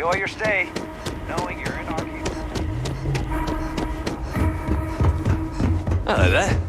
Enjoy your stay, knowing you're in our view. Hello there.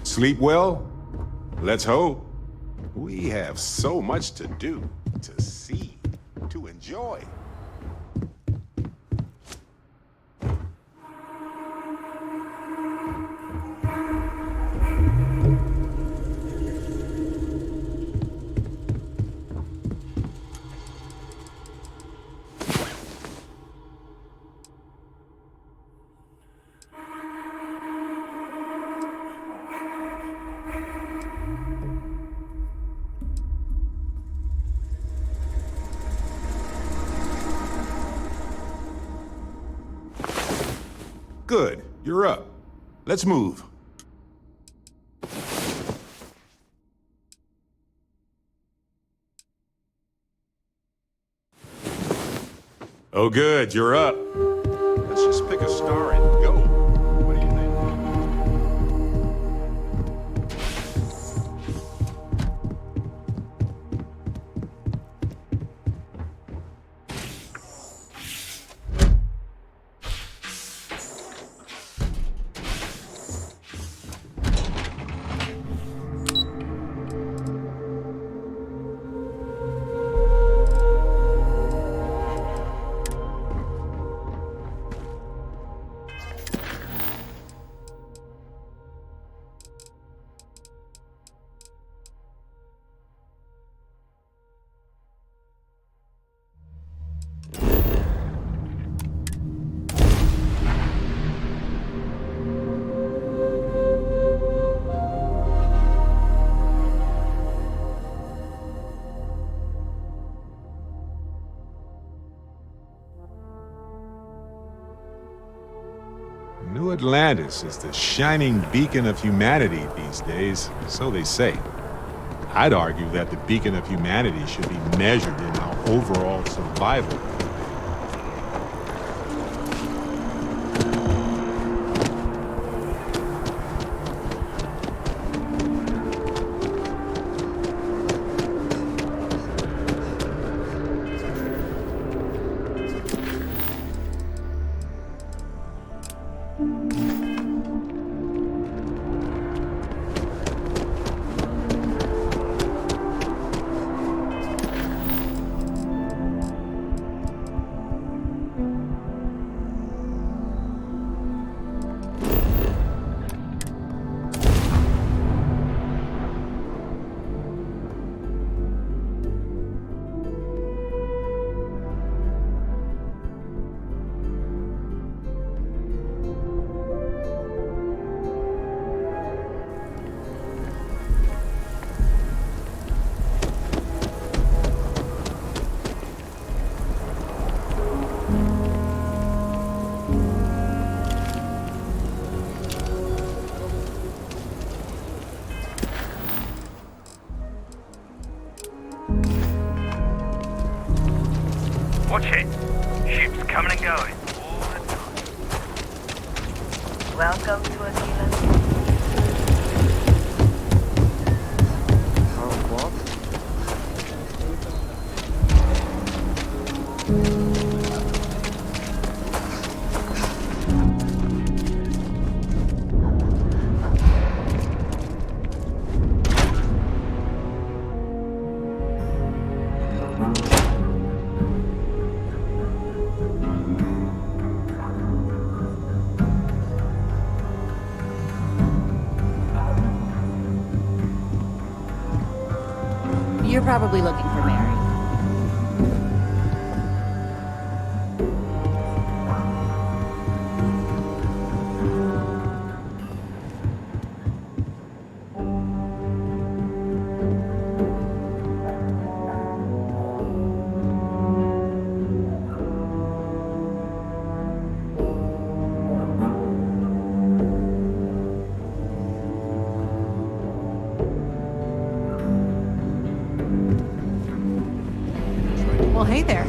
Sleep well? Let's hope. We have so much to do, to see, to enjoy. Good, you're up. Let's move. Oh good, you're up. Let's just pick a star and go. What do you think? New Atlantis is the shining beacon of humanity these days, so they say. I'd argue that the beacon of humanity should be measured in our overall survival. Watch it. Ships coming and going all the time. Welcome to Aquila. You're probably looking for Mary. hey there.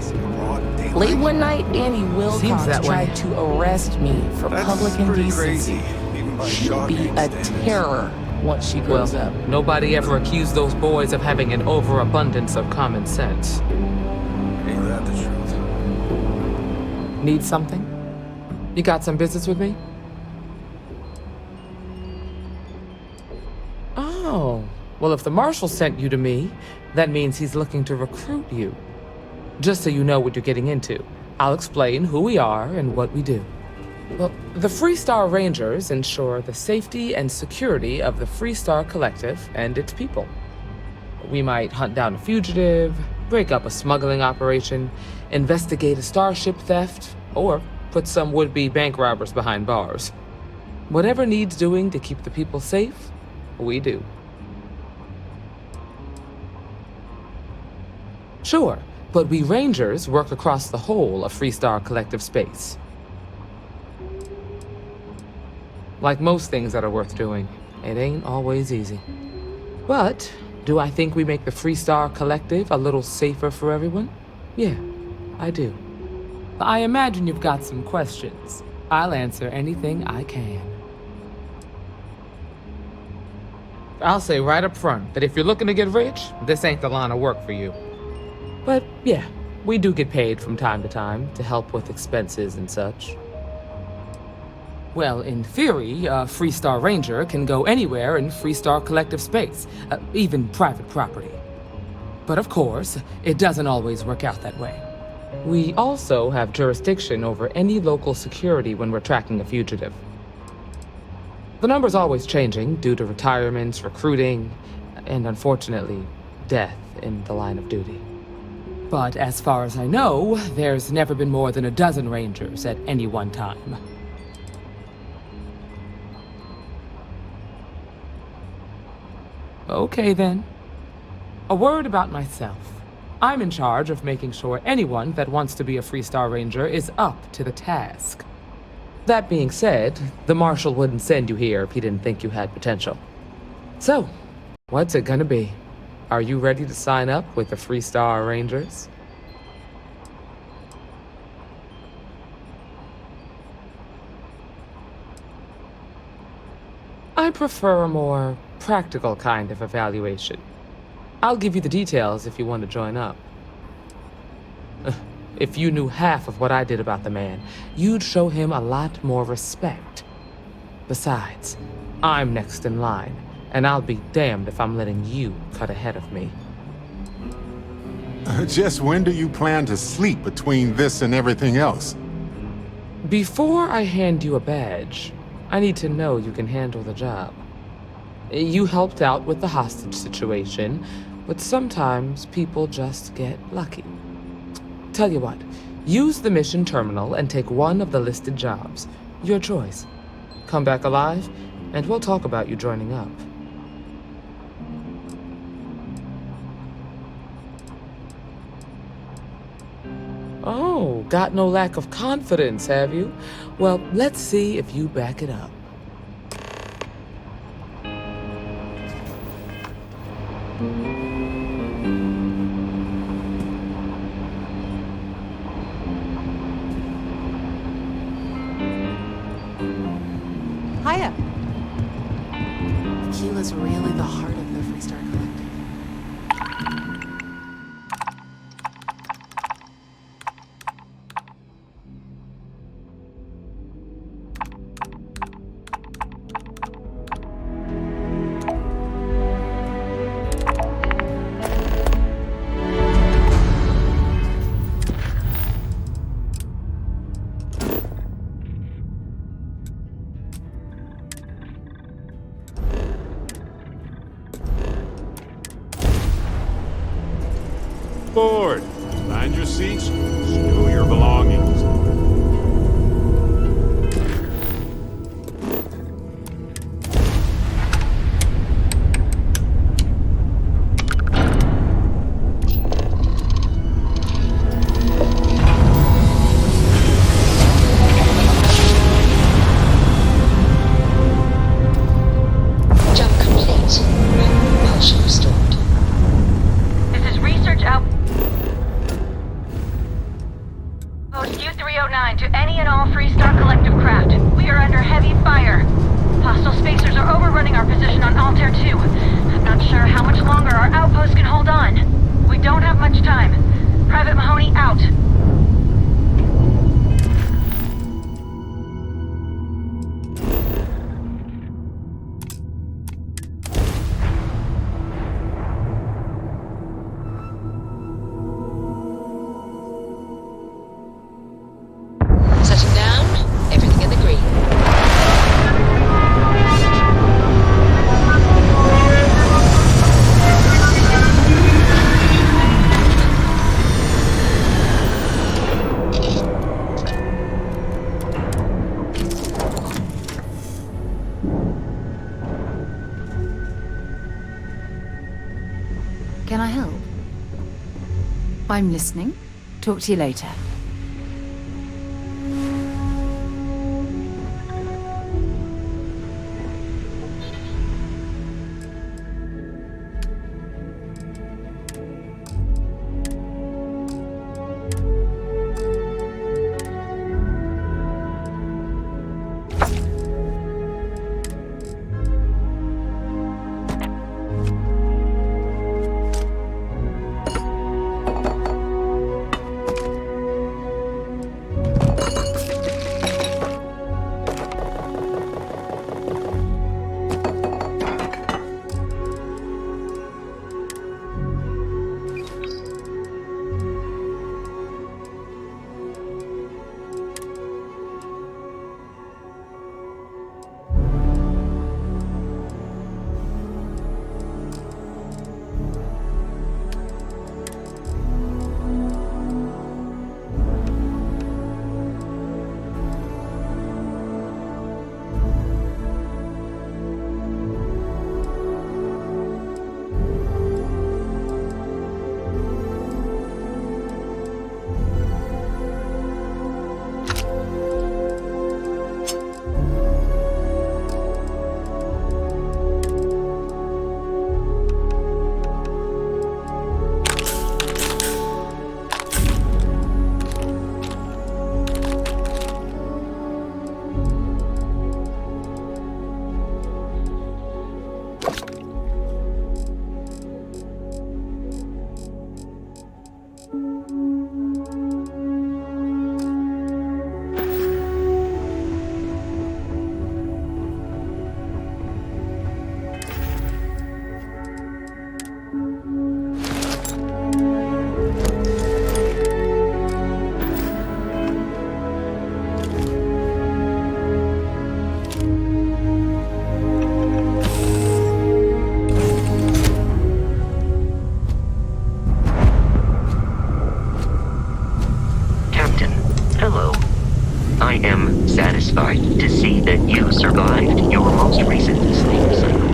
Late one night, Danny Seems Wilcox that way. tried to arrest me for public indecency. She'll be a terror once she grows up. Nobody ever accused those boys of having an overabundance of common sense. Ain't that the truth? Need something? You got some business with me? Oh, well, if the marshal sent you to me, that means he's looking to recruit you. Just so you know what you're getting into, I'll explain who we are and what we do. Well, the Freestar Rangers ensure the safety and security of the Freestar Collective and its people. We might hunt down a fugitive, break up a smuggling operation, investigate a starship theft, or put some would-be bank robbers behind bars. Whatever needs doing to keep the people safe, we do. Sure, but we Rangers work across the whole of Freestar Collective space. Like most things that are worth doing, it ain't always easy. But do I think we make the Freestar Collective a little safer for everyone? Yeah, I do. I imagine you've got some questions. I'll answer anything I can. I'll say right up front that if you're looking to get rich, this ain't the line of work for you. But yeah, we do get paid from time to time to help with expenses and such. Well, in theory, a Freestar Ranger can go anywhere in Freestar Collective space, even private property. But of course, it doesn't always work out that way. We also have jurisdiction over any local security when we're tracking a fugitive. The number's always changing due to retirements, recruiting, and unfortunately, death in the line of duty. But as far as I know, there's never been more than a dozen Rangers at any one time. Okay then. A word about myself. I'm in charge of making sure anyone that wants to be a Freestar Ranger is up to the task. That being said, the Marshal wouldn't send you here if he didn't think you had potential. So, what's it gonna be? Are you ready to sign up with the Freestar Rangers? I prefer a more practical kind of evaluation. I'll give you the details if you want to join up. If you knew half of what I did about the man, you'd show him a lot more respect. Besides, I'm next in line, and I'll be damned if I'm letting you cut ahead of me. Just when do you plan to sleep between this and everything else? Before I hand you a badge, I need to know you can handle the job. You helped out with the hostage situation, but sometimes people just get lucky. Tell you what, use the mission terminal and take one of the listed jobs. Your choice. Come back alive, and we'll talk about you joining up. Oh, got no lack of confidence, have you? Well, let's see if you back it up. Hiya. Keela's really the heart of the Freestar Collective. Board. Find your seats. Stow your belongings. Jump complete. Motion restored. This is research out. and all Freestar Collective craft. We are under heavy fire. Hostile spacers are overrunning our position on Altair 2. I'm not sure how much longer our outpost can hold on. We don't have much time. Private Mahoney out. Setting down, everything in the green. Can I help? I'm listening. Talk to you later. I am satisfied to see that you survived your most recent sleep cycle.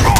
Oh,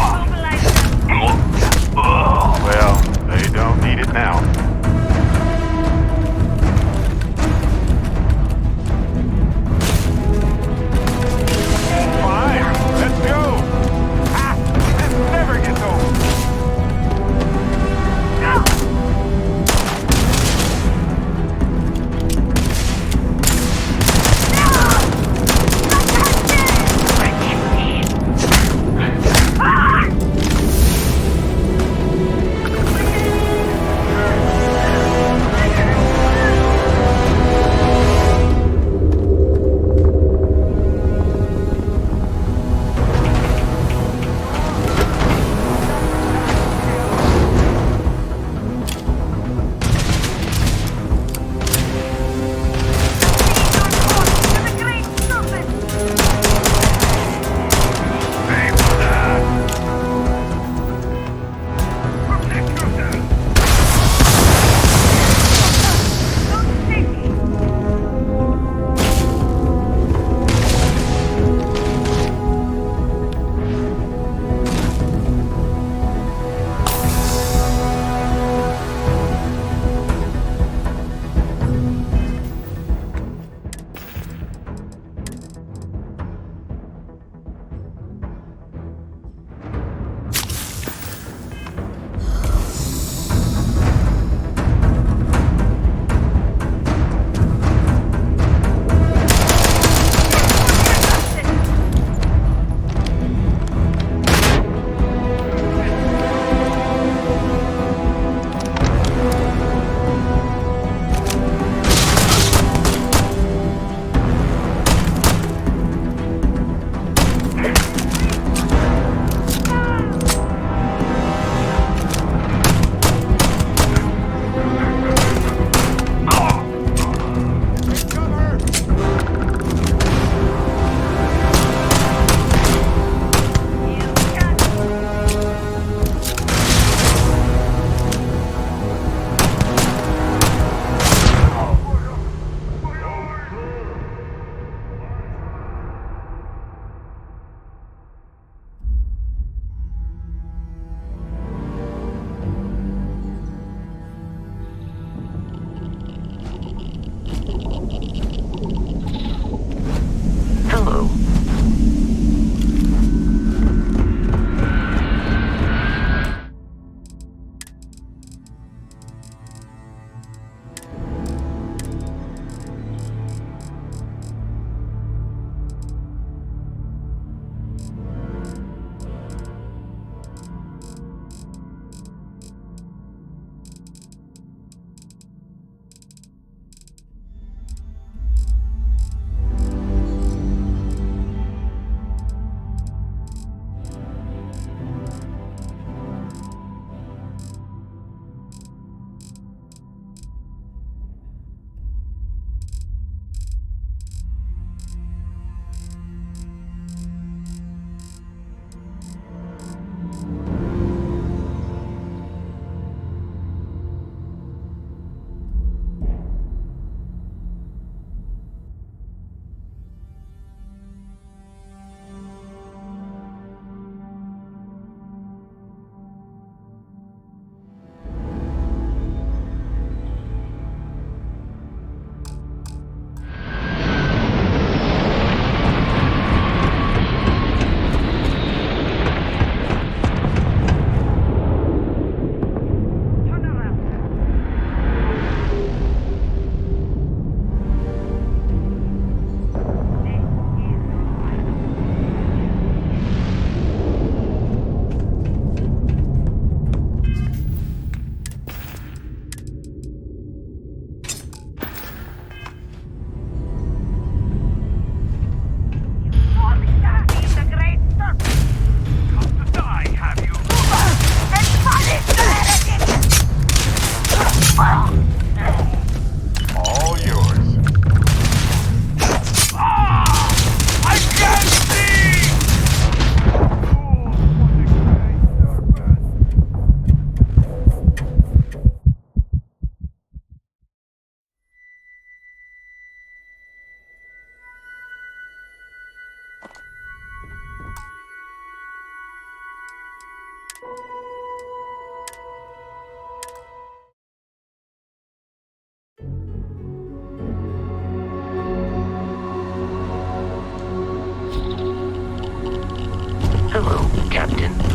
Hello, Captain.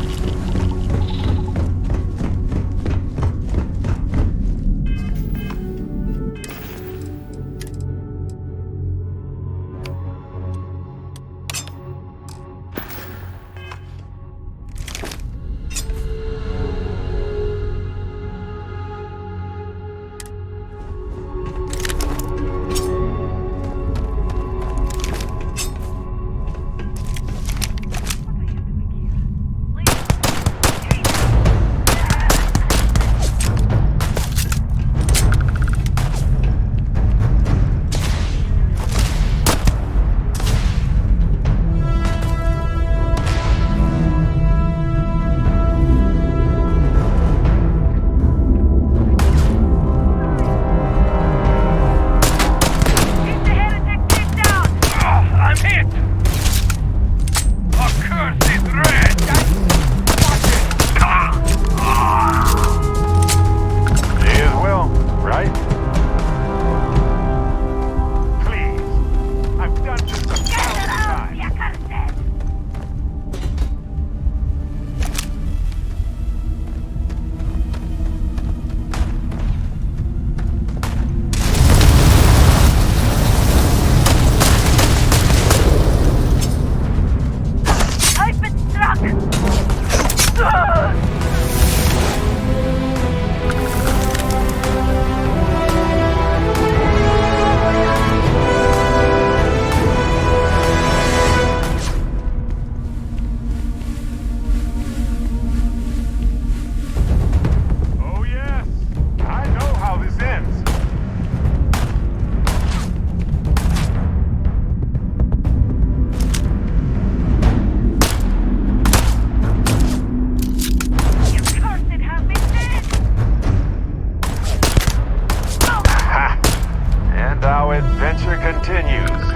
adventure continues.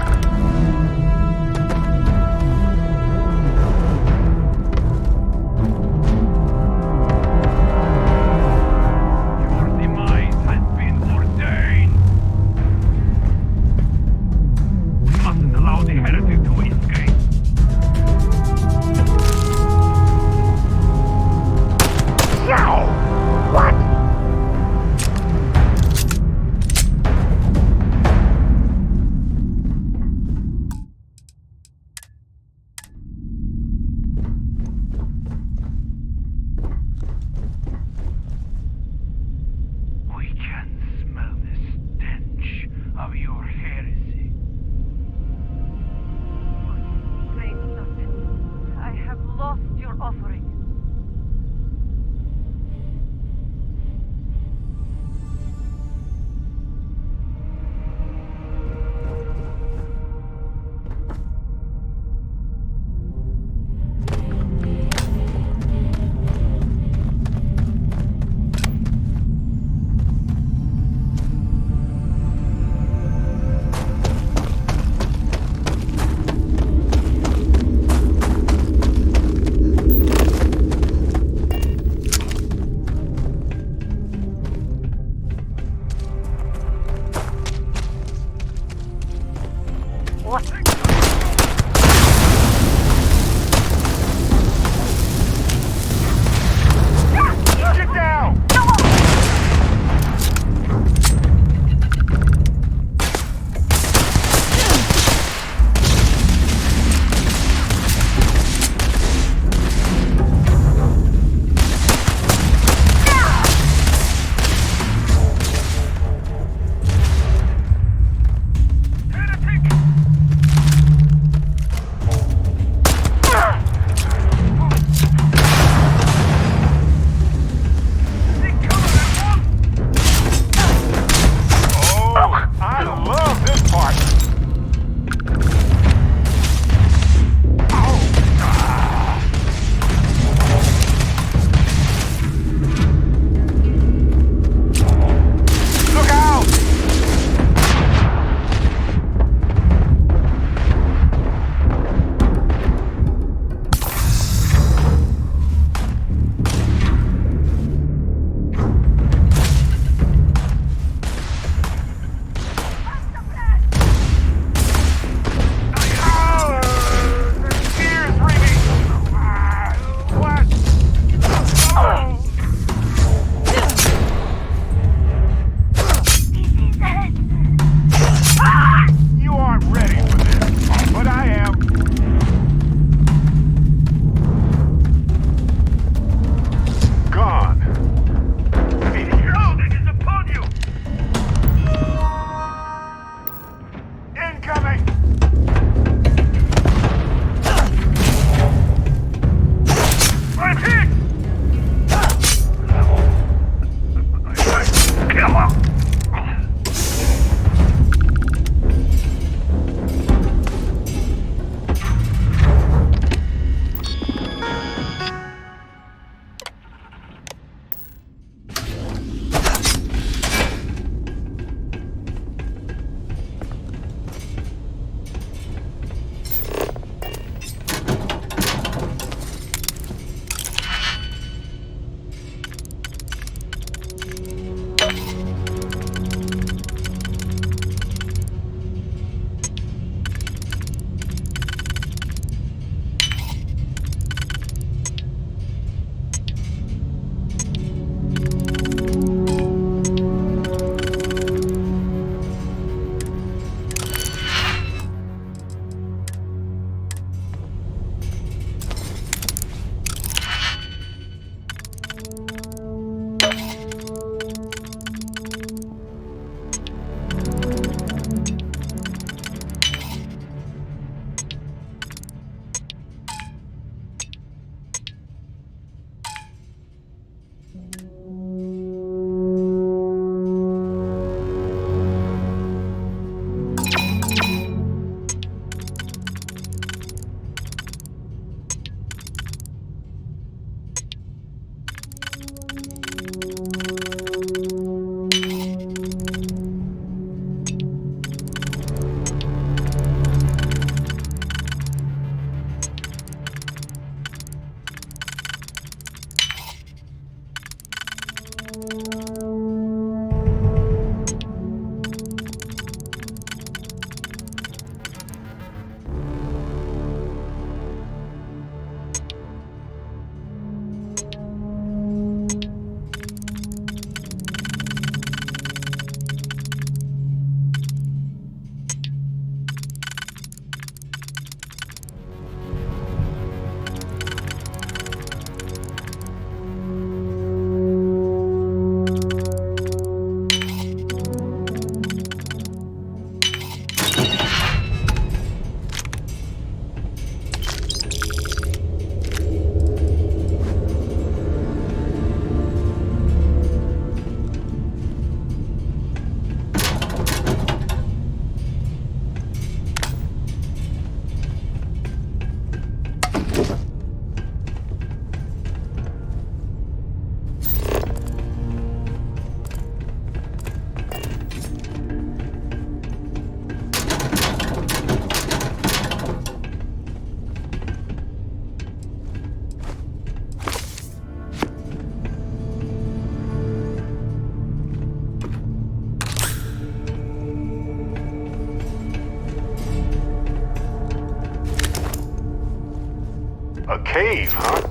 A cave, huh?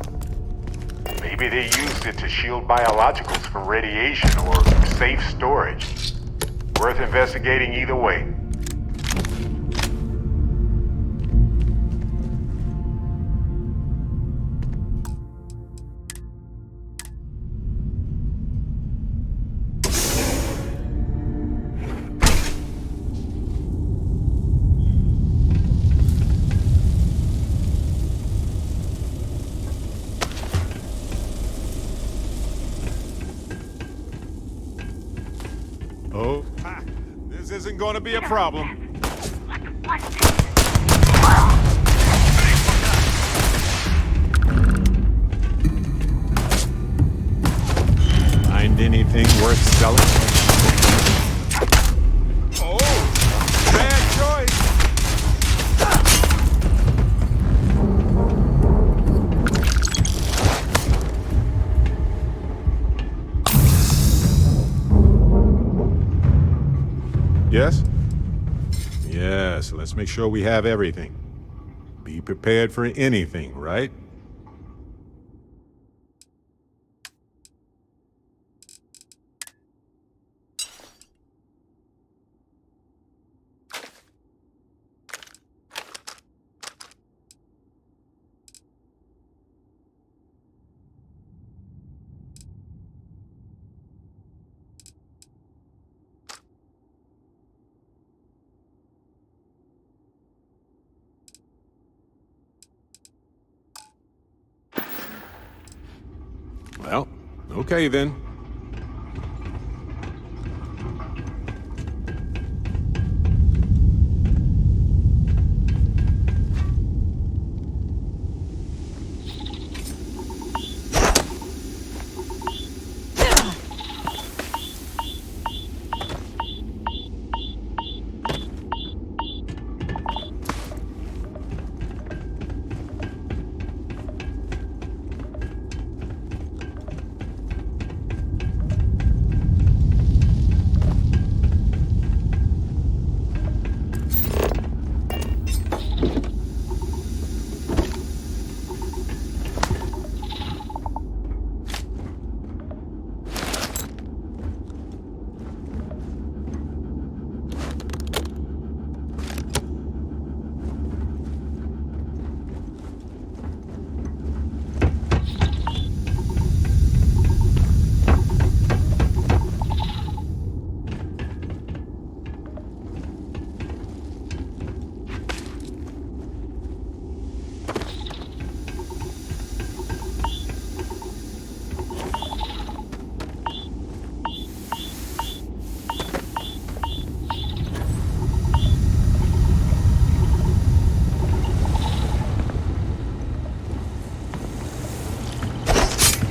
Maybe they used it to shield biologicals from radiation or safe storage. Worth investigating either way. Oh, this isn't going to be a problem. Find anything worth selling? Oh, bad choice. Yes? Yes, let's make sure we have everything. Be prepared for anything, right? Well, okay then.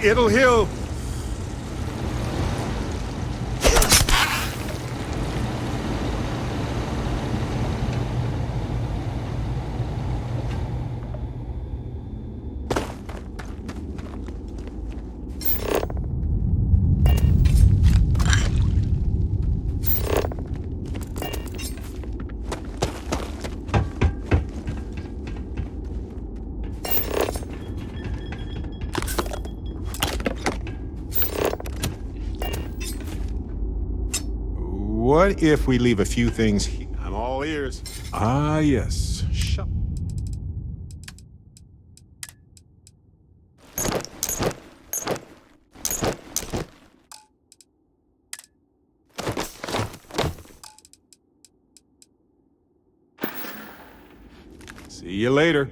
It'll heal. What if we leave a few things here? I'm all ears. Ah, yes. Shut. See you later.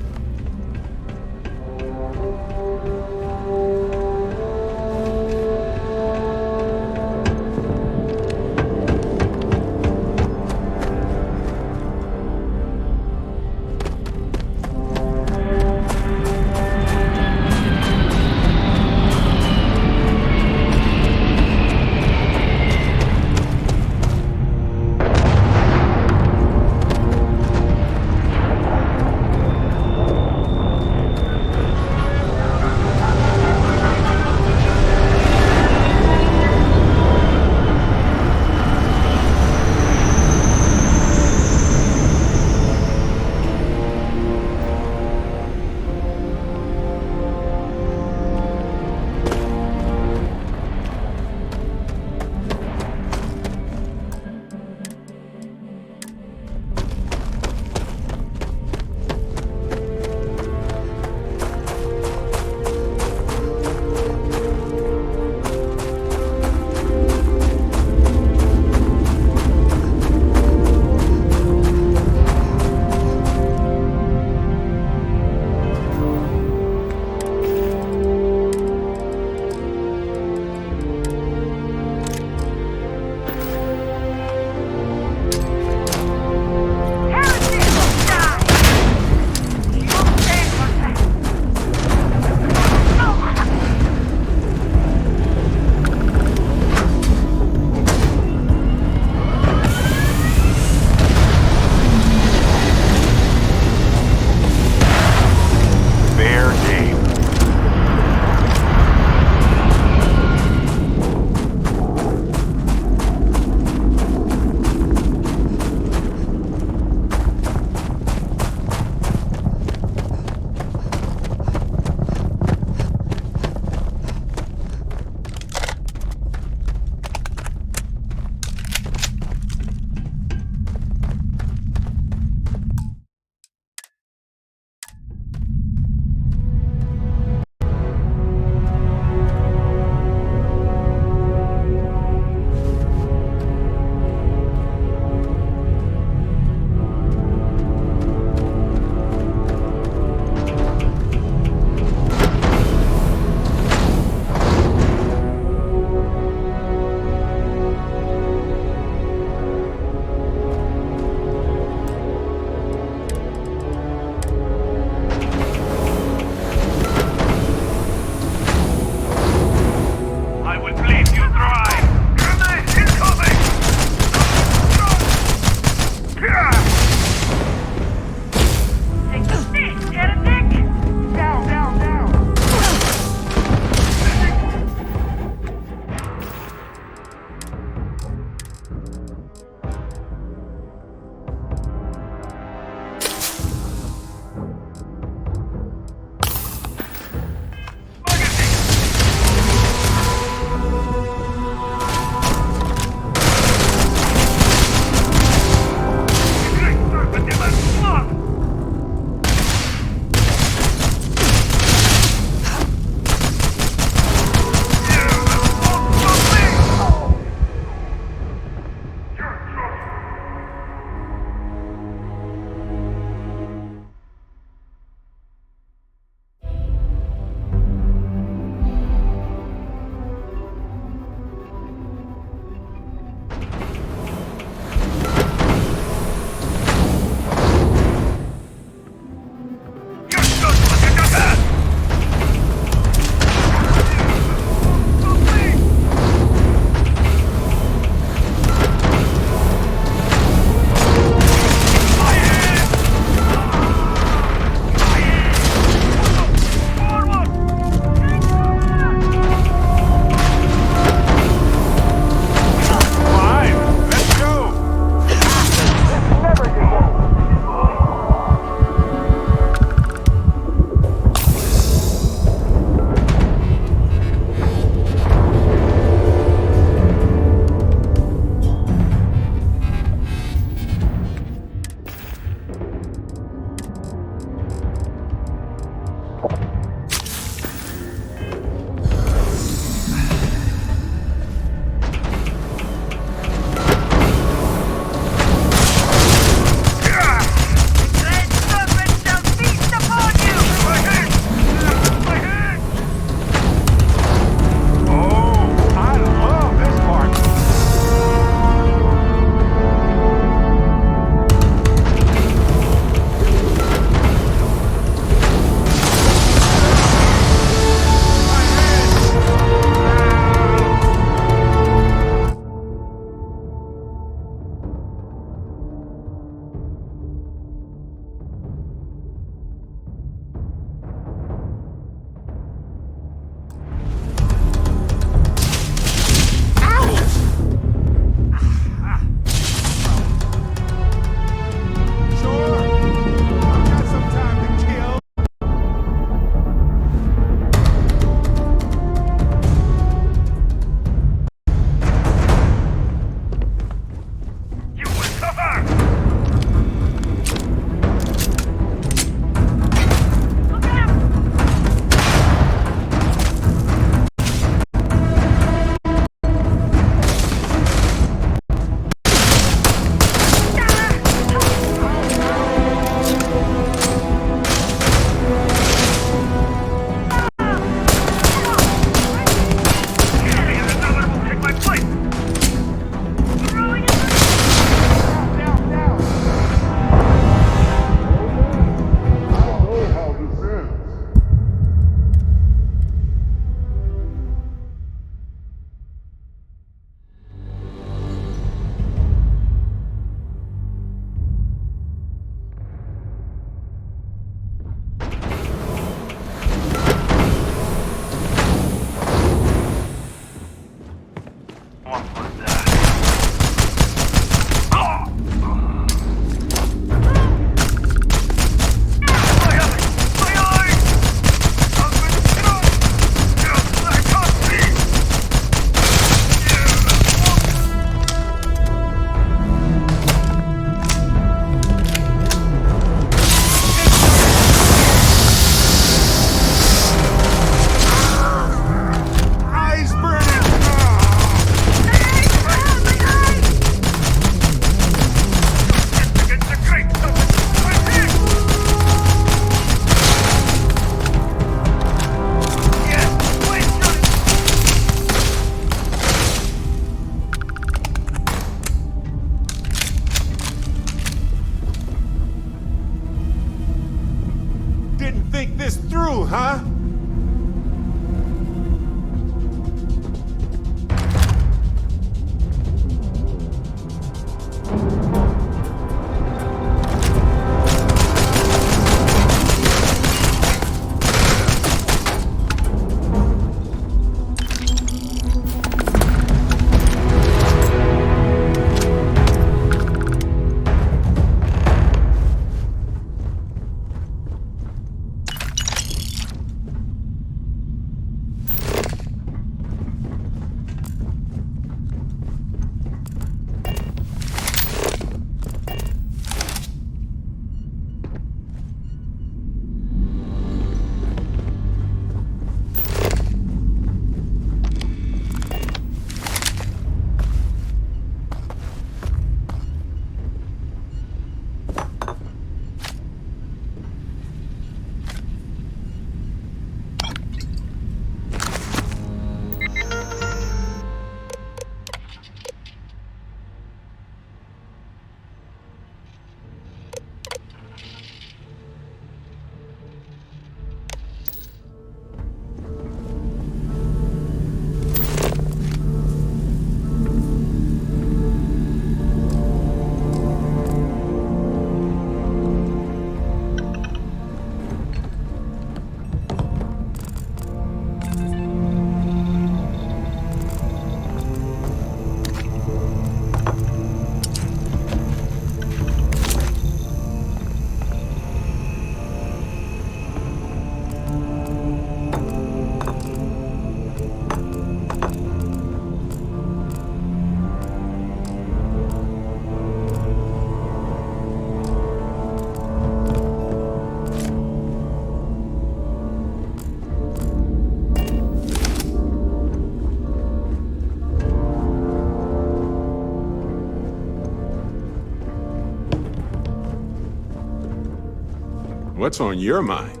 What's on your mind?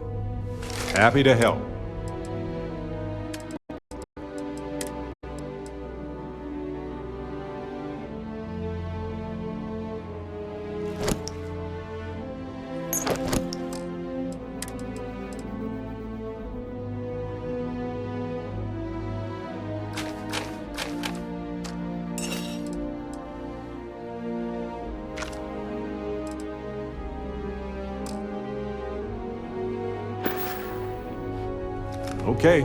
Happy to help. Okay,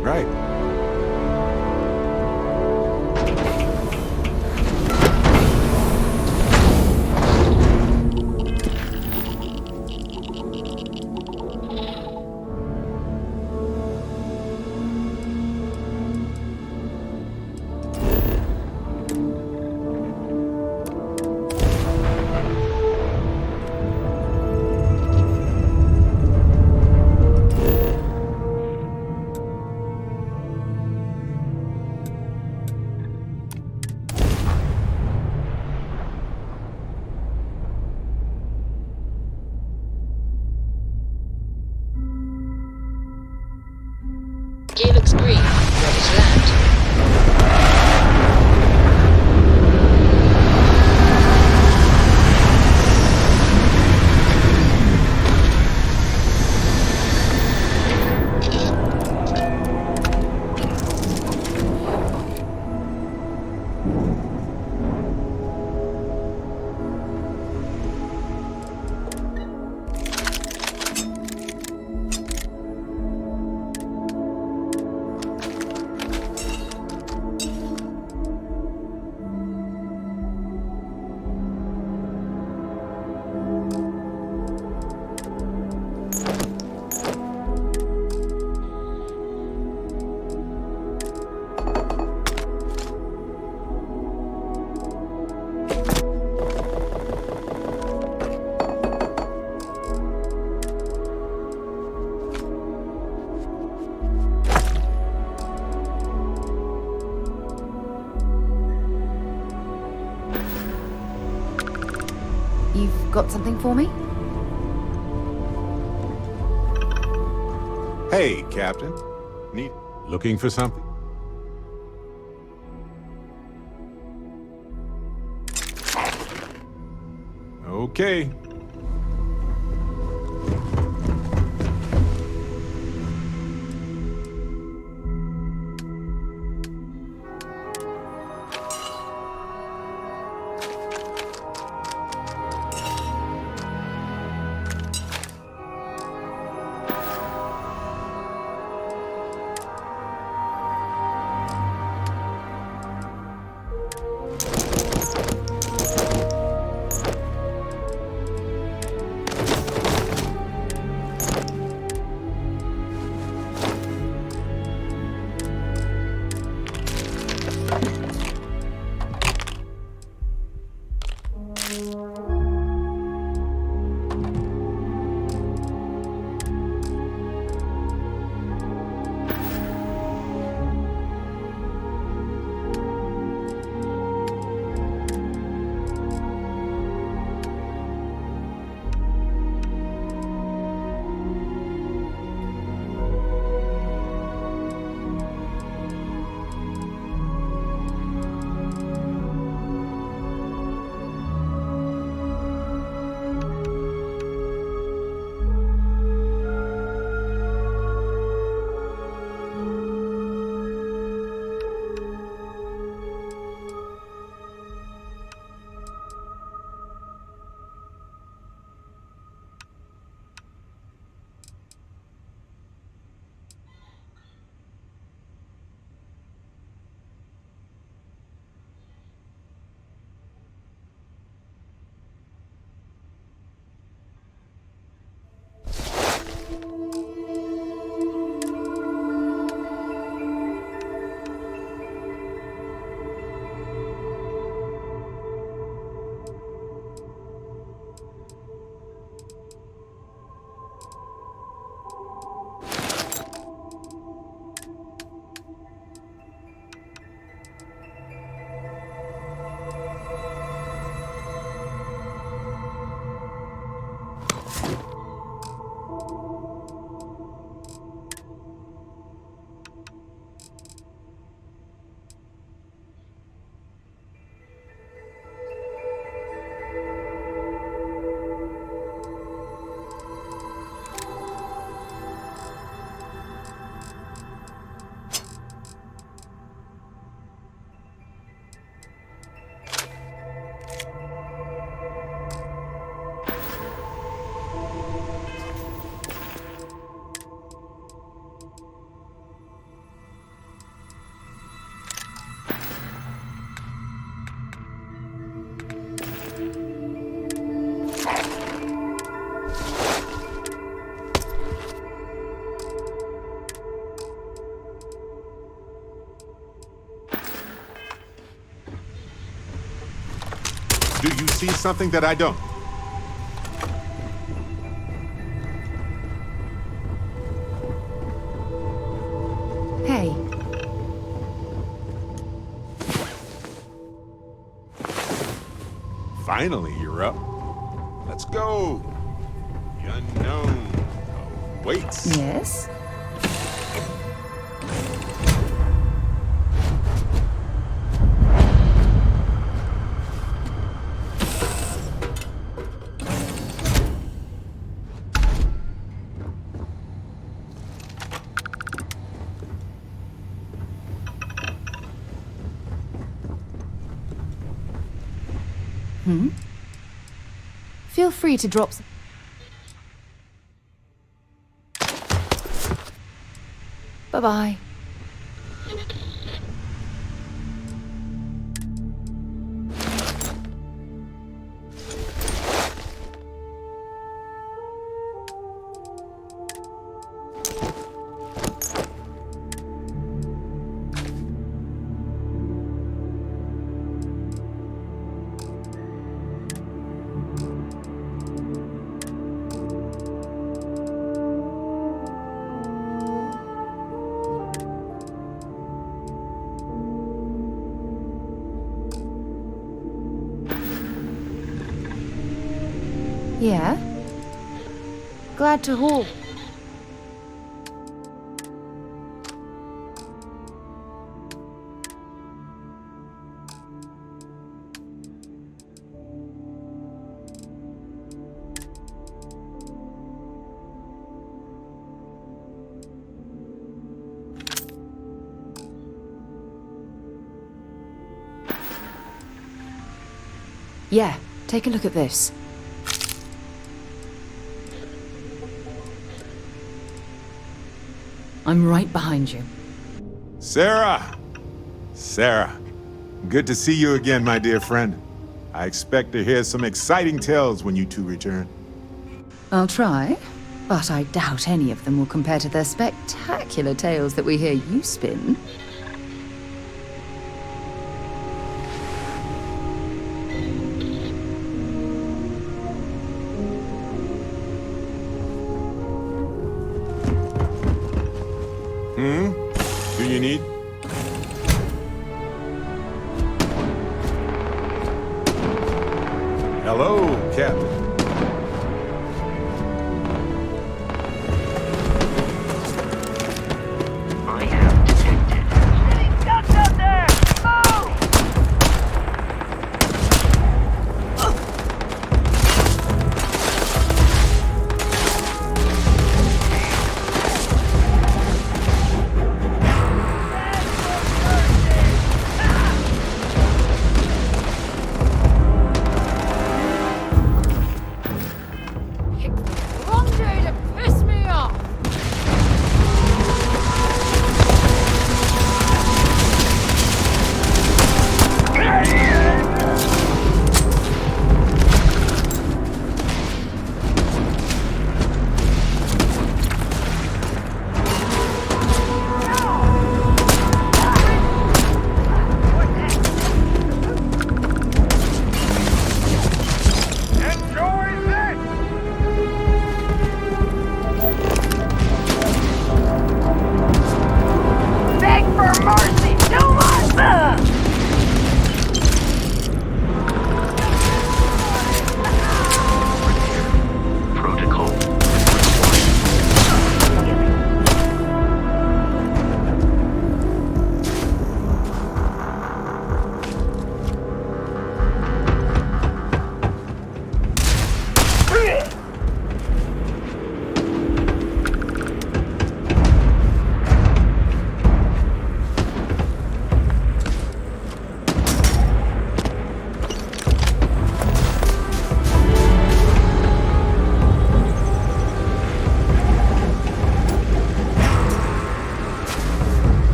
right. Gear looks green. Ready to land. You've got something for me? Hey, Captain. Need looking for something? Okay. Do you see something that I don't? Hey. Finally, you're up. Let's go. The unknown awaits. Yes? Feel free to drop some... Bye-bye. Yeah? Glad to haul. Yeah, take a look at this. I'm right behind you. Sarah! Sarah, good to see you again, my dear friend. I expect to hear some exciting tales when you two return. I'll try, but I doubt any of them will compare to the spectacular tales that we hear you spin. Do you need? Hello, Captain. I have detected. Ducks out there! Move!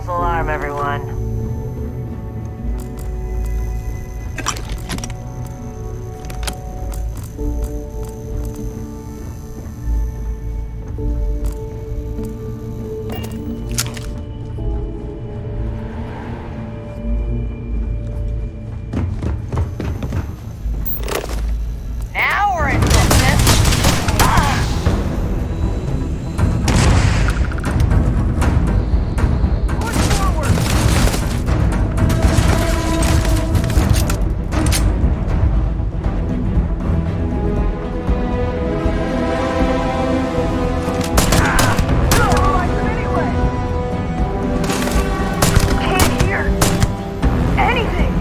False alarm, everyone. Now we're in business. Can't hear anything.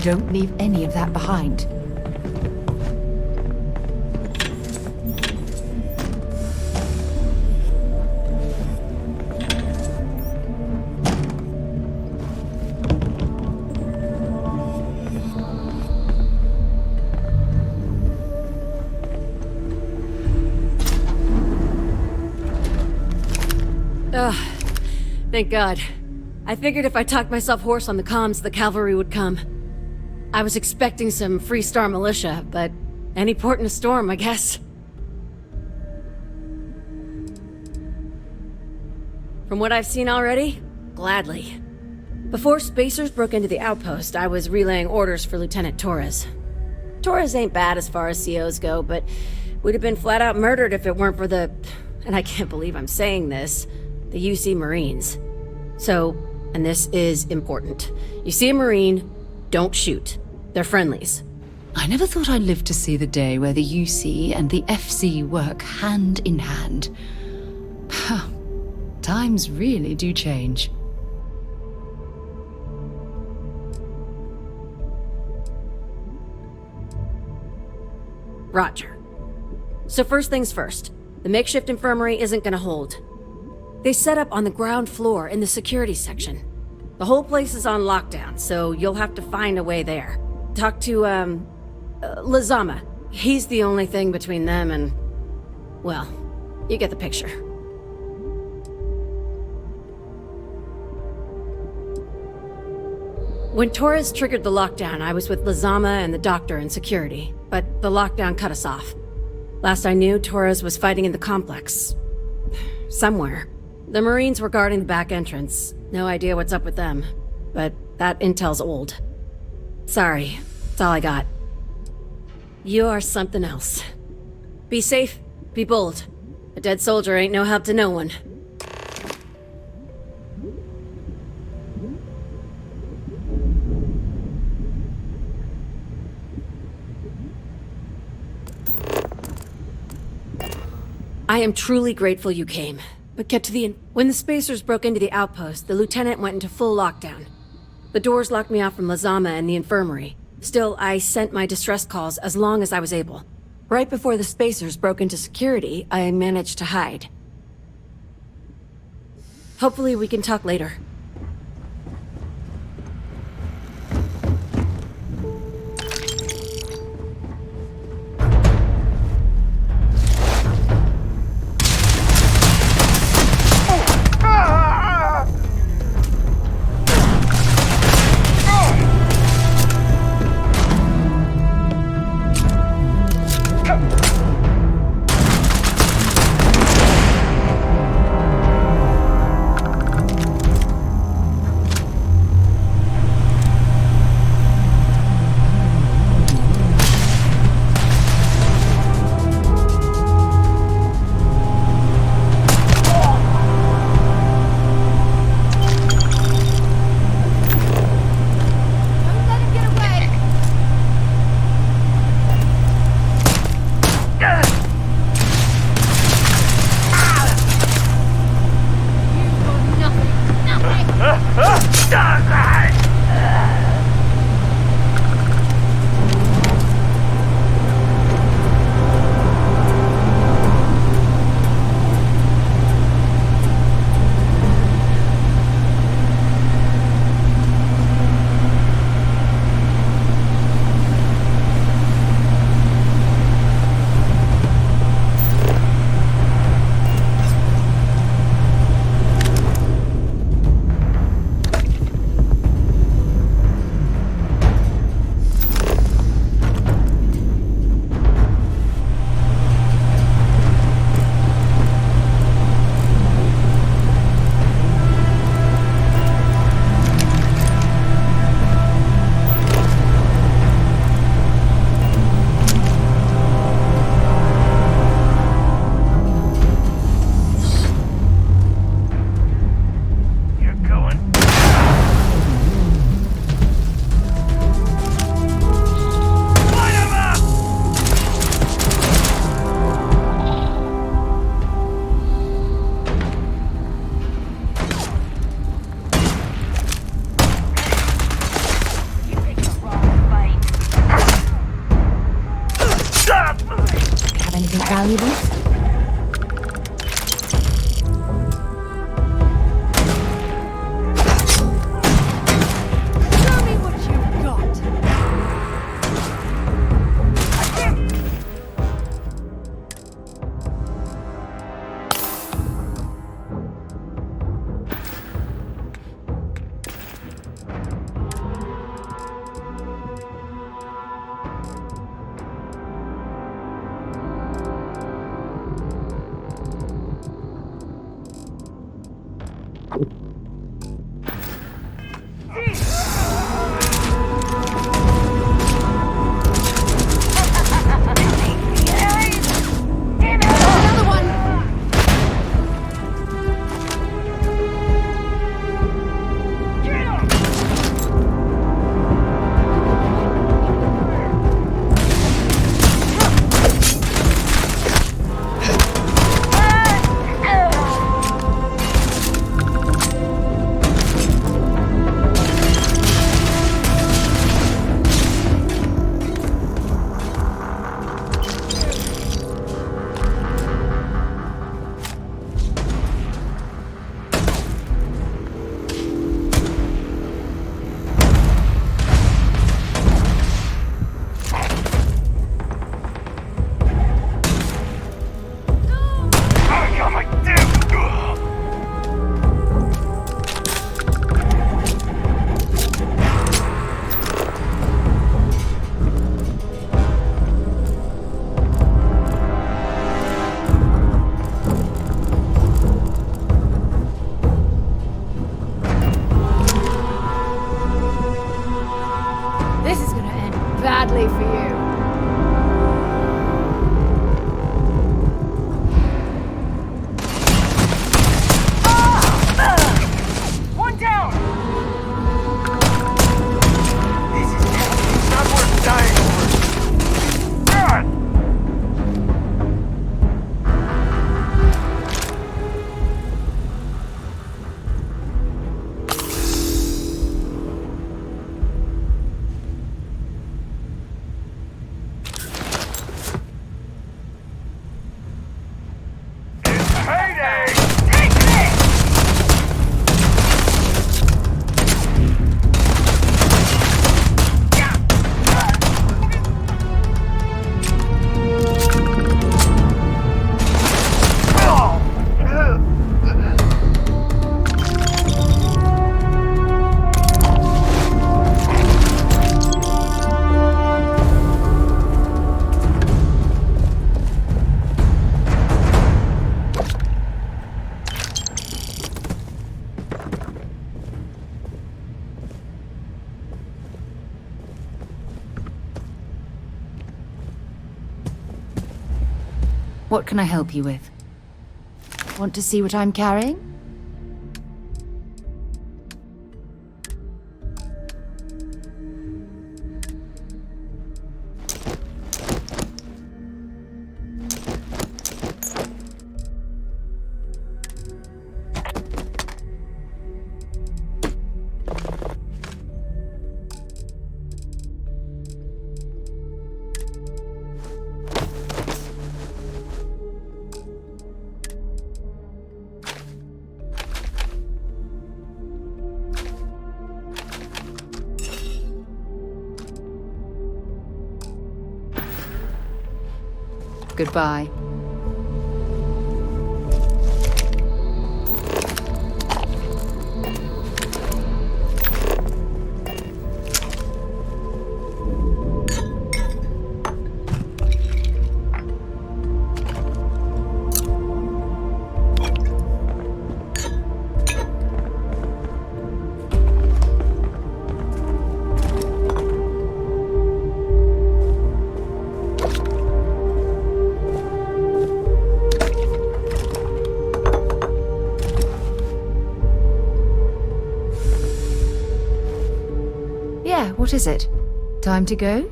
Don't leave any of that behind. Ugh. Thank God. I figured if I talked myself hoarse on the comms, the cavalry would come. I was expecting some Free Star militia, but any port in a storm, I guess. From what I've seen already, gladly. Before Spacers broke into the outpost, I was relaying orders for Lieutenant Torres. Torres ain't bad as far as COs go, but we'd have been flat out murdered if it weren't for the... and I can't believe I'm saying this... the UC Marines. So, and this is important. You see a Marine, don't shoot. They're friendlies. I never thought I'd live to see the day where the UC and the FC work hand in hand. Times really do change. Roger. So first things first, the makeshift infirmary isn't gonna hold. They set up on the ground floor in the security section. The whole place is on lockdown, so you'll have to find a way there. Talk to, Lazama. He's the only thing between them and... well, you get the picture. When Torres triggered the lockdown, I was with Lazama and the doctor in security, but the lockdown cut us off. Last I knew, Torres was fighting in the complex. Somewhere. The Marines were guarding the back entrance. No idea what's up with them. But that intel's old. Sorry. That's all I got. You are something else. Be safe. Be bold. A dead soldier ain't no help to no one. I am truly grateful you came. But get to the... When the Spacers broke into the outpost, the lieutenant went into full lockdown. The doors locked me off from Lazama and the infirmary. Still, I sent my distress calls as long as I was able. Right before the Spacers broke into security, I managed to hide. Hopefully we can talk later. Valuable? Show me what you've got. What can I help you with? Want to see what I'm carrying? Goodbye. What is it? Time to go?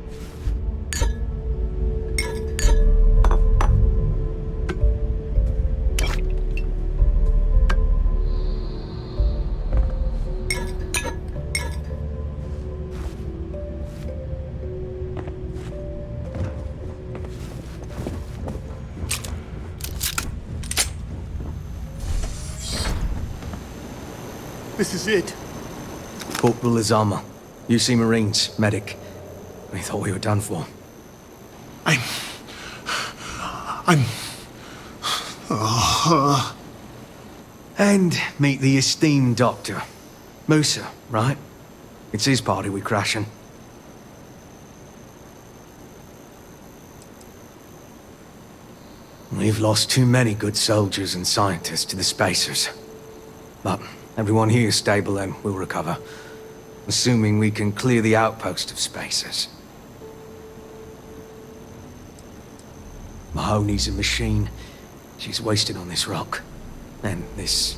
This is it. Corporal Azama. UC Marines, medic. We thought we were done for. And meet the esteemed doctor. Musa, right? It's his party we're crashing. We've lost too many good soldiers and scientists to the spacers. But everyone here is stable and will recover. Assuming we can clear the outpost of spacers. Mahoney's a machine. She's wasted on this rock. And this...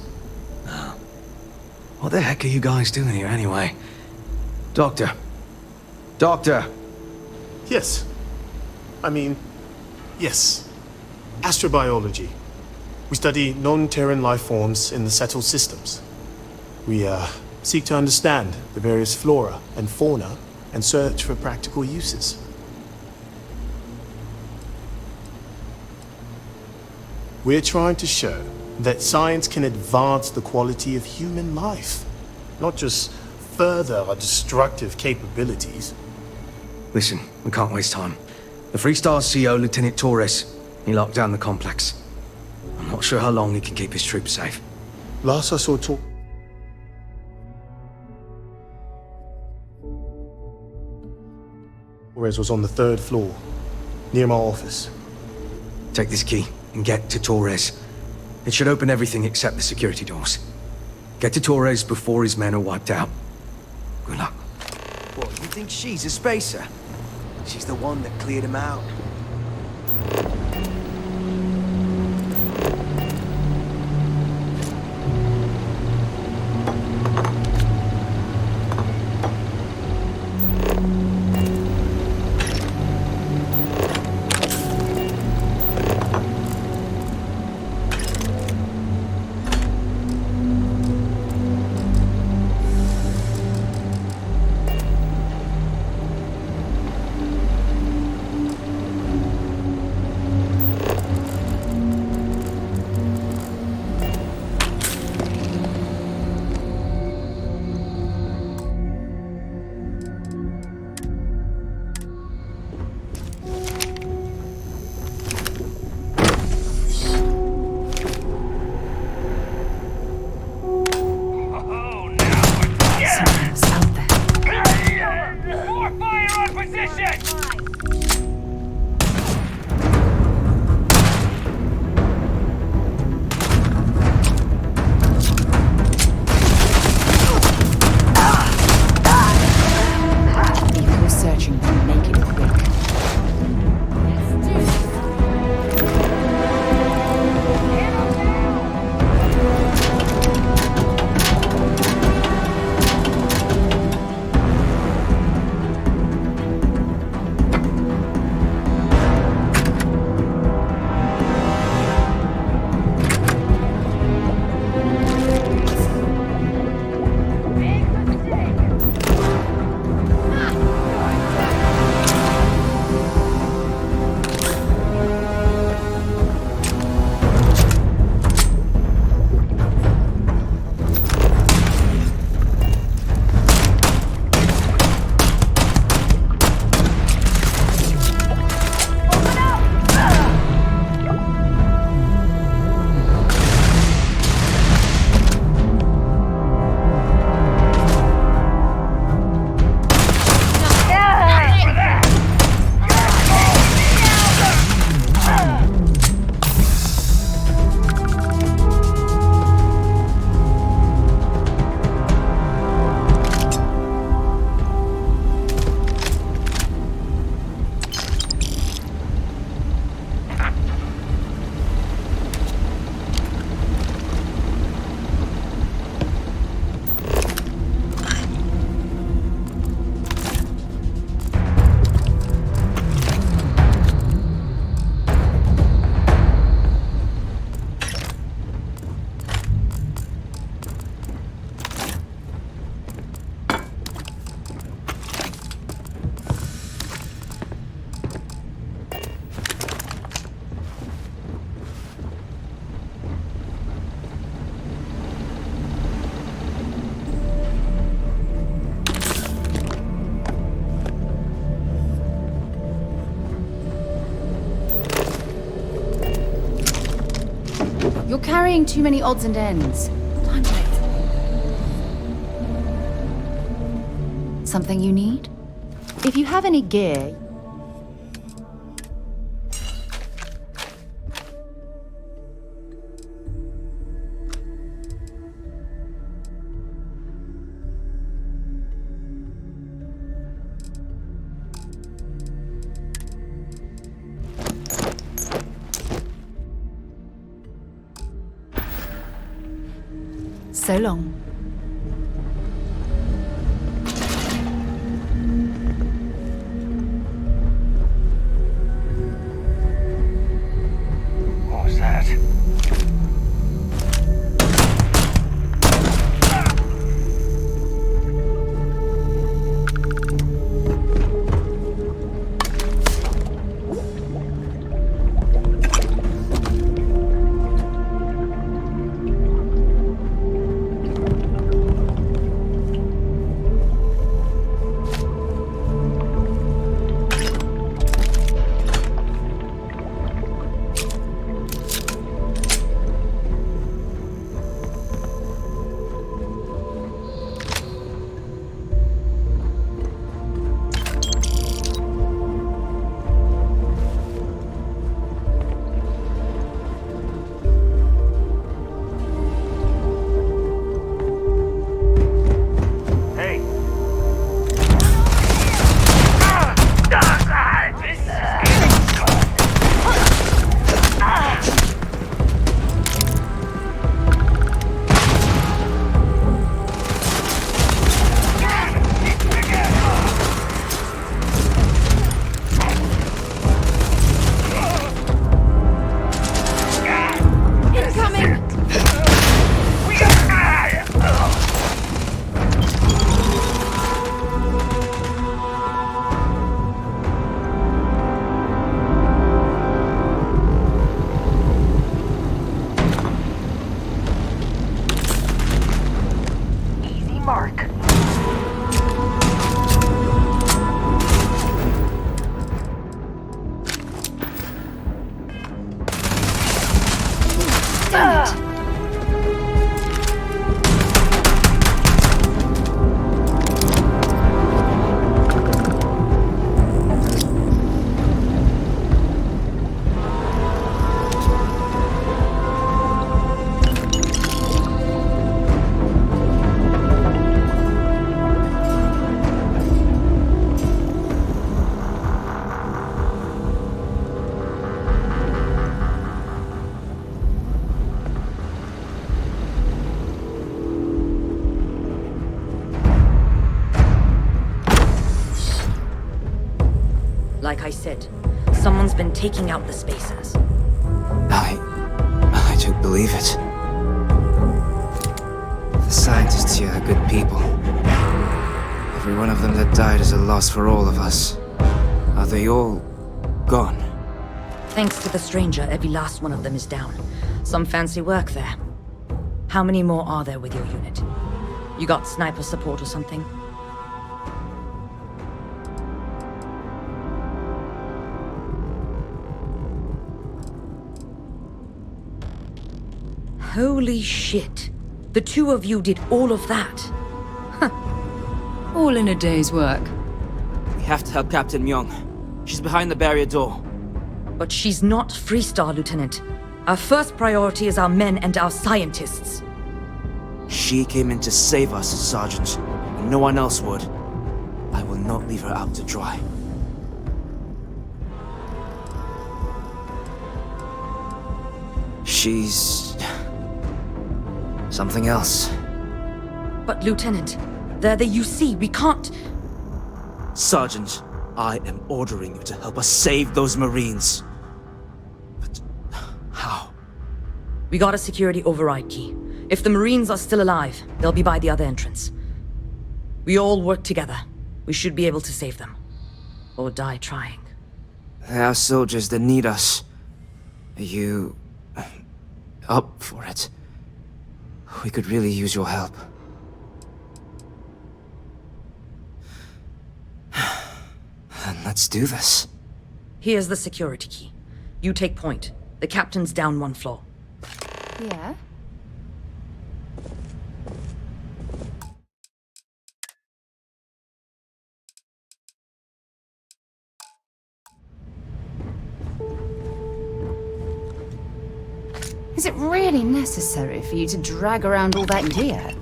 what the heck are you guys doing here anyway? Doctor. Doctor! Yes. Yes. Astrobiology. We study non-Terran life forms in the settled systems. We, seek to understand the various flora and fauna and search for practical uses. We're trying to show that science can advance the quality of human life, not just further our destructive capabilities. Listen, we can't waste time. The Freestar CO, Lieutenant Torres, he locked down the complex. I'm not sure how long he can keep his troops safe. Last I saw Torres was on the 3rd floor, near my office. Take this key and get to Torres. It should open everything except the security doors. Get to Torres before his men are wiped out. Good luck. What, you think she's a spacer? She's the one that cleared him out. You're carrying too many odds and ends. Time to make something you need? If you have any gear... So long. What was that? Like I said, someone's been taking out the spacers. I don't believe it. The scientists here are good people. Every one of them that died is a loss for all of us. Are they all gone? Thanks to the stranger, every last one of them is down. Some fancy work there. How many more are there with your unit? You got sniper support or something? Holy shit. The two of you did all of that. All in a day's work. We have to help Captain Myung. She's behind the barrier door. But she's not Freestar, Lieutenant. Our first priority is our men and our scientists. She came in to save us, Sergeant, and no one else would. I will not leave her out to dry. She's... something else. But Lieutenant, they're the UC, we can't... Sergeant, I am ordering you to help us save those Marines. But how? We got a security override key. If the Marines are still alive, they'll be by the other entrance. We all work together. We should be able to save them. Or die trying. There are soldiers that need us. Are you... up for it? We could really use your help. Then let's do this. Here's the security key. You take point. The captain's down one floor. Yeah? Is it really necessary for you to drag around all that gear?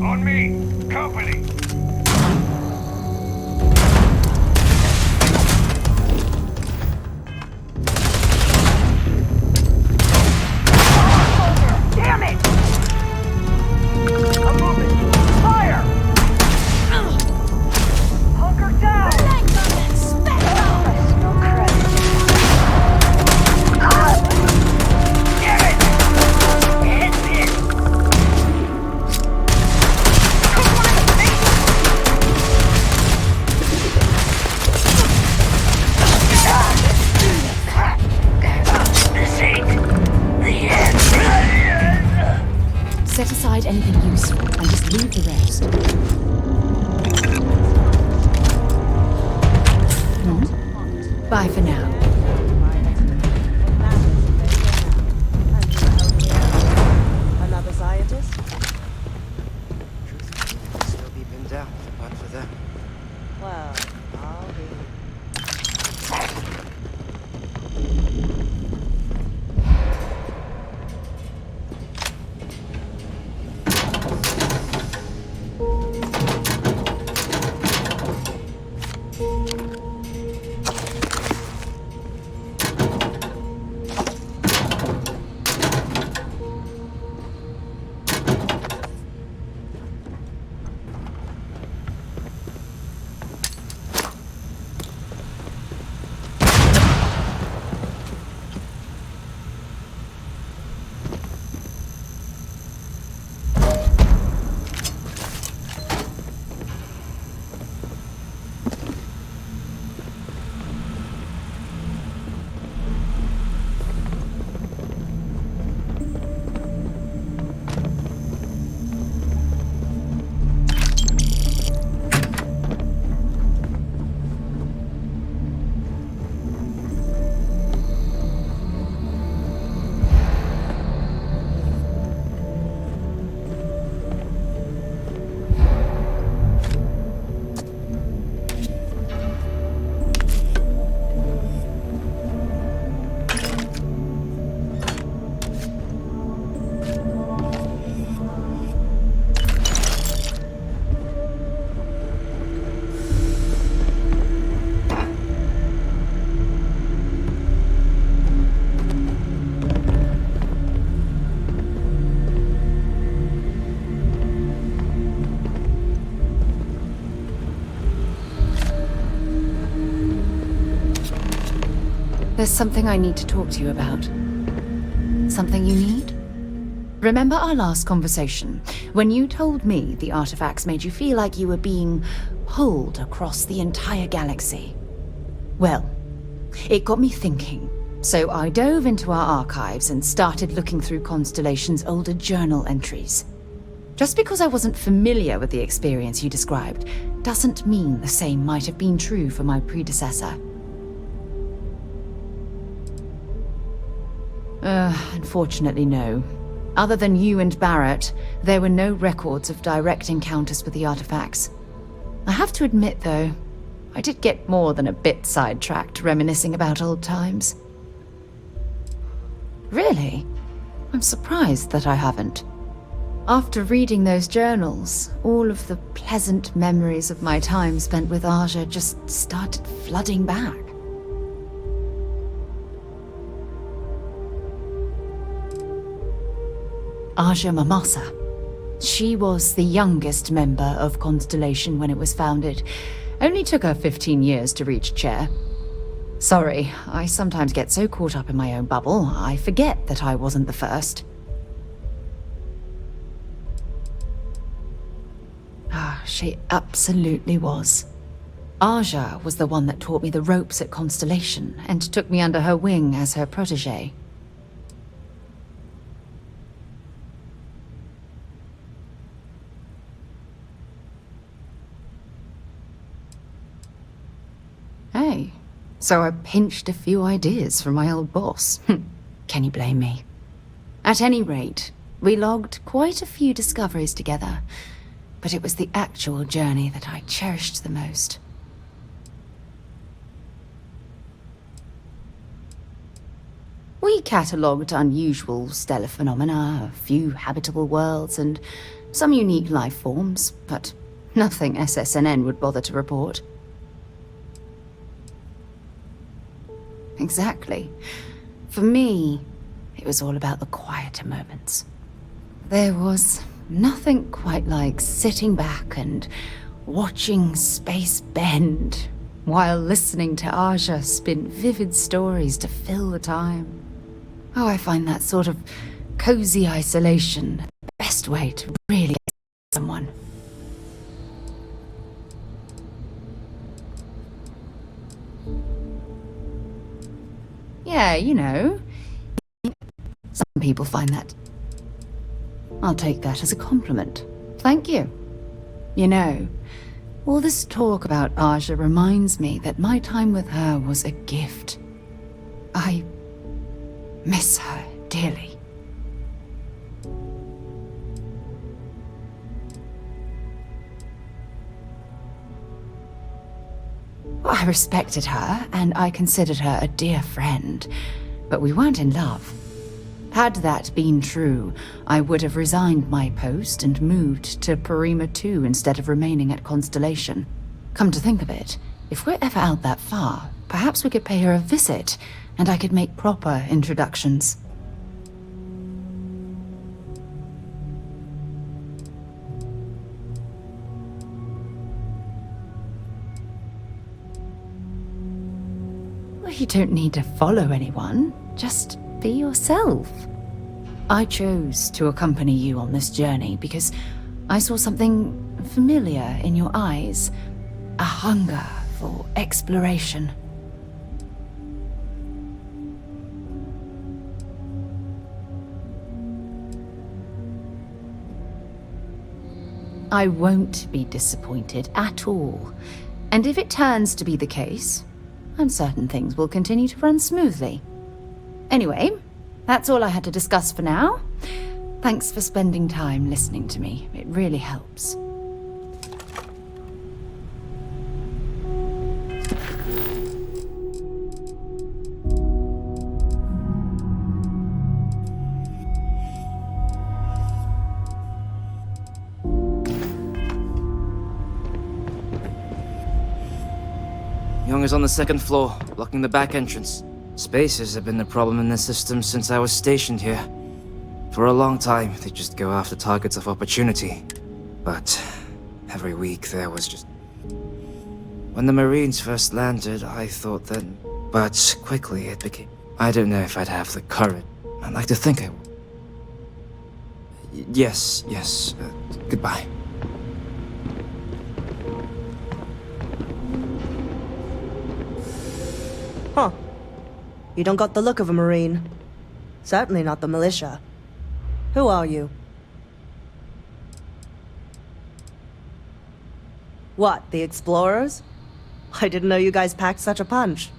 On me! Company! Damn it! I'm moving! Fire! Hunker down! No credit. Damn it! Hit it! Set aside anything useful and just leave the rest. Bye for now. Another scientist? Truth still be pinned down, but for them. Well, I'll be. There's something I need to talk to you about. Something you need? Remember our last conversation, when you told me the artifacts made you feel like you were being pulled across the entire galaxy? Well, it got me thinking. So I dove into our archives and started looking through Constellation's older journal entries. Just because I wasn't familiar with the experience you described doesn't mean the same might have been true for my predecessor. Unfortunately, no. Other than you and Barrett, there were no records of direct encounters with the artifacts. I have to admit, though, I did get more than a bit sidetracked reminiscing about old times. Really? I'm surprised that I haven't. After reading those journals, all of the pleasant memories of my time spent with Aja just started flooding back. Aja Mamasa. She was the youngest member of Constellation when it was founded. Only took her 15 years to reach chair. Sorry, I sometimes get so caught up in my own bubble, I forget that I wasn't the first. She absolutely was. Aja was the one that taught me the ropes at Constellation and took me under her wing as her protege. Hey, so I pinched a few ideas from my old boss. Can you blame me? At any rate, we logged quite a few discoveries together, but it was the actual journey that I cherished the most. We catalogued unusual stellar phenomena, a few habitable worlds, and some unique life forms, but nothing SSNN would bother to report. Exactly. For me, it was all about the quieter moments. There was nothing quite like sitting back and watching space bend while listening to Aja spin vivid stories to fill the time. Oh, I find that sort of cozy isolation the best way to really get to know someone. Yeah, you know. Some people find that. I'll take that as a compliment. Thank you. You know, all this talk about Aja reminds me that my time with her was a gift. I miss her dearly. I respected her, and I considered her a dear friend, but we weren't in love. Had that been true, I would have resigned my post and moved to Parima 2 instead of remaining at Constellation. Come to think of it, if we're ever out that far, perhaps we could pay her a visit, and I could make proper introductions. You don't need to follow anyone, just be yourself. I chose to accompany you on this journey because I saw something familiar in your eyes, a hunger for exploration. I won't be disappointed at all, and if it turns to be the case, I'm certain things will continue to run smoothly. Anyway, that's all I had to discuss for now. Thanks for spending time listening to me. It really helps. Young is on the second floor, blocking the back entrance. Spacers have been the problem in the system since I was stationed here. For a long time, they just go after targets of opportunity. But every week there was just... When the Marines first landed, I thought that... But quickly it became... I don't know if I'd have the courage. I'd like to think I would. Yes, goodbye. Huh. You don't got the look of a Marine. Certainly not the militia. Who are you? What, the explorers? I didn't know you guys packed such a punch.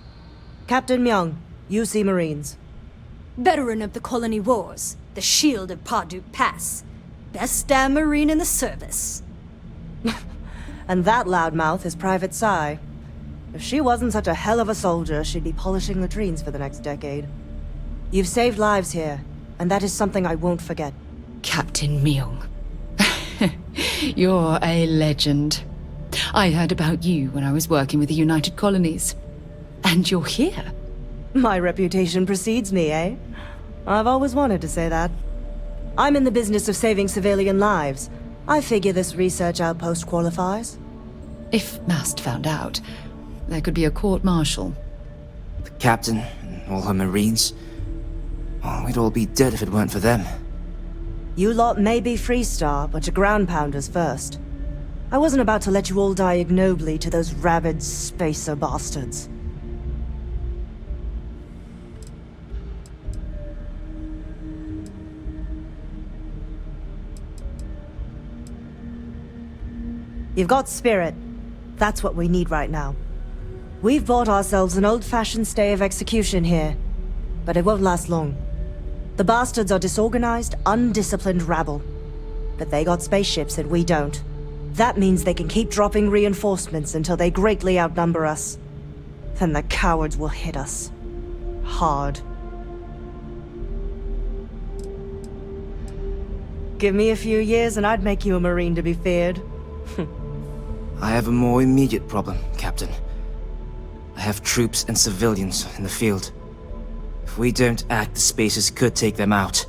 Captain Myung, UC Marines. Veteran of the Colony Wars, the Shield of Parduk Pass. Best damn Marine in the service. And that loudmouth is Private Psy. If she wasn't such a hell of a soldier, she'd be polishing latrines for the next decade. You've saved lives here, and that is something I won't forget. Captain Myung. You're a legend. I heard about you when I was working with the United Colonies. And you're here. My reputation precedes me, eh? I've always wanted to say that. I'm in the business of saving civilian lives. I figure this research outpost qualifies. If Mast found out, there could be a court-martial. The captain and all her Marines. Oh, we'd all be dead if it weren't for them. You lot may be Freestar, but you're ground pounders first. I wasn't about to let you all die ignobly to those rabid spacer bastards. You've got spirit. That's what we need right now. We've bought ourselves an old-fashioned stay of execution here, but it won't last long. The bastards are disorganized, undisciplined rabble. But they got spaceships and we don't. That means they can keep dropping reinforcements until they greatly outnumber us. Then the cowards will hit us. Hard. Give me a few years and I'd make you a Marine to be feared. I have a more immediate problem, Captain. I have troops and civilians in the field. If we don't act, the Spacers could take them out.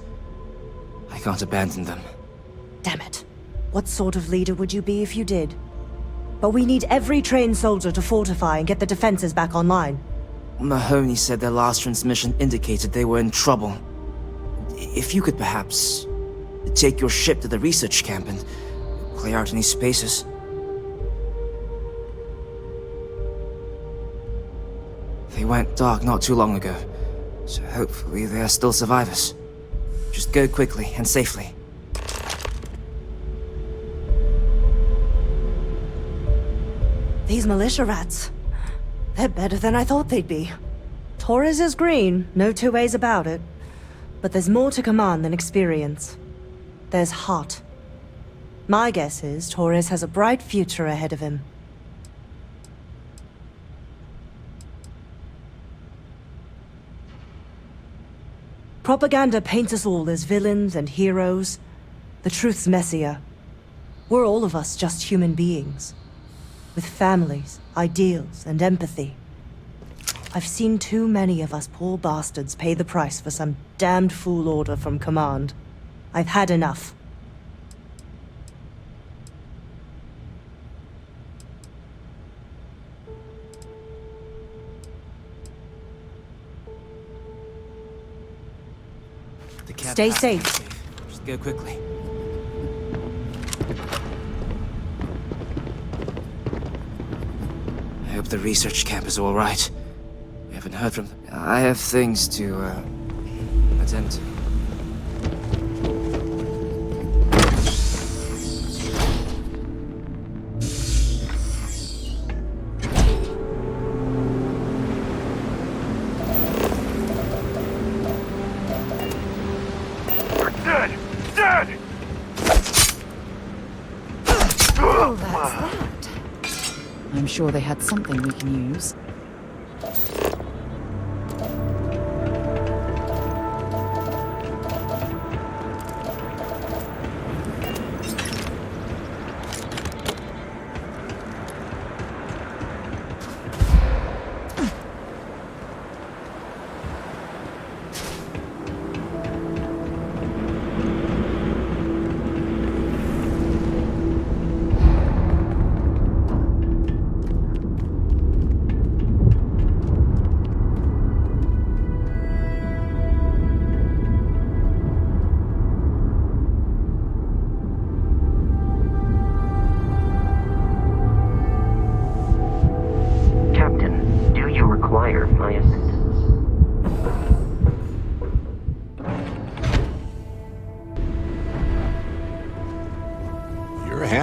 I can't abandon them. Damn it. What sort of leader would you be if you did? But we need every trained soldier to fortify and get the defenses back online. Mahoney said their last transmission indicated they were in trouble. If you could perhaps take your ship to the research camp and clear out any Spacers. They went dark not too long ago, so hopefully they are still survivors. Just go quickly and safely. These militia rats. They're better than I thought they'd be. Torres is green, no two ways about it. But there's more to command than experience. There's heart. My guess is Torres has a bright future ahead of him. Propaganda paints us all as villains and heroes. The truth's messier. We're all of us just human beings. With families, ideals, and empathy. I've seen too many of us poor bastards pay the price for some damned fool order from command. I've had enough. Stay safe. Just go quickly. I hope the research camp is all right. We haven't heard from them. I have things to attend to. Oh, that's that. I'm sure they had something we can use.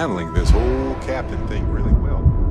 handling this whole captain thing really well.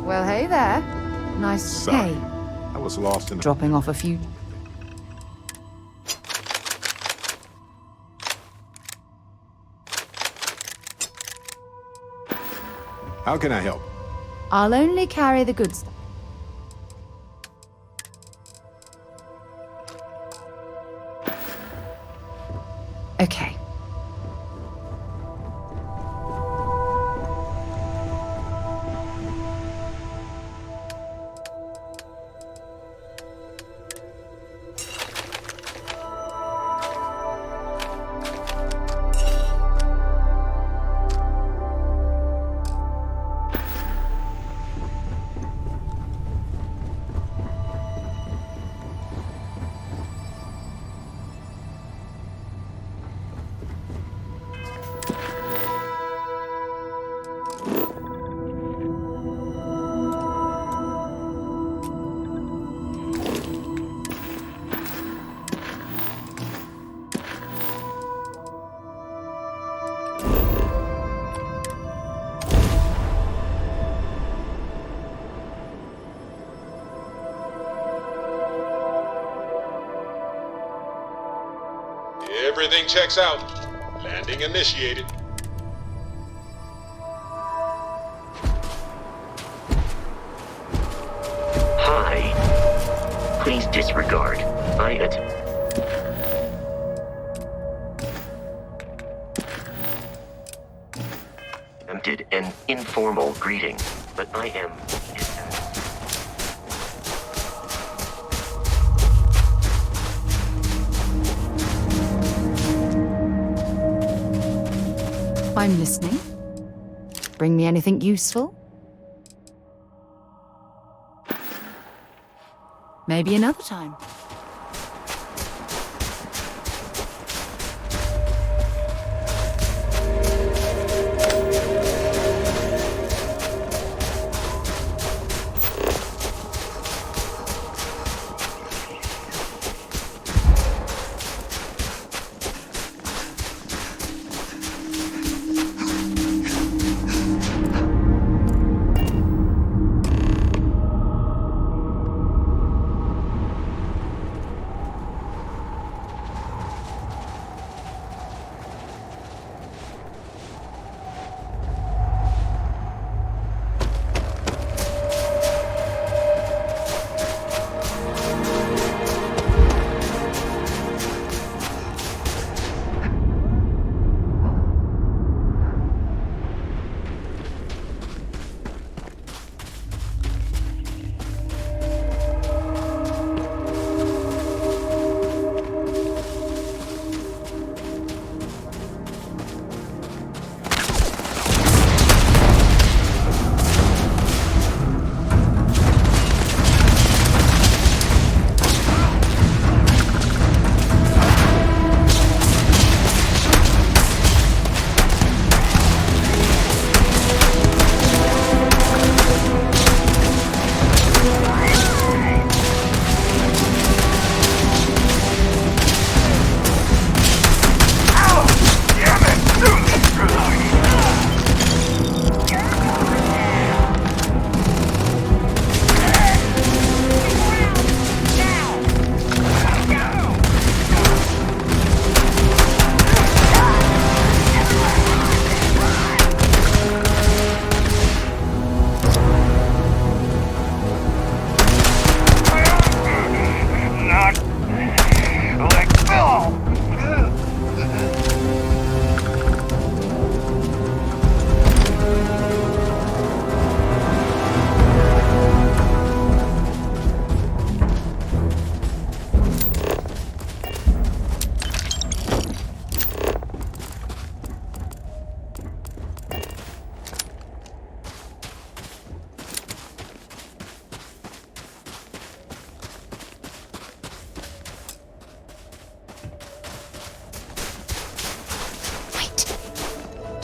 Well, hey there. Nice Sorry. hey. I was lost in the... Dropping off a few. How can I help? I'll only carry the good stuff. Okay. Everything checks out. Landing initiated. Hi. Please disregard. Attempted an informal greeting, but I am... I'm listening. Bring me anything useful? Maybe another time.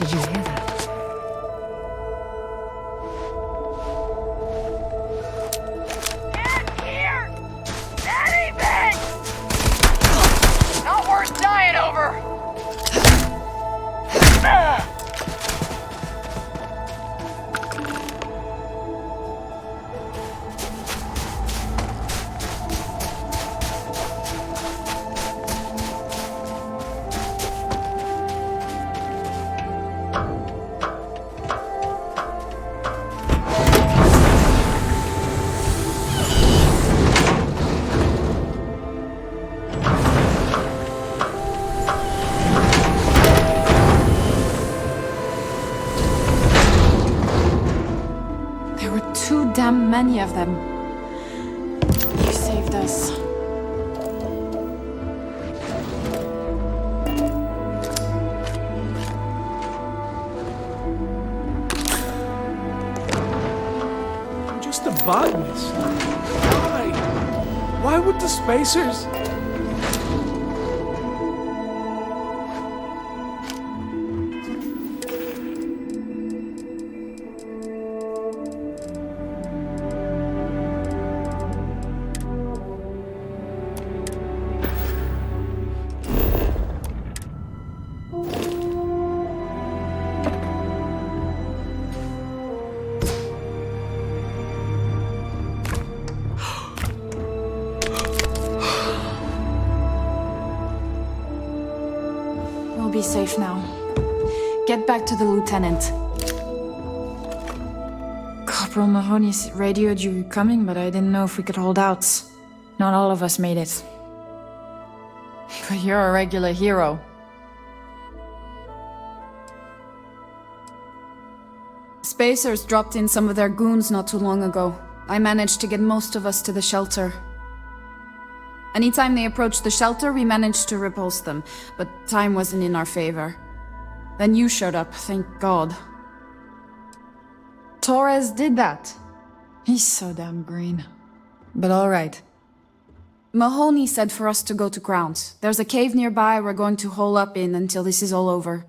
Did you hear that? Get here! Anything! Not worth dying over! Damn many of them. You saved us. I'm just a botanist. Why? Why would the spacers? Be safe now. Get back to the lieutenant. Corporal Mahoney radioed you coming, but I didn't know if we could hold out. Not all of us made it. But you're a regular hero. Spacers dropped in some of their goons not too long ago. I managed to get most of us to the shelter. Anytime they approached the shelter, we managed to repulse them, but time wasn't in our favor. Then you showed up, thank God. Torres did that. He's so damn green. But alright. Mahoney said for us to go to ground. There's a cave nearby we're going to hole up in until this is all over.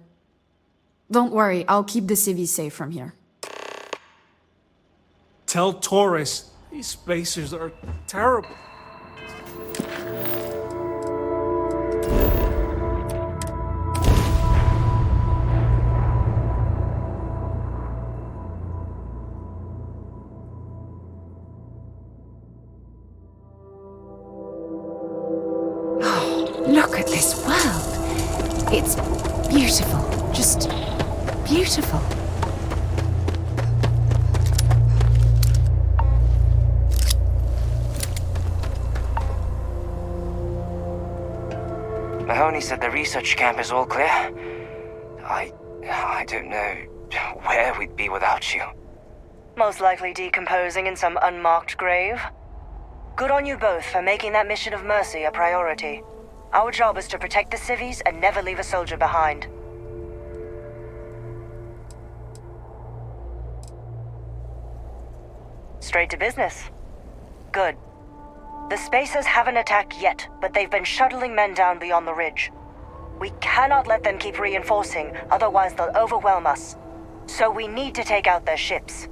Don't worry, I'll keep the civvies safe from here. Tell Torres, these spacers are terrible. Look at this world. It's beautiful. Just beautiful. Mahoney said the research camp is all clear. I don't know where we'd be without you. Most likely decomposing in some unmarked grave. Good on you both for making that mission of mercy a priority. Our job is to protect the civvies and never leave a soldier behind. Straight to business. Good. The Spacers haven't attacked yet, but they've been shuttling men down beyond the ridge. We cannot let them keep reinforcing, otherwise they'll overwhelm us. So we need to take out their ships.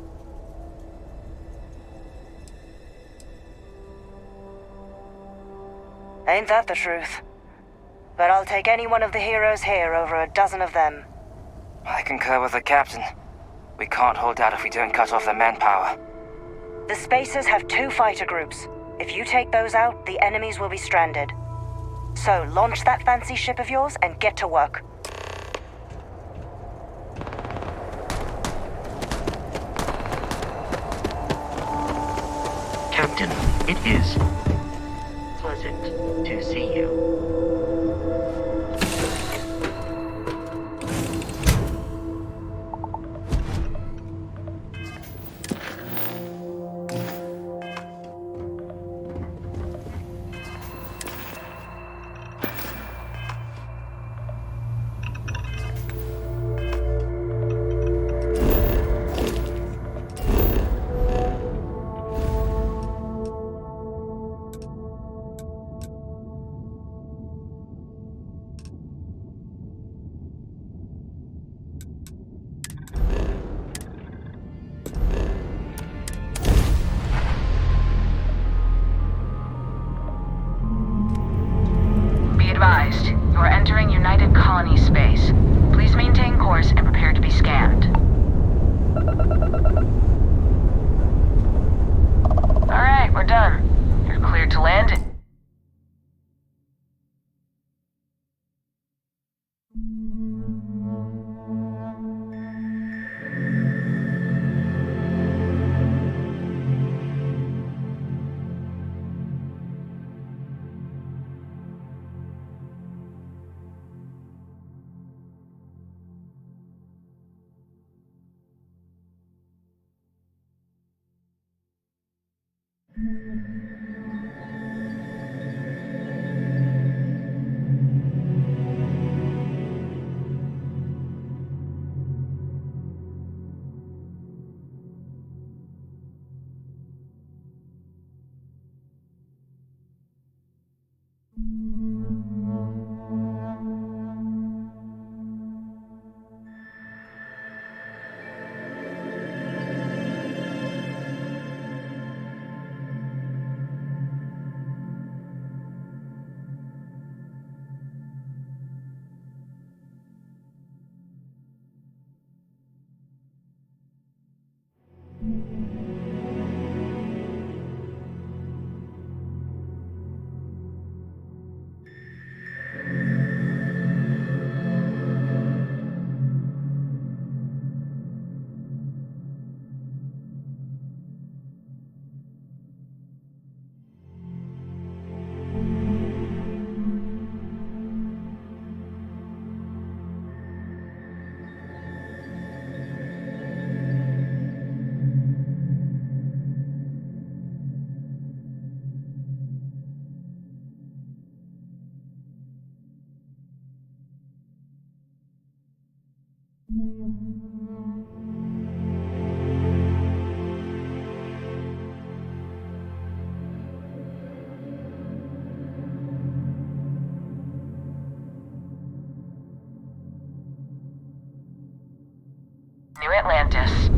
Ain't that the truth? But I'll take any one of the heroes here over a dozen of them. I concur with the captain. We can't hold out if we don't cut off their manpower. The Spacers have 2 fighter groups. If you take those out, the enemies will be stranded. So launch that fancy ship of yours and get to work. Captain, it is pleasant to see you. You are entering United Colony space. Please maintain course and prepare to be scanned. Alright, we're done. You're cleared to land. New Atlantis.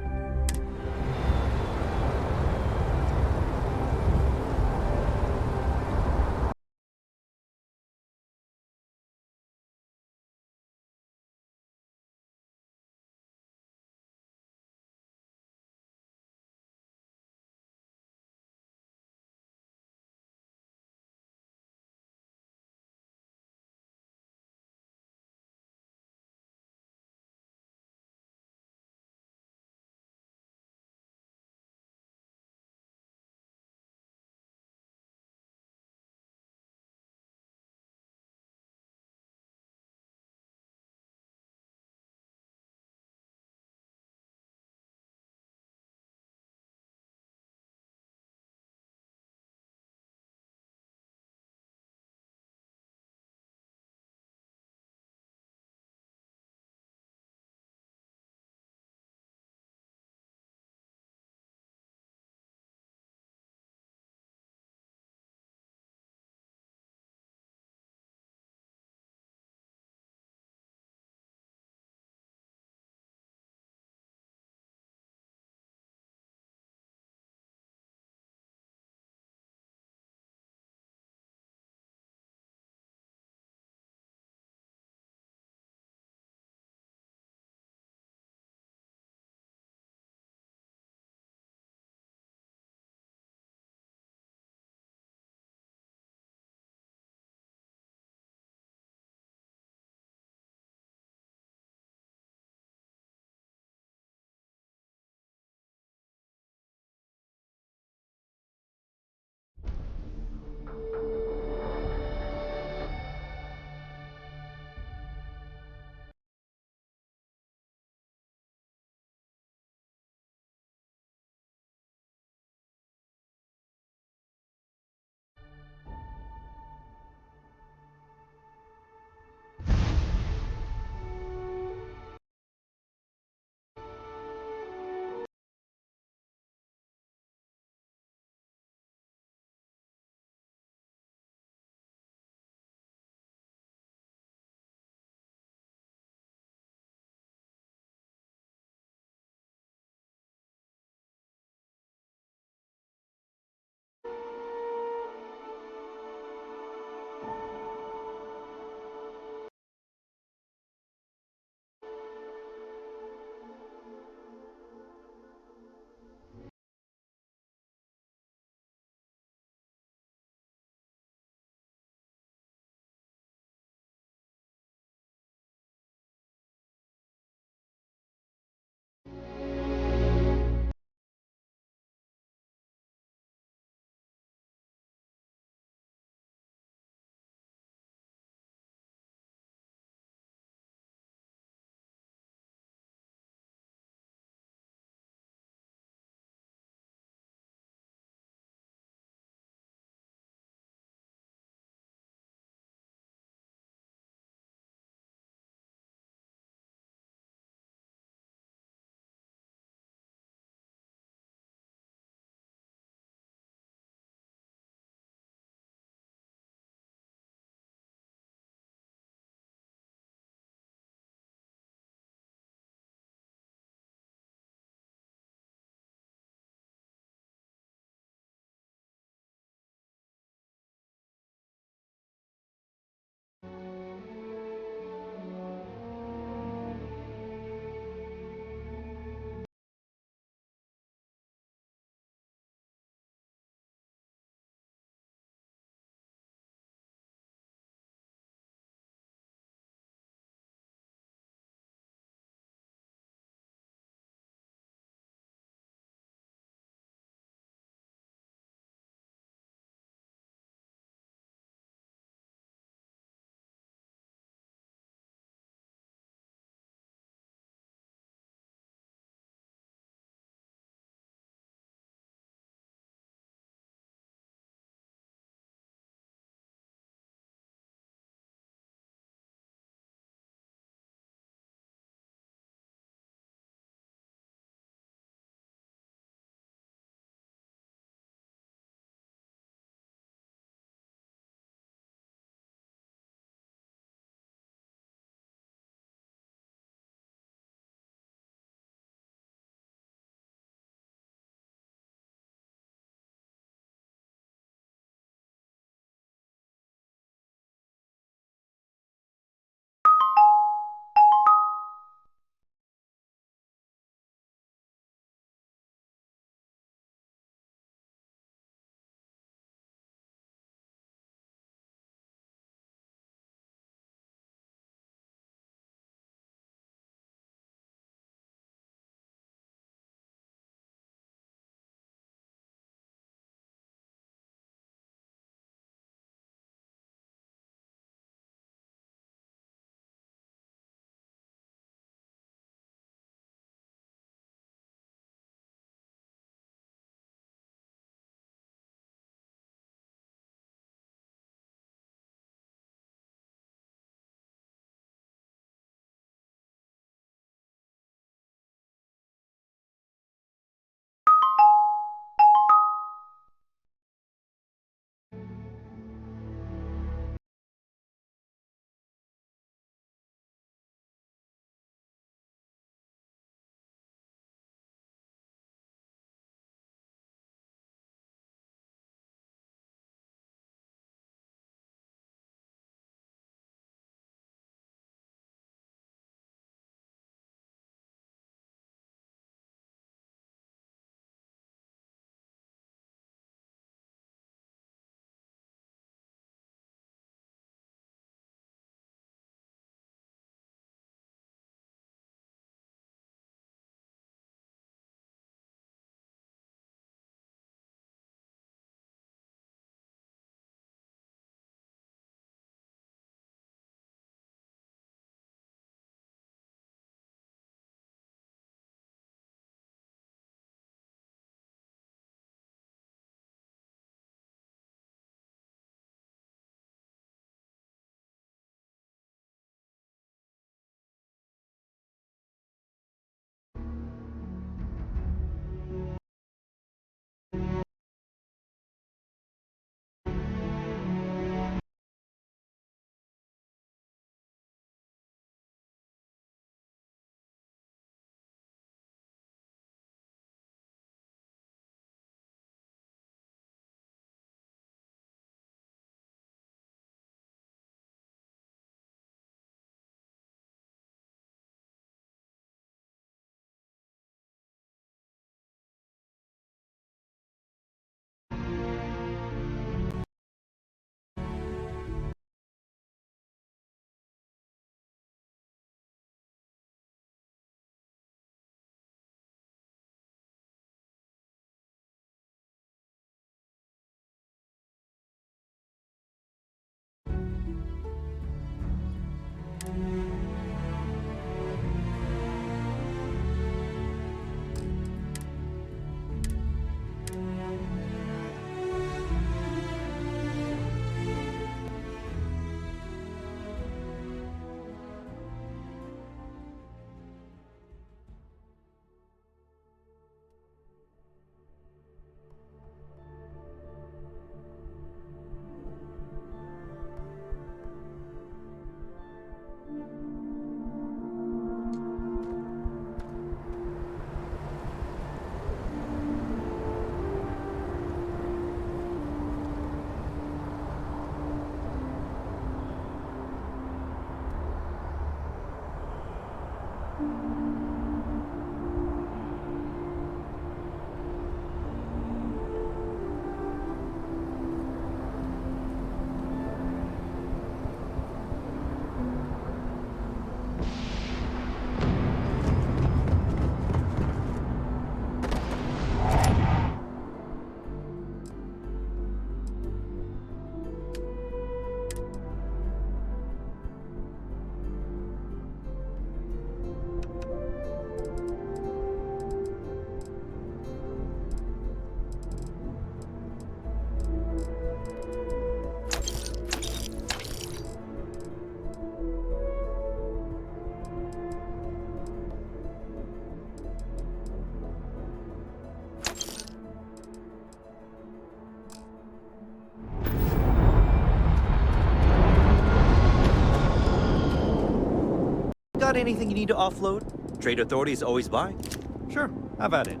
got anything you need to offload? Trade Authority is always buying. Sure, have at it.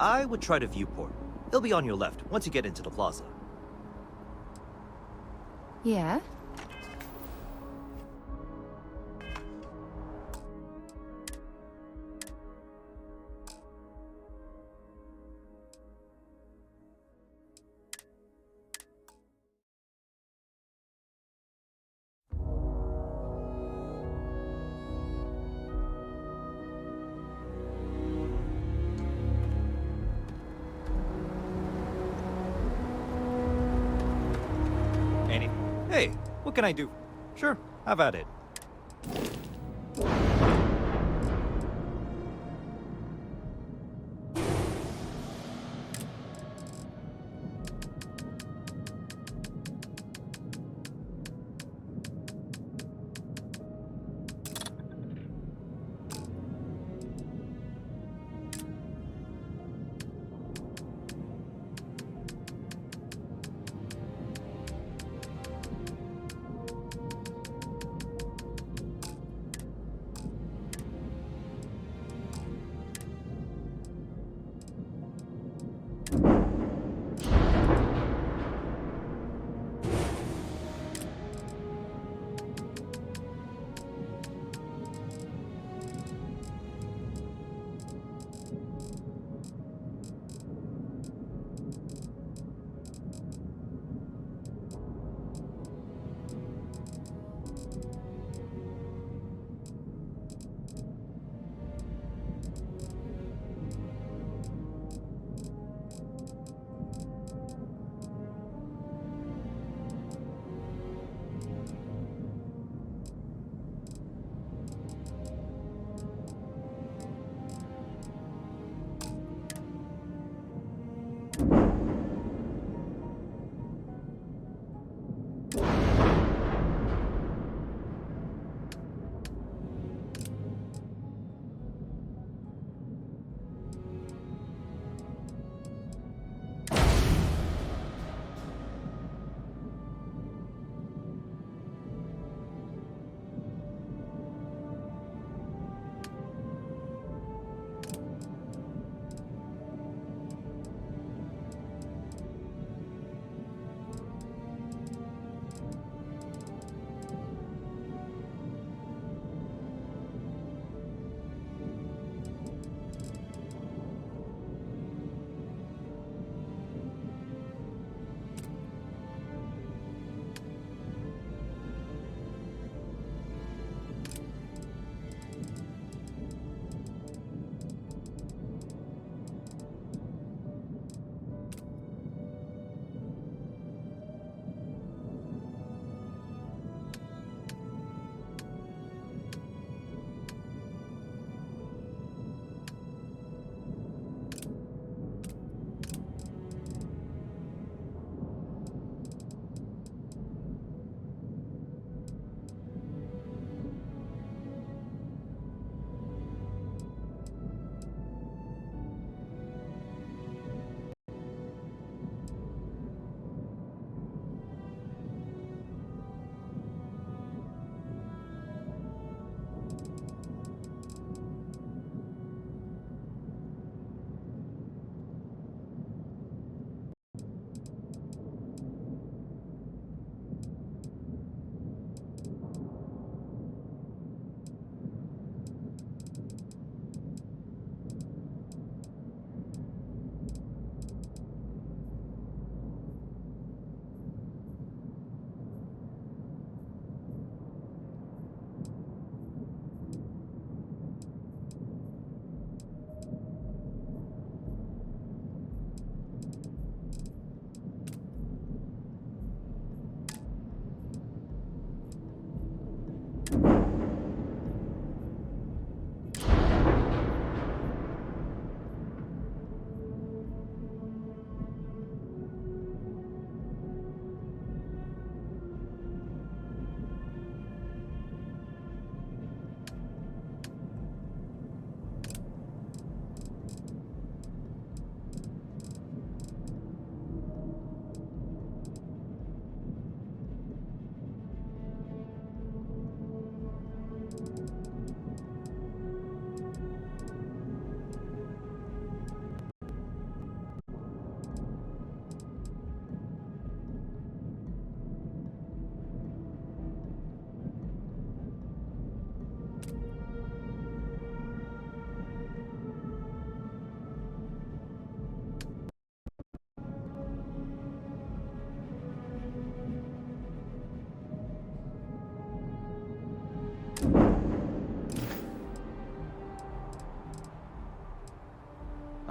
I would try to viewport. It'll be on your left once you get into the plaza. Yeah? Hey, what can I do? Sure, have at it.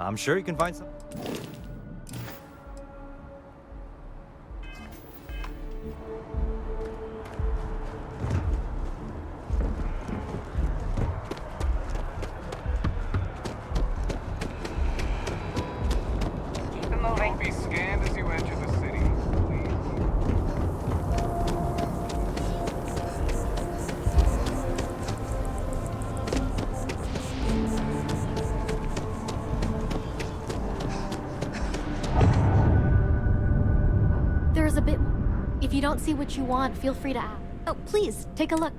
I'm sure you can find some. Don't be scanned as you enter the city. There's a bit. If you don't see what you want, feel free to ask. Oh, please, take a look.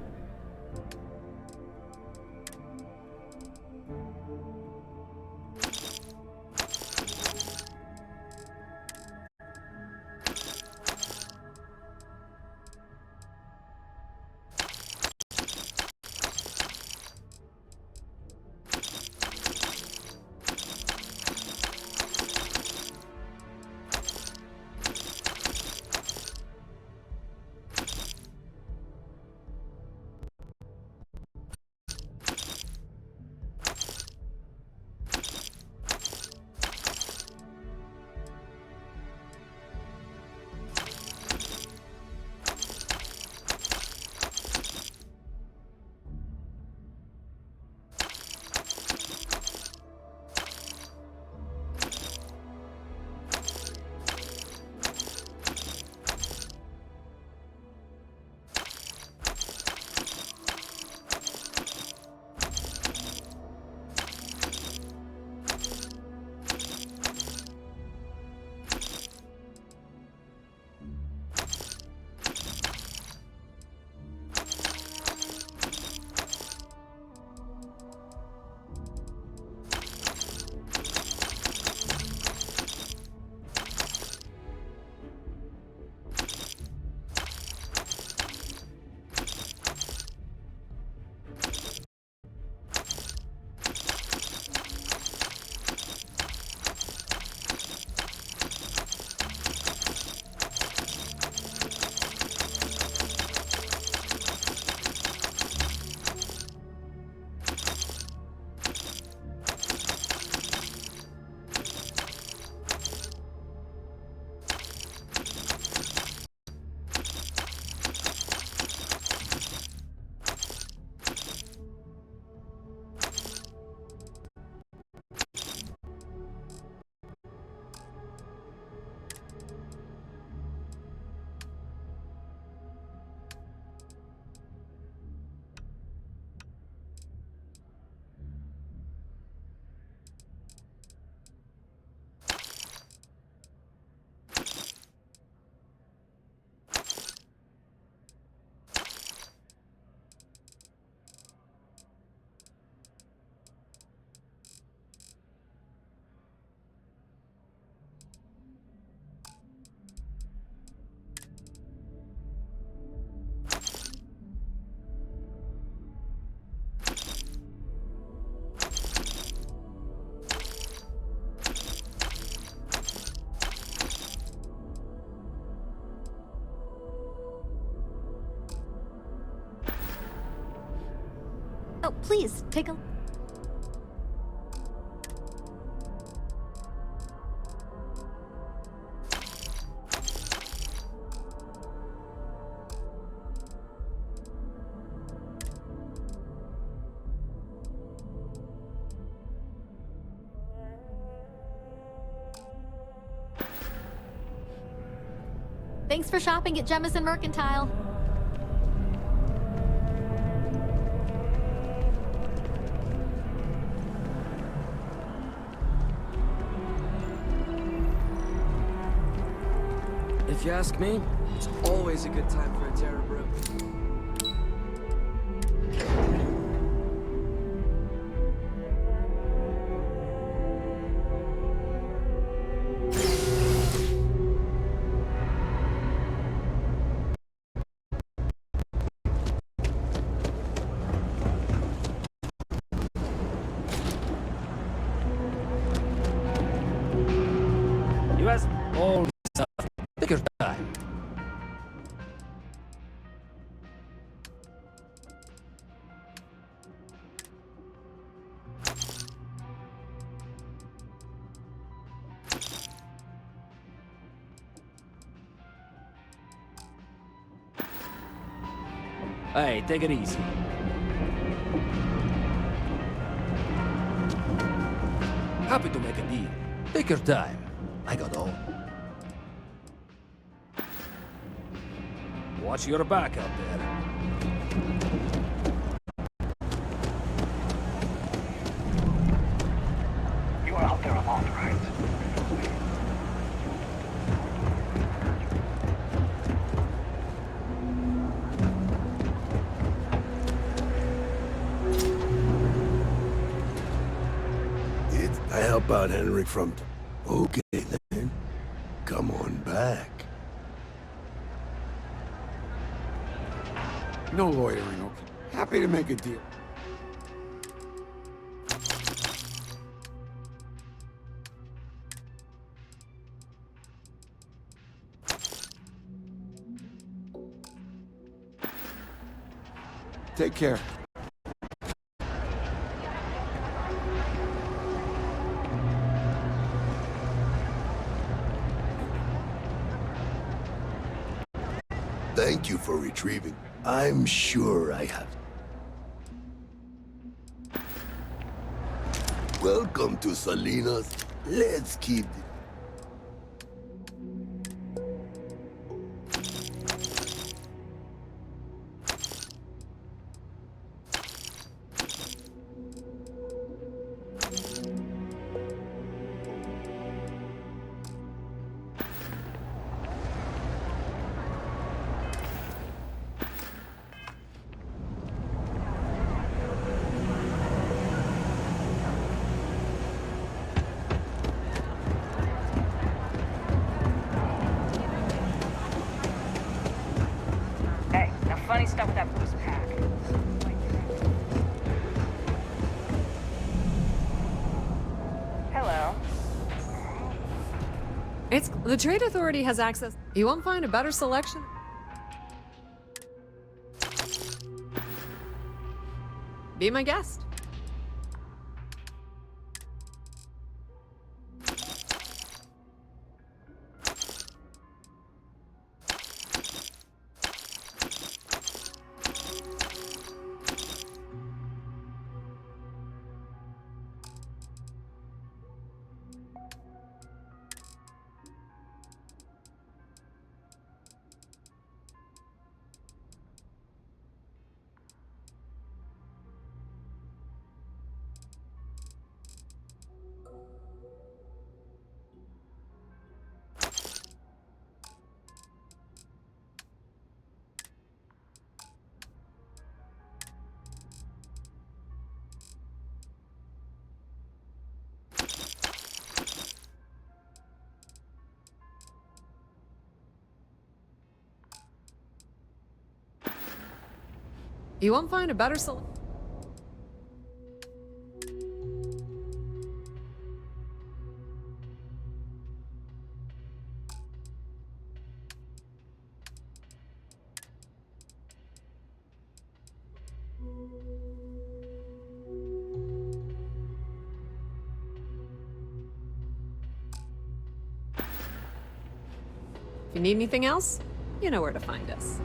Oh, please, take a... Thanks for shopping at Jemison Mercantile. If you ask me, it's always a good time for a Terror Brew. You ask all stuff. Take your time. Hey, take it easy. Happy to make a deal. Take your time. I got all. Watch your back out there. You are out there alone, right? I help out Henrik from... Okay, then. Come on back. No loitering, okay? Happy to make a deal. Take care. Thank you for retrieving. I'm sure I have. Welcome to Salinas. Let's keep it. Funny stuff with that boost pack. Hello. The Trade Authority has access. You won't find a better selection. Be my guest. You won't find a better selection. If you need anything else, you know where to find us.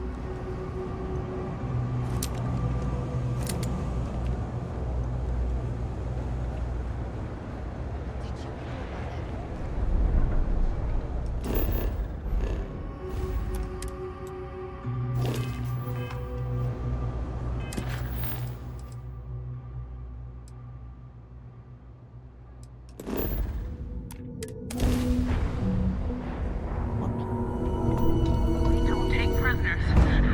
We don't take prisoners.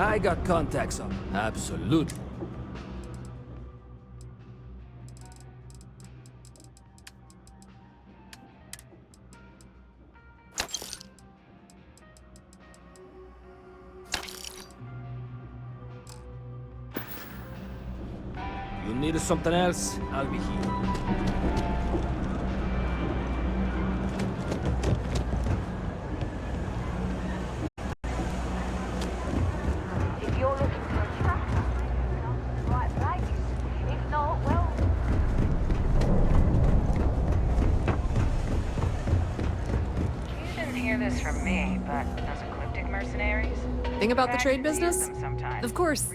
I got contacts on. Absolutely. You need something else? I'll be here. If you're looking for a tracker, come to the right place. If not, well... You didn't hear this from me, but those ecliptic mercenaries... Thing about the trade business? Sometimes. Of course.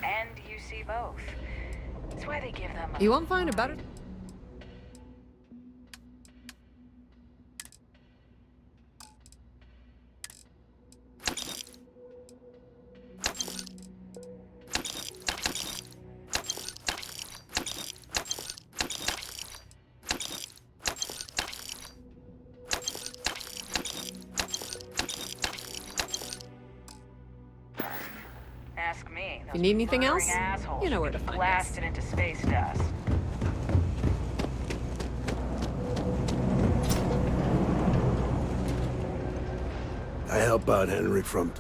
And you see both. That's why they give them... You won't find a better... Ask me. If you need anything else, you know where to find find blasted into space dust. I help out Henry from...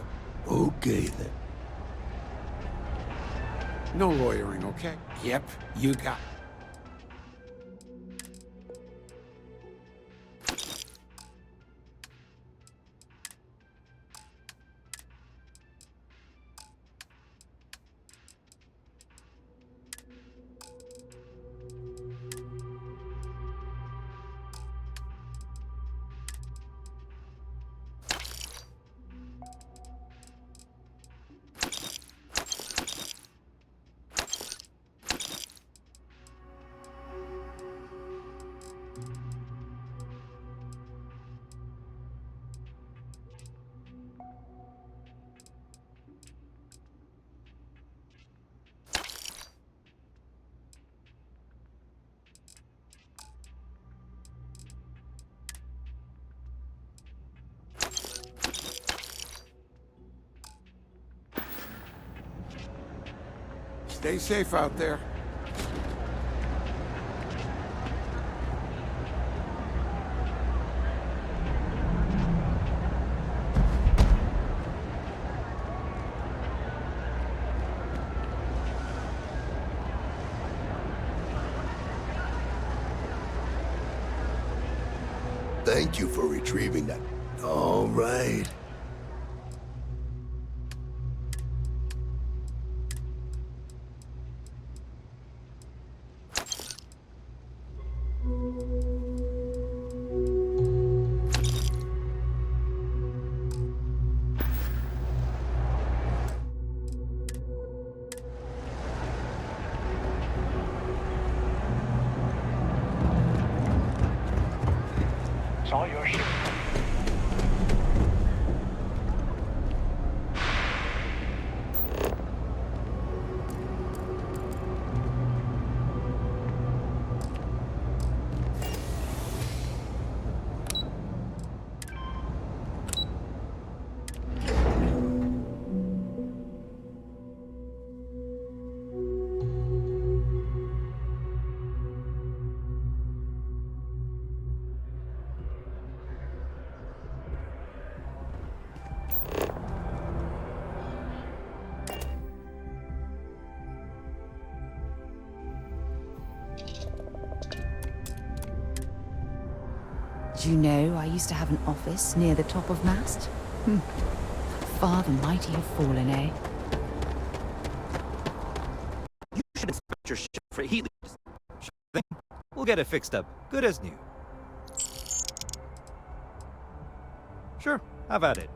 Okay, then. No lawyering, okay? Yep, you got... Stay safe out there. Thank you for retrieving that. All right. It's all your shit. Did you know I used to have an office near the top of mast? Far the mighty have fallen, eh? You should inspect your ship for heat leaks. Sure thing. We'll get it fixed up, good as new. Sure, have at it.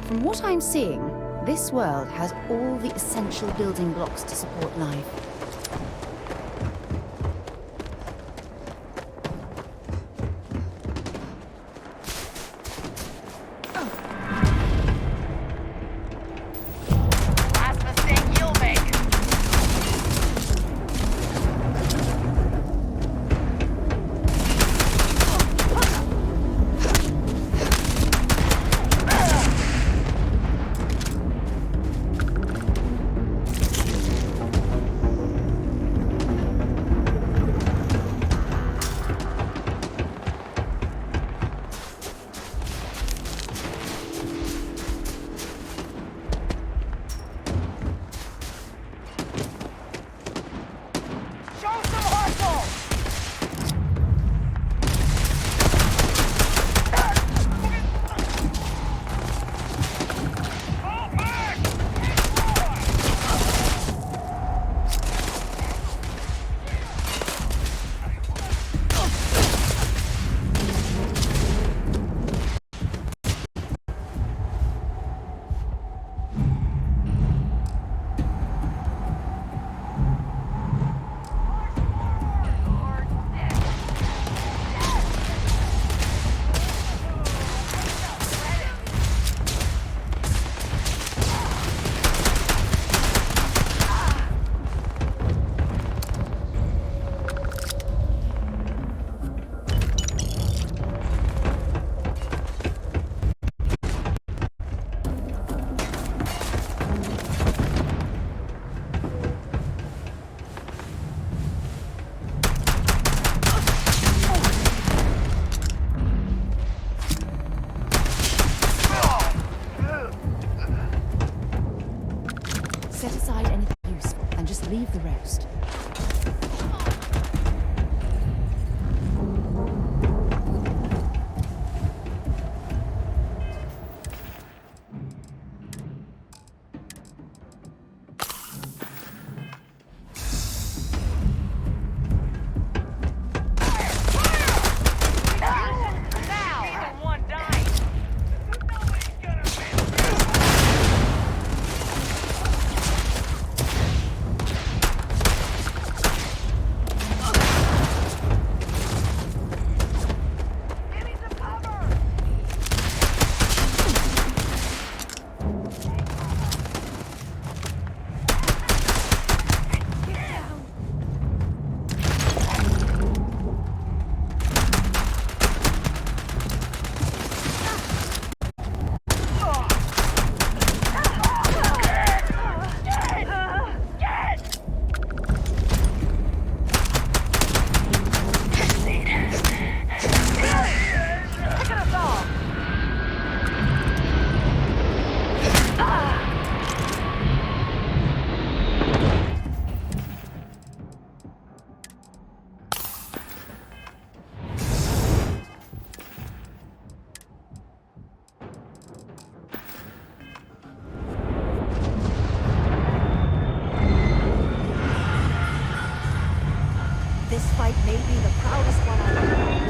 From what I'm seeing, this world has all the essential building blocks to support life. Set aside anything useful and just leave the rest. This fight may be the proudest one I've ever had.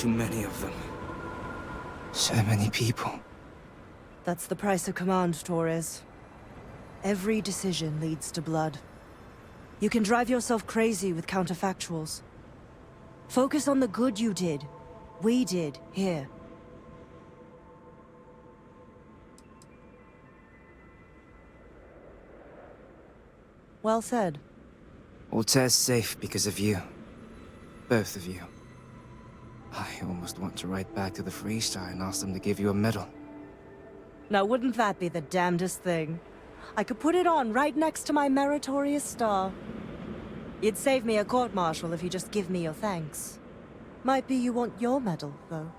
too many of them. So many people. That's the price of command, Torres. Every decision leads to blood. You can drive yourself crazy with counterfactuals. Focus on the good you did. We did, here. Well said. Altair's safe because of you. Both of you. I almost want to write back to the Freestar and ask them to give you a medal. Now wouldn't that be the damnedest thing? I could put it on right next to my meritorious star. You'd save me a court-martial if you just give me your thanks. Might be you want your medal, though.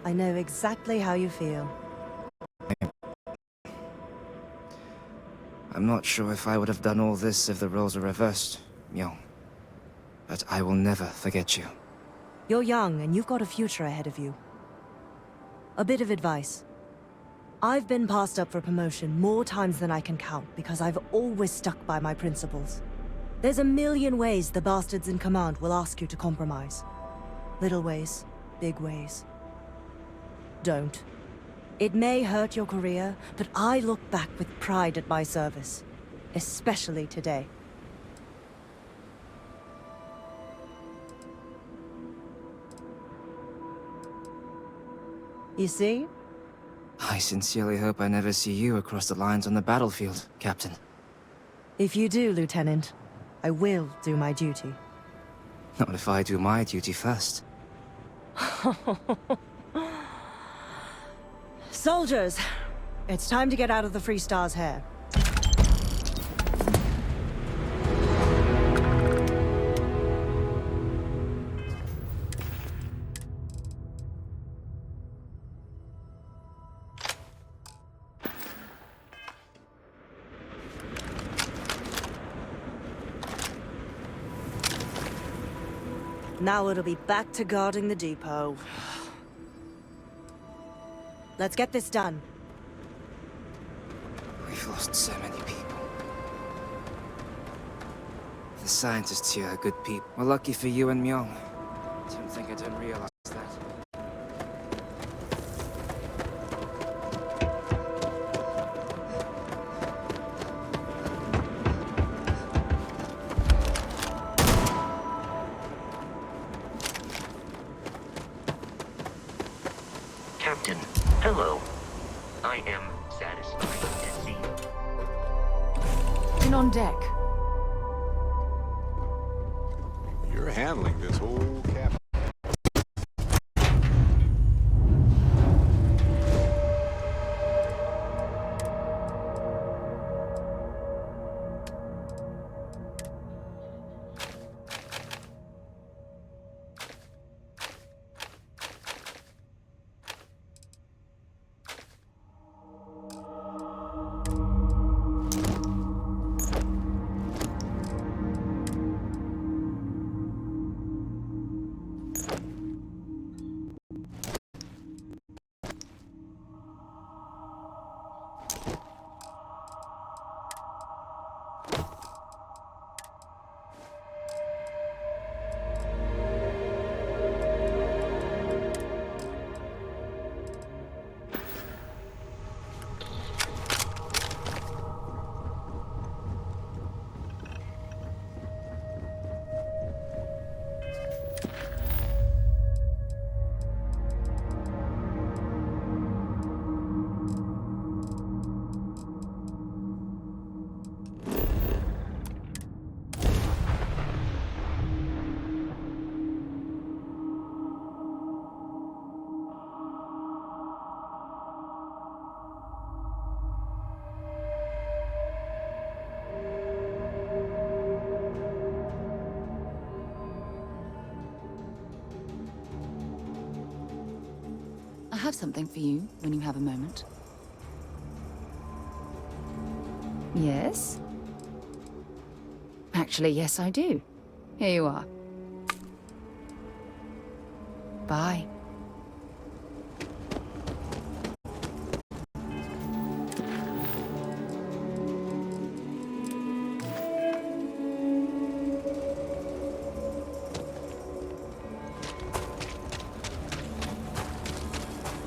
I know exactly how you feel. I'm not sure if I would have done all this if the roles were reversed, Myung. But I will never forget you. You're young, and you've got a future ahead of you. A bit of advice. I've been passed up for promotion more times than I can count because I've always stuck by my principles. There's a million ways the bastards in command will ask you to compromise. Little ways, big ways. Don't. It may hurt your career, but I look back with pride at my service. Especially today. You see? I sincerely hope I never see you across the lines on the battlefield, Captain. If you do, Lieutenant, I will do my duty. Not if I do my duty first. Soldiers, it's time to get out of the Freestar's hair. Now it'll be back to guarding the depot. Let's get this done. We've lost so many people. The scientists here are good people. We're lucky for you and Myung. Don't think I don't realize that. Captain, hello. I am satisfied to see you. In on deck. You're handling this whole cabin. have something for you when you have a moment. Yes? Actually, yes, I do. Here you are. Bye.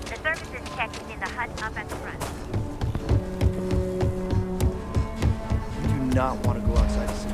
The service is checking in the hut up at the front. You do not want to go outside the city.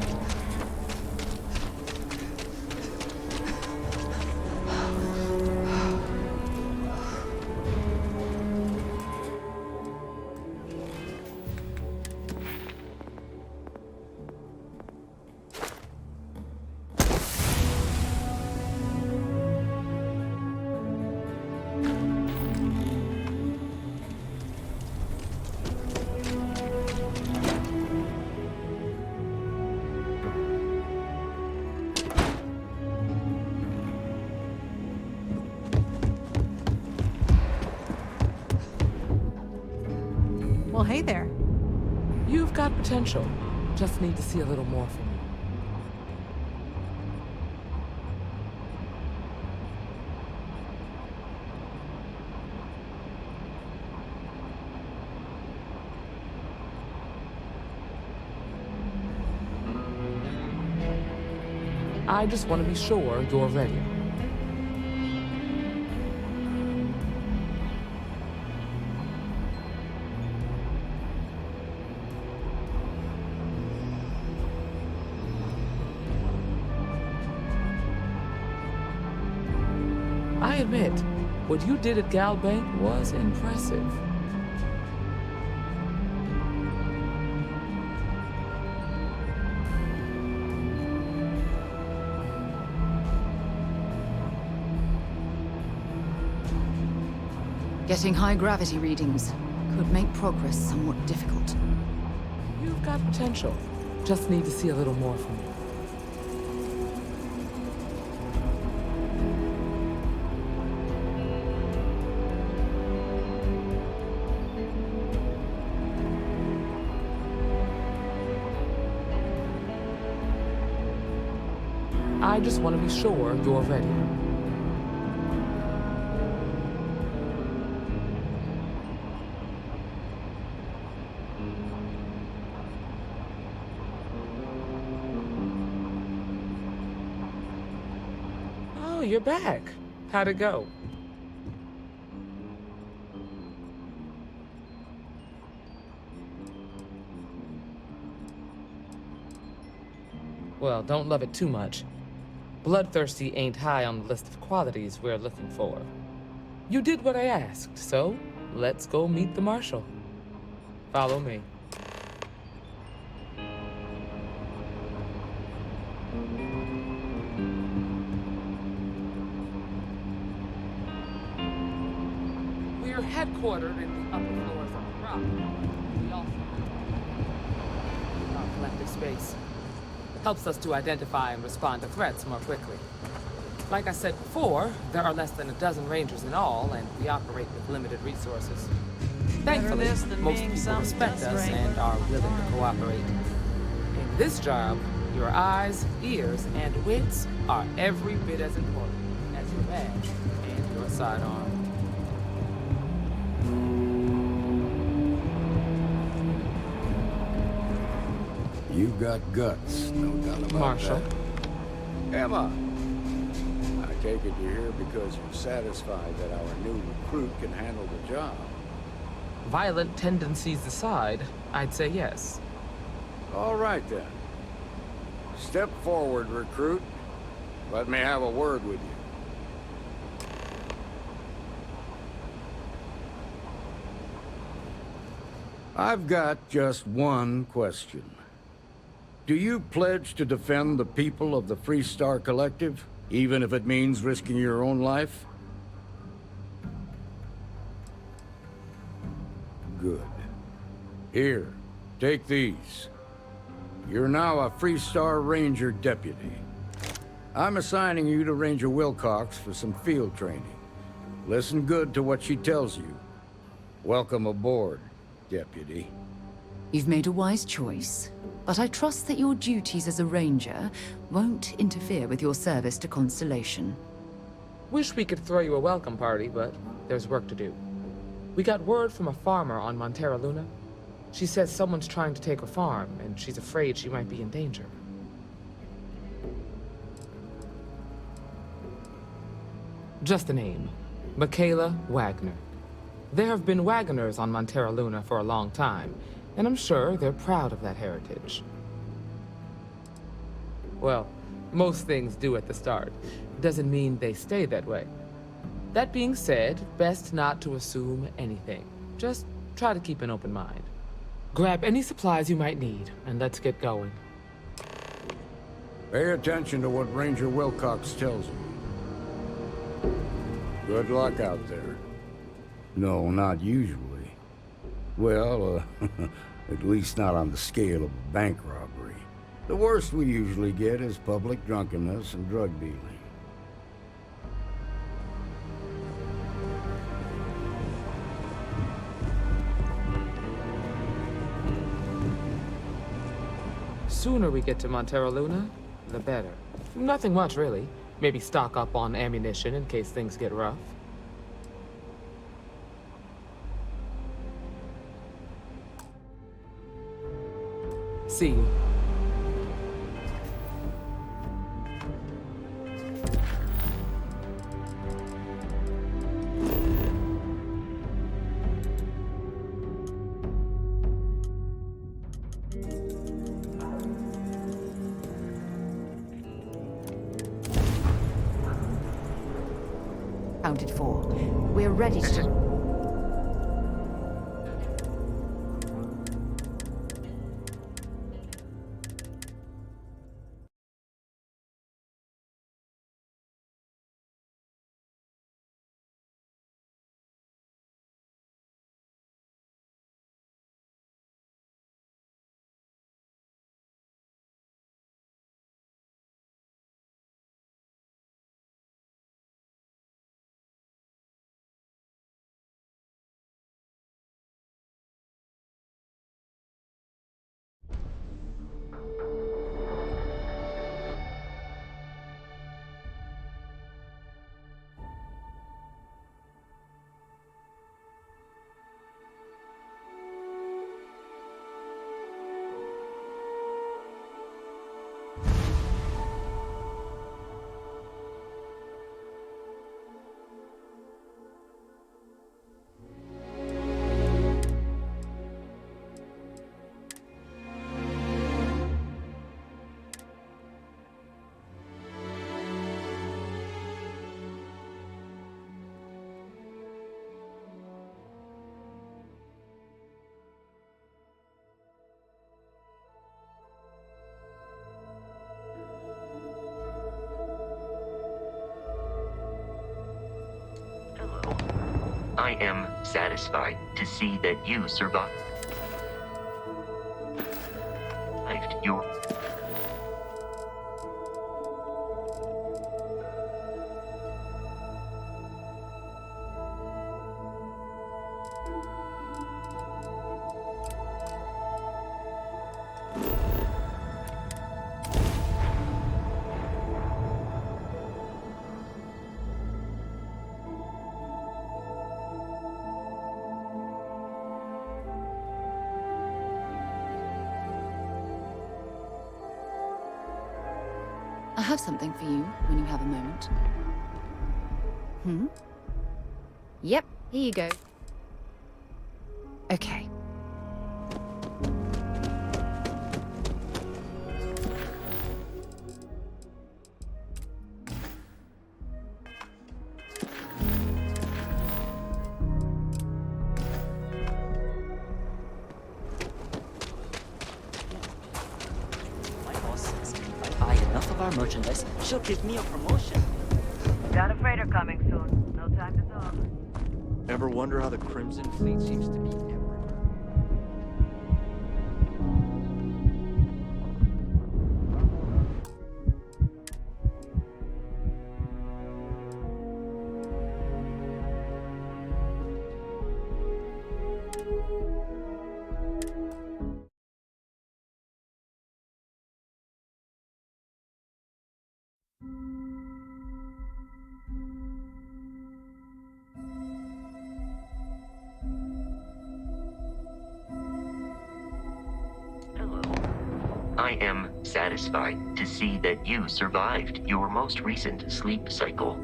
Well, hey there. You've got potential. Just need to see a little more from you. I just want to be sure you're ready. I admit, what you did at Gal Bank was impressive. Getting high gravity readings could make progress somewhat difficult. You've got potential. Just need to see a little more from you. I just want to be sure you're ready. Oh, you're back. How'd it go? Well, don't love it too much. Bloodthirsty ain't high on the list of qualities we're looking for. You did what I asked, so let's go meet the Marshal. Follow me. We're headquartered in the upper floors of the rock. We also our collective space. Helps us to identify and respond to threats more quickly. Like I said before, there are less than a dozen rangers in all, and we operate with limited resources. Thankfully, most people respect us and are willing to cooperate. In this job, your eyes, ears, and wits are every bit as important as your badge and your sidearm. You've got guts, no doubt about Marshal. that. Emma, I take it you're here because you're satisfied that our new recruit can handle the job. Violent tendencies aside, I'd say yes. All right, then. Step forward, recruit. Let me have a word with you. I've got just one question. Do you pledge to defend the people of the Freestar Collective, even if it means risking your own life? Good. Here, take these. You're now a Freestar Ranger deputy. I'm assigning you to Ranger Wilcox for some field training. Listen good to what she tells you. Welcome aboard, Deputy. You've made a wise choice, but I trust that your duties as a ranger won't interfere with your service to Constellation. Wish we could throw you a welcome party, but there's work to do. We got word from a farmer on Montera Luna. She says someone's trying to take her farm, and she's afraid she might be in danger. Just a name. Michaela Wagner. There have been Wagoners on Montera Luna for a long time, and I'm sure they're proud of that heritage. Well, most things do at the start. Doesn't mean they stay that way. That being said, best not to assume anything. Just try to keep an open mind. Grab any supplies you might need, and let's get going. Pay attention to what Ranger Wilcox tells you. Good luck out there. No, not usually. Well, at least not on the scale of a bank robbery. The worst we usually get is public drunkenness and drug dealing. Sooner we get to Montera Luna, the better. Nothing much, really. Maybe stock up on ammunition in case things get rough. See you. Counted for. We're ready to... I am satisfied to see that you survived your... I have something for you when you have a moment. Yep, here you go. Okay. Merchandise, she'll give me a promotion. Got a freighter coming soon. No time to talk. Ever wonder how the Crimson Fleet seems to be everywhere? I am satisfied to see that you survived your most recent sleep cycle.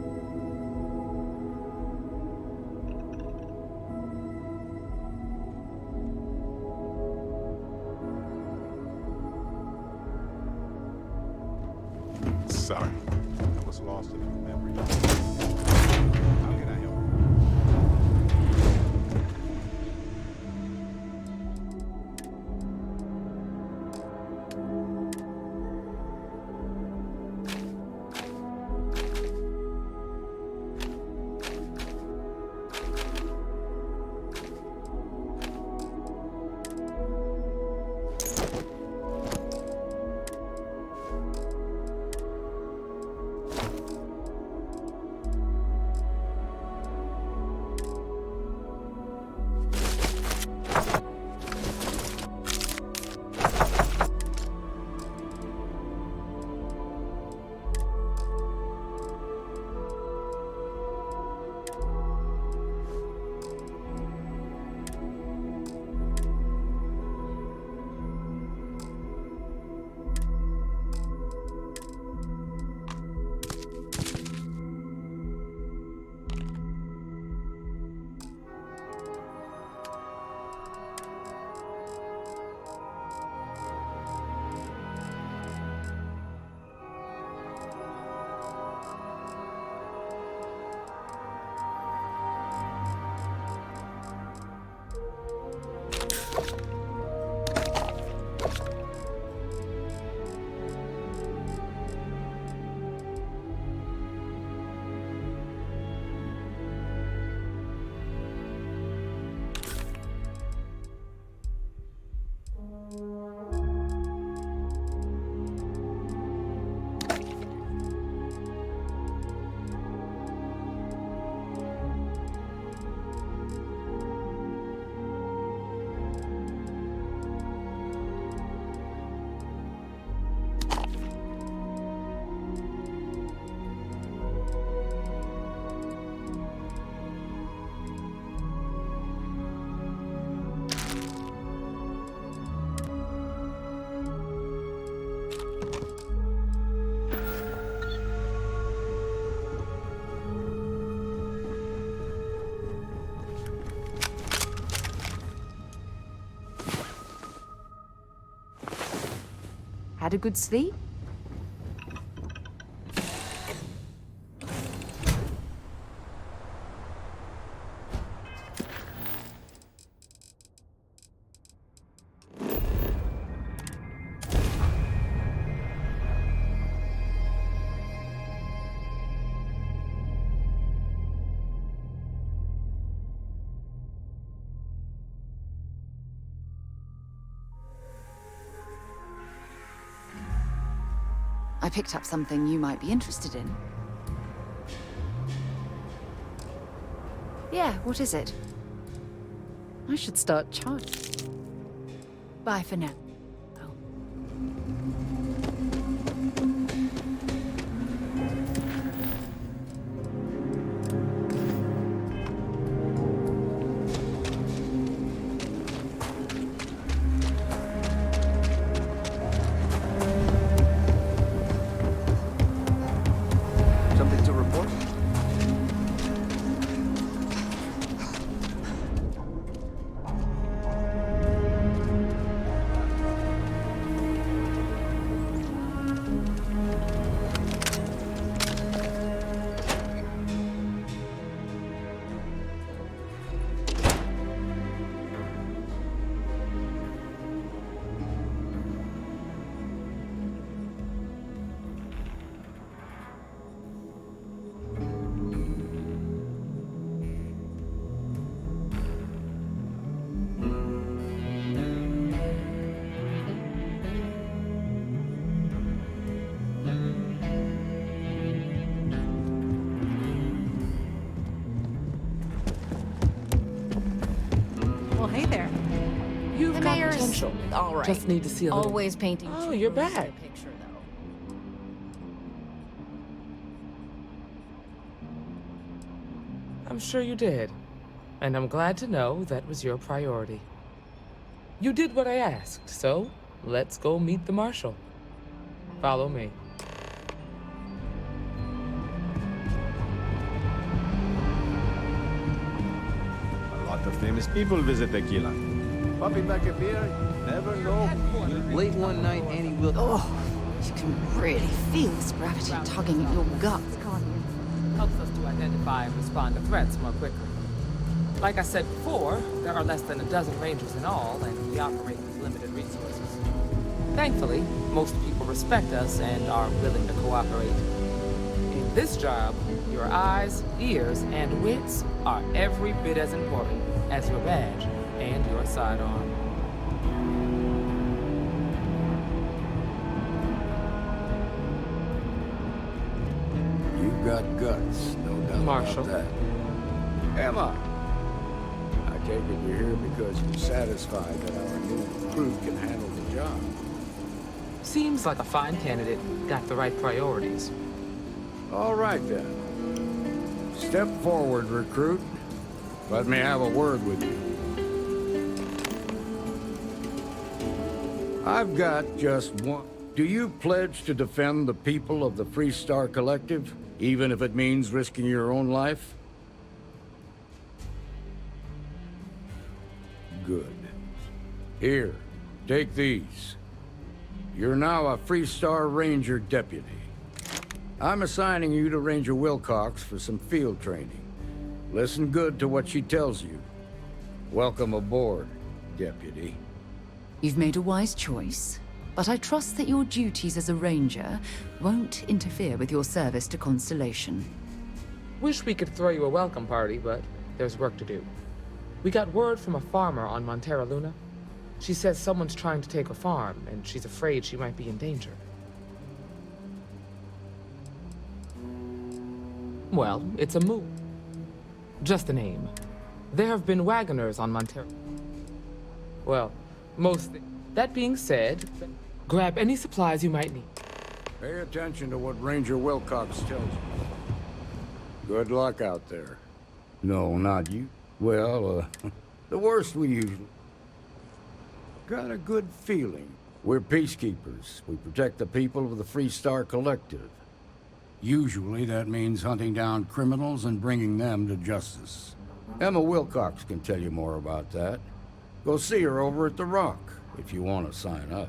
Sorry, I was lost in a memory. How can I help? Had a good sleep? I picked up something you might be interested in. Yeah, what is it? I should start charging. Bye for now. Something to report? Well, hey there. You've The got mayor's potential. all right. Just need to see a little. Always painting. Oh, too you're rosy a back. Picture, though. I'm sure you did. And I'm glad to know that was your priority. You did what I asked, so let's go meet the marshal. Follow me. A lot of famous people visit Tequila. Popping back a beer, never know. Late one night, Annie will. Oh, you can really feel this gravity tugging at your guts, can't you? Helps us to identify and respond to threats more quickly. Like I said before, there are less than a dozen rangers in all, and we operate with limited resources. Thankfully, most people respect us and are willing to cooperate. In this job, your eyes, ears, and wits are every bit as important as your badge and your sidearm. You've got guts, no doubt Marshal. about that. Emma, I take it you're here because you're satisfied that our new recruit can handle the job. Seems like a fine candidate. Got the right priorities. All right, then. Step forward, recruit. Let me have a word with you. I've got just one. Do you pledge to defend the people of the Freestar Collective, even if it means risking your own life? Good. Here, take these. You're now a Freestar Ranger deputy. I'm assigning you to Ranger Wilcox for some field training. Listen good to what she tells you. Welcome aboard, deputy. You've made a wise choice, but I trust that your duties as a ranger won't interfere with your service to Constellation. Wish we could throw you a welcome party, but there's work to do. We got word from a farmer on Montera Luna. She says someone's trying to take a farm, and she's afraid she might be in danger. Well, it's a moo. Just a name. There have been wagoners on Montera. Well, mostly. That being said, grab any supplies you might need. Pay attention to what Ranger Wilcox tells you. Good luck out there. No, not you. Well, the worst we usually... Got a good feeling. We're peacekeepers. We protect the people of the Freestar Collective. Usually that means hunting down criminals and bringing them to justice. Emma Wilcox can tell you more about that. Go see her over at the Rock, if you want to sign up.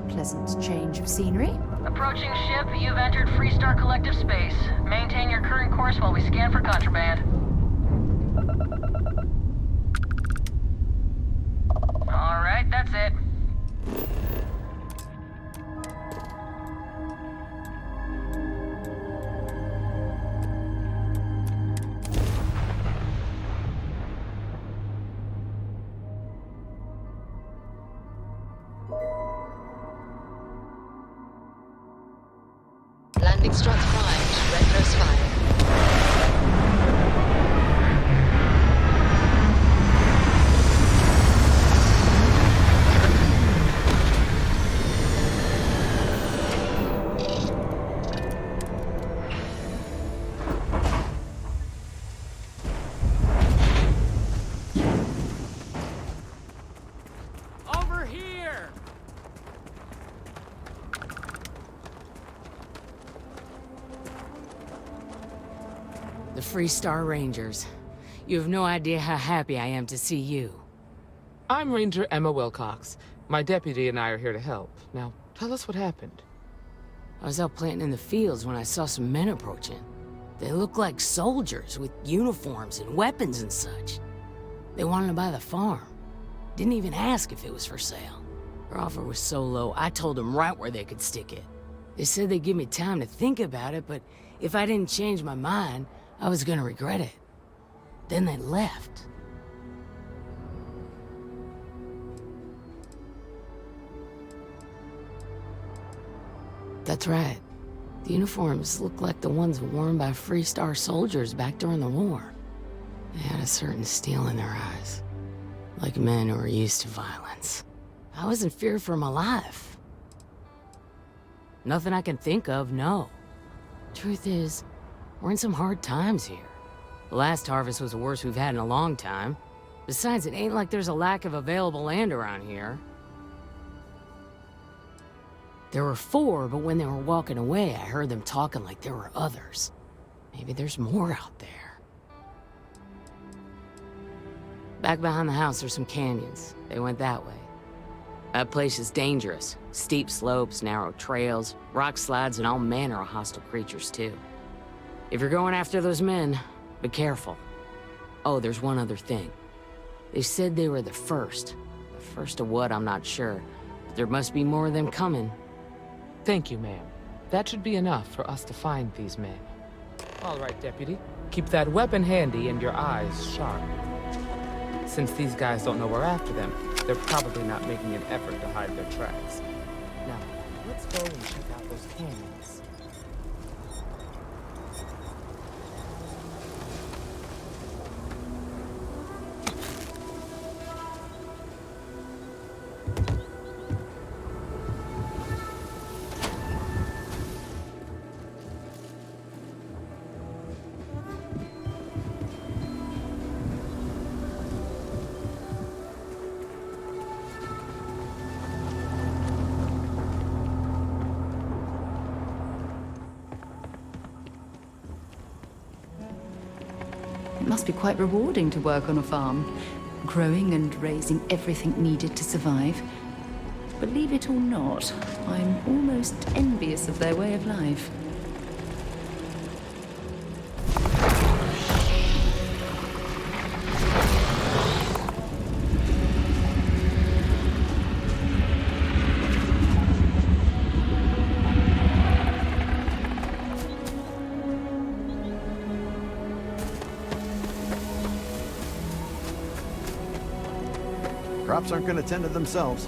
Pleasant change of scenery. Approaching ship, you've entered Freestar Collective space. Maintain your current course while we scan for contraband. All right, that's it. Landing struts primed. Red nose fire. Over here! The Freestar Rangers. You have no idea how happy I am to see you. I'm Ranger Emma Wilcox. My deputy and I are here to help. Now, tell us what happened. I was out planting in the fields when I saw some men approaching. They looked like soldiers with uniforms and weapons and such. They wanted to buy the farm. Didn't even ask if it was for sale. Their offer was so low, I told them right where they could stick it. They said they'd give me time to think about it, but if I didn't change my mind, I was gonna regret it. Then they left. That's right. The uniforms look like the ones worn by Free Star soldiers back during the war. They had a certain steel in their eyes, like men who are used to violence. I was in fear for my life. Nothing I can think of, no. Truth is, we're in some hard times here. The last harvest was the worst we've had in a long time. Besides, it ain't like there's a lack of available land around here. There were 4, but when they were walking away, I heard them talking like there were others. Maybe there's more out there. Back behind the house, there's some canyons. They went that way. That place is dangerous. Steep slopes, narrow trails, rock slides, and all manner of hostile creatures, too. If you're going after those men, be careful. Oh, there's one other thing. They said they were the first. The first of what, I'm not sure. But there must be more of them coming. Thank you, ma'am. That should be enough for us to find these men. All right, Deputy. Keep that weapon handy and your eyes sharp. Since these guys don't know we're after them, they're probably not making an effort to hide their tracks. Now, let's go and check out those canyons. It must be quite rewarding to work on a farm, growing and raising everything needed to survive. Believe it or not, I'm almost envious of their way of life. Crops aren't going to tend to themselves.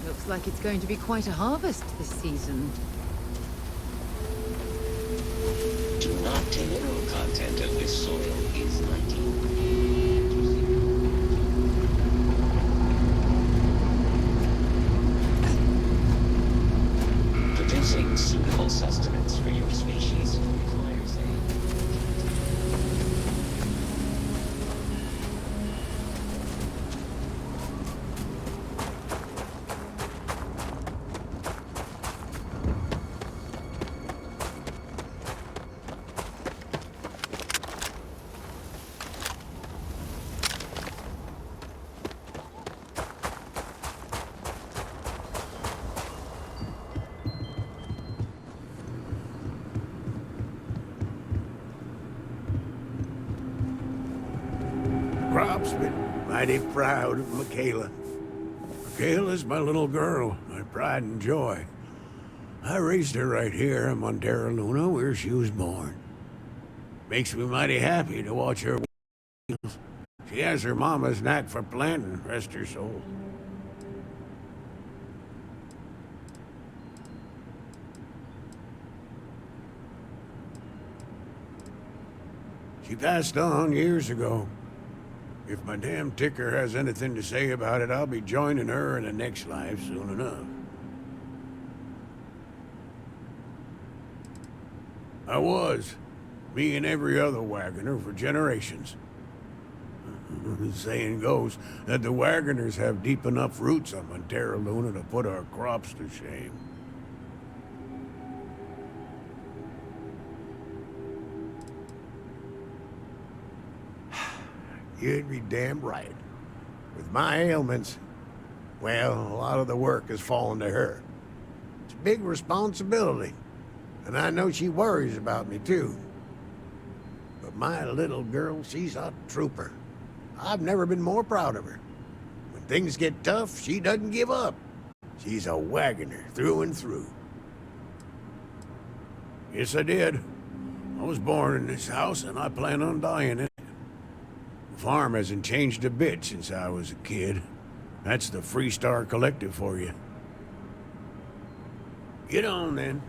Looks like it's going to be quite a harvest this season. Do not the mineral content of this soil is 19. Producing suitable sustenance for your species requires Crop's been mighty proud of Michaela. Michaela's my little girl, my pride and joy. I raised her right here in Montera Luna, where she was born. Makes me mighty happy to watch her. She has her mama's knack for planting, rest her soul. She passed on years ago. If my damn ticker has anything to say about it, I'll be joining her in the next life soon enough. I was. Me and every other wagoner for generations. The saying goes that the wagoners have deep enough roots on Montera Luna to put our crops to shame. You'd be damn right. With my ailments, well, a lot of the work has fallen to her. It's a big responsibility, and I know she worries about me too. But my little girl, she's a trooper. I've never been more proud of her. When things get tough, she doesn't give up. She's a wagoner through and through. Yes, I did. I was born in this house, and I plan on dying in it. The farm hasn't changed a bit since I was a kid. That's the Free Star Collective for you. Get on, then.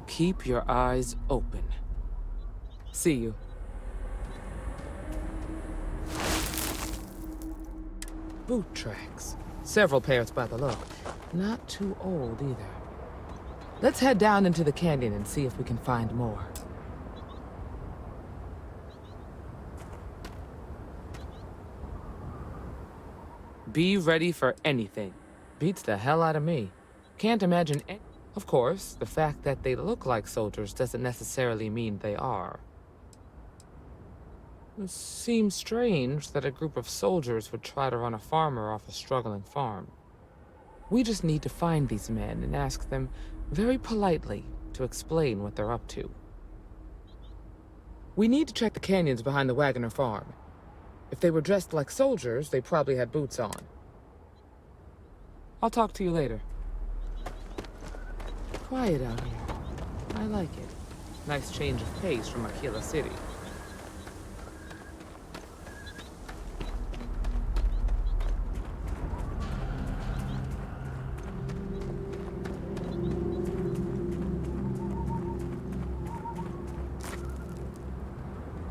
Keep your eyes open. See you. Boot tracks. Several pairs by the look. Not too old either. Let's head down into the canyon and see if we can find more. Be ready for anything. Beats the hell out of me. Can't imagine any... Of course, the fact that they look like soldiers doesn't necessarily mean they are. It seems strange that a group of soldiers would try to run a farmer off a struggling farm. We just need to find these men and ask them very politely to explain what they're up to. We need to check the canyons behind the Wagoner farm. If they were dressed like soldiers, they probably had boots on. I'll talk to you later. Quiet out here. I like it. Nice change of pace from Aquila City.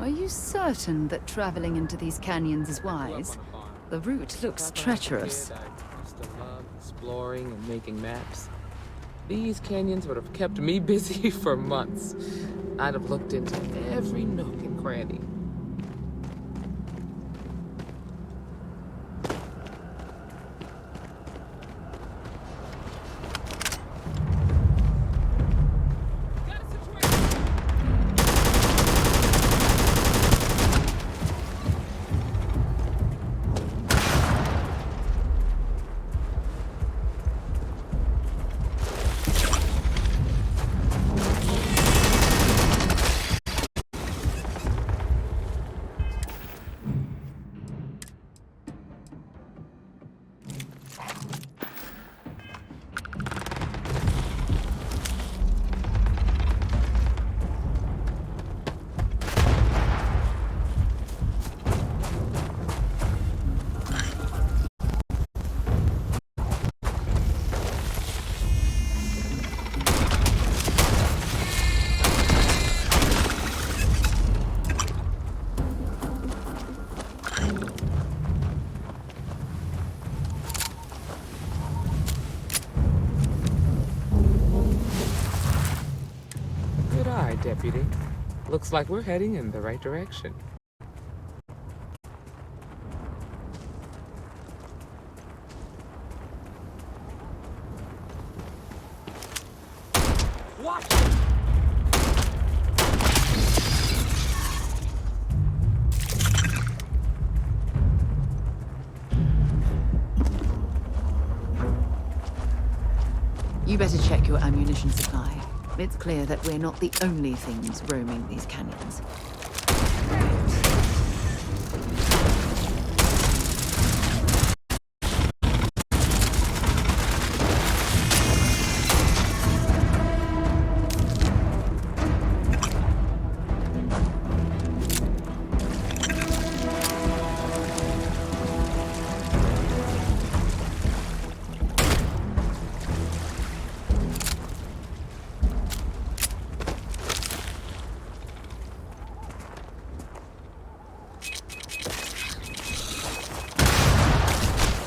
Are you certain that traveling into these canyons is wise? The route looks treacherous. I used to love exploring and making maps. These canyons would have kept me busy for months. I'd have looked into every nook and cranny. Deputy. Looks like we're heading in the right direction. What? You better check your ammunition supply. It's clear that we're not the only things roaming these canyons.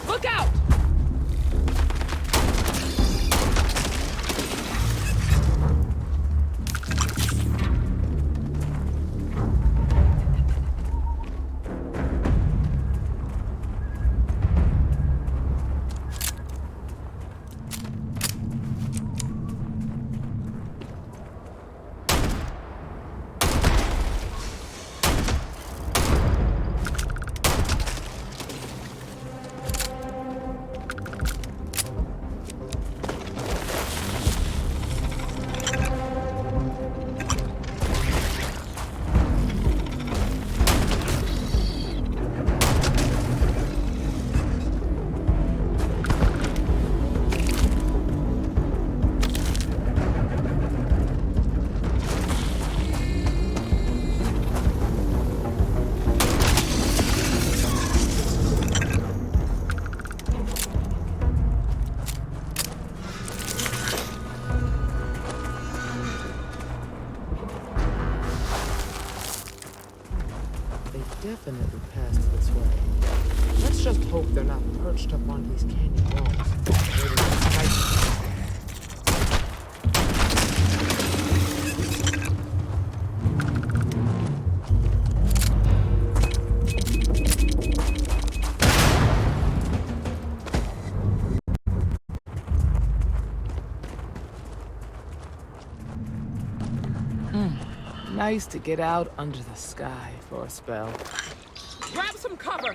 Look out! Definitely passed this way. Let's just hope they're not perched up on these canyon walls. Waiting to fight. Nice to get out under the sky for a spell. Grab some cover!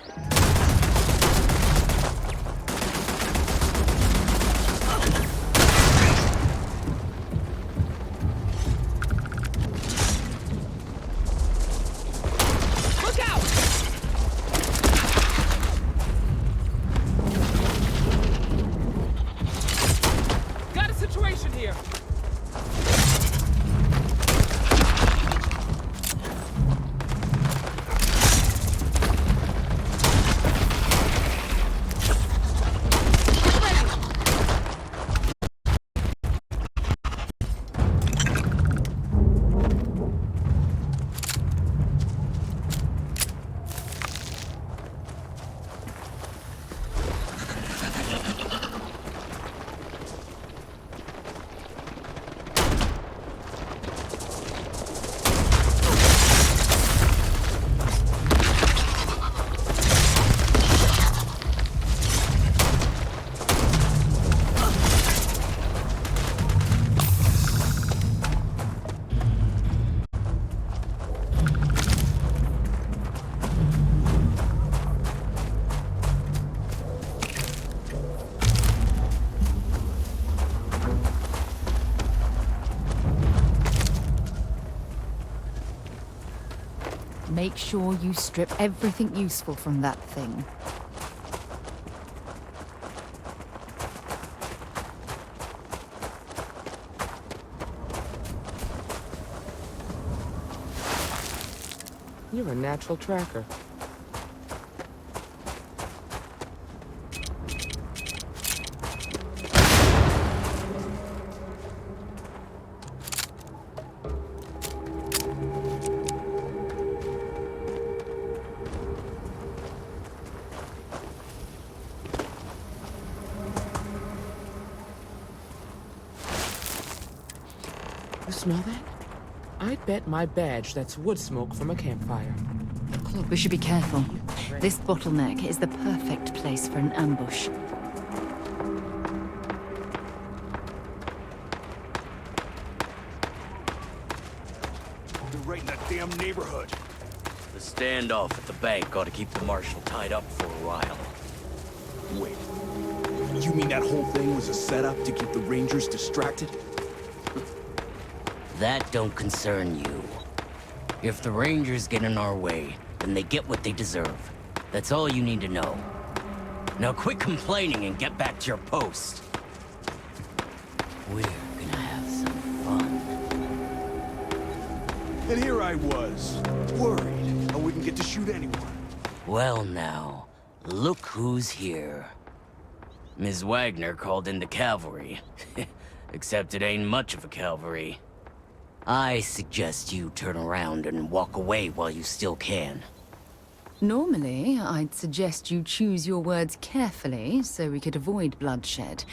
Look out! Got a situation here. Make sure you strip everything useful from that thing. You're a natural tracker. You smell that? I bet my badge that's wood smoke from a campfire. We should be careful. This bottleneck is the perfect place for an ambush. They're right in that damn neighborhood. The standoff at the bank ought to keep the marshal tied up for a while. Wait. You mean that whole thing was a setup to keep the Rangers distracted? That don't concern you. If the Rangers get in our way, then they get what they deserve. That's all you need to know. Now quit complaining and get back to your post. We're gonna have some fun. And here I was, worried I wouldn't get to shoot anyone. Well now, look who's here. Ms. Wagner called in the cavalry. Except it ain't much of a cavalry. I suggest you turn around and walk away while you still can. Normally, I'd suggest you choose your words carefully so we could avoid bloodshed.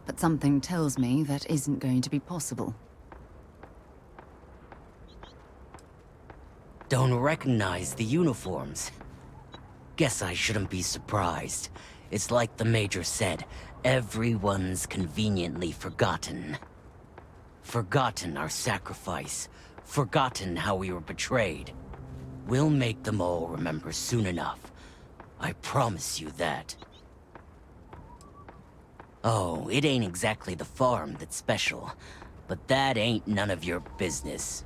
But something tells me that isn't going to be possible. Don't recognize the uniforms. Guess I shouldn't be surprised. It's like the Major said, everyone's conveniently forgotten. Forgotten our sacrifice. Forgotten how we were betrayed. We'll make them all remember soon enough. I promise you that. Oh, it ain't exactly the farm that's special, but that ain't none of your business.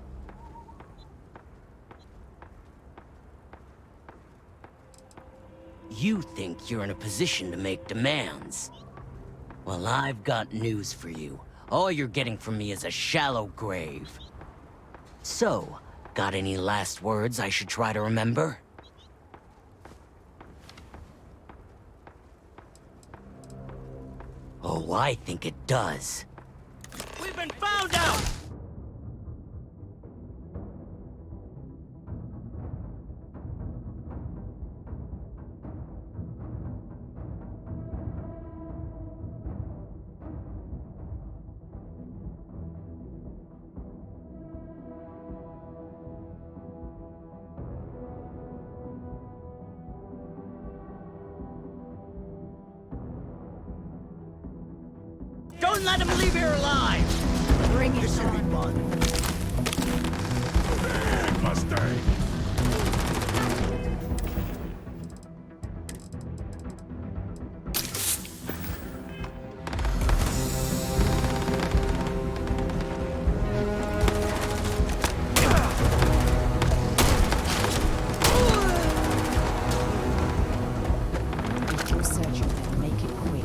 You think you're in a position to make demands. Well, I've got news for you. All you're getting from me is a shallow grave. So, got any last words I should try to remember? Oh, I think it does. We've been found out! Don't let him leave here alive! Bring it This should be fun. Big Mustang! If you're searching, then make it quick.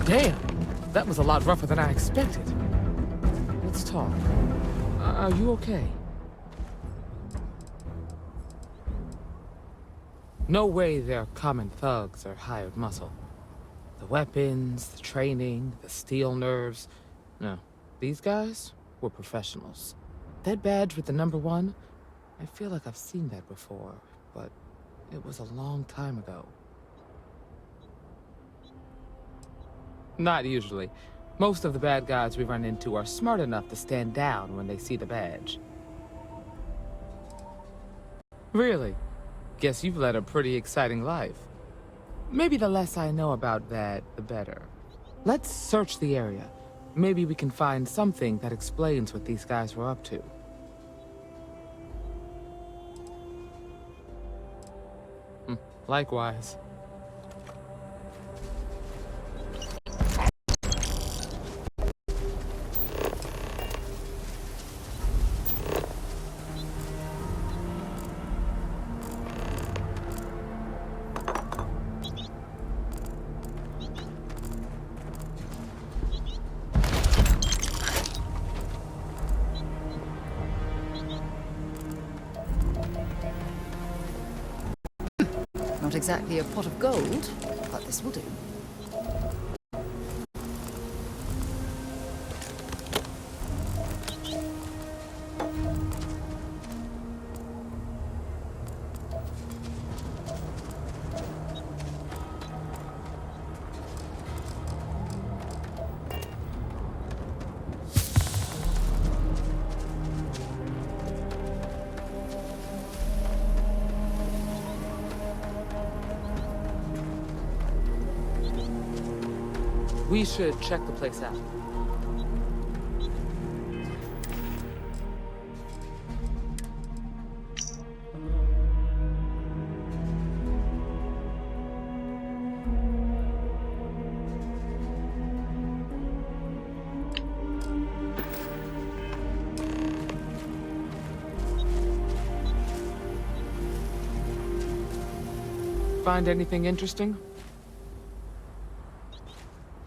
Damn, that was a lot rougher than I expected. Let's talk. Are you okay? No way they're common thugs or hired muscle. The weapons, the training, the steel nerves. No, these guys were professionals. That badge with the #1, I feel like I've seen that before, but it was a long time ago. Not usually. Most of the bad guys we run into are smart enough to stand down when they see the badge. Really? Guess you've led a pretty exciting life. Maybe the less I know about that, the better. Let's search the area. Maybe we can find something that explains what these guys were up to. Likewise. Not exactly a pot of gold, but this will do. We should check the place out. Find anything interesting?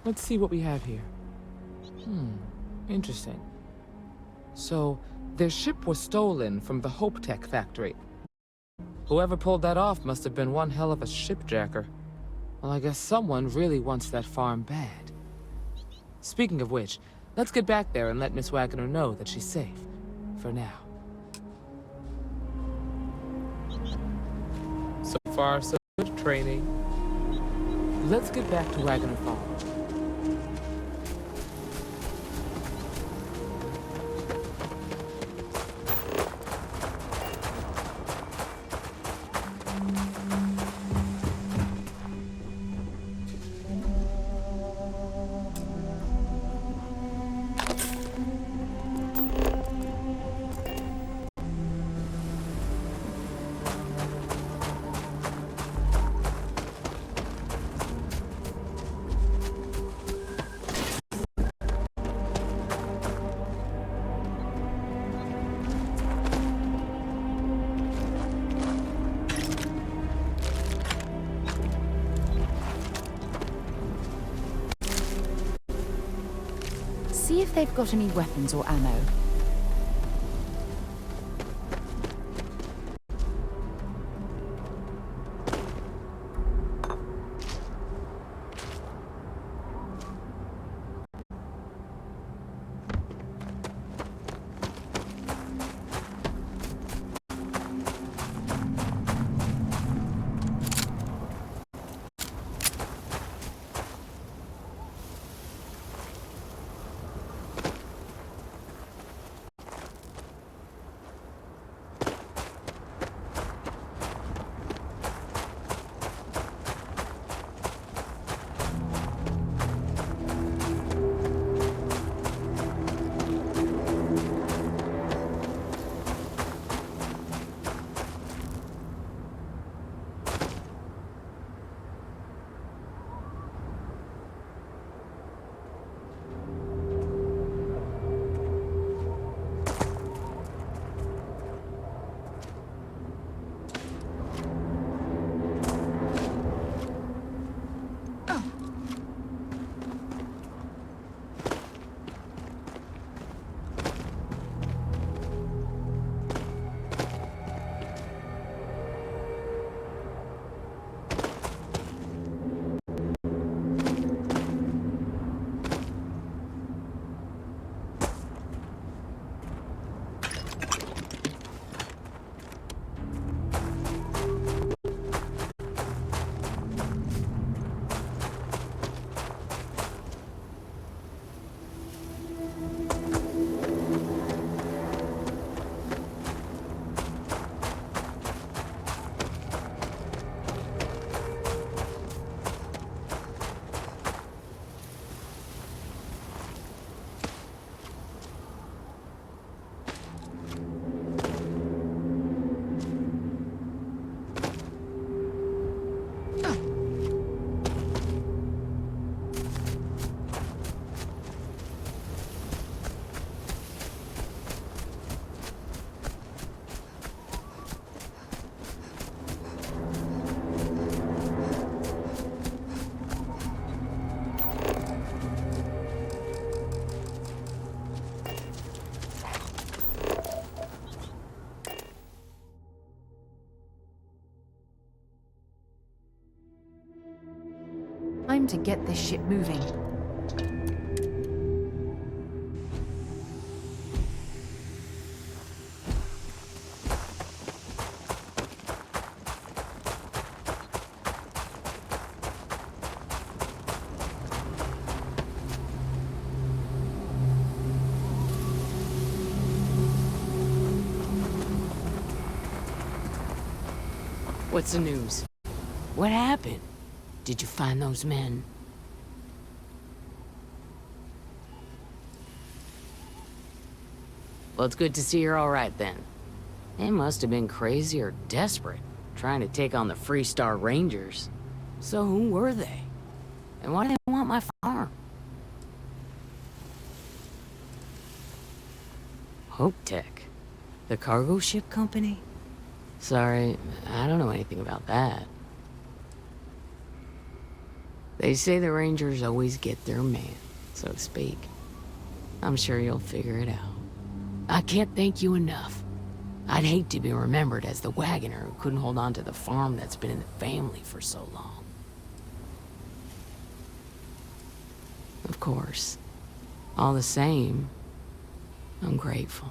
Let's see what we have here. Interesting. So, their ship was stolen from the Hope Tech factory. Whoever pulled that off must have been one hell of a shipjacker. Well, I guess someone really wants that farm bad. Speaking of which, let's get back there and let Miss Wagner know that she's safe. For now. So far, so good training. Let's get back to Wagner Farm. See if they've got any weapons or ammo. time to get this ship moving. What's the news? What happened? Did you find those men? Well, it's good to see you're all right then. They must have been crazy or desperate, trying to take on the Freestar Rangers. So who were they? And why do they want my farm? Hope Tech, the cargo ship company? Sorry, I don't know anything about that. They say the Rangers always get their man, so to speak. I'm sure you'll figure it out. I can't thank you enough. I'd hate to be remembered as the wagoner who couldn't hold on to the farm that's been in the family for so long. Of course. All the same, I'm grateful.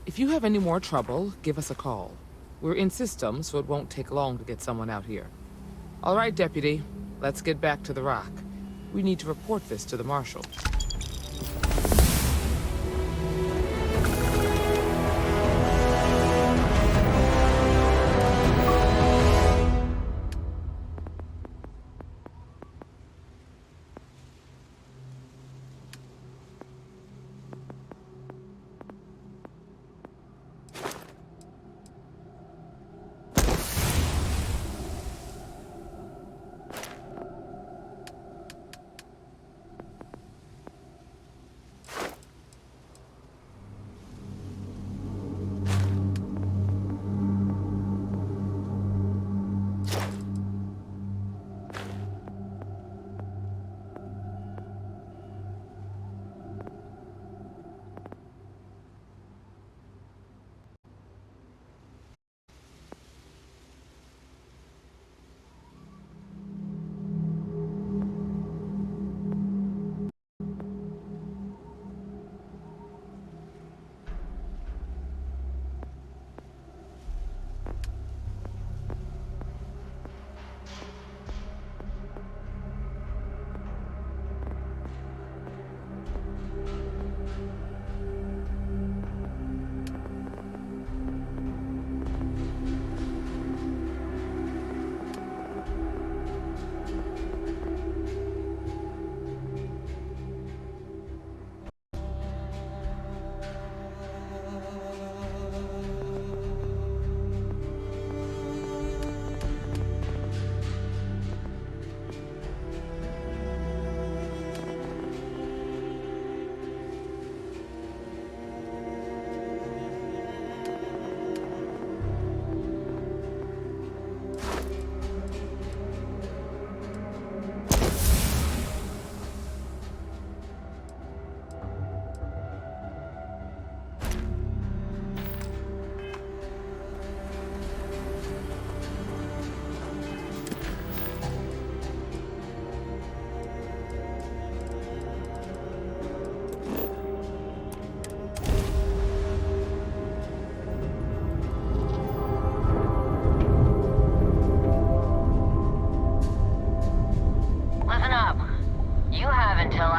If you have any more trouble, give us a call. We're in system, so it won't take long to get someone out here. All right, Deputy. Let's get back to the rock. We need to report this to the Marshal.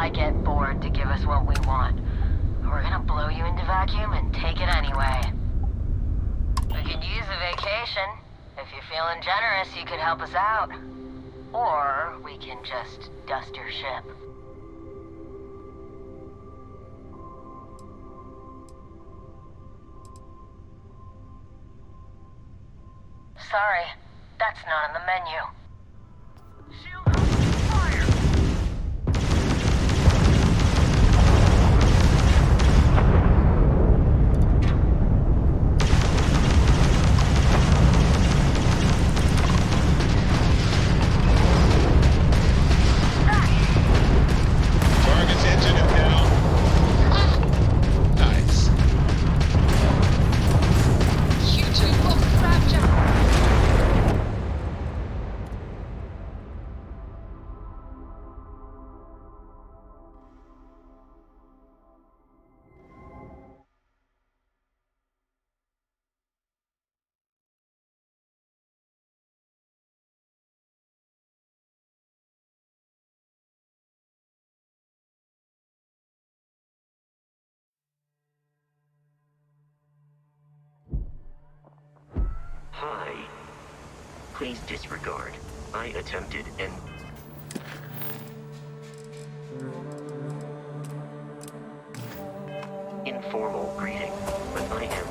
I get bored to give us what we want. We're gonna blow you into vacuum and take it anyway. We could use a vacation. If you're feeling generous, you could help us out. Or we can just dust your ship. Sorry, that's not on the menu. Please disregard. I attempted an... informal greeting, but I am...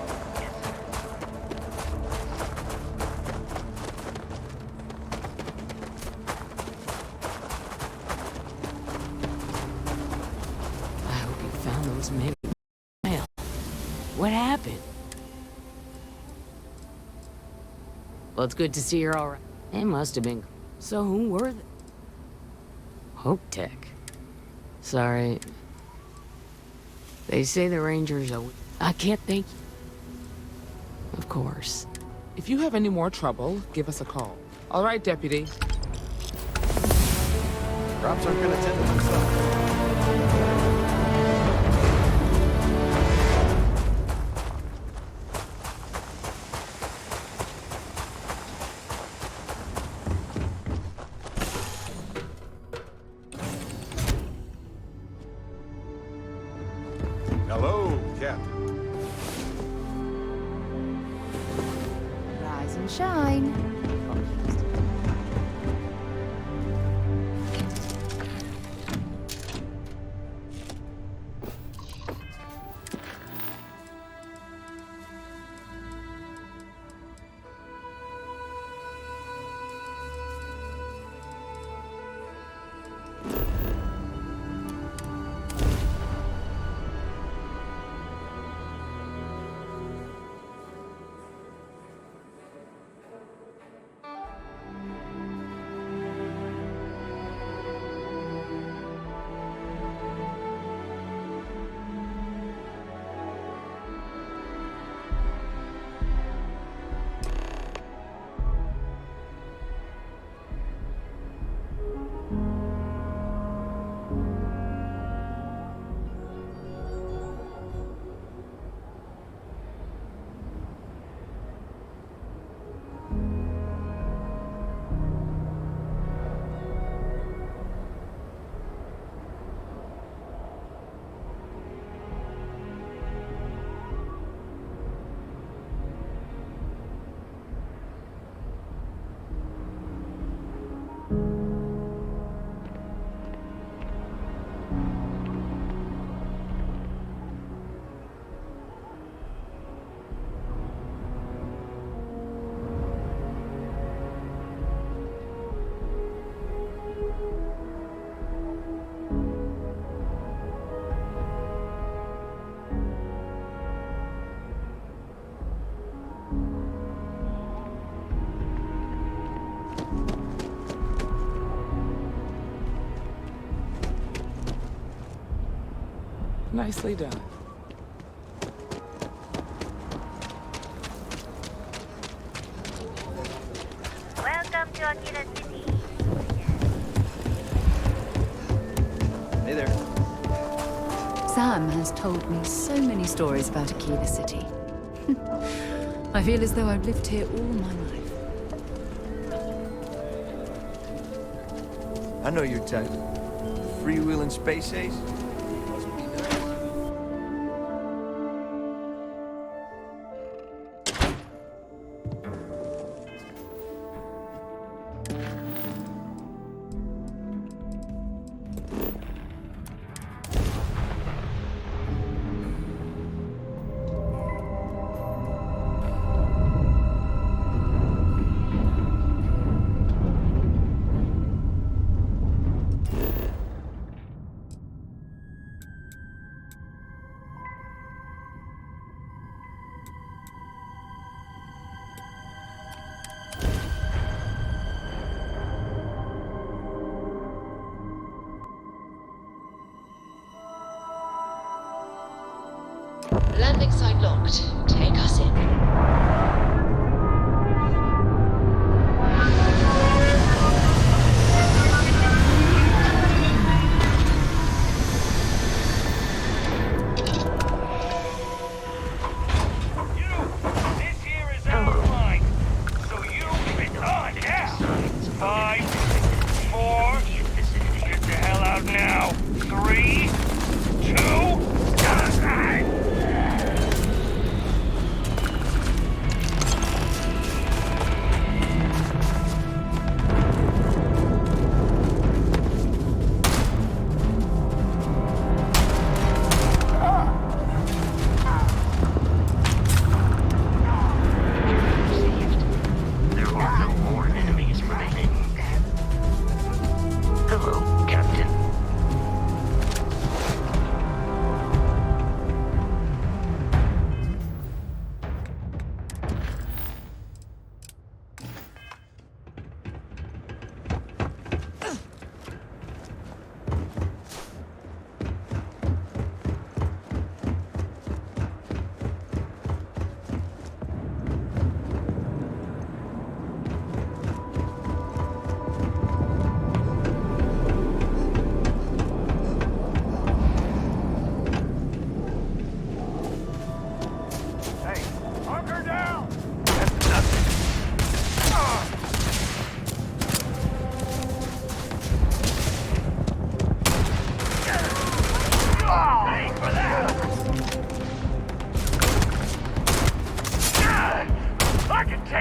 I hope you found those many mail. What happened? Well, it's good to see you're all right. They must have been... So who were they? Hope Tech. Sorry. They say the Rangers are... I can't thank you. Of course. If you have any more trouble, give us a call. All right, Deputy. Drops aren't gonna tend to themselves. Hello, Captain. Rise and shine. Nicely done. Welcome to Akira City. Hey there. Sam has told me so many stories about Akira City. I feel as though I've lived here all my life. I know your type. Freewheeling space ace? Must be nice. Landing site locked. Take us in.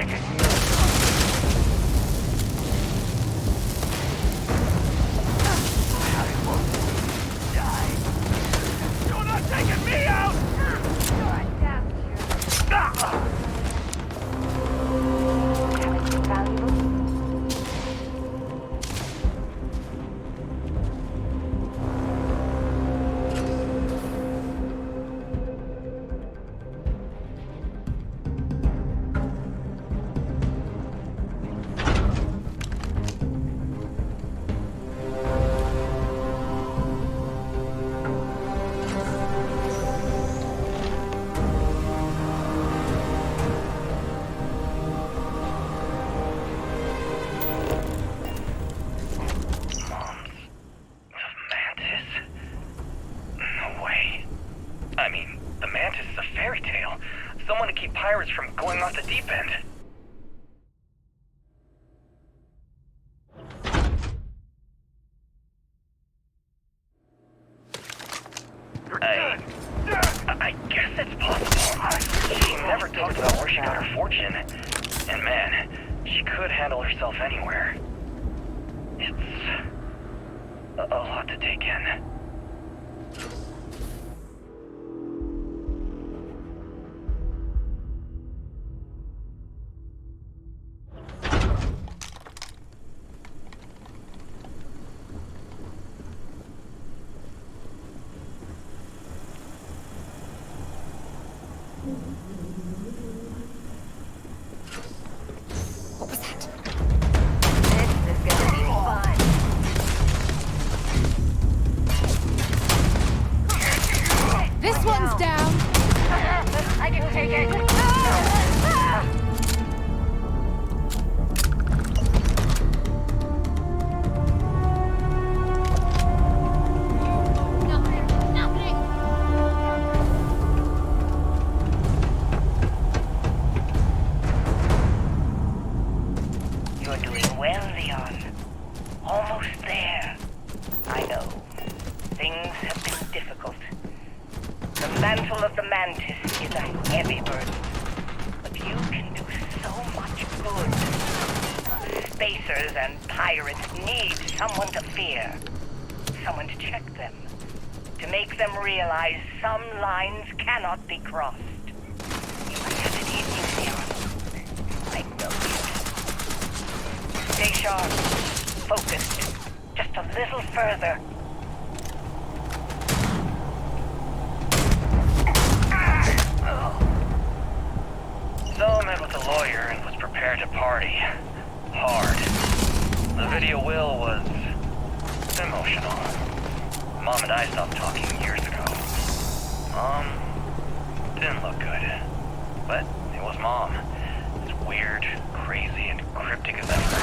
taking you. I will die. You're not taking me out! You're a damn valuable. Someone to keep pirates from going off the deep end. I guess it's possible. She never talked about where she got her fortune. And man, she could handle herself anywhere. It's a lot to take in. What was that? This is gonna be fun. This one's down. I can take it. You're doing well, Leon. Almost there. I know. Things have been difficult. The mantle of the Mantis is a heavy burden. But you can do so much good. Spacers and pirates need someone to fear. Someone to check them. To make them realize some lines cannot be crossed. You have it in you, Leon. I know it. Stay sharp. Focused. Just a little further. So I met with a lawyer and was prepared to party. Hard. The video will was emotional. Mom and I stopped talking years ago. Mom didn't look good. But it was Mom. As weird, crazy, and cryptic as ever.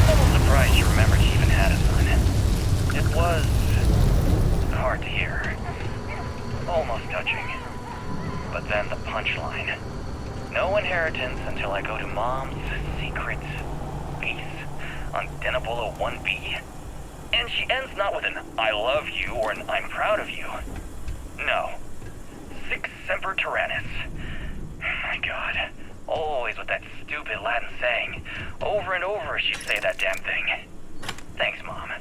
I'm surprised she remembered she even had a son. It was hard to hear. Almost touching. But then the punchline. No inheritance until I go to Mom's secret base on Denebola 1B. And she ends not with an I love you or an I'm proud of you. No. Sic semper tyrannis. My God. Always with that stupid Latin saying. Over and over she'd say that damn thing. Thanks, Mom.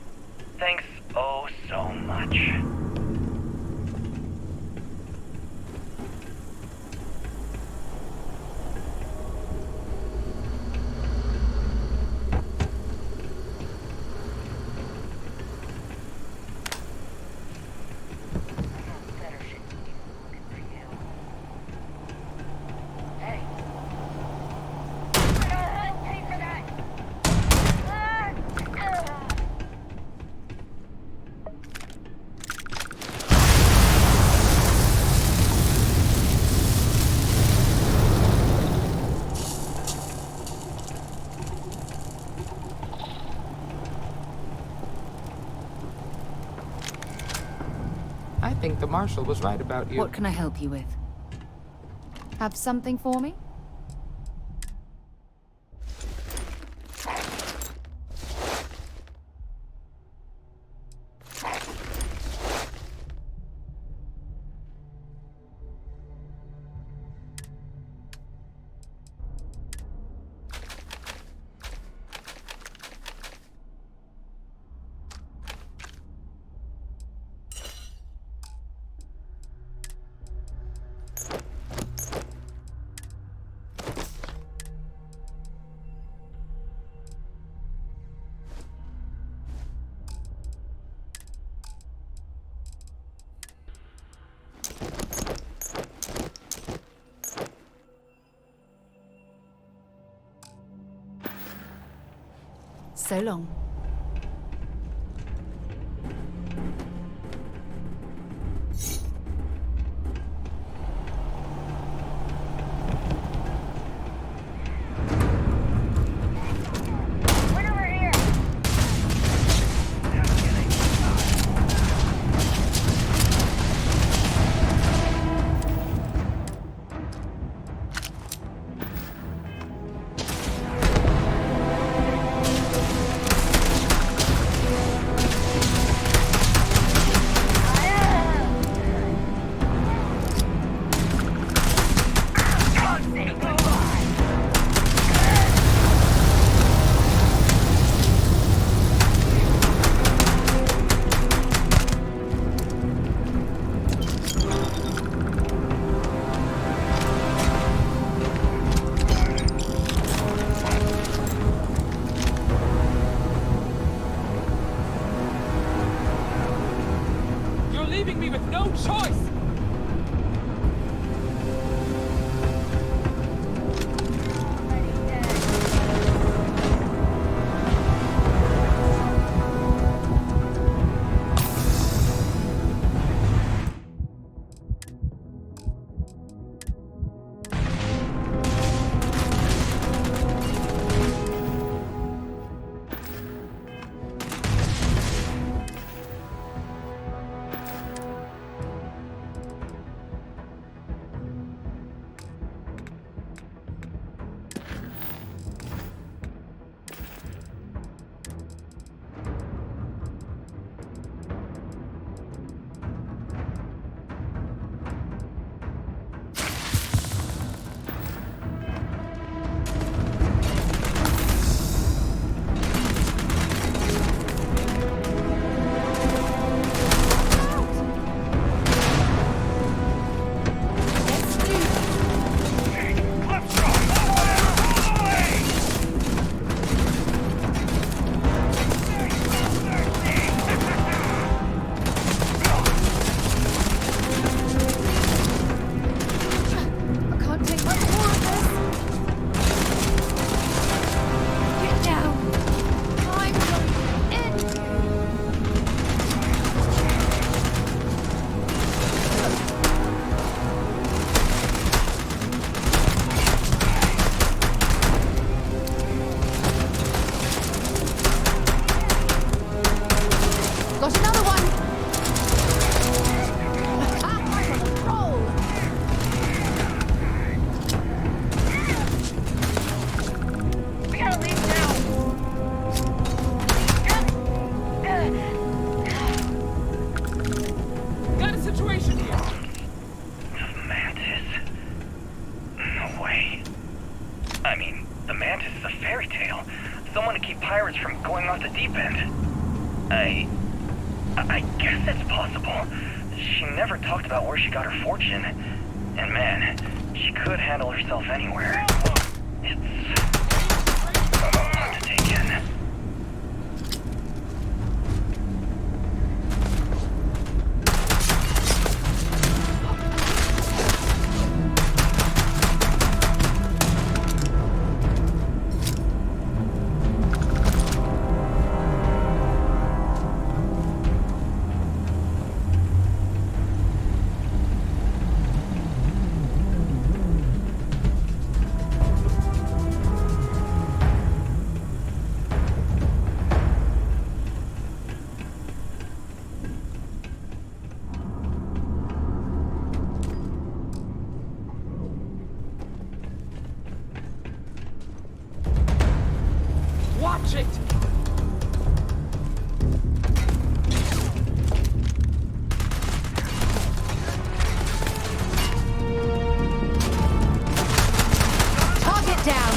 Thanks oh so much. I think the Marshal was right about you. What can I help you with? Have something for me? So long. Leaving me with no choice! I guess it's possible. She never talked about where she got her fortune. And man, she could handle herself anywhere. It's a lot to take in. Watch it! Target down!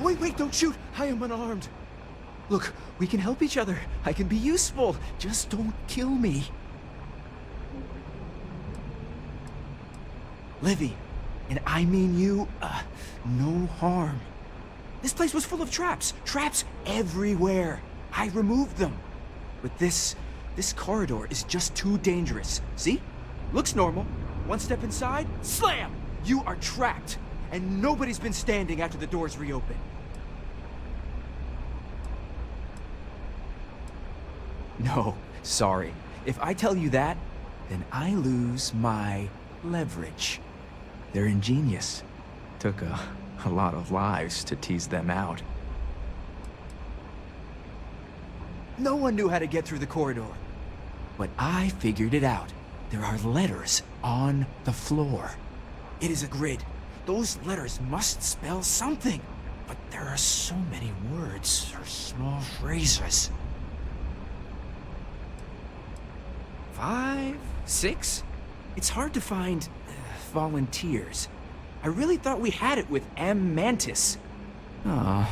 Wait, don't shoot! I am unarmed. Look, we can help each other. I can be useful. Just don't kill me. Livy, and I mean you, no harm. This place was full of traps. Traps everywhere. I removed them. But this corridor is just too dangerous. See? Looks normal. One step inside, slam! You are trapped. And nobody's been standing after the doors reopen. No, sorry. If I tell you that, then I lose my leverage. They're ingenious. Took a lot of lives to tease them out. No one knew how to get through the corridor. But I figured it out. There are letters on the floor. It is a grid. Those letters must spell something. But there are so many words or small phrases. 5, 6? It's hard to find volunteers. I really thought we had it with M. Mantis. Aw,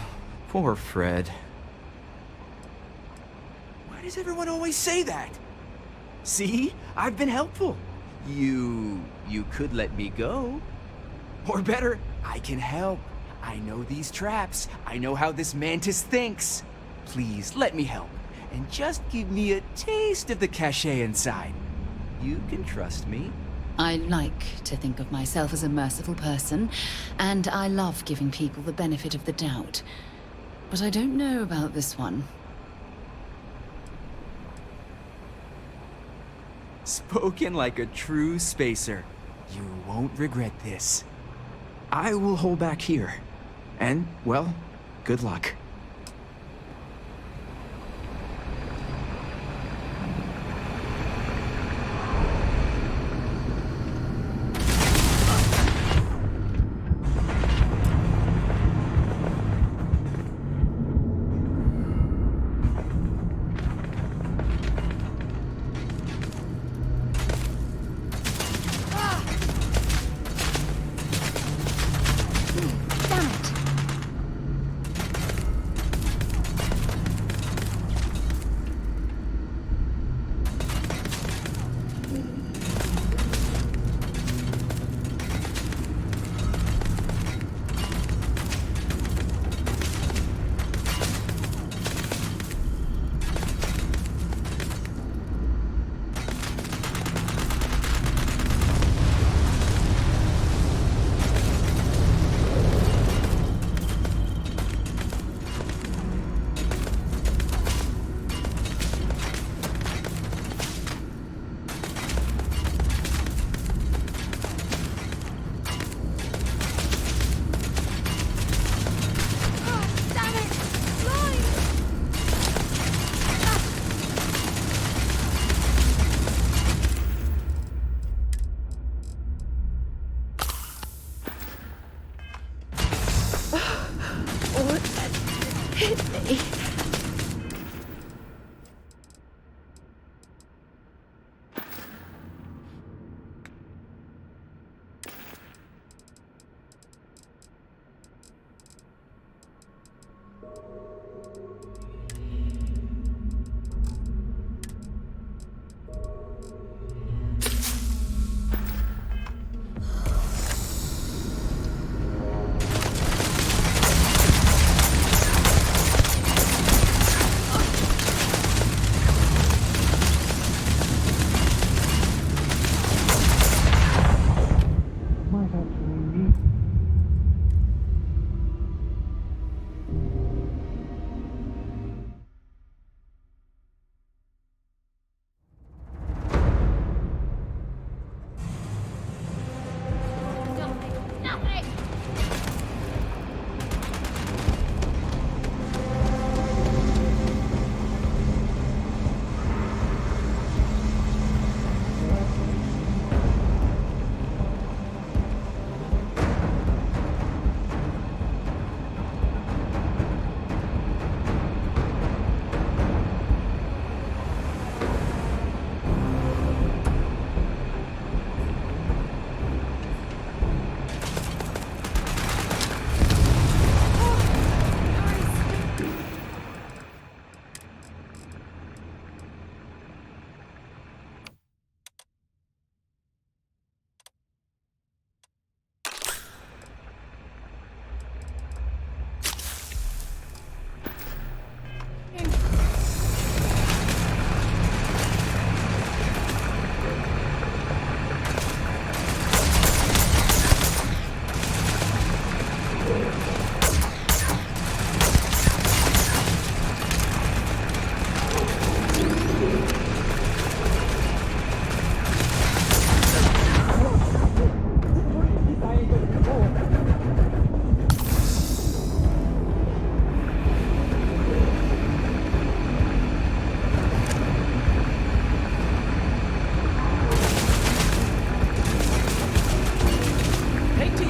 poor Fred. Why does everyone always say that? See? I've been helpful. You could let me go. Or better, I can help. I know these traps. I know how this Mantis thinks. Please, let me help. And just give me a taste of the cachet inside. You can trust me. I like to think of myself as a merciful person, and I love giving people the benefit of the doubt. But I don't know about this one. Spoken like a true spacer. You won't regret this. I will hold back here. And, well, good luck.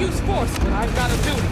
use force when I've got a duty.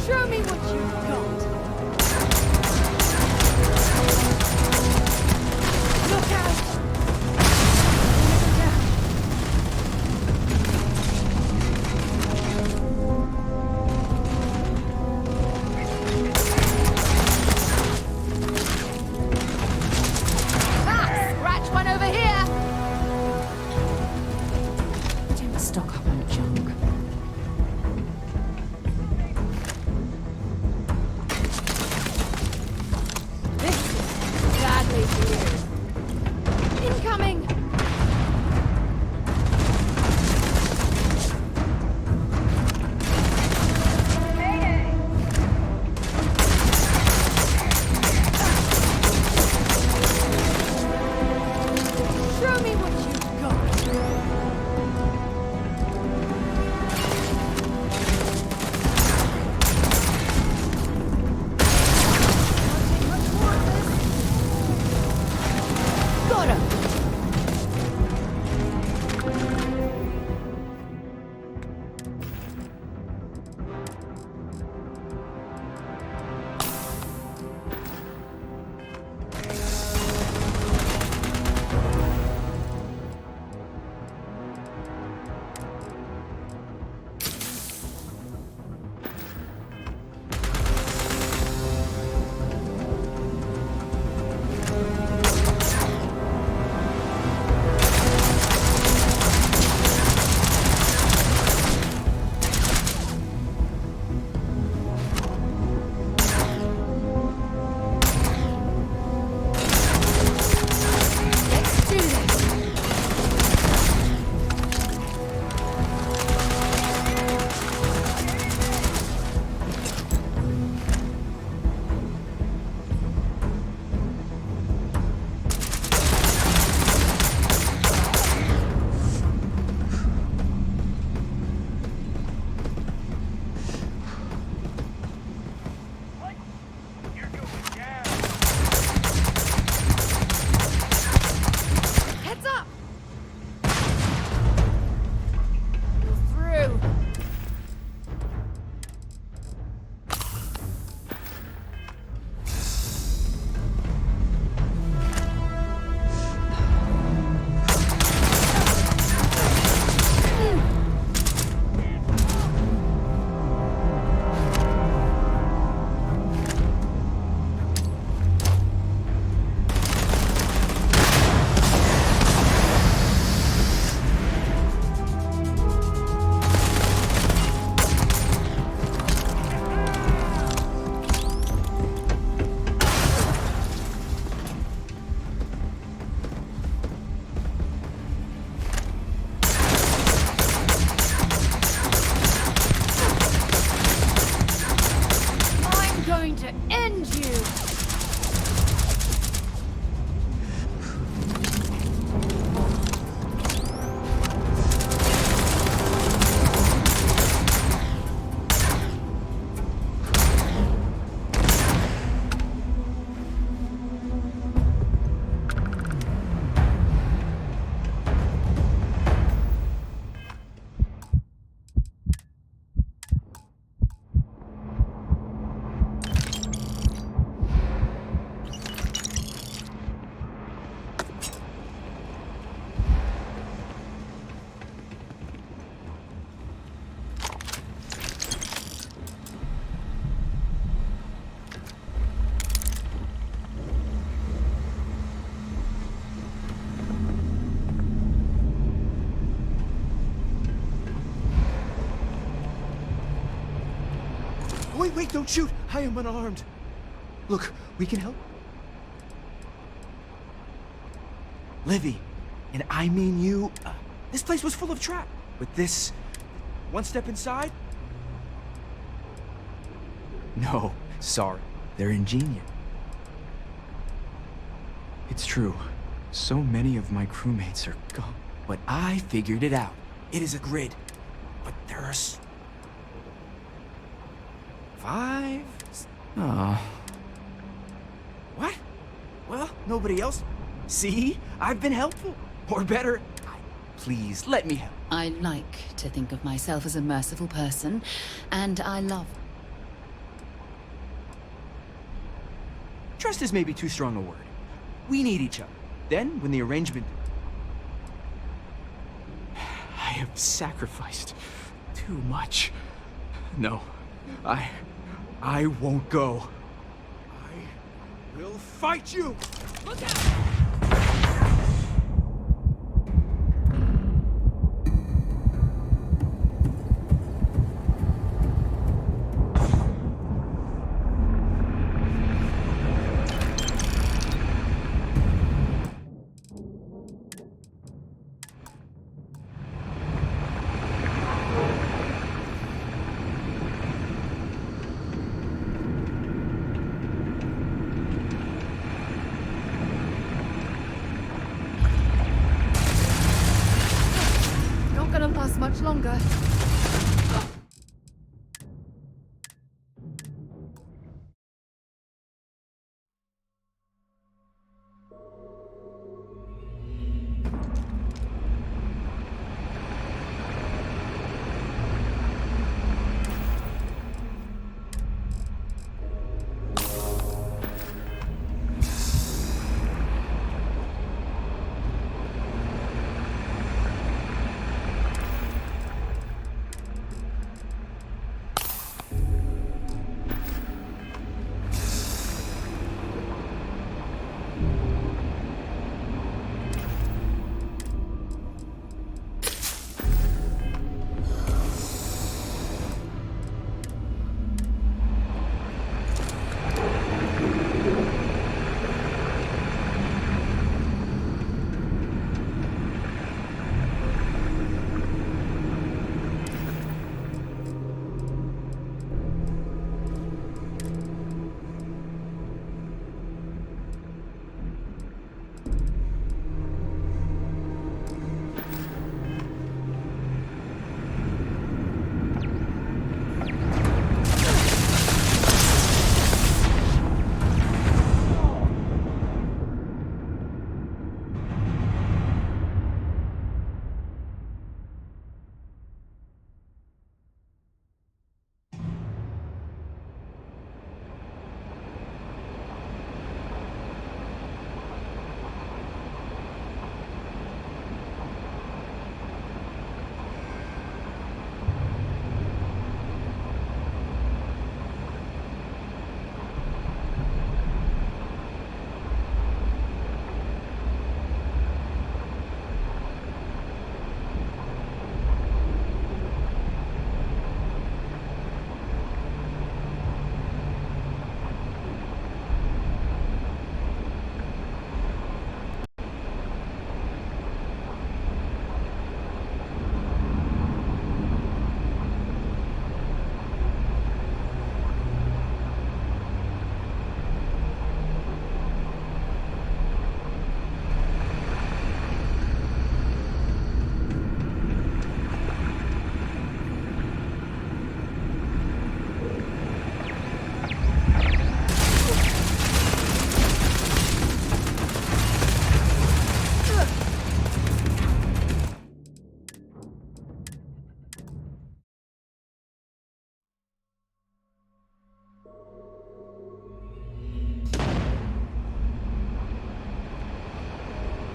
Show me what you've got. Look out! Scratch one over here! Don't stock up on junk. Incoming! Show me what you've got. Got him! wait, don't shoot! I am unarmed. Look, we can help. Livy, and I mean you, this place was full of traps. With this, one step inside? No, sorry. They're ingenious. It's true. So many of my crewmates are gone. But I figured it out. It is a grid. But there's... 5... What? Well, nobody else. See? I've been helpful. Or better, please, let me help. I like to think of myself as a merciful person, and I love... Trust is maybe too strong a word. We need each other. Then, when the arrangement... I have sacrificed too much. No, I won't go. I will fight you! Look out! Much longer.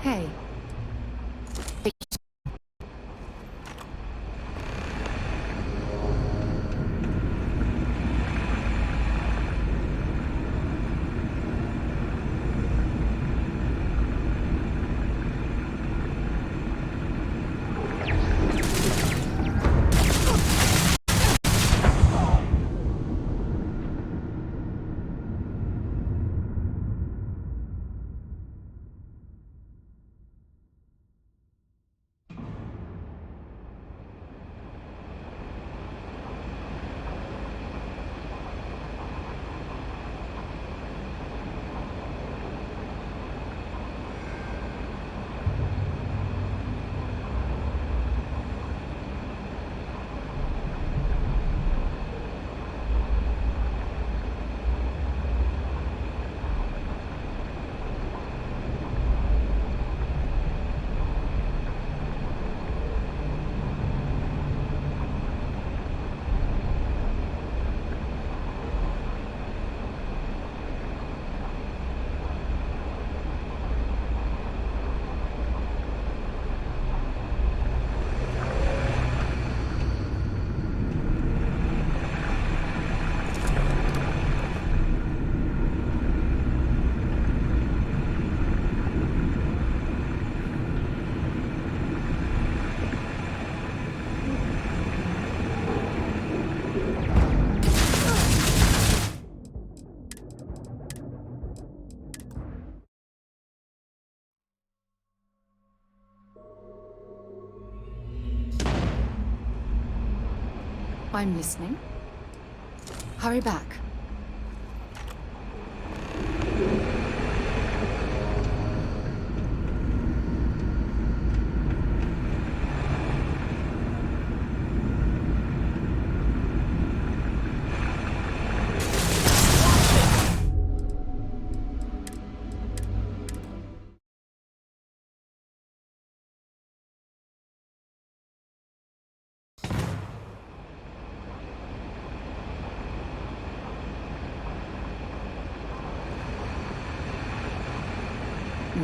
Hey. I'm listening. Hurry back.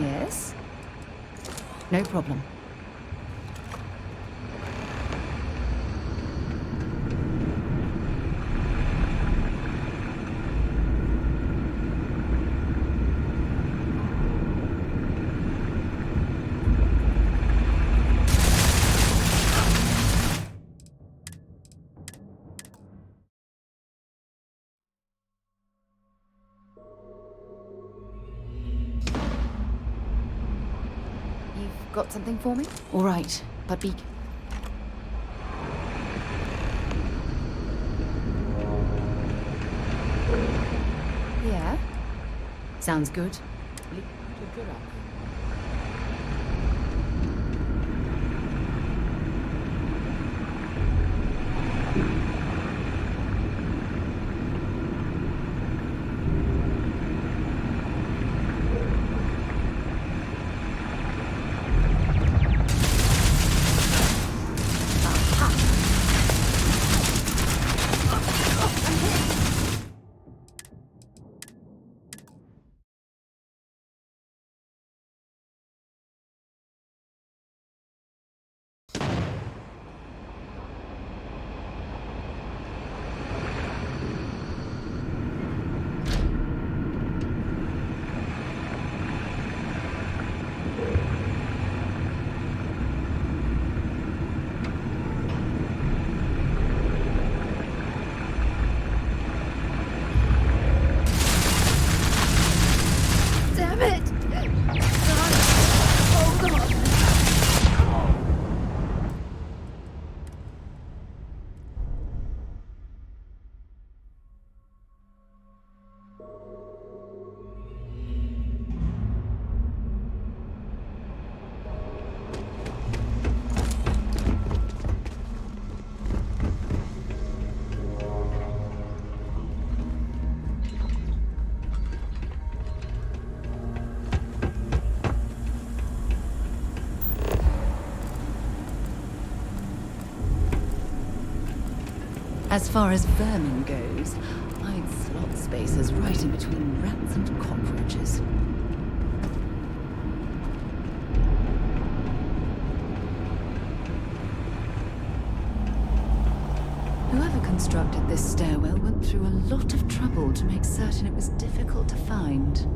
Yes? No problem. Got something for me? All right, but be... Yeah? Sounds good. Good out there. As far as vermin goes, I'd slot spacers right in between rats and cockroaches. Whoever constructed this stairwell went through a lot of trouble to make certain it was difficult to find.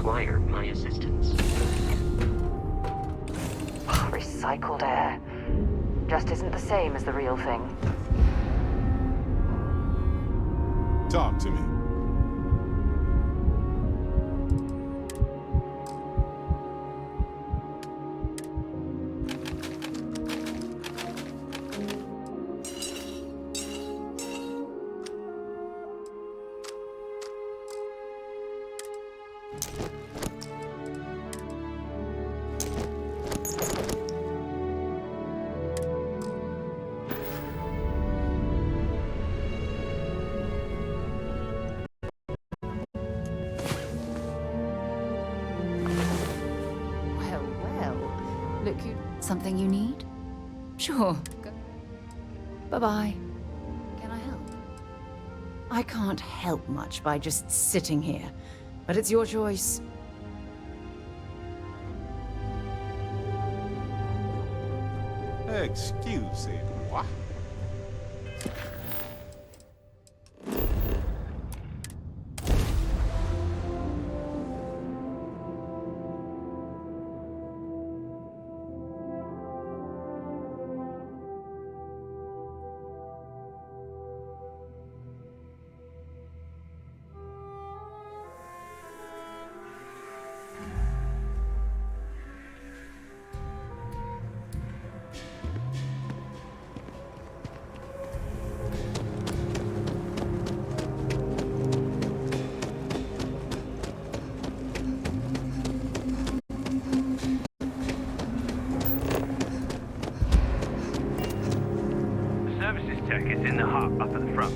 require my assistance. Recycled air. Just isn't the same as the real thing. Talk to me. Look, something you need? Sure. Bye-bye. Can I help? I can't help much by just sitting here, but it's your choice. Excusez-moi. Tech is in the hut up at the front,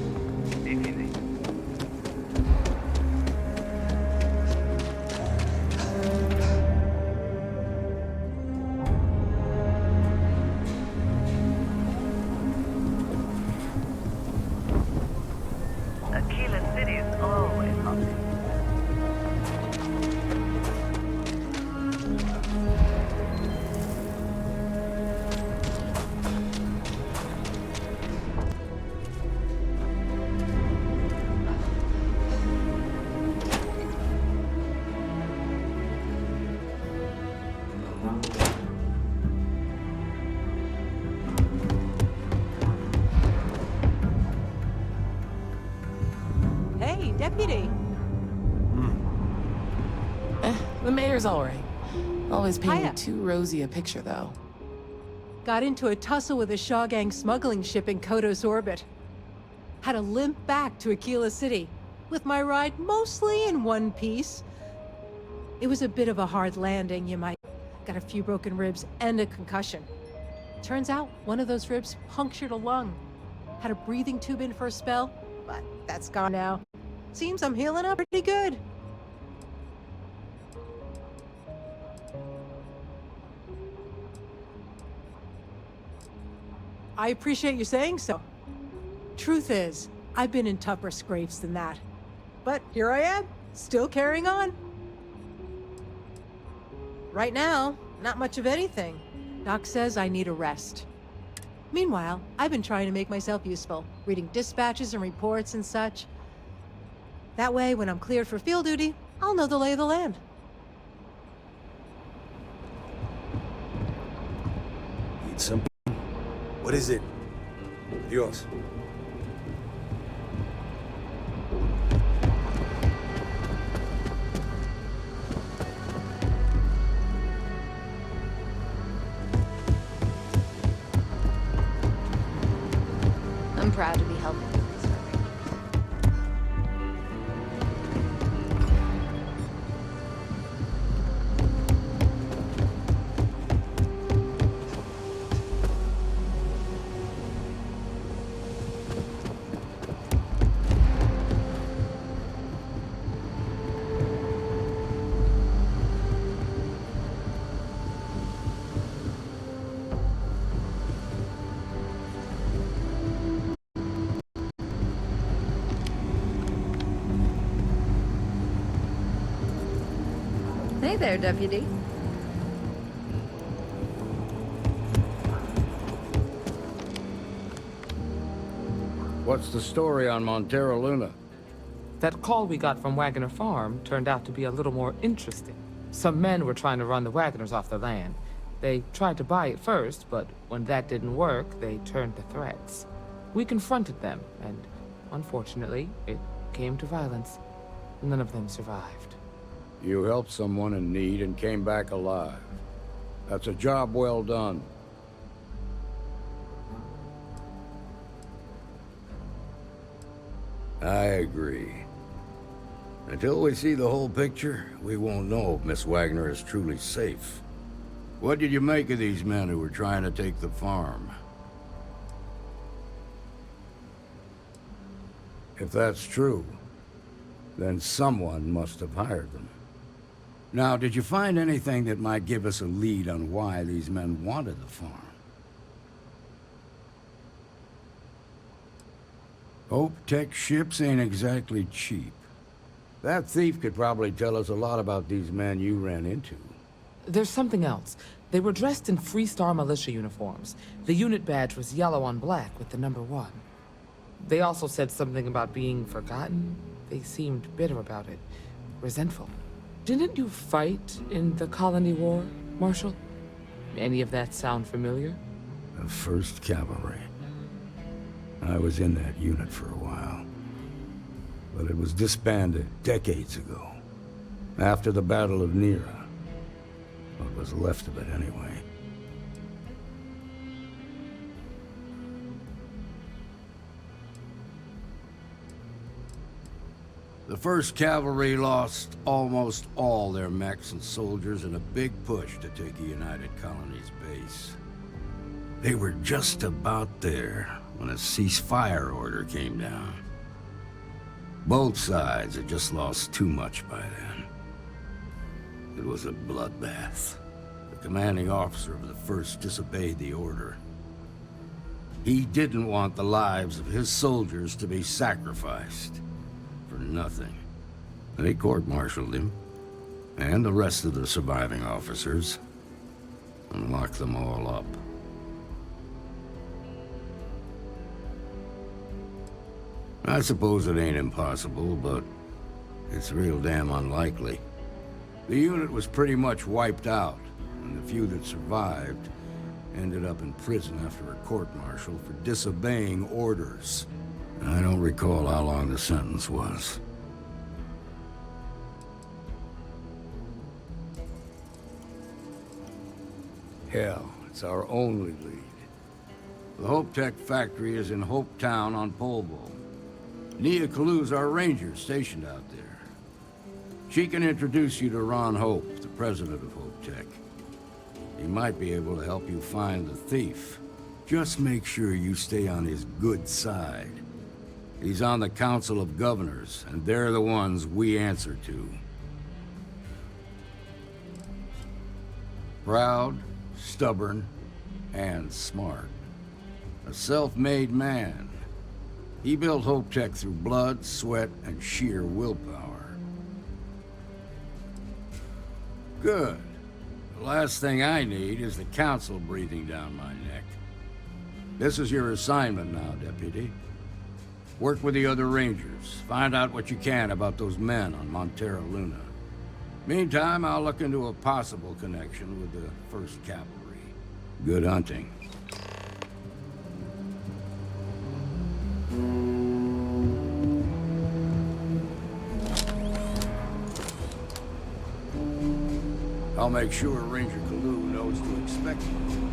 if you need. Aquila City is always hot. Hey, Deputy. The mayor's all right. Always painted Hiya. too rosy a picture, though. Got into a tussle with a Shaw Gang smuggling ship in Kodos orbit. Had to limp back to Aquila City, with my ride mostly in one piece. It was a bit of a hard landing, you might. Got a few broken ribs and a concussion. Turns out one of those ribs punctured a lung. Had a breathing tube in for a spell, but that's gone now. Seems I'm healing up pretty good. I appreciate you saying so. Truth is, I've been in tougher scrapes than that. But here I am, still carrying on. Right now, not much of anything. Doc says I need a rest. Meanwhile, I've been trying to make myself useful, reading dispatches and reports and such. That way, when I'm cleared for field duty, I'll know the lay of the land. Need something? What is it? Dios. I'm proud to be helping. Hey there, Deputy. What's the story on Montero Luna? That call we got from Wagner Farm turned out to be a little more interesting. Some men were trying to run the Wagners off their land. They tried to buy it first, but when that didn't work, they turned to threats. We confronted them, and unfortunately, it came to violence. None of them survived. You helped someone in need and came back alive. That's a job well done. I agree. Until we see the whole picture, we won't know if Miss Wagner is truly safe. What did you make of these men who were trying to take the farm? If that's true, then someone must have hired them. Now, did you find anything that might give us a lead on why these men wanted the farm? Hope Tech ships ain't exactly cheap. That thief could probably tell us a lot about these men you ran into. There's something else. They were dressed in Freestar militia uniforms. The unit badge was yellow on black with the number 1. They also said something about being forgotten. They seemed bitter about it, resentful. Didn't you fight in the Colony War, Marshal? Any of that sound familiar? The 1st Cavalry. I was in that unit for a while. But it was disbanded decades ago. After the Battle of Nera. What was left of it, anyway. The 1st Cavalry lost almost all their mechs and soldiers in a big push to take a United Colonies base. They were just about there when a ceasefire order came down. Both sides had just lost too much by then. It was a bloodbath. The commanding officer of the 1st disobeyed the order. He didn't want the lives of his soldiers to be sacrificed. For nothing. They court-martialed him, and the rest of the surviving officers, and locked them all up. I suppose it ain't impossible, but it's real damn unlikely. The unit was pretty much wiped out, and the few that survived ended up in prison after a court-martial for disobeying orders. I don't recall how long the sentence was. Hell, it's our only lead. The Hope Tech factory is in Hope Town on Polvo. Nia Kalu's our ranger stationed out there. She can introduce you to Ron Hope, the president of Hope Tech. He might be able to help you find the thief. Just make sure you stay on his good side. He's on the Council of Governors, and they're the ones we answer to. Proud, stubborn, and smart. A self-made man. He built Hope Tech through blood, sweat, and sheer willpower. Good. The last thing I need is the Council breathing down my neck. This is your assignment now, Deputy. Work with the other Rangers. Find out what you can about those men on Montera Luna. Meantime, I'll look into a possible connection with the 1st Cavalry. Good hunting. I'll make sure Ranger Kalu knows to expect you.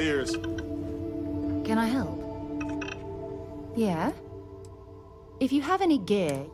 ears. Can I help? Yeah? If you have any gear...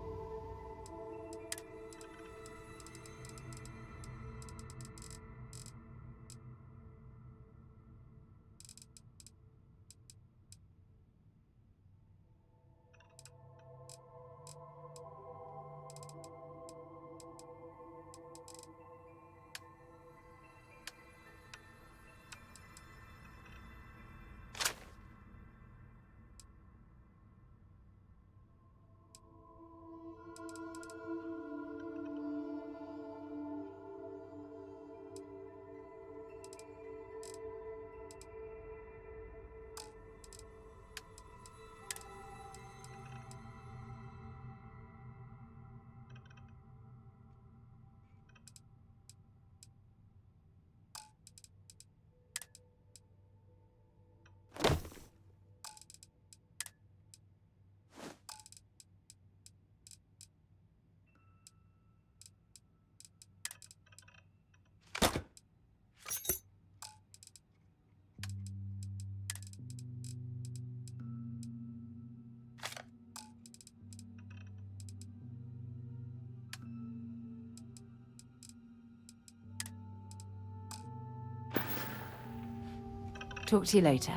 Talk to you later.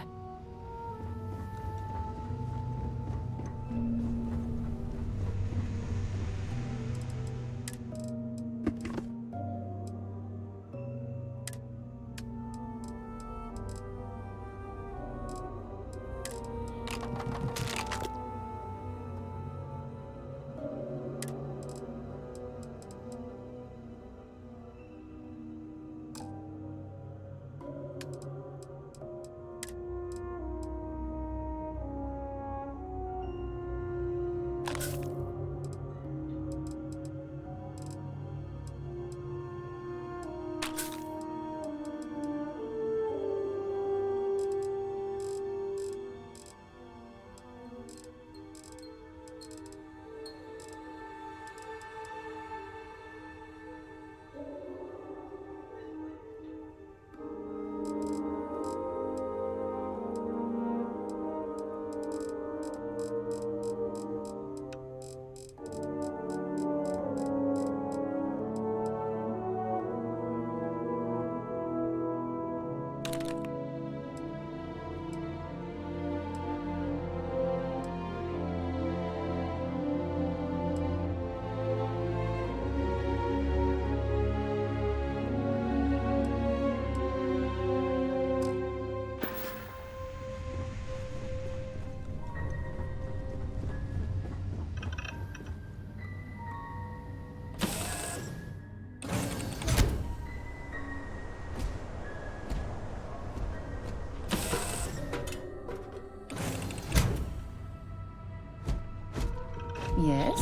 Yes?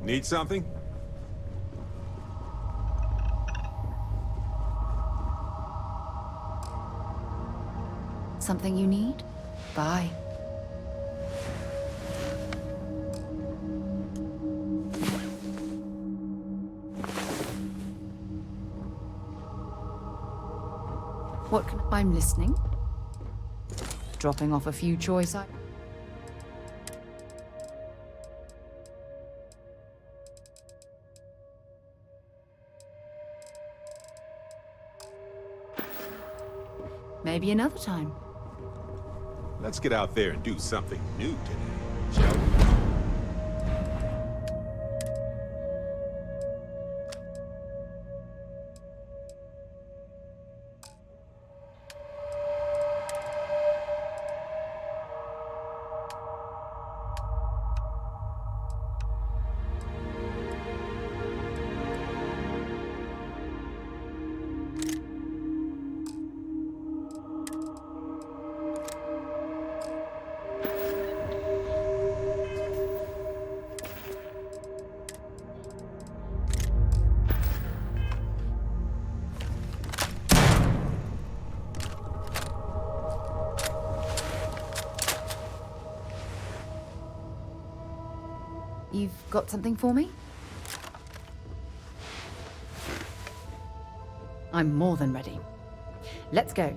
Need something? Something you need? Bye. I'm listening. Dropping off a few choice items. Maybe another time. Let's get out there and do something new today, shall we? You've got something for me? I'm more than ready. Let's go.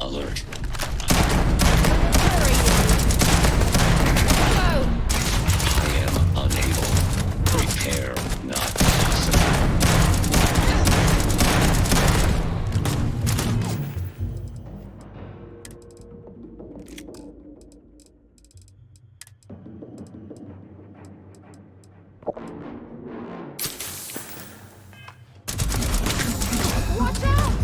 Alert. I am unable. Repair not possible. Watch out!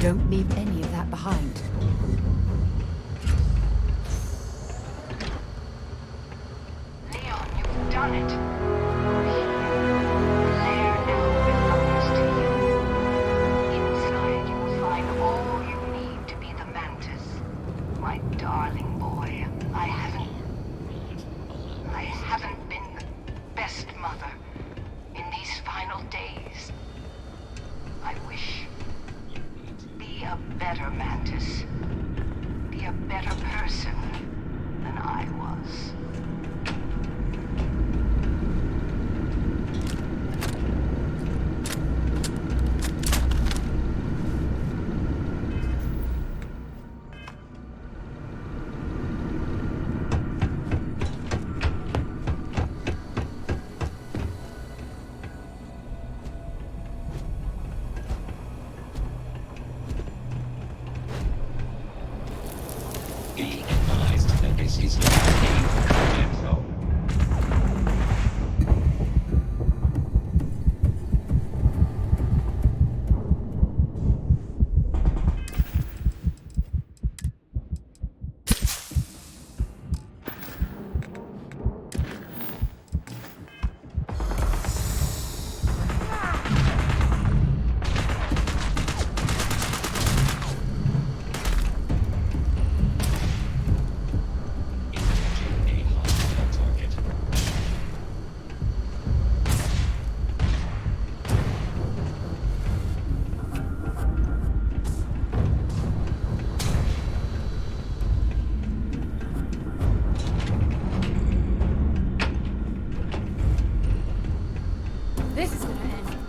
Don't leave any of that behind. Leon, you've done it. The lair now belongs to you. Inside, you will find all you need to be the Mantis. My darling boy, I haven't been the best mother in these final days. I wish. Be a better Mantis. Be a better person than I was.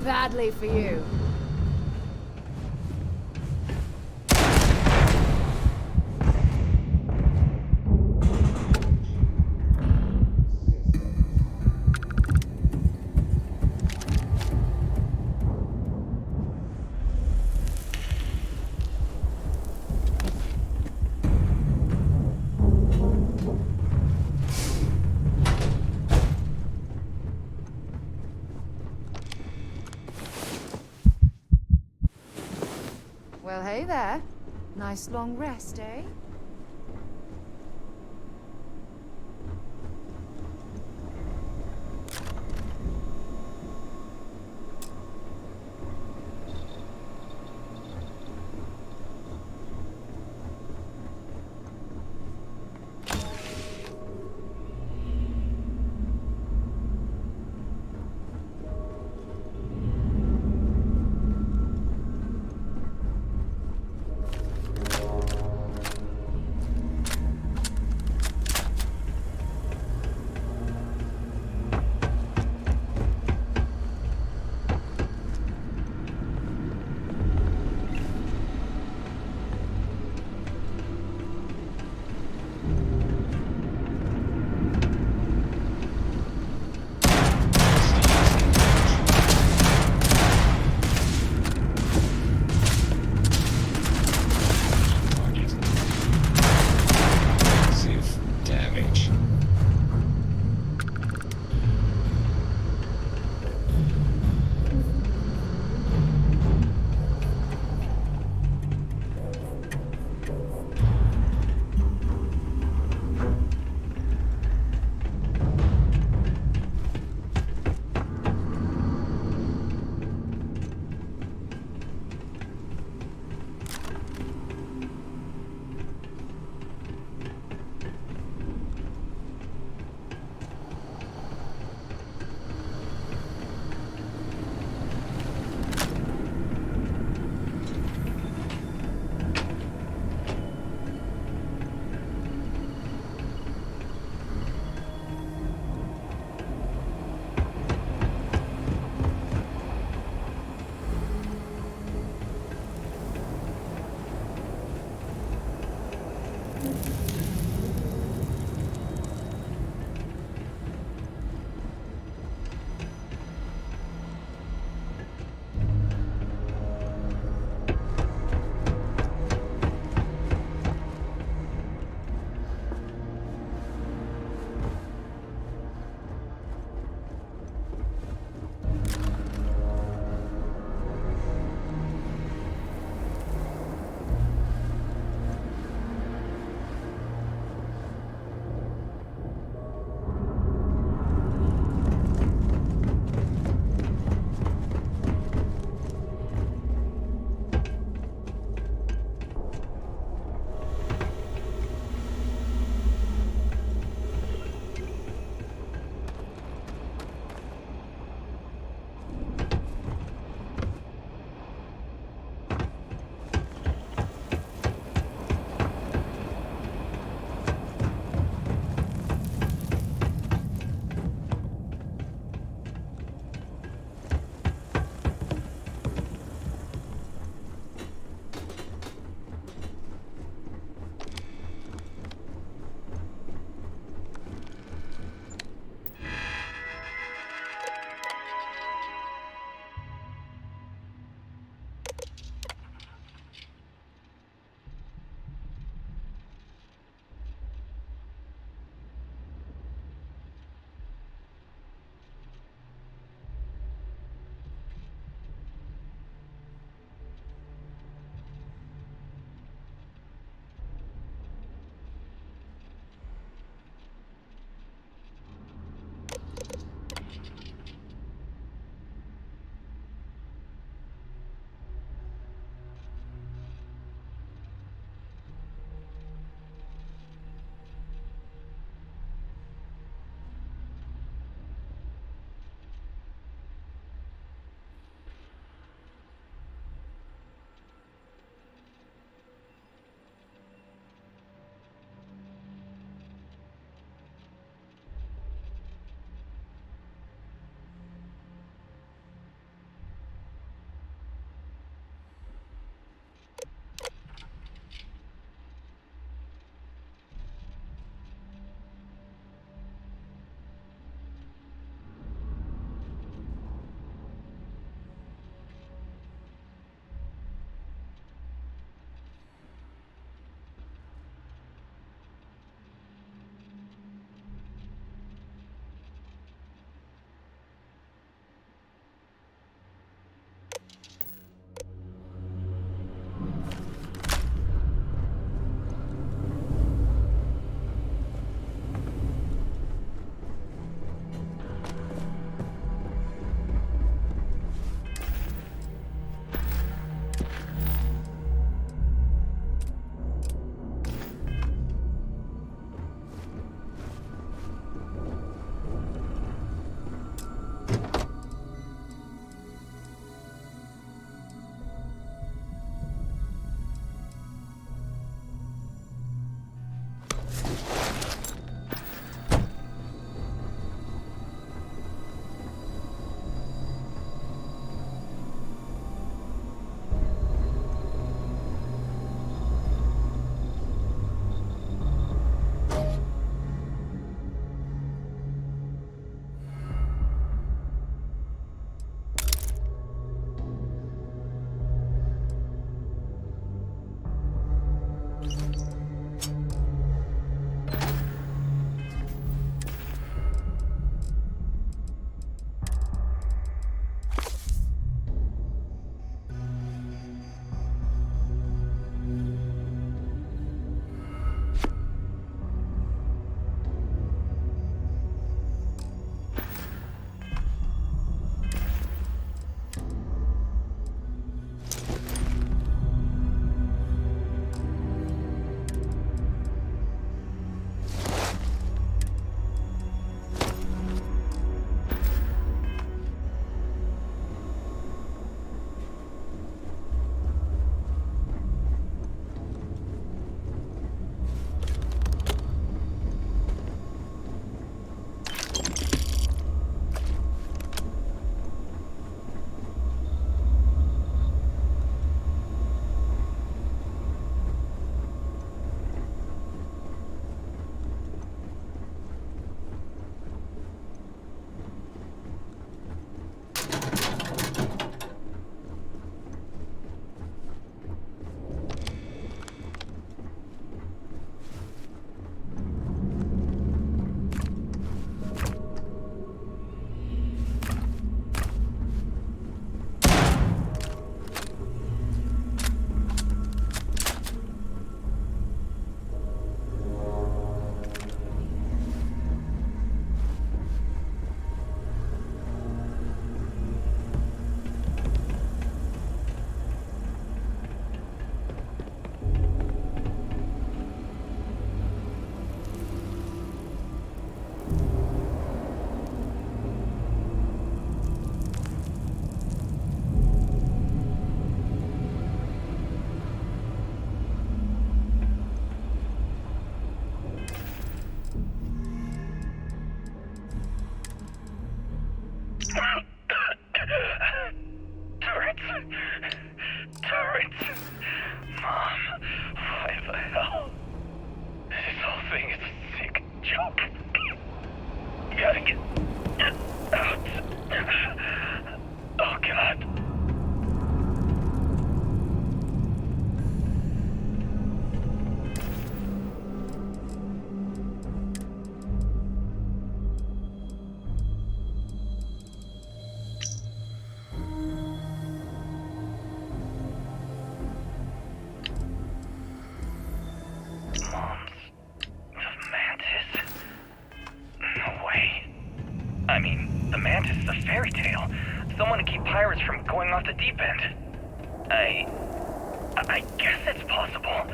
Badly for you. Well, hey there. Nice long rest, eh? I mean, the Mantis is a fairy tale. Someone to keep pirates from going off the deep end. I guess it's possible.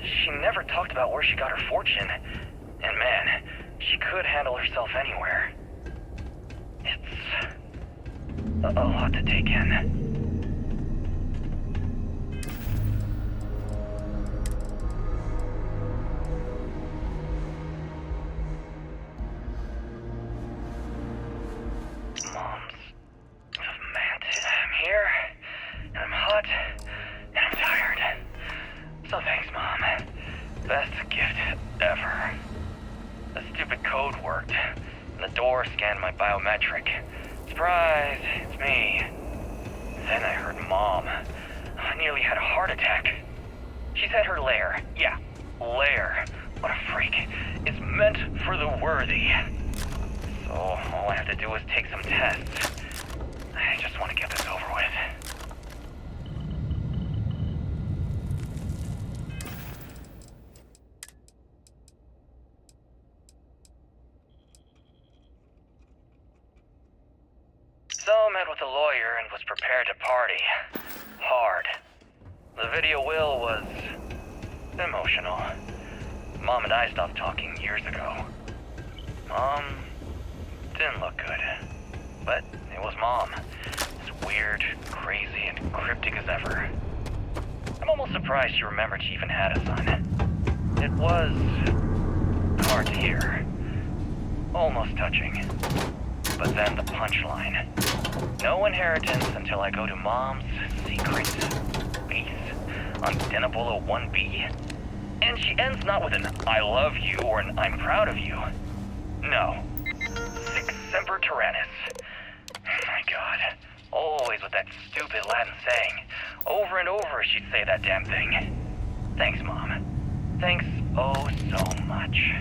She never talked about where she got her fortune. And man, she could handle herself anywhere. It's a lot to take in. So thanks, Mom. Best gift ever. The stupid code worked, and the door scanned my biometric. Surprise, it's me. Then I heard Mom. I nearly had a heart attack. She said her lair, yeah, lair, what a freak, is meant for the worthy. So all I have to do is take some tests. I just want to get this over with. So met with a lawyer and was prepared to party. Hard. The video will was emotional. Mom and I stopped talking years ago. Mom didn't look good. But it was Mom. As weird, crazy, and cryptic as ever. I'm almost surprised she remembered she even had a son. It was hard to hear. Almost touching. But then the punchline. No inheritance until I go to Mom's secret base on Denebola 1B. And she ends not with an I love you or an I'm proud of you. No. Sic semper tyrannis. My God. Always with that stupid Latin saying. Over and over she'd say that damn thing. Thanks, Mom. Thanks oh so much.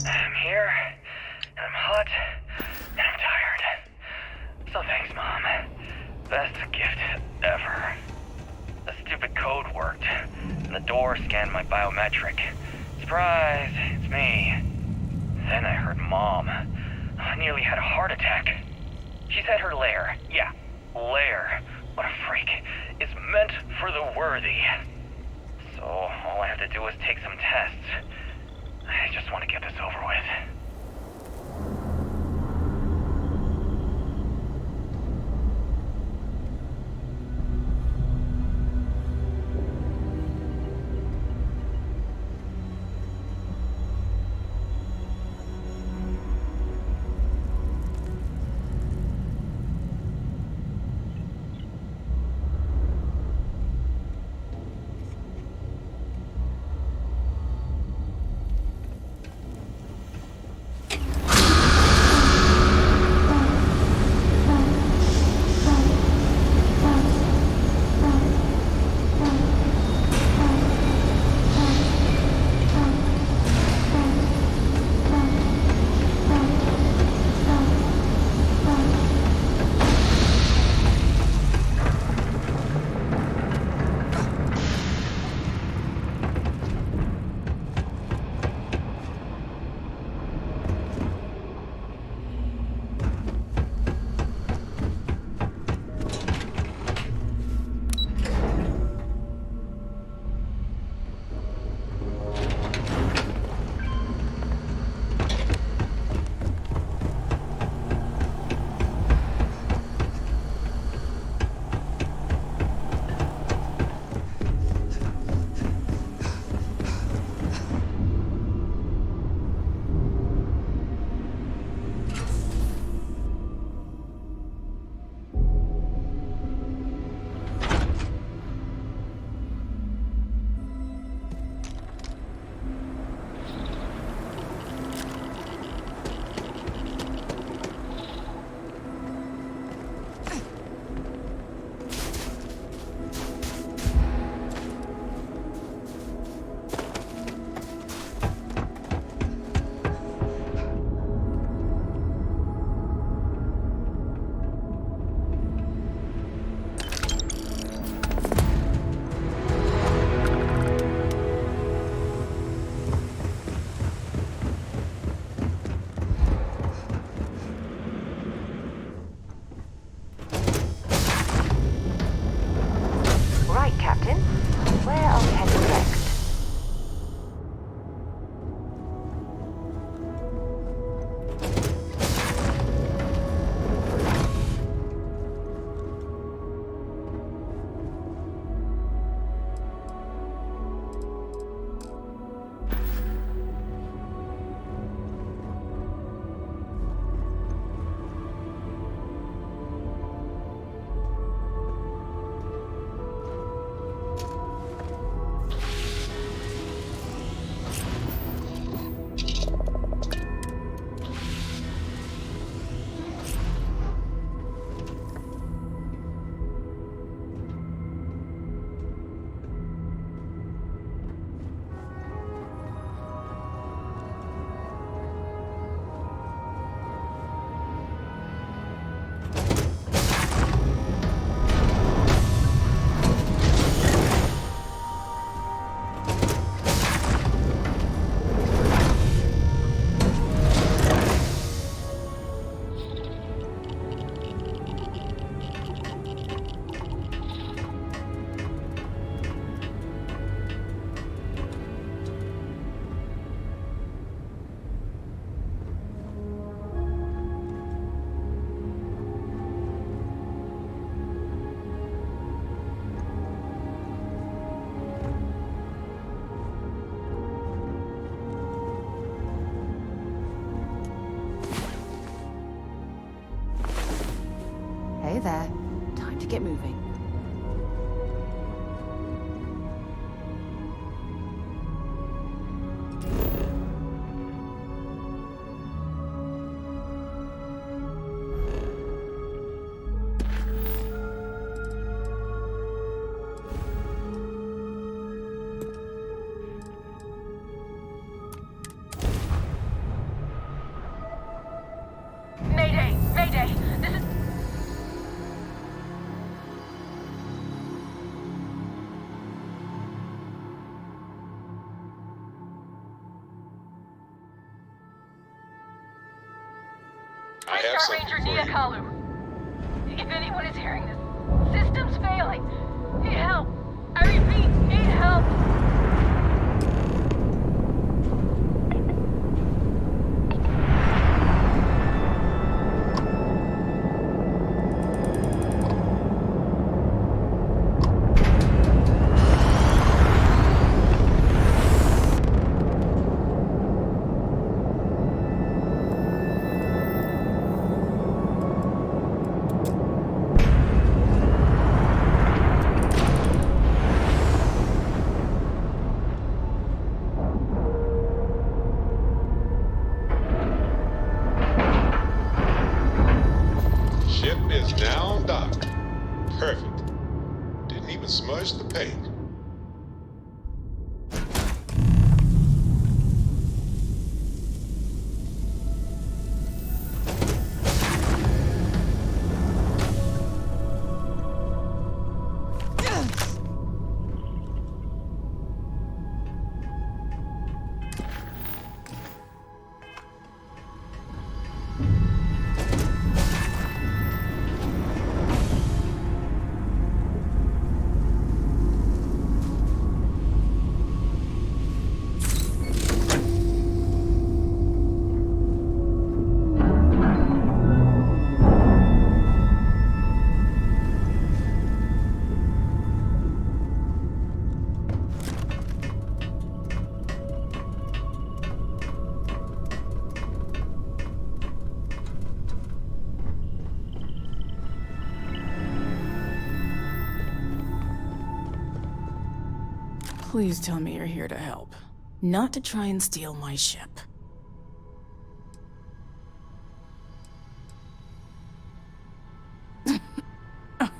I'm here, and I'm hot, and I'm tired. So thanks, Mom. Best gift ever. The stupid code worked, and the door scanned my biometric. Surprise, it's me. Then I heard Mom. I nearly had a heart attack. She said her lair, yeah, lair, what a freak, is meant for the worthy. So all I have to do is take some tests. I just want to get this over with. there. Time to get moving. Mayday! Mayday! This is... I have Star something Ranger for you. Niakalu. If anyone is hearing this, system's failing. Need help. I repeat, need help. Ship is now docked. Perfect. Didn't even smudge the paint. Please tell me you're here to help, not to try and steal my ship.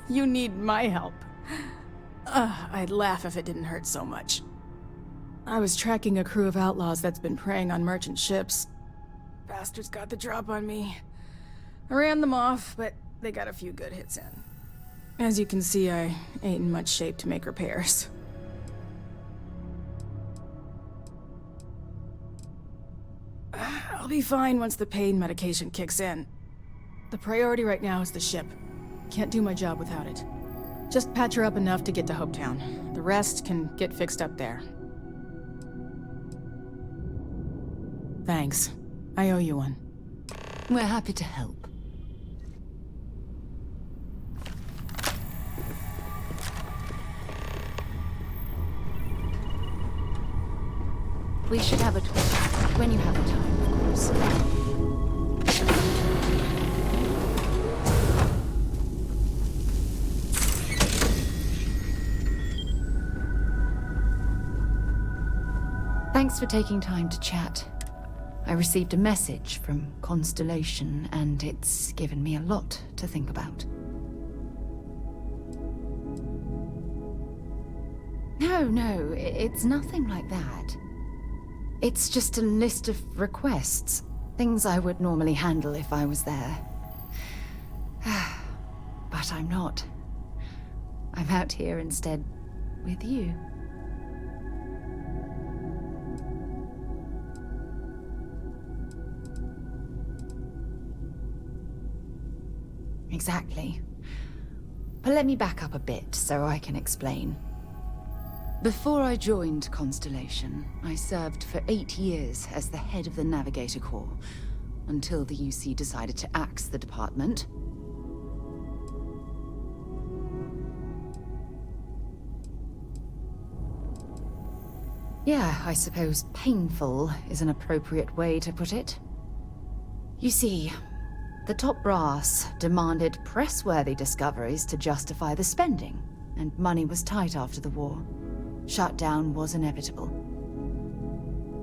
You need my help. I'd laugh if it didn't hurt so much. I was tracking a crew of outlaws that's been preying on merchant ships. Bastards got the drop on me. I ran them off, but they got a few good hits in. As you can see, I ain't in much shape to make repairs. I'll be fine once the pain medication kicks in. The priority right now is the ship. Can't do my job without it. Just patch her up enough to get to Hopetown. The rest can get fixed up there. Thanks. I owe you one. We're happy to help. We should have a talk when you have the time, of course. Thanks for taking time to chat. I received a message from Constellation, and it's given me a lot to think about. No, it's nothing like that. It's just a list of requests. Things I would normally handle if I was there. But I'm not. I'm out here instead with you. Exactly. But let me back up a bit so I can explain. Before I joined Constellation, I served for 8 years as the head of the Navigator Corps, until the UC decided to axe the department. Yeah, I suppose painful is an appropriate way to put it. You see, The top brass demanded press-worthy discoveries to justify the spending, and money was tight after the war. Shutdown was inevitable.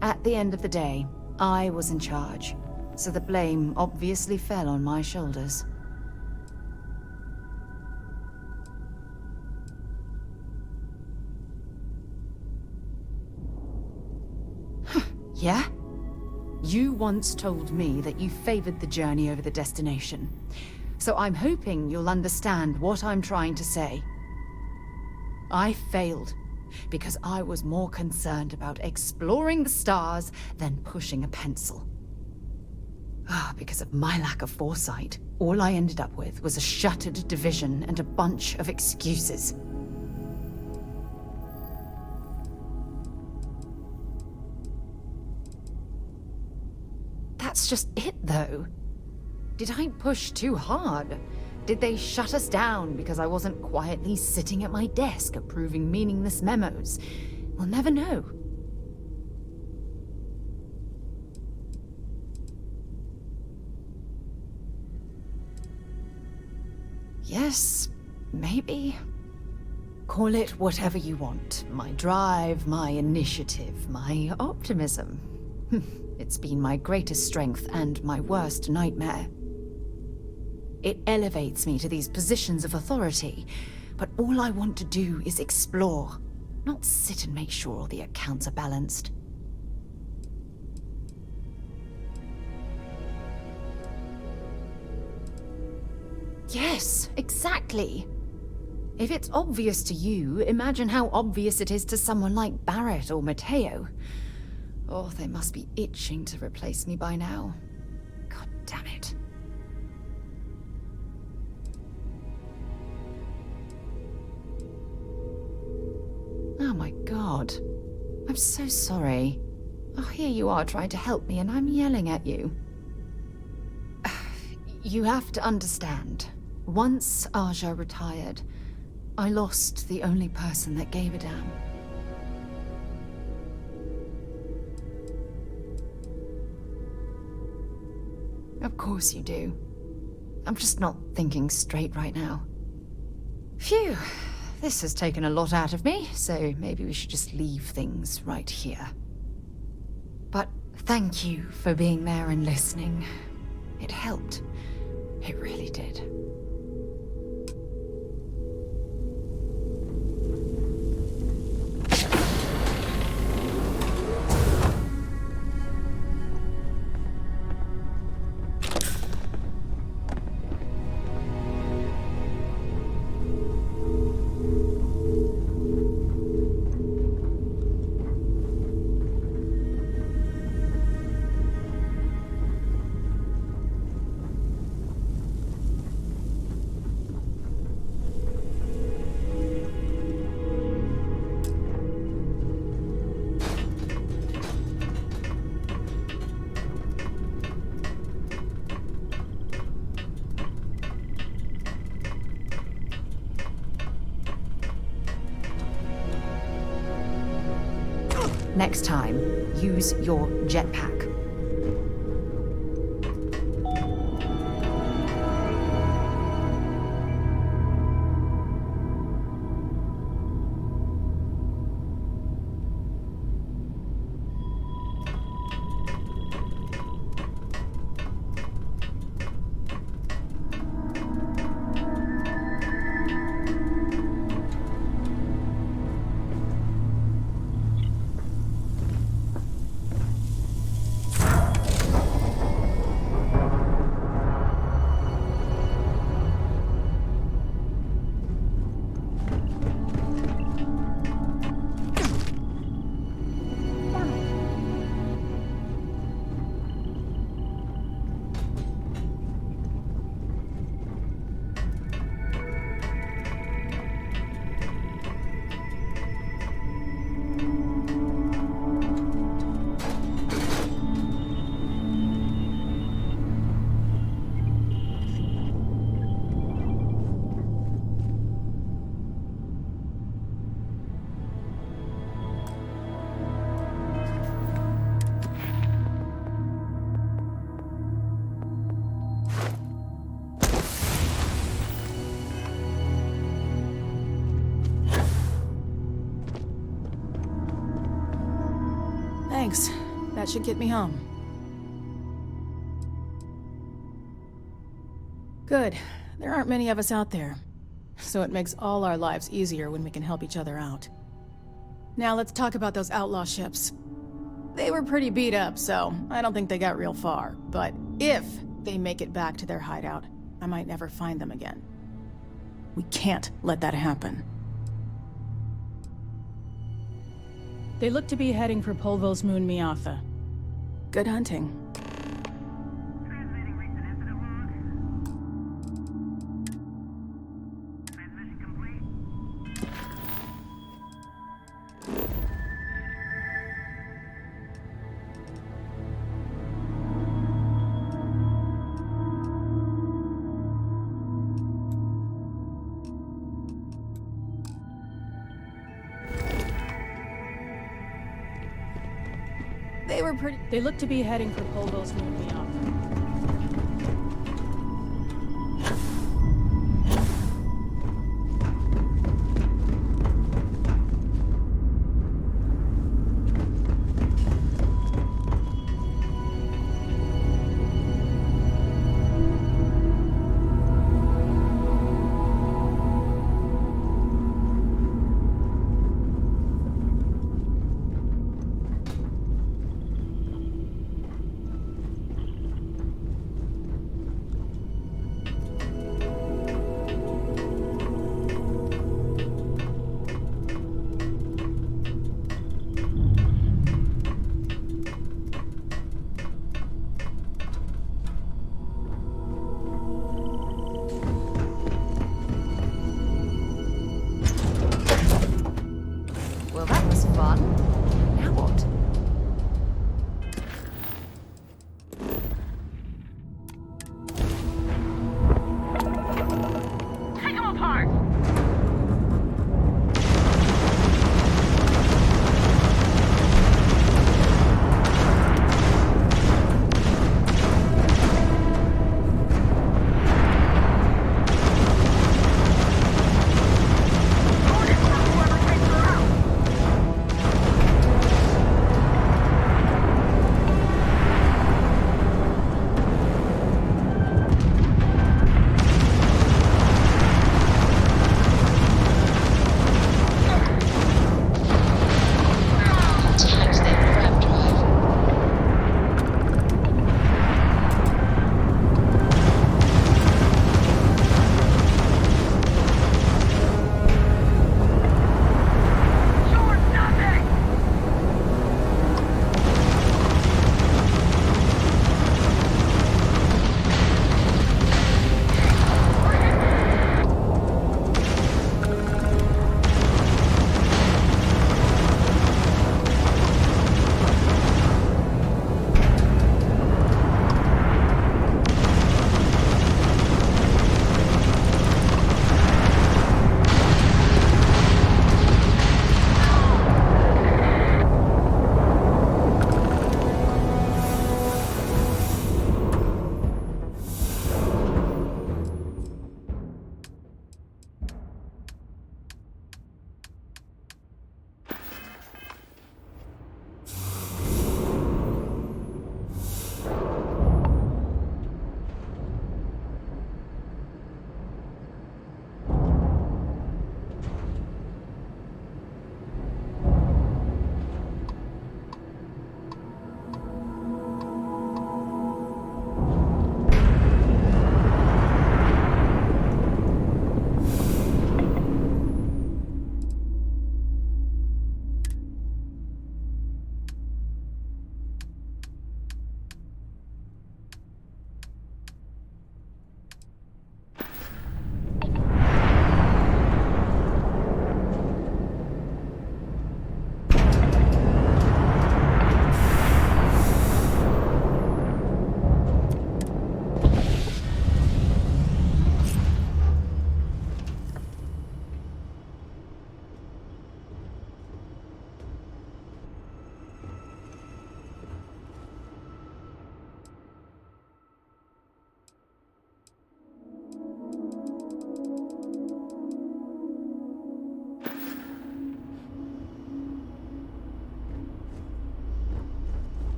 At the end of the day, I was in charge, so the blame obviously fell on my shoulders. Yeah? You once told me that you favored the journey over the destination. So I'm hoping you'll understand what I'm trying to say. I failed because I was more concerned about exploring the stars than pushing a pencil. Because of my lack of foresight, all I ended up with was a shattered division and a bunch of excuses. That's just it, though. Did I push too hard? Did they shut us down because I wasn't quietly sitting at my desk approving meaningless memos? We'll never know. Yes, maybe. Call it whatever you want. My drive, my initiative, my optimism. It's been my greatest strength and my worst nightmare. It elevates me to these positions of authority, but all I want to do is explore, not sit and make sure all the accounts are balanced. Yes, exactly. If it's obvious to you, imagine how obvious it is to someone like Barrett or Mateo. Oh, they must be itching to replace me by now. God damn it. Oh my god. I'm so sorry. Oh, here you are trying to help me and I'm yelling at you. You have to understand. Once Aja retired, I lost the only person that gave a damn. Of course you do. I'm just not thinking straight right now. Phew. This has taken a lot out of me, so maybe we should just leave things right here. But thank you for being there and listening. It helped. It really did. Next time, use your jetpack. Thanks. That should get me home. Good. There aren't many of us out there. So it makes all our lives easier when we can help each other out. Now let's talk about those outlaw ships. They were pretty beat up, so I don't think they got real far. But if they make it back to their hideout, I might never find them again. We can't let that happen. They look to be heading for Polvo's moon Miatha. Good hunting. They look to be heading for Polvo's moon Miatha.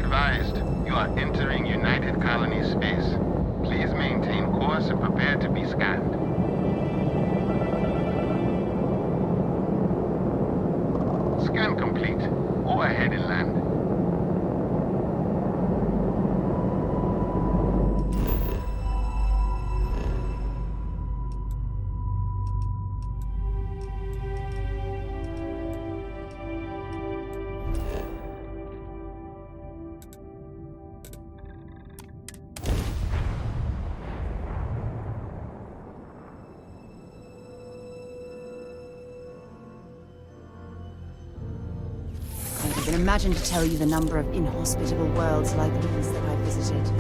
advised, you are entering United Colony space. Please maintain course and prepare to be scanned. Scan complete. Go ahead and land. I can imagine to tell you the number of inhospitable worlds like these that I've visited.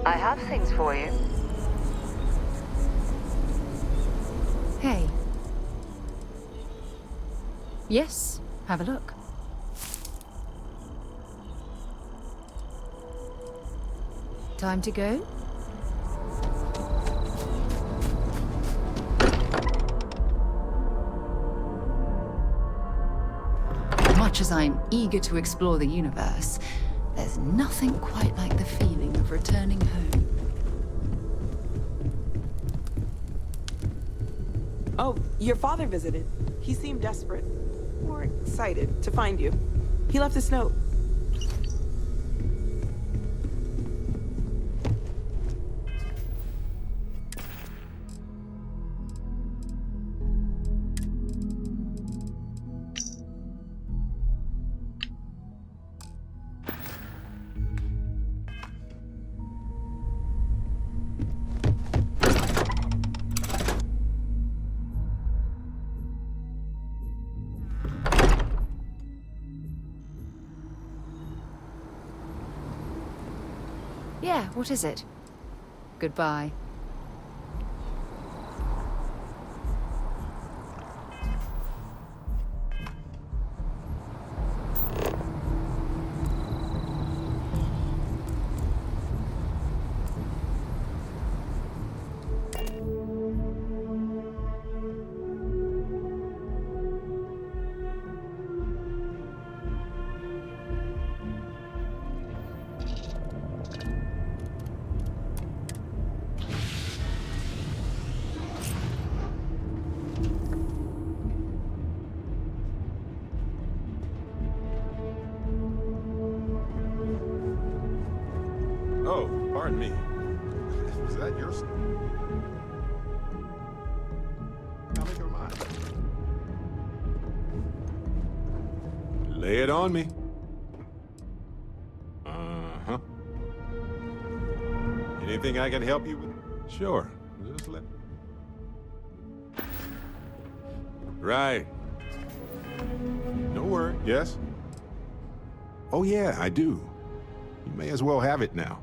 I have things for you. Hey. Yes, have a look. Time to go? Much as I'm eager to explore the universe, there's nothing quite like the feeling of returning home. Oh, your father visited. He seemed desperate. Or excited to find you. He left this note. Yeah, what is it? Goodbye. Oh, pardon me. Is that your... I'll make her mine. Lay it on me. Uh-huh. Anything I can help you with? Sure. Just let... Right. No worry. Yes? Oh, yeah, I do. You may as well have it now.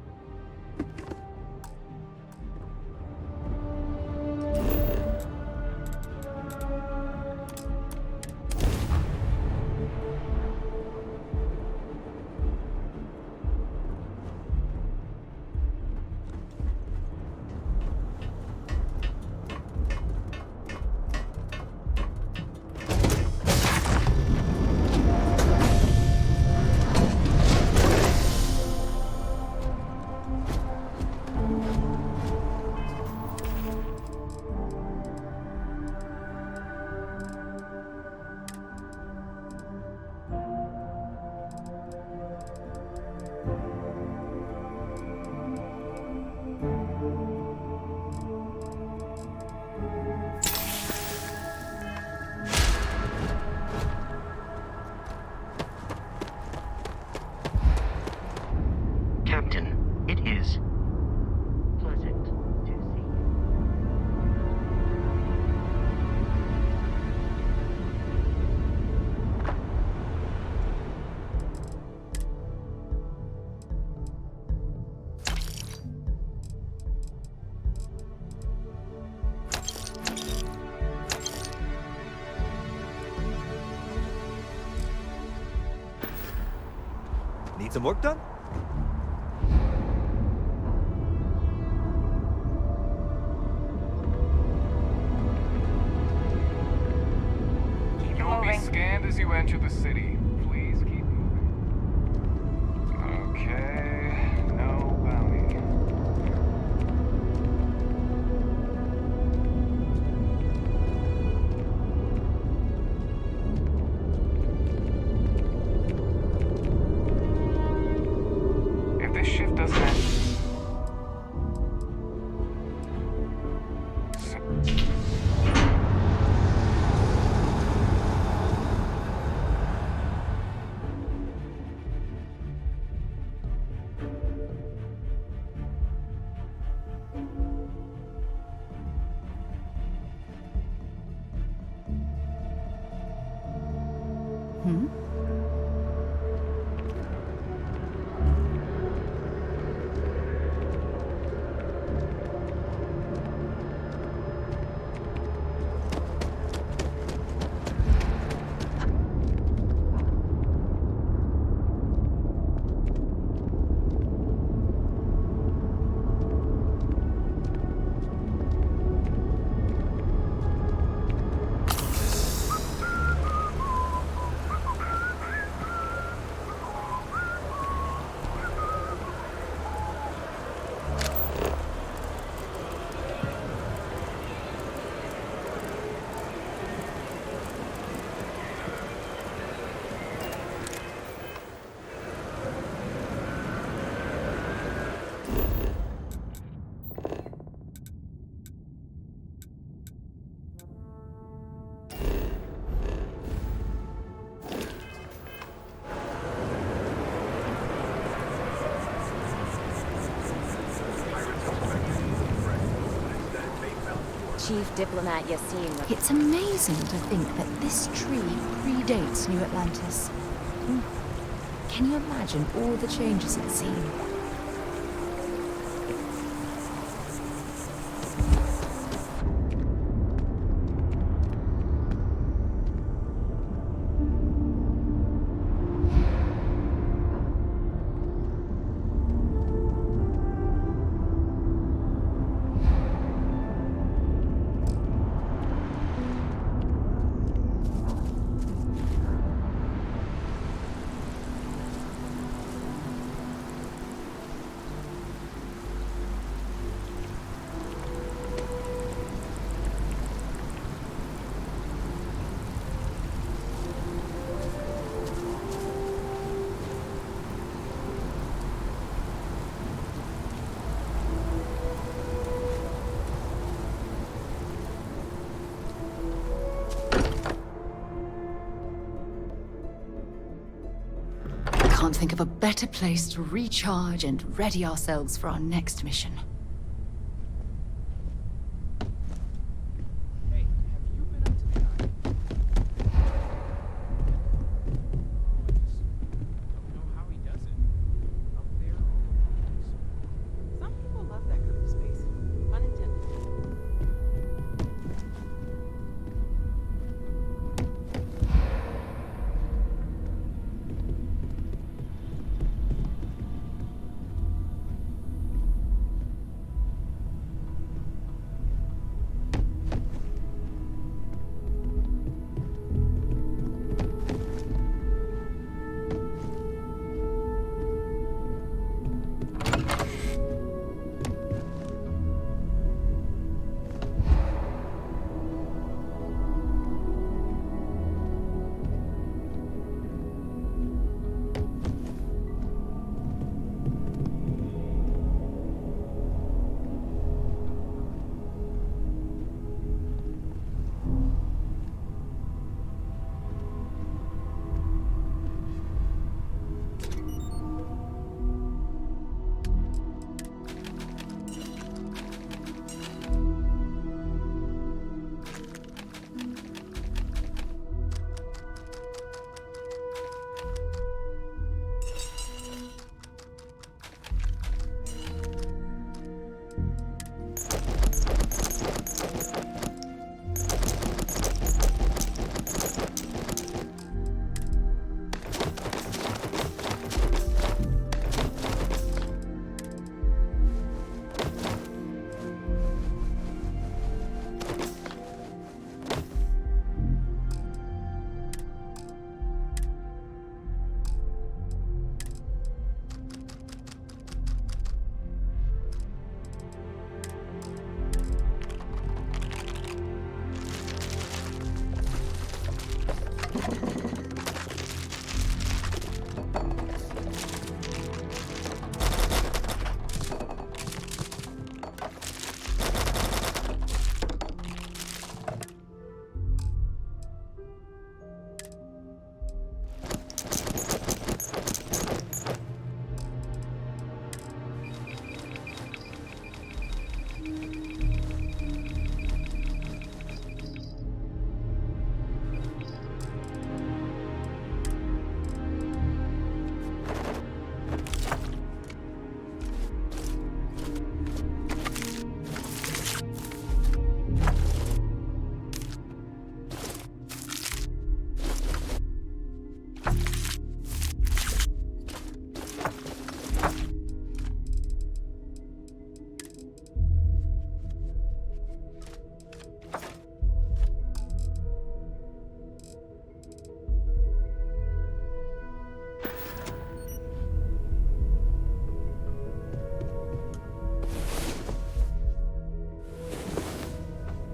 Captain, it is pleasant to see you. Need some work done? You'll be scanned as you enter the city. Please keep moving. Okay, no bounty. If this shift doesn't end... Hmm? Chief Diplomat Yassine. It's amazing to think that this tree predates New Atlantis. Can you imagine all the changes it's seen? can't think of a better place to recharge and ready ourselves for our next mission. Some people love that kind of space. Unintended.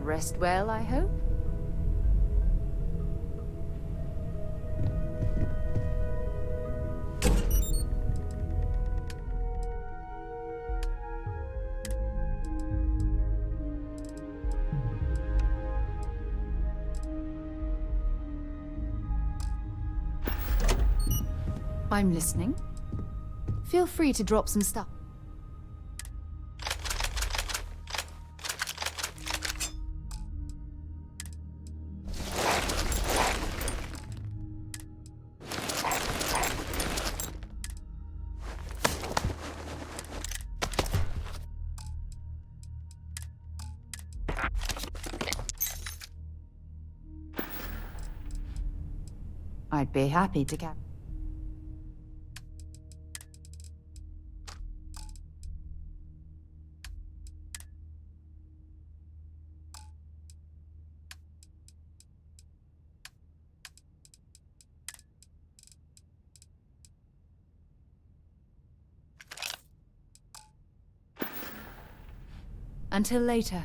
Rest well, I hope? I'm listening. Feel free to drop some stuff. I'd be happy to get. Until later.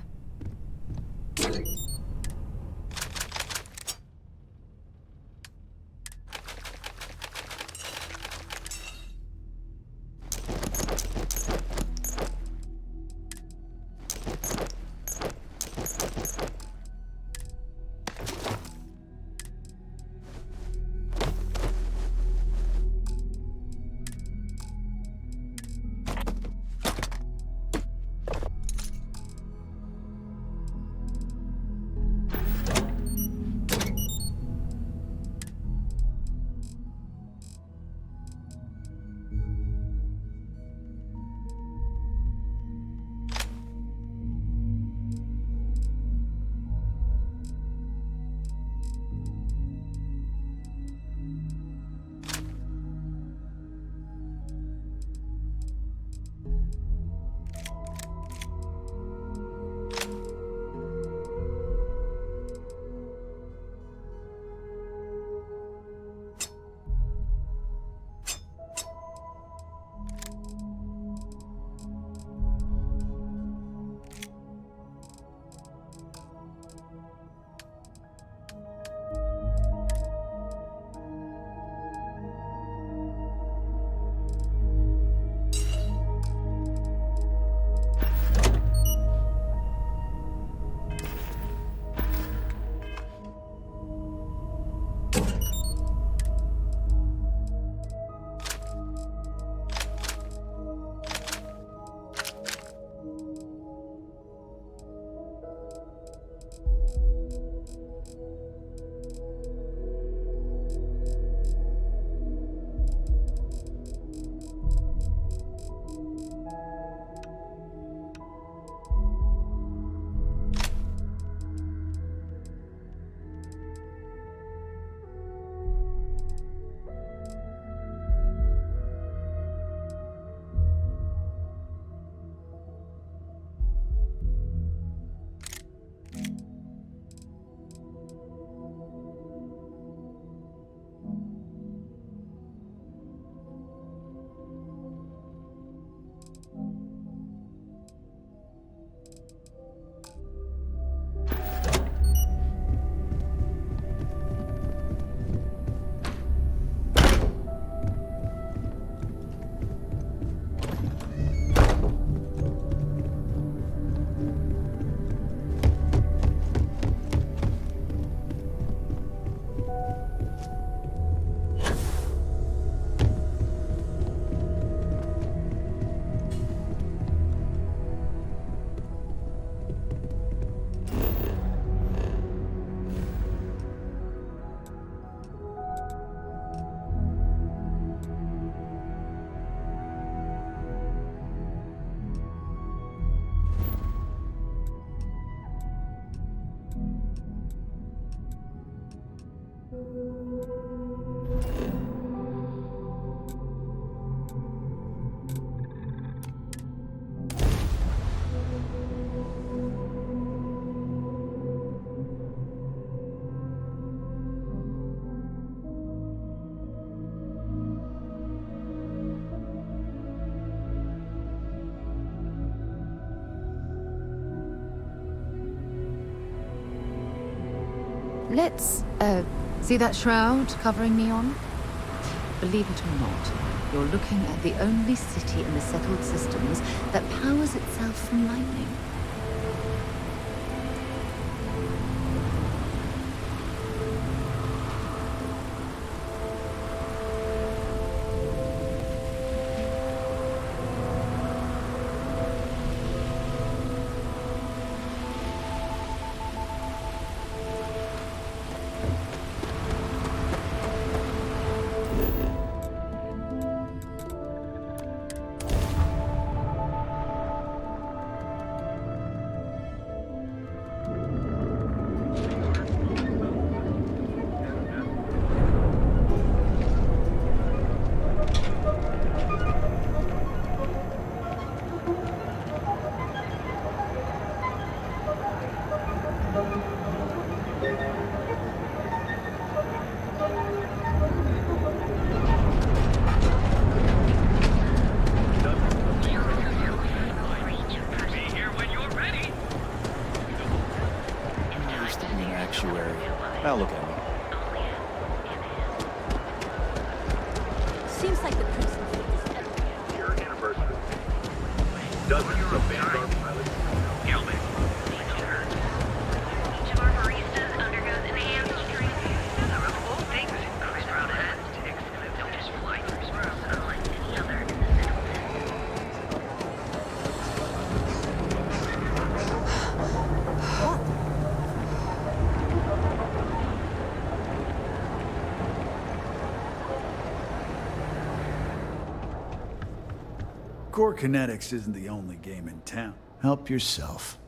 Let's, see that shroud covering me on? Believe it or not, you're looking at the only city in the settled systems that powers itself from lightning. Now look at me. Seems like the prison Your anniversary. Dozens of Vanguard pilots. Gilman. Each of our baristas undergoes enhanced training. All things Chris Brown has ticks, and don't just fly through swirls unlike any other in the Core Kinetics isn't the only game in town. Help yourself.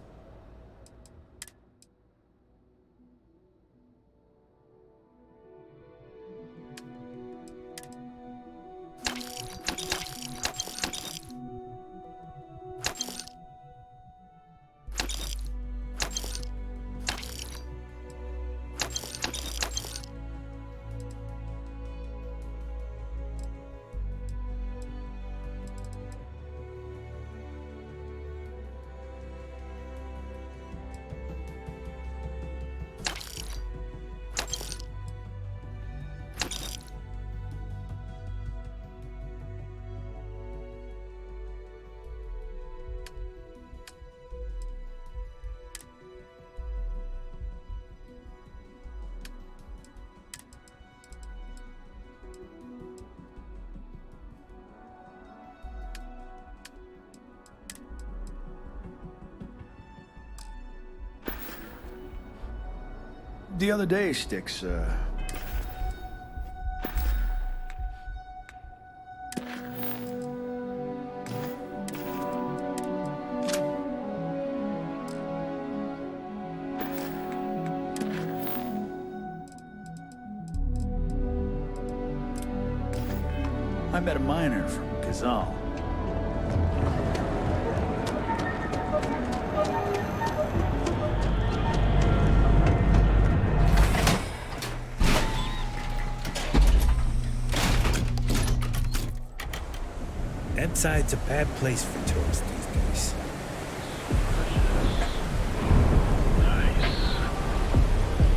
The other day, Sticks, I met a miner from Kazal. Side's a bad place for tourists these days. Nice.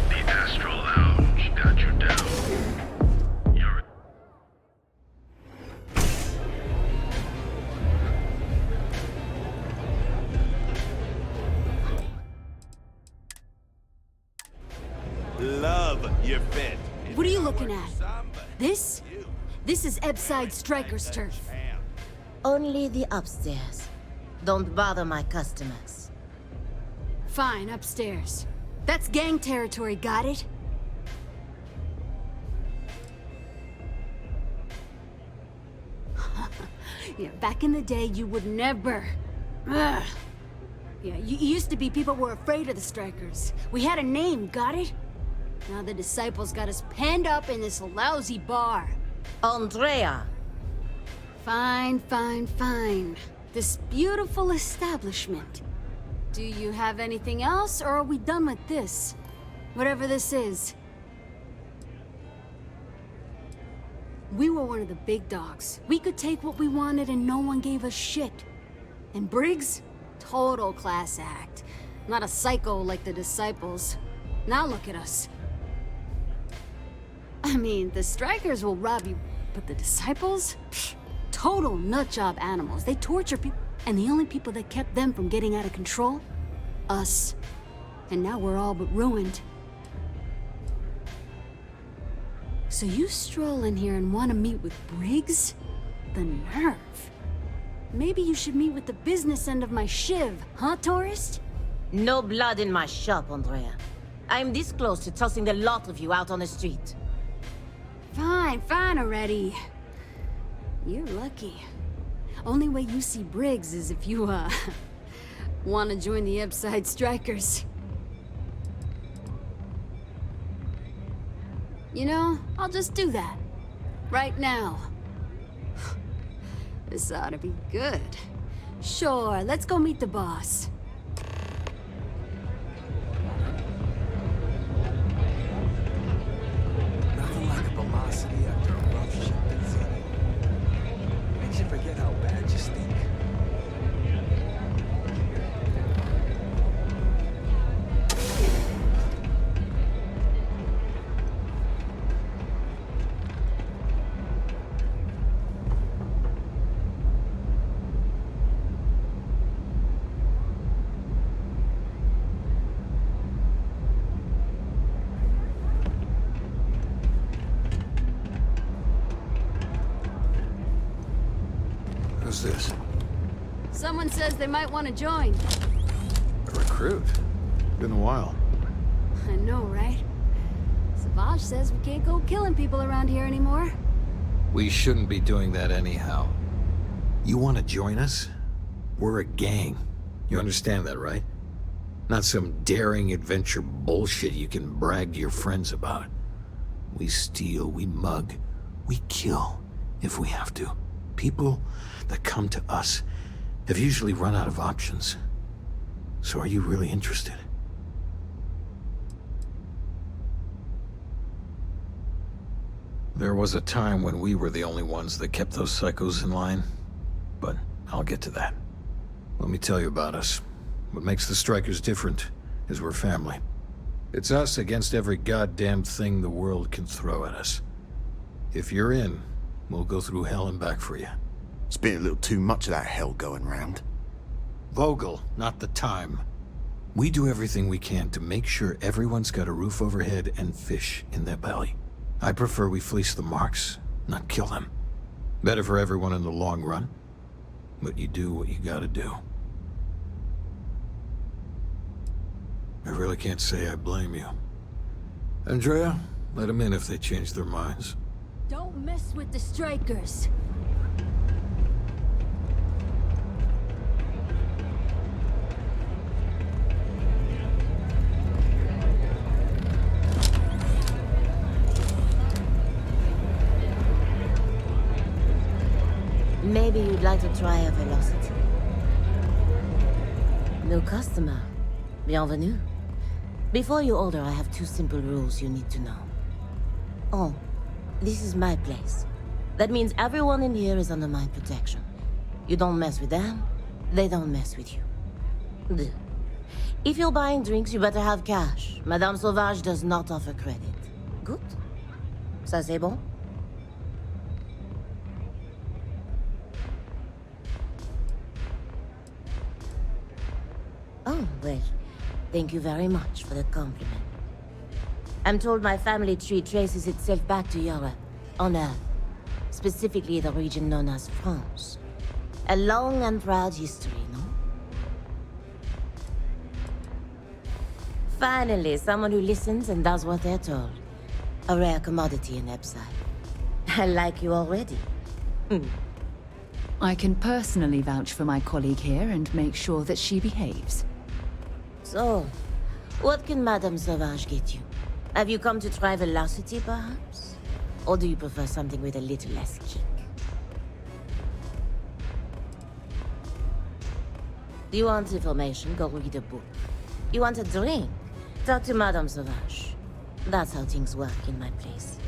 The Astral Lounge got you down. You're... Love your fit. What are you looking at? This? This is Ebside Striker's turf. Only the upstairs. Don't bother my customers. Fine, upstairs. That's gang territory, got it? Yeah, back in the day, you would never... Ugh. Yeah, you used to be people were afraid of the Strikers. We had a name, got it? Now the disciples got us penned up in this lousy bar. Andrea! Fine, fine, fine. This beautiful establishment. Do you have anything else, or are we done with this? Whatever this is. We were one of the big dogs. We could take what we wanted and no one gave us shit. And Briggs? Total class act. Not a psycho like the disciples. Now look at us. I mean, the strikers will rob you, but the disciples? Pfft, total nutjob animals. They torture people, and the only people that kept them from getting out of control? Us. And now we're all but ruined. So you stroll in here and want to meet with Briggs? The nerve. Maybe you should meet with the business end of my shiv, huh, tourist? No blood in my shop, Andrea. I'm this close to tossing the lot of you out on the street. Fine, fine already. You're lucky. Only way you see Briggs is if you, want to join the Upside Strikers. You know, I'll just do that. Right now. This ought to be good. Sure, let's go meet the boss. Nothing like a velocity after a rough shift, is it? Makes you forget how bad you stink. Who's this? Someone says they might want to join. A recruit? Been a while. I know, right? Savage says we can't go killing people around here anymore. We shouldn't be doing that anyhow. You want to join us? We're a gang. You understand that, right? Not some daring adventure bullshit you can brag to your friends about. We steal, we mug, we kill, if we have to. People that come to us have usually run out of options. So are you really interested? There was a time when we were the only ones that kept those psychos in line, but I'll get to that. Let me tell you about us. What makes the Strikers different is we're family. It's us against every goddamn thing the world can throw at us. If you're in, we'll go through hell and back for you. It's been a little too much of that hell going round. Vogel, not the time. We do everything we can to make sure everyone's got a roof overhead and fish in their belly. I prefer we fleece the marks, not kill them. Better for everyone in the long run. But you do what you gotta do. I really can't say I blame you. Andrea, let them in if they change their minds. Don't mess with the Strikers. Maybe you'd like to try a velocity. No customer. Bienvenue. Before you order, I have 2 simple rules you need to know. Oh, this is my place. That means everyone in here is under my protection. You don't mess with them, they don't mess with you. Deux. If you're buying drinks, you better have cash. Madame Sauvage does not offer credit. Good? Ça c'est bon? Oh, well, thank you very much for the compliment. I'm told my family tree traces itself back to Europe, on Earth. Specifically the region known as France. A long and proud history, no? Finally, someone who listens and does what they're told. A rare commodity in Upside. I like you already. I can personally vouch for my colleague here and make sure that she behaves. So, what can Madame Sauvage get you? Have you come to try velocity, perhaps? Or do you prefer something with a little less kick? You want information? Go read a book. You want a drink? Talk to Madame Sauvage. That's how things work in my place.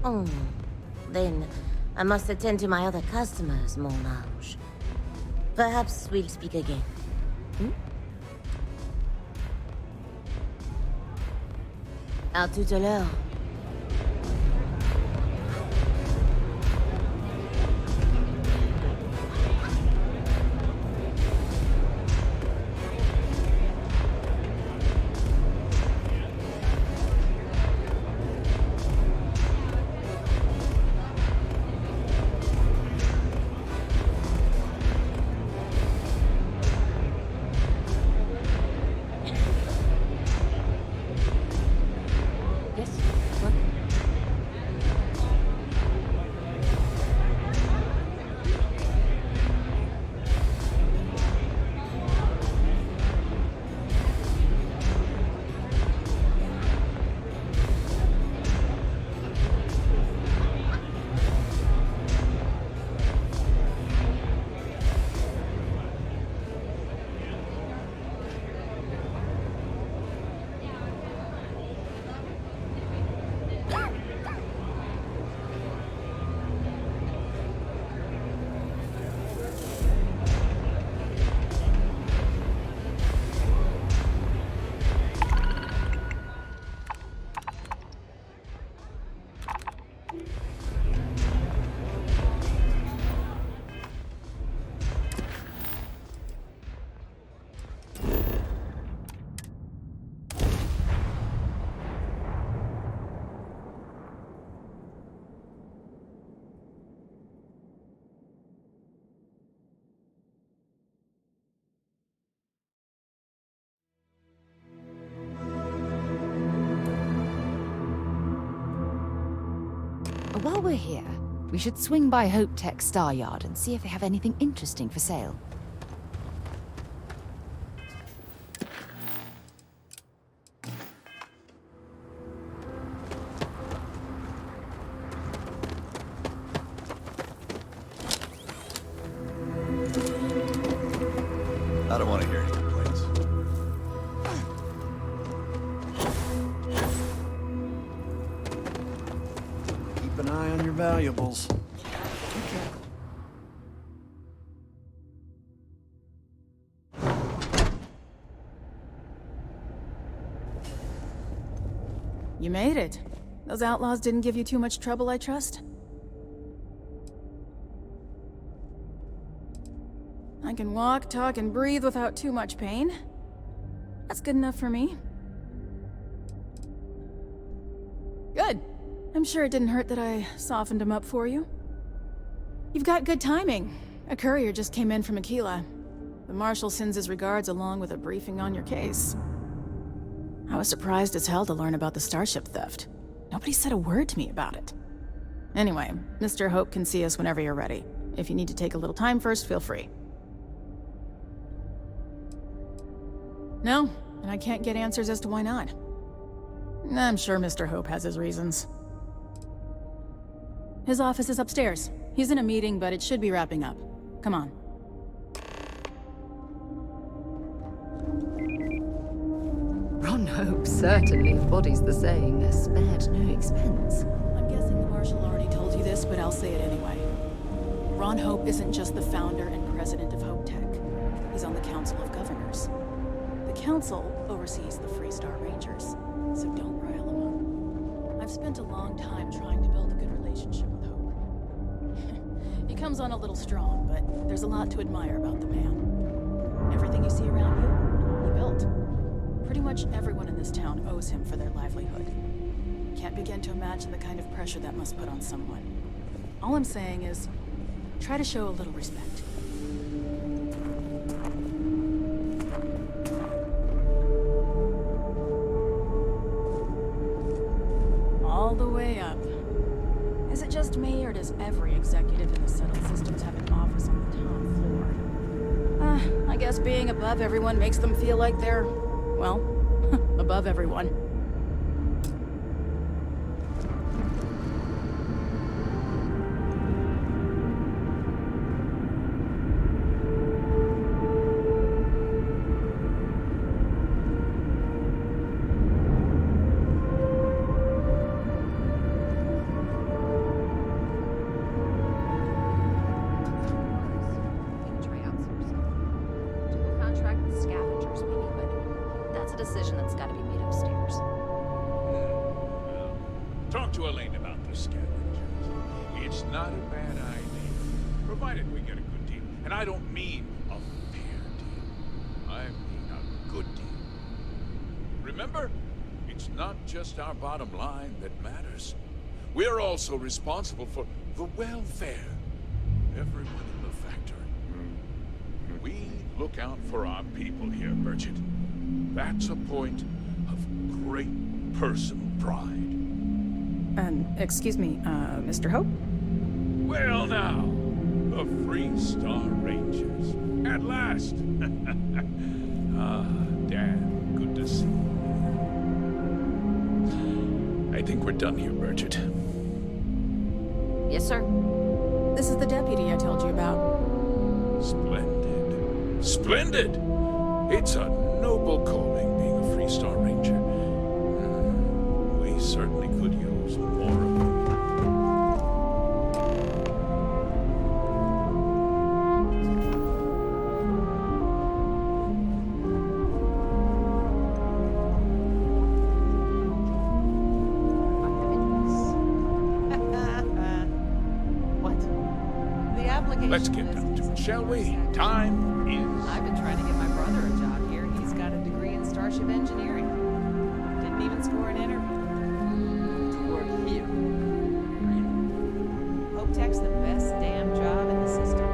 Oh, then I must attend to my other customers, mon ange. Perhaps we'll speak again. Hmm? À tout à l'heure. While we're here, we should swing by Hope Tech Star Yard and see if they have anything interesting for sale. I don't want to hear any complaints. Keep an eye on your valuables. You made it. Those outlaws didn't give you too much trouble, I trust? I can walk, talk, and breathe without too much pain. That's good enough for me. Good. I'm sure it didn't hurt that I softened him up for you. You've got good timing. A courier just came in from Aquila. The Marshal sends his regards along with a briefing on your case. I was surprised as hell to learn about the starship theft. Nobody said a word to me about it. Anyway, Mr. Hope can see us whenever you're ready. If you need to take a little time first, feel free. No, and I can't get answers as to why not. I'm sure Mr. Hope has his reasons. His office is upstairs. He's in a meeting, but it should be wrapping up. Come on. Ron Hope certainly embodies the saying, spared no expense. I'm guessing the Marshal already told you this, but I'll say it anyway. Ron Hope isn't just the founder and president of Hope Tech. He's on the Council of Governors. The Council oversees the Freestar Rangers, so don't rile him up. I've spent a long time trying to build a good relationship with Hope. He comes on a little strong, but there's a lot to admire about the man. Everything you see around you, he built. Pretty much everyone in this town owes him for their livelihood. Can't begin to imagine the kind of pressure that must put on someone. All I'm saying is, try to show a little respect. All the way up. Is it just me, or does every executive in the settled systems have an office on the top floor? I guess being above everyone makes them feel like they're, well, above everyone. Talk to Elaine about the scavengers. It's not a bad idea, provided we get a good deal. And I don't mean a fair deal. I mean a good deal. Remember, it's not just our bottom line that matters. We're also responsible for the welfare of everyone in the factory. We look out for our people here, Bridget. That's a point of great personal pride. Excuse me, Mr. Hope? Well now, the Free Star Rangers. At last! Ah, damn, good to see you. I think we're done here, Bridget. Yes, sir. This is the deputy I told you about. Splendid. Splendid! It's a noble calling being a Free Star Ranger. We certainly could use more of it. Let's get down to it, shall we? Time is... I've been trying to get my brother a job here. He's got a degree in starship engineering. Didn't even score an interview. To work here. Really? Hope Tech's the best damn job in the system.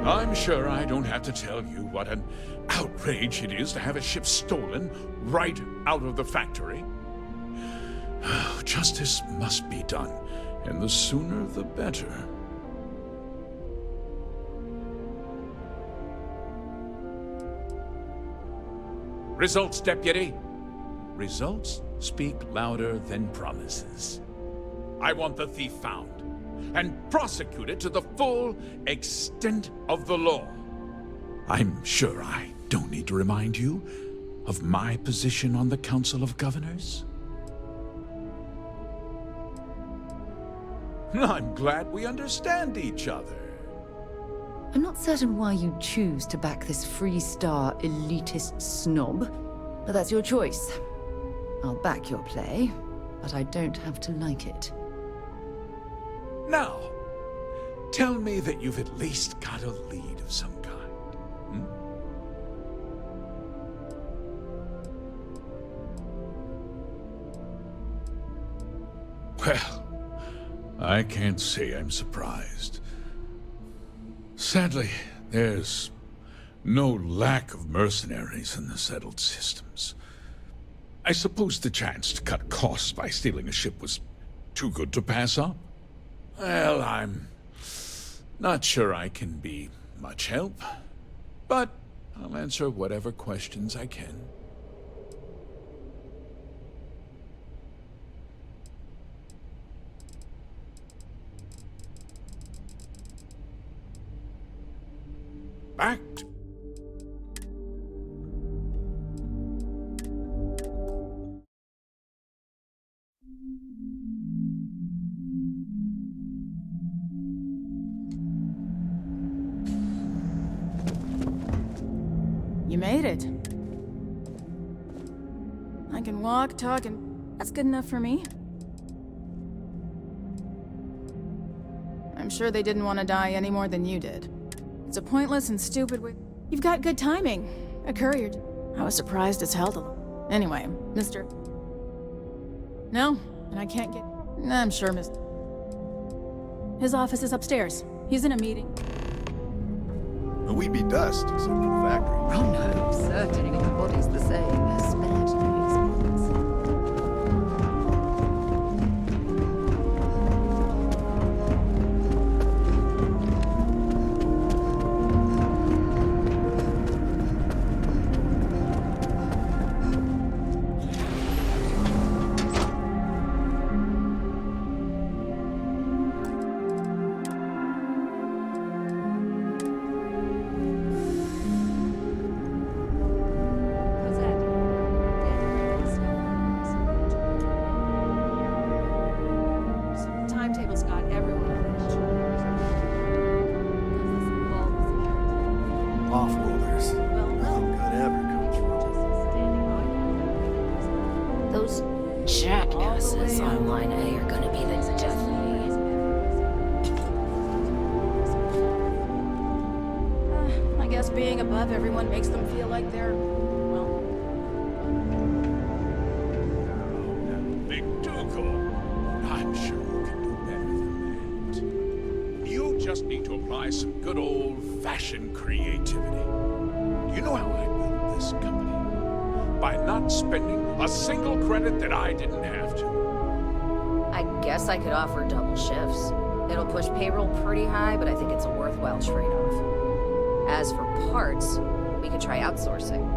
I'm sure I don't have to tell you what an outrage it is to have a ship stolen right out of the factory. Justice must be done. And the sooner the better. Results, Deputy. Results speak louder than promises. I want the thief found and prosecuted to the full extent of the law. I'm sure I don't need to remind you of my position on the Council of Governors. I'm glad we understand each other. I'm not certain why you choose to back this Free Star elitist snob, but that's your choice. I'll back your play, but I don't have to like it. Now, tell me that you've at least got a lead of some kind. Well, I can't say I'm surprised. Sadly, there's no lack of mercenaries in the settled systems. I suppose the chance to cut costs by stealing a ship was too good to pass up. Well, I'm not sure I can be much help, but I'll answer whatever questions I can. Back to... You made it. I can walk, talk, and that's good enough for me. I'm sure they didn't want to die any more than you did. It's a pointless and stupid way. You've got good timing. A courier. I was surprised as hell to... Anyway, Mr. No, and I can't get... I'm sure, Mr. His office is upstairs. He's in a meeting. We'd be dust, except for the factory. Oh no, certainly the body's the same. They're spared no expense. those jackasses on line A are gonna be the death of me. I guess being above everyone makes them feel like they're, well... Big Dougal, I'm sure you can do better than that. You just need to apply some good old-fashioned creativity. You know how I built this company? By not spending a single credit that I didn't have to. I guess I could offer double shifts. It'll push payroll pretty high, but I think it's a worthwhile trade-off. As for parts, we could try outsourcing.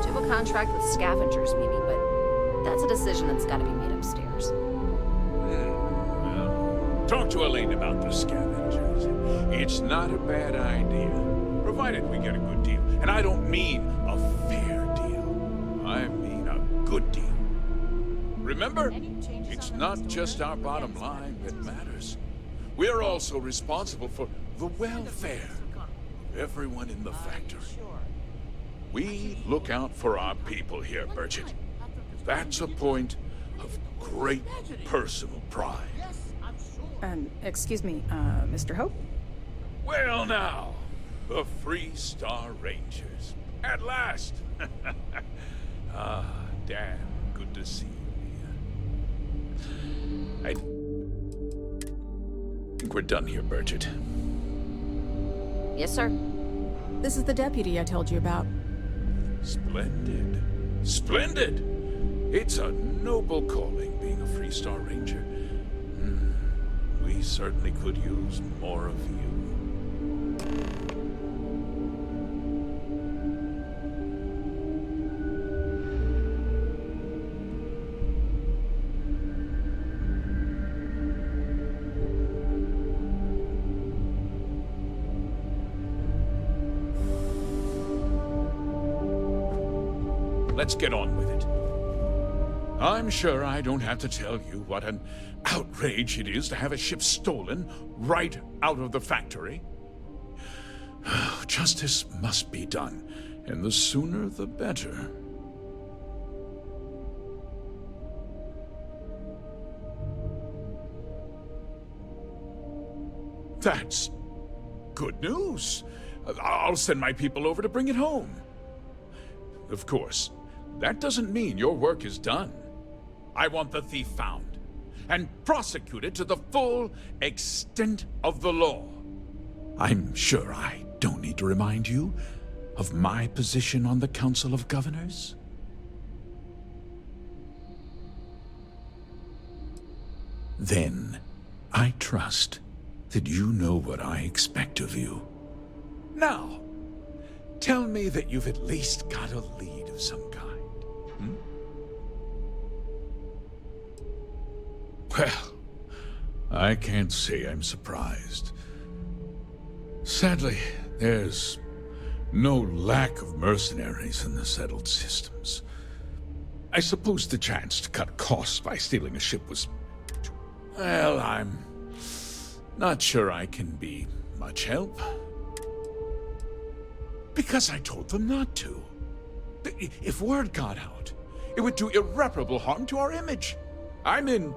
Do a contract with scavengers, maybe, but that's a decision that's got to be made upstairs. Well, talk to Elaine about the scavengers. It's not a bad idea, provided we get a good deal. And I don't mean a fair deal. I mean a good deal. Remember, it's not just our bottom line that matters. We're also responsible for the welfare of everyone in the factory. We look out for our people here, Bridget. That's a point of great personal pride. Excuse me, Mr. Hope? Well now, the Free Star Rangers. At last! Damn, good to see you here. I think we're done here, Bridget. Yes, sir. This is the deputy I told you about. Splendid. Splendid! It's a noble calling, being a Free Star Ranger. We certainly could use more of you. Let's get on with it. I'm sure I don't have to tell you what an outrage it is to have a ship stolen right out of the factory. Justice must be done, and the sooner the better. That's good news. I'll send my people over to bring it home. Of course, that doesn't mean your work is done. I want the thief found and prosecuted to the full extent of the law. I'm sure I don't need to remind you of my position on the Council of Governors. Then, I trust that you know what I expect of you. Now, tell me that you've at least got a lead of some kind. Well, I can't say I'm surprised. Sadly, there's no lack of mercenaries in the settled systems. I suppose the chance to cut costs by stealing a ship was... Well, I'm not sure I can be much help. Because I told them not to. If word got out, it would do irreparable harm to our image. I'm in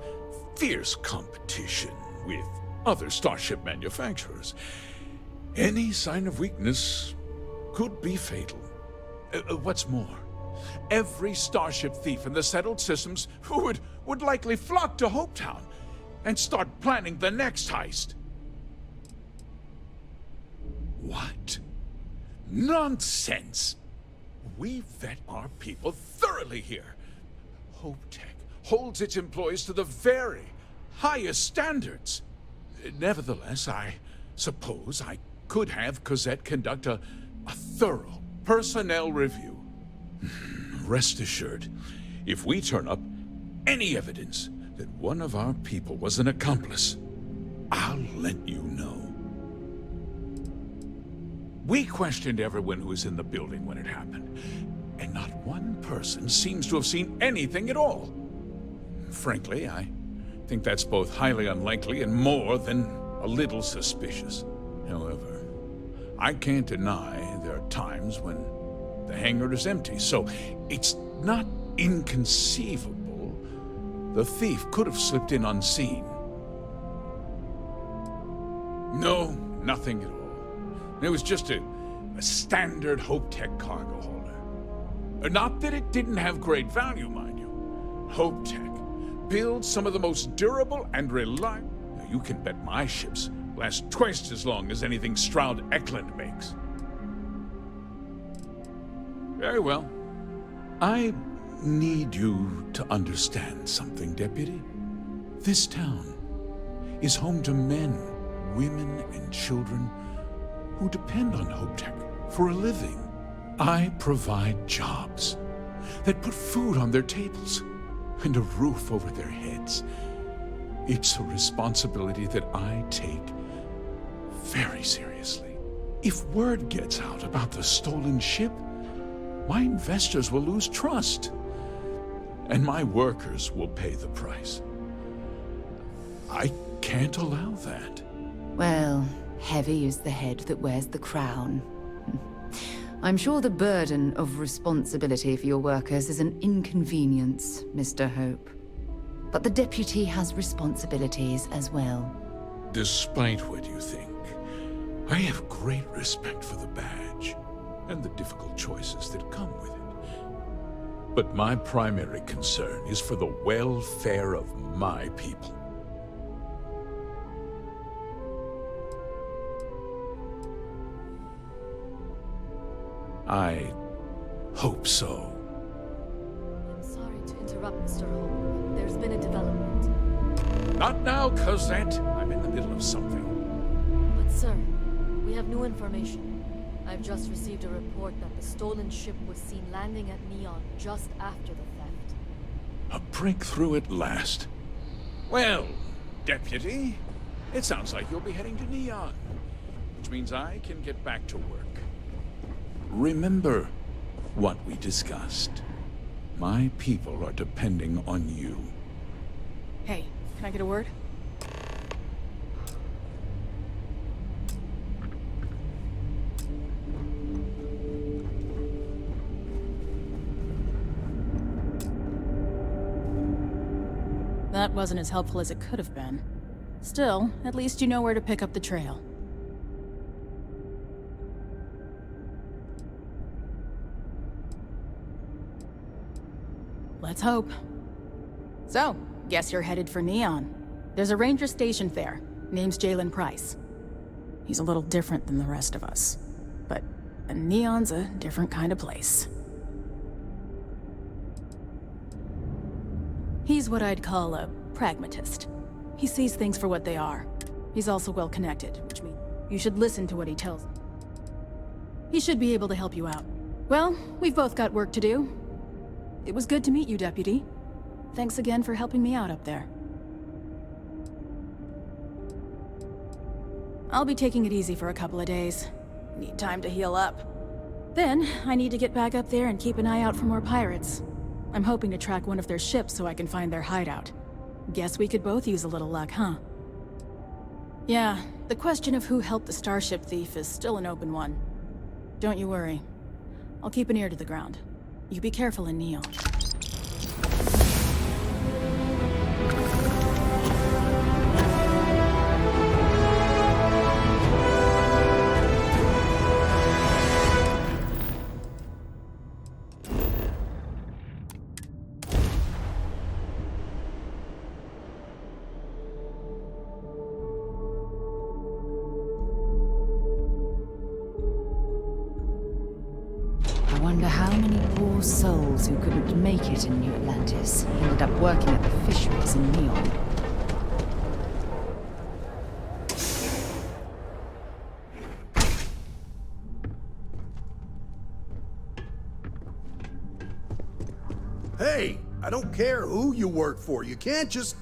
fierce competition with other starship manufacturers. Any sign of weakness could be fatal. What's more, every starship thief in the settled systems would likely flock to Hopetown and start planning the next heist. What? Nonsense! We vet our people thoroughly here. HopeTech holds its employees to the very highest standards. Nevertheless, I suppose I could have Cosette conduct a thorough personnel review. Rest assured, if we turn up any evidence that one of our people was an accomplice, I'll let you know. We questioned everyone who was in the building when it happened, and not one person seems to have seen anything at all. Frankly, I think that's both highly unlikely and more than a little suspicious. However, I can't deny there are times when the hangar is empty, so it's not inconceivable The thief could have slipped in unseen. No, nothing at all. It was just a standard HopeTech cargo hauler. Not that it didn't have great value, mind you. HopeTech builds some of the most durable and reliable... You can bet my ships last twice as long as anything Stroud Eklund makes. Very well. I need you to understand something, Deputy. This town is home to men, women, and children who depend on HopeTech for a living. I provide jobs that put food on their tables and a roof over their heads. It's a responsibility that I take very seriously. If word gets out about the stolen ship, my investors will lose trust, and my workers will pay the price. I can't allow that. Well, heavy is the head that wears the crown. I'm sure the burden of responsibility for your workers is an inconvenience, Mr. Hope. But the deputy has responsibilities as well. Despite what you think, I have great respect for the badge and the difficult choices that come with it. But my primary concern is for the welfare of my people. I hope so. I'm sorry to interrupt, Mr. Hope. There's been a development. Not now, Cosette. I'm in the middle of something. But sir, we have new information. I've just received a report that the stolen ship was seen landing at Neon just after the theft. A breakthrough at last. Well, Deputy, it sounds like you'll be heading to Neon, which means I can get back to work. Remember what we discussed. My people are depending on you. Hey, can I get a word? That wasn't as helpful as it could have been. Still, at least you know where to pick up the trail. Let's hope. So, guess you're headed for Neon. There's a ranger stationed there. Name's Jalen Price. He's a little different than the rest of us. But Neon's a different kind of place. He's what I'd call a pragmatist. He sees things for what they are. He's also well connected, which means you should listen to what he tells you. He should be able to help you out. Well, we've both got work to do. It was good to meet you, Deputy. Thanks again for helping me out up there. I'll be taking it easy for a couple of days. Need time to heal up. Then, I need to get back up there and keep an eye out for more pirates. I'm hoping to track one of their ships so I can find their hideout. Guess we could both use a little luck, huh? Yeah, the question of who helped the starship thief is still an open one. Don't you worry. I'll keep an ear to the ground. You be careful in Neon. Souls who couldn't make it in New Atlantis ended up working at the fisheries in Neon. Hey, I don't care who you work for. You can't just...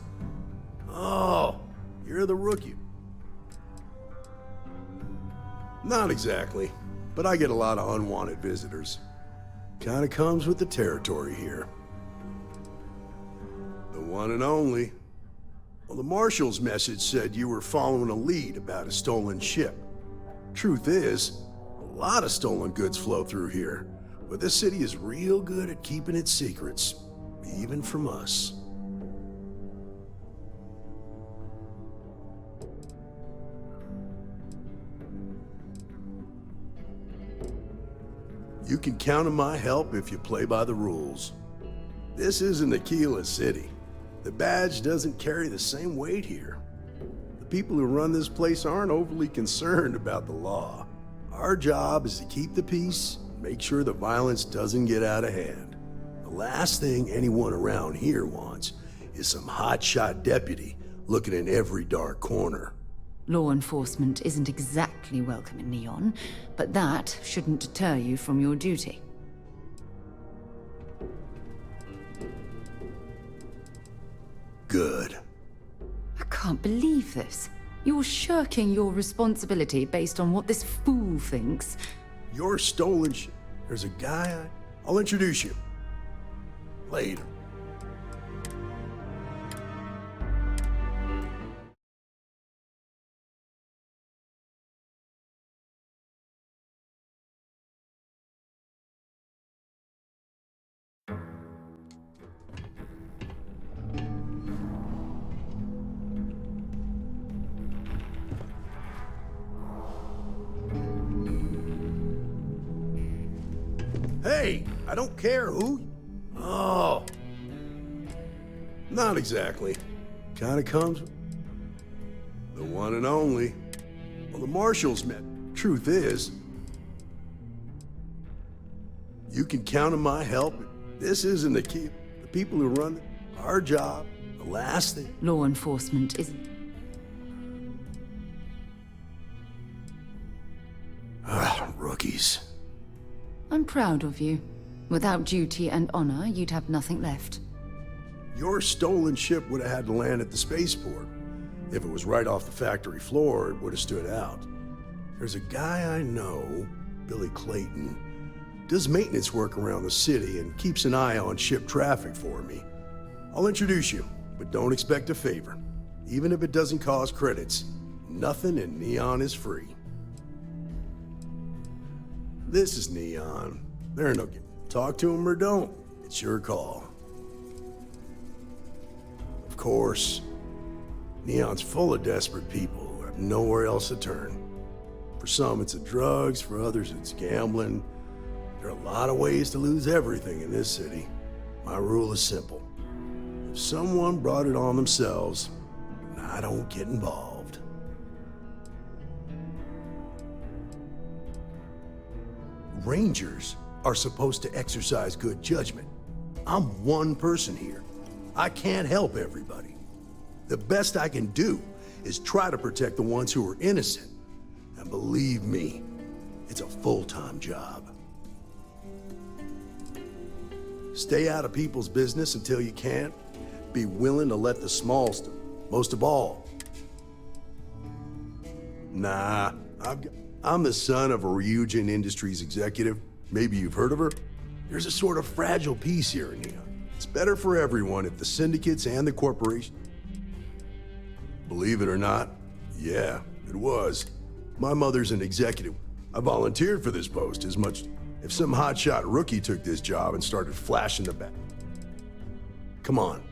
Oh, you're the rookie. Not exactly, but I get a lot of unwanted visitors. Kinda comes with the territory here. The one and only. Well, the Marshal's message said you were following a lead about a stolen ship. Truth is, a lot of stolen goods flow through here, but this city is real good at keeping its secrets, even from us. You can count on my help if you play by the rules. This isn't Aquila City. The badge doesn't carry the same weight here. The people who run this place aren't overly concerned about the law. Our job is to keep the peace, make sure the violence doesn't get out of hand. The last thing anyone around here wants is some hotshot deputy looking in every dark corner. Law enforcement isn't exactly welcome in Neon, but that shouldn't deter you from your duty. Good. I can't believe this. You're shirking your responsibility based on what this fool thinks. Your stolen There's a guy I'll introduce you. Later. Hey, I don't care who... Oh. Not exactly. Kinda comes... The one and only. Well, the marshals met. Truth is... You can count on my help. This isn't the key. The people who run our job, the last thing... Law enforcement isn't... Rookies. I'm proud of you. Without duty and honor, you'd have nothing left. Your stolen ship would have had to land at the spaceport. If it was right off the factory floor, it would have stood out. There's a guy I know, Billy Clayton, does maintenance work around the city and keeps an eye on ship traffic for me. I'll introduce you, but don't expect a favor. Even if it doesn't cause credits, nothing in Neon is free. This is Neon. There are no... Talk to him or don't. It's your call. Of course, Neon's full of desperate people who have nowhere else to turn. For some, it's the drugs. For others, it's gambling. There are a lot of ways to lose everything in this city. My rule is simple. If someone brought it on themselves, I don't get involved. Rangers are supposed to exercise good judgment. I'm one person here. I can't help everybody. The best I can do is try to protect the ones who are innocent. And believe me, it's a full-time job. Stay out of people's business until you can. Be willing to let the small stuff, most of all. Nah, I'm the son of a Ryujin Industries executive. Maybe you've heard of her. There's a sort of fragile peace here in Neon. It's better for everyone if the syndicates and the corporation... Believe it or not, yeah, it was. My mother's an executive. I volunteered for this post as much... If some hotshot rookie took this job and started flashing the back... Come on.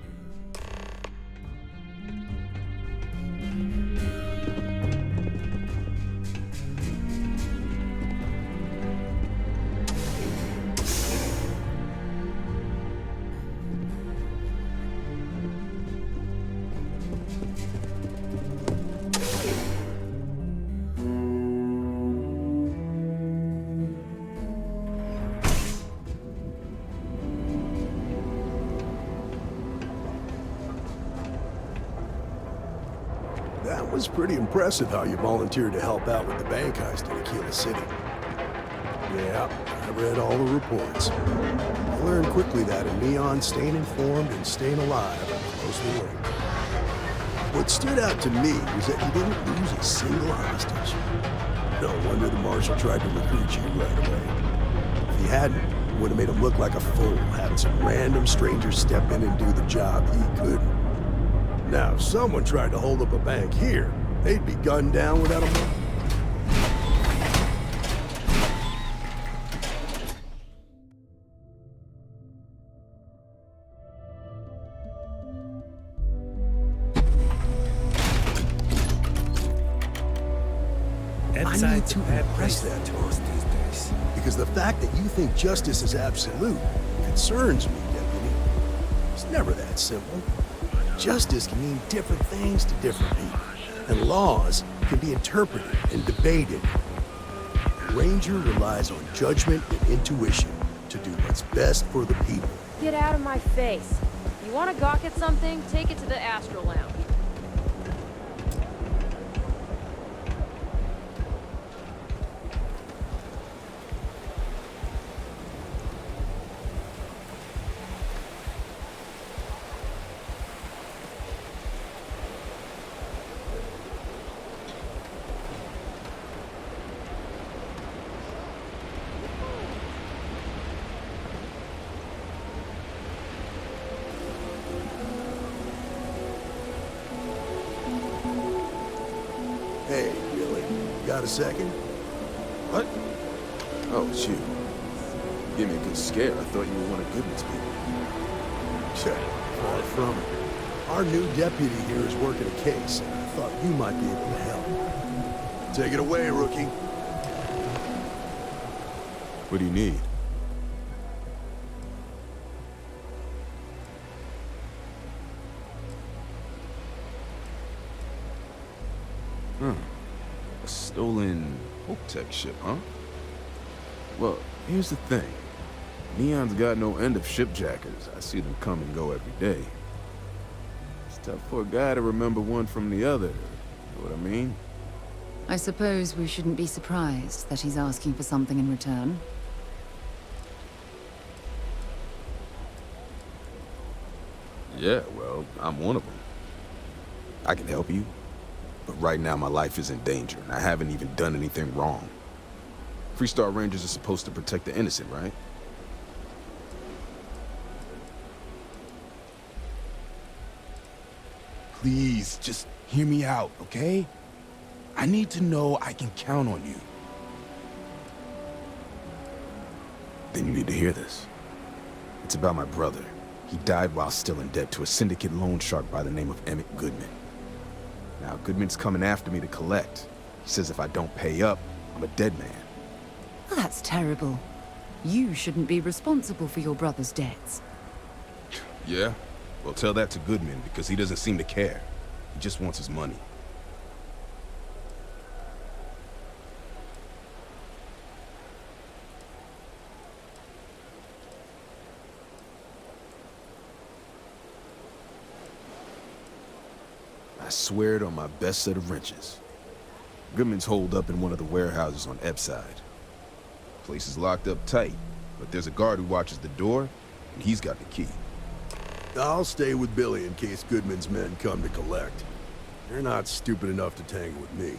That was pretty impressive how you volunteered to help out with the bank heist in Aquila City. Yeah, I read all the reports. I learned quickly that in Neon, staying informed and staying alive are closely linked. What stood out to me was that you didn't lose a single hostage. No wonder the marshal tried to recruit you right away. If he hadn't, it would have made him look like a fool, having some random stranger step in and do the job he couldn't. Now, if someone tried to hold up a bank here, they'd be gunned down without a moment. That side's a bad place for tourists these days. Because the fact that you think justice is absolute concerns me, Deputy. It's never that simple. Justice can mean different things to different people, and laws can be interpreted and debated. The Ranger relies on judgment and intuition to do what's best for the people. Get out of my face. You want to gawk at something? Take it to the Astro Lounge. Hey, Billy, got a second? What? Oh, it's you. Give me a good scare. I thought you were one of Goodman's people. Check. Far from it. Our new deputy here is working a case, and I thought you might be able to help. Take it away, rookie. What do you need? A stolen Hope-Tech ship, huh? Well, here's the thing. Neon's got no end of shipjackers. I see them come and go every day. It's tough for a guy to remember one from the other. You know what I mean? I suppose we shouldn't be surprised that he's asking for something in return. Yeah, well, I'm one of them. I can help you, but right now my life is in danger, and I haven't even done anything wrong. Freestar Rangers are supposed to protect the innocent, right? Please, just hear me out, okay? I need to know I can count on you. Then you need to hear this. It's about my brother. He died while still in debt to a syndicate loan shark by the name of Emmett Goodman. Now, Goodman's coming after me to collect. He says if I don't pay up, I'm a dead man. Well, that's terrible. You shouldn't be responsible for your brother's debts. Yeah? Well, tell that to Goodman, because he doesn't seem to care. He just wants his money. I swear it on my best set of wrenches. Goodman's holed up in one of the warehouses on Epside. Place is locked up tight, but there's a guard who watches the door, and he's got the key. I'll stay with Billy in case Goodman's men come to collect. They're not stupid enough to tangle with me.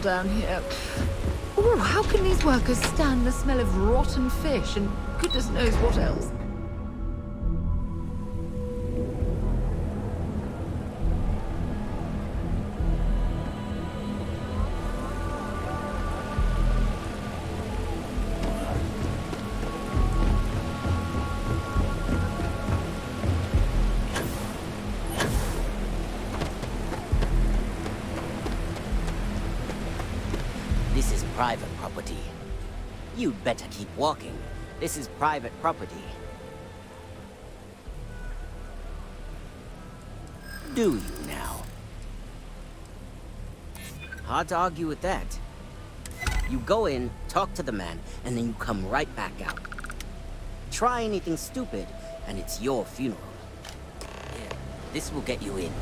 Down here. Oh, how can these workers stand the smell of rotten fish and goodness knows what else? This is private property. You'd better keep walking. This is private property. Do you now? Hard to argue with that. You go in, talk to the man, and then you come right back out. Try anything stupid, and it's your funeral. Here, this will get you in.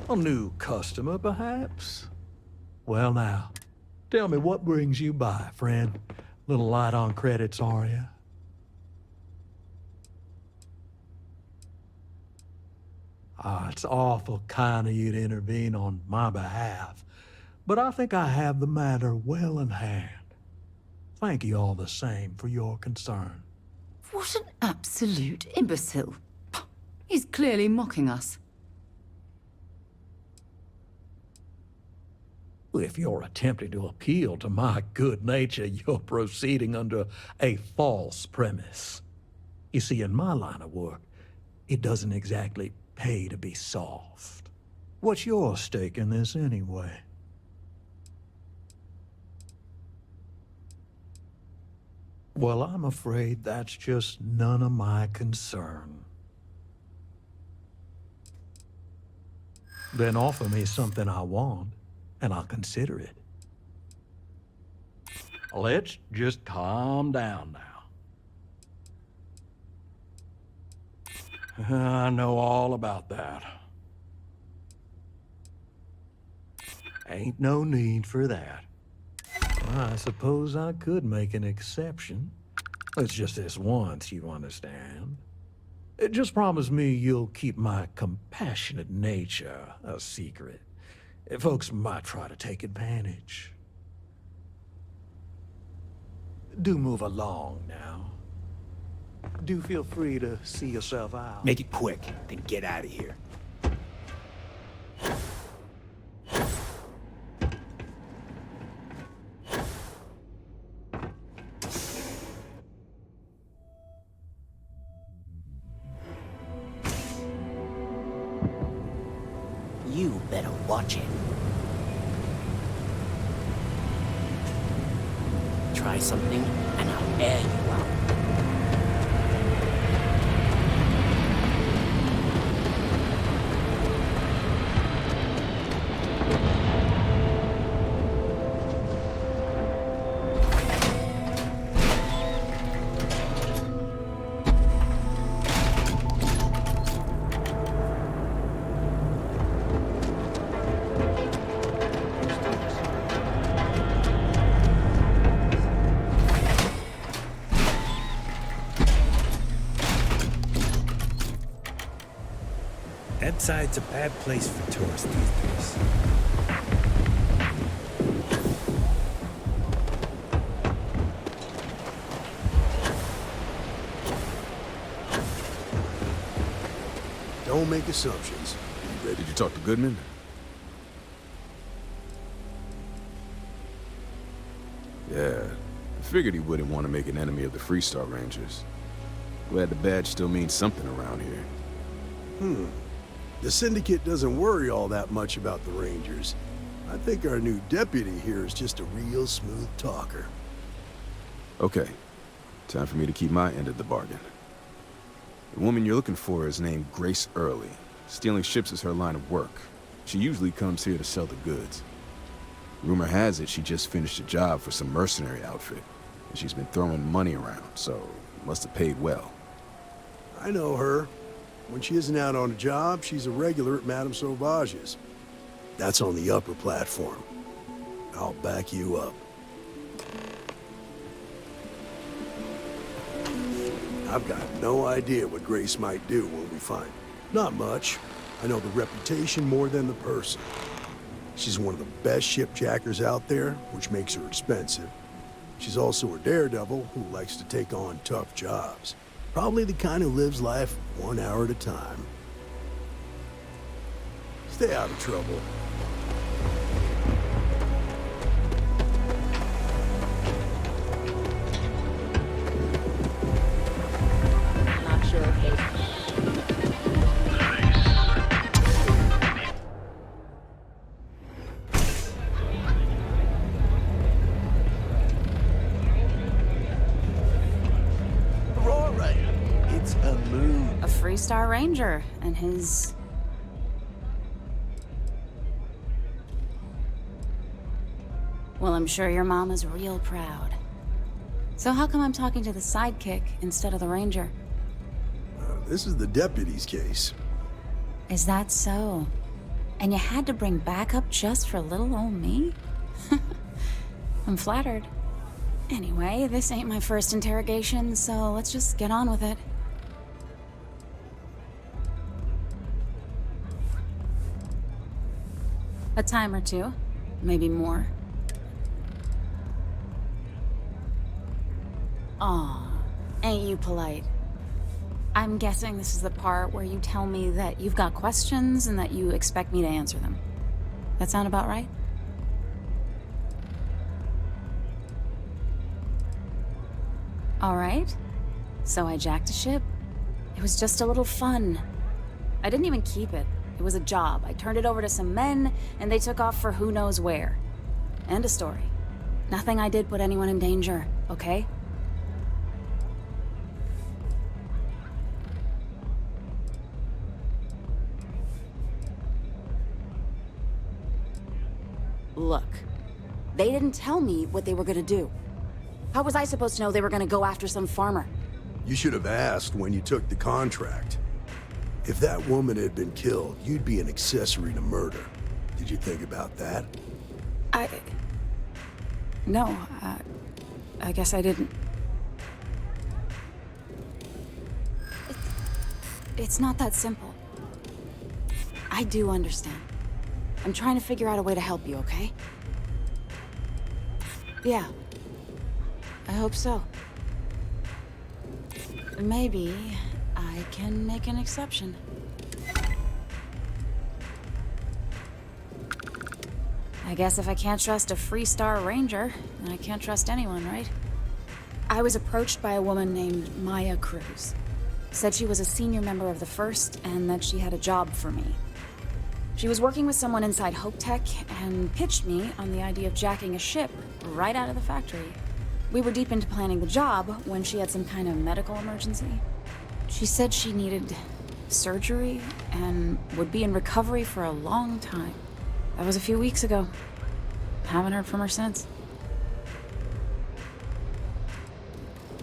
A new customer, perhaps? Well now, tell me what brings you by, friend? Little light on credits, are you? It's awful kind of you to intervene on my behalf, but I think I have the matter well in hand. Thank you all the same for your concern. What an absolute imbecile. He's clearly mocking us. If you're attempting to appeal to my good nature, you're proceeding under a false premise. You see, in my line of work, it doesn't exactly pay to be soft. What's your stake in this anyway? Well, I'm afraid that's just none of my concern. Then offer me something I want, and I'll consider it. Let's just calm down now. I know all about that. Ain't no need for that. I suppose I could make an exception. It's just this once, you understand. Just promise me you'll keep my compassionate nature a secret. Folks might try to take advantage. Do move along now. Do feel free to see yourself out. Make it quick, then get out of here. You better watch it. Try something, and I'll air you out. That side's a bad place for tourists these days. Don't make assumptions. You ready to talk to Goodman? Yeah, I figured he wouldn't want to make an enemy of the Freestar Rangers. Glad the badge still means something around here. The Syndicate doesn't worry all that much about the Rangers. I think our new deputy here is just a real smooth talker. Okay, time for me to keep my end of the bargain. The woman you're looking for is named Grace Early. Stealing ships is her line of work. She usually comes here to sell the goods. Rumor has it she just finished a job for some mercenary outfit, and she's been throwing money around, so must have paid well. I know her. When she isn't out on a job, she's a regular at Madame Sauvage's. That's on the upper platform. I'll back you up. I've got no idea what Grace might do when we find her. Not much. I know the reputation more than the person. She's one of the best shipjackers out there, which makes her expensive. She's also a daredevil who likes to take on tough jobs. Probably the kind who lives life 1 hour at a time. Stay out of trouble. Not sure if they... A Freestar Ranger and his... Well, I'm sure your mom is real proud. So how come I'm talking to the sidekick instead of the Ranger? This is the deputy's case. Is that so? And you had to bring backup just for little old me? I'm flattered. Anyway, this ain't my first interrogation, so let's just get on with it. A time or two, maybe more. Aw, ain't you polite? I'm guessing this is the part where you tell me that you've got questions and that you expect me to answer them. That sound about right? Alright. So I jacked a ship. It was just a little fun. I didn't even keep it. It was a job. I turned it over to some men, and they took off for who knows where. End of story. Nothing I did put anyone in danger, okay? Look, they didn't tell me what they were gonna do. How was I supposed to know they were gonna go after some farmer? You should have asked when you took the contract. If that woman had been killed, you'd be an accessory to murder. Did you think about that? No, I guess I didn't. It's not that simple. I do understand. I'm trying to figure out a way to help you, okay? Yeah. I hope so. Maybe I can make an exception. I guess if I can't trust a Freestar Ranger, then I can't trust anyone, right? I was approached by a woman named Maya Cruz. Said she was a senior member of the First and that she had a job for me. She was working with someone inside Hope Tech and pitched me on the idea of jacking a ship right out of the factory. We were deep into planning the job when she had some kind of medical emergency. She said she needed surgery and would be in recovery for a long time. That was a few weeks ago. Haven't heard from her since.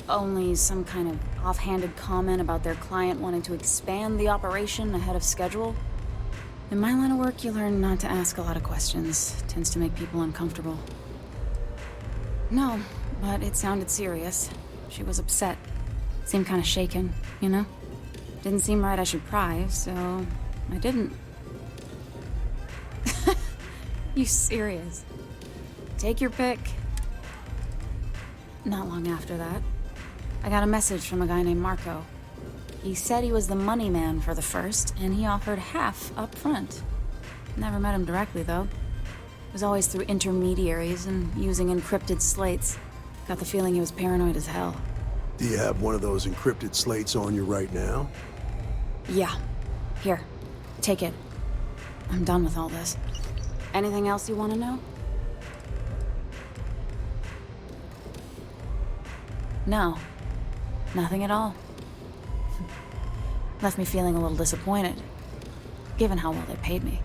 Only some kind of offhanded comment about their client wanting to expand the operation ahead of schedule. In my line of work, you learn not to ask a lot of questions. It tends to make people uncomfortable. No, but it sounded serious. She was upset. Seemed kind of shaken, you know? Didn't seem right I should pry, so I didn't. You serious? Take your pick. Not long after that, I got a message from a guy named Marco. He said he was the money man for the First, and he offered half up front. Never met him directly, though. It was always through intermediaries and using encrypted slates. Got the feeling he was paranoid as hell. Do you have one of those encrypted slates on you right now? Yeah. Here. Take it. I'm done with all this. Anything else you want to know? No. Nothing at all. Left me feeling a little disappointed, given how well they paid me.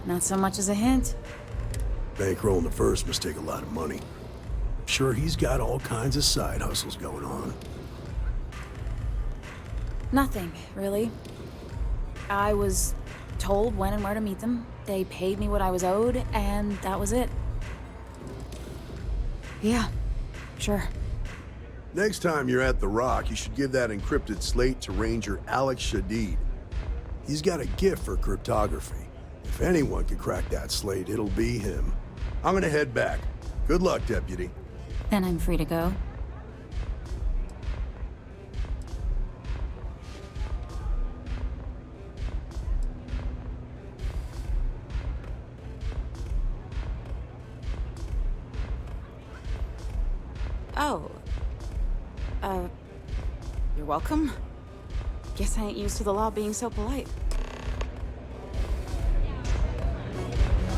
Not so much as a hint. Bankrolling the First must take a lot of money. Sure, he's got all kinds of side hustles going on. Nothing, really. I was told when and where to meet them. They paid me what I was owed, and that was it. Yeah, sure. Next time you're at the Rock, you should give that encrypted slate to Ranger Alex Shadid. He's got a gift for cryptography. If anyone could crack that slate, it'll be him. I'm gonna head back. Good luck, Deputy. Then I'm free to go. Oh. You're welcome. Guess I ain't used to the law being so polite.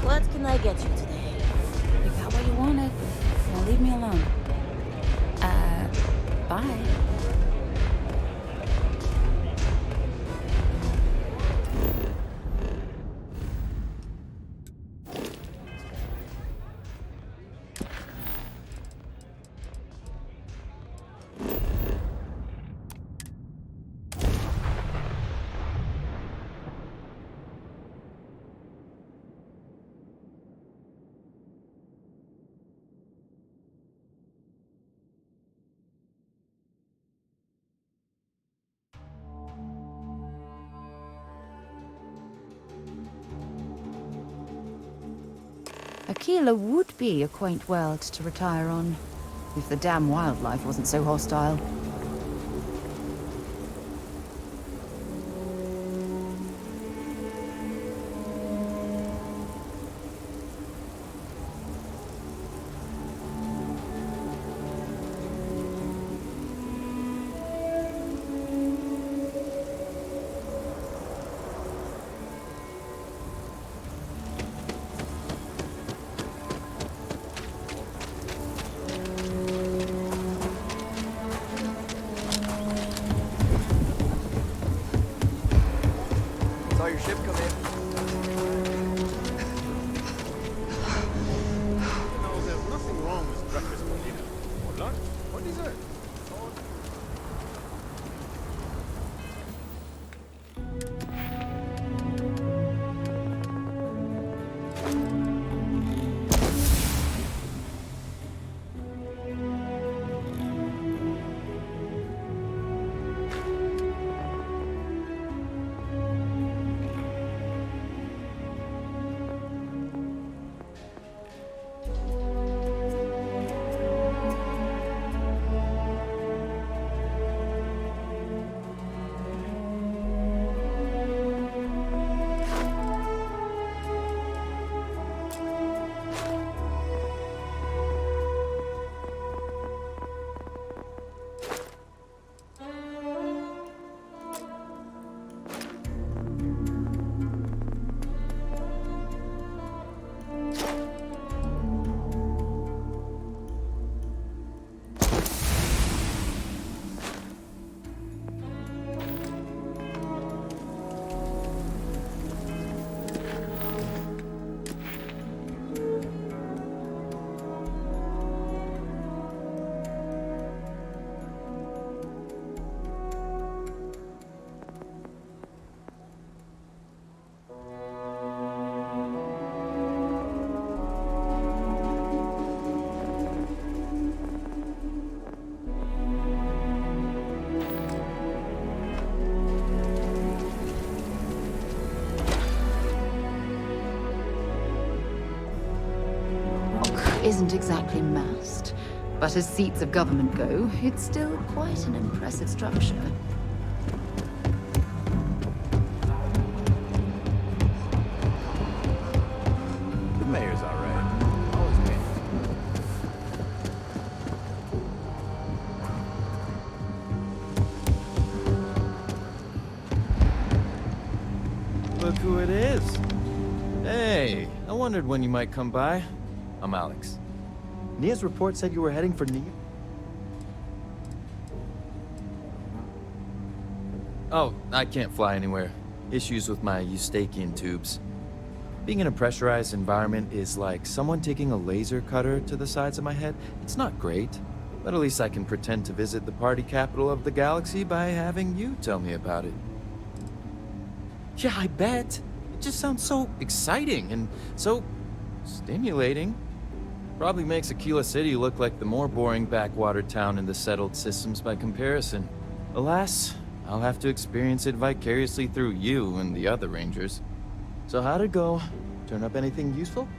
What can I get you today? You got what you wanted. Now leave me alone. Bye. Aquila would be a quaint world to retire on, if the damn wildlife wasn't so hostile. Saw your ship come in. No, there's nothing wrong with breakfast for dinner, or lunch, or dessert. Isn't exactly massed, but as seats of government go, it's still quite an impressive structure. The mayor's all right. Always been. Look who it is. Hey, I wondered when you might come by. I'm Alex. Nia's report said you were heading for Nia? Oh, I can't fly anywhere. Issues with my Eustachian tubes. Being in a pressurized environment is like someone taking a laser cutter to the sides of my head. It's not great, but at least I can pretend to visit the party capital of the galaxy by having you tell me about it. Yeah, I bet. It just sounds so exciting and so stimulating. Probably makes Aquila City look like the more boring backwater town in the settled systems by comparison. Alas, I'll have to experience it vicariously through you and the other rangers. So how'd it go? Turn up anything useful?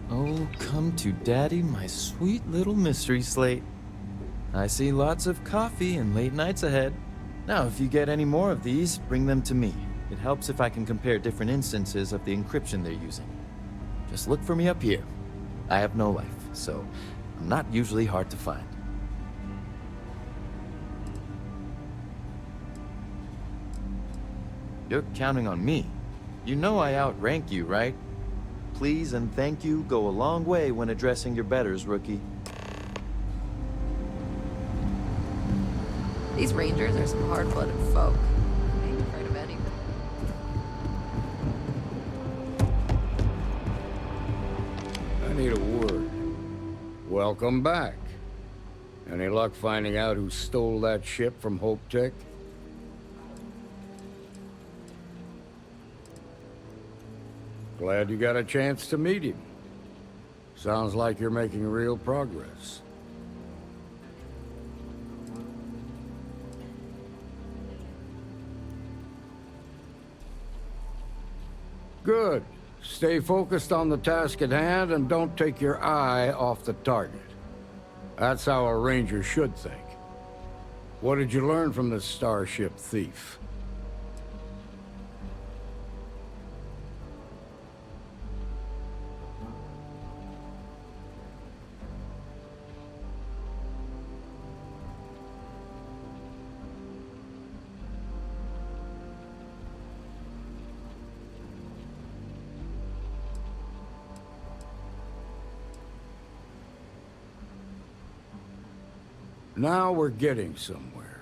Oh, come to daddy, my sweet little mystery slate. I see lots of coffee and late nights ahead. Now, if you get any more of these, bring them to me. It helps if I can compare different instances of the encryption they're using. Just look for me up here. I have no life, so I'm not usually hard to find. You're counting on me. You know I outrank you, right? Please and thank you go a long way when addressing your betters, rookie. These rangers are some hard-blooded folk. They ain't afraid of anything. I need a word. Welcome back. Any luck finding out who stole that ship from Hope Tech? Glad you got a chance to meet him. Sounds like you're making real progress. Good. Stay focused on the task at hand and don't take your eye off the target. That's how a ranger should think. What did you learn from this starship thief? Now we're getting somewhere.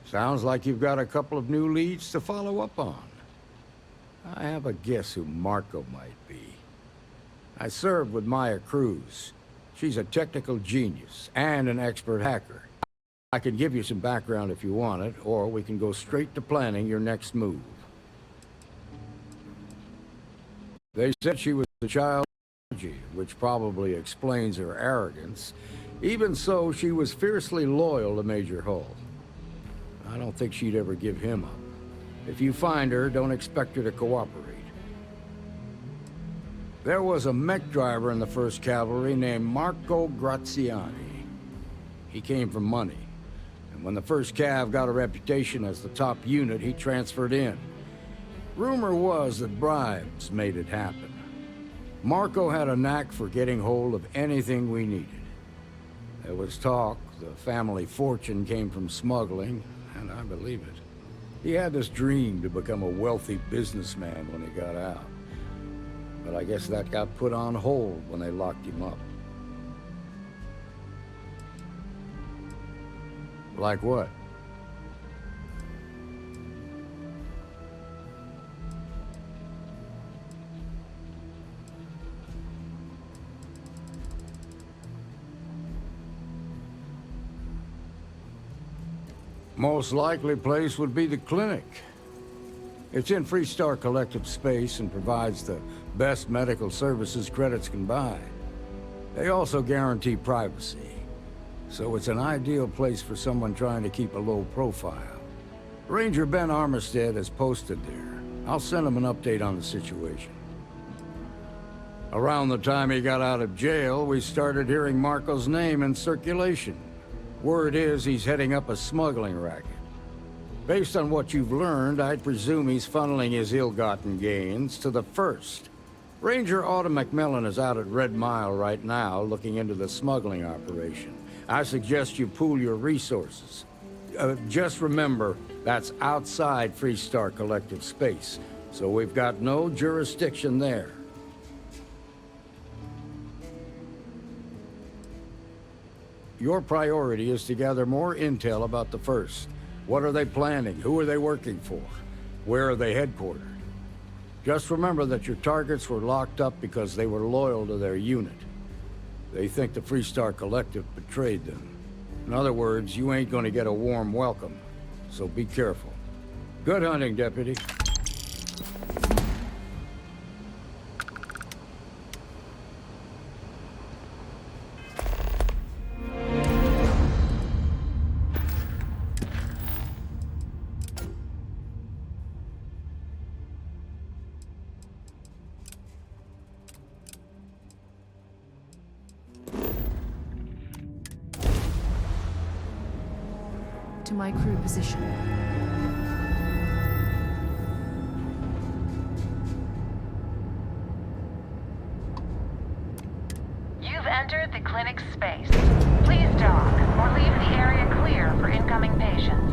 Sounds like you've got a couple of new leads to follow up on. I have a guess who Marco might be. I served with Maya Cruz. She's a technical genius and an expert hacker. I can give you some background if you want it, or we can go straight to planning your next move. They said she was a child of energy, which probably explains her arrogance. Even so, she was fiercely loyal to Major Hull. I don't think she'd ever give him up. If you find her, don't expect her to cooperate. There was a mech driver in the 1st Cavalry named Marco Graziani. He came from money, and when the 1st Cav got a reputation as the top unit, he transferred in. Rumor was that bribes made it happen. Marco had a knack for getting hold of anything we needed. There was talk the family fortune came from smuggling, and I believe it. He had this dream to become a wealthy businessman when he got out. But I guess that got put on hold when they locked him up. Like what? Most likely place would be the clinic. It's in Freestar Collective space and provides the best medical services credits can buy. They also guarantee privacy, so it's an ideal place for someone trying to keep a low profile. Ranger Ben Armistead is posted there. I'll send him an update on the situation. Around the time he got out of jail, we started hearing Marco's name in circulation. Word is he's heading up a smuggling racket. Based on what you've learned, I'd presume he's funneling his ill-gotten gains to the 1st. Ranger Autumn McMillan is out at Red Mile right now, looking into the smuggling operation. I suggest you pool your resources. Just remember, that's outside Freestar Collective space, so we've got no jurisdiction there. Your priority is to gather more intel about the 1st. What are they planning? Who are they working for? Where are they headquartered? Just remember that your targets were locked up because they were loyal to their unit. They think the Freestar Collective betrayed them. In other words, you ain't gonna get a warm welcome, so be careful. Good hunting, Deputy. To my crew position. You've entered the clinic's space. Please dock or leave the area clear for incoming patients.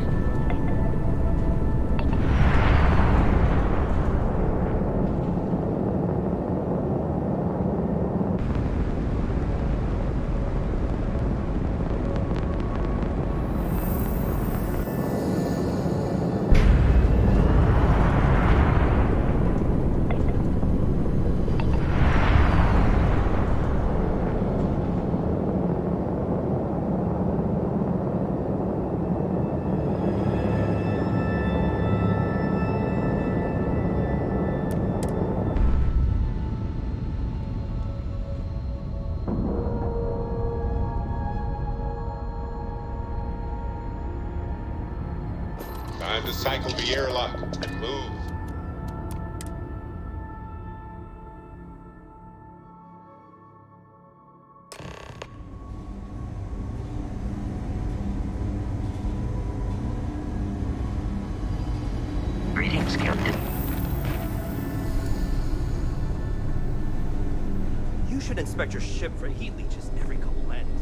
Time to cycle the airlock and move. You should inspect your ship for heat leeches every couple landings.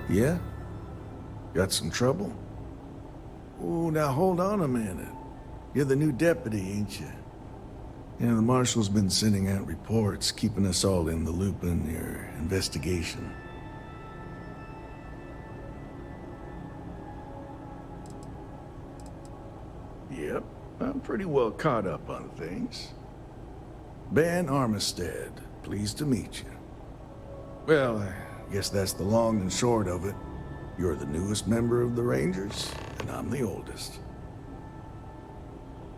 Yeah? Got some trouble? Oh, now hold on a minute. You're the new deputy, ain't you? Yeah, the marshal's been sending out reports, keeping us all in the loop in your investigation. Yep, I'm pretty well caught up on things. Ben Armistead, pleased to meet you. Well, I guess that's the long and short of it. You're the newest member of the Rangers, and I'm the oldest.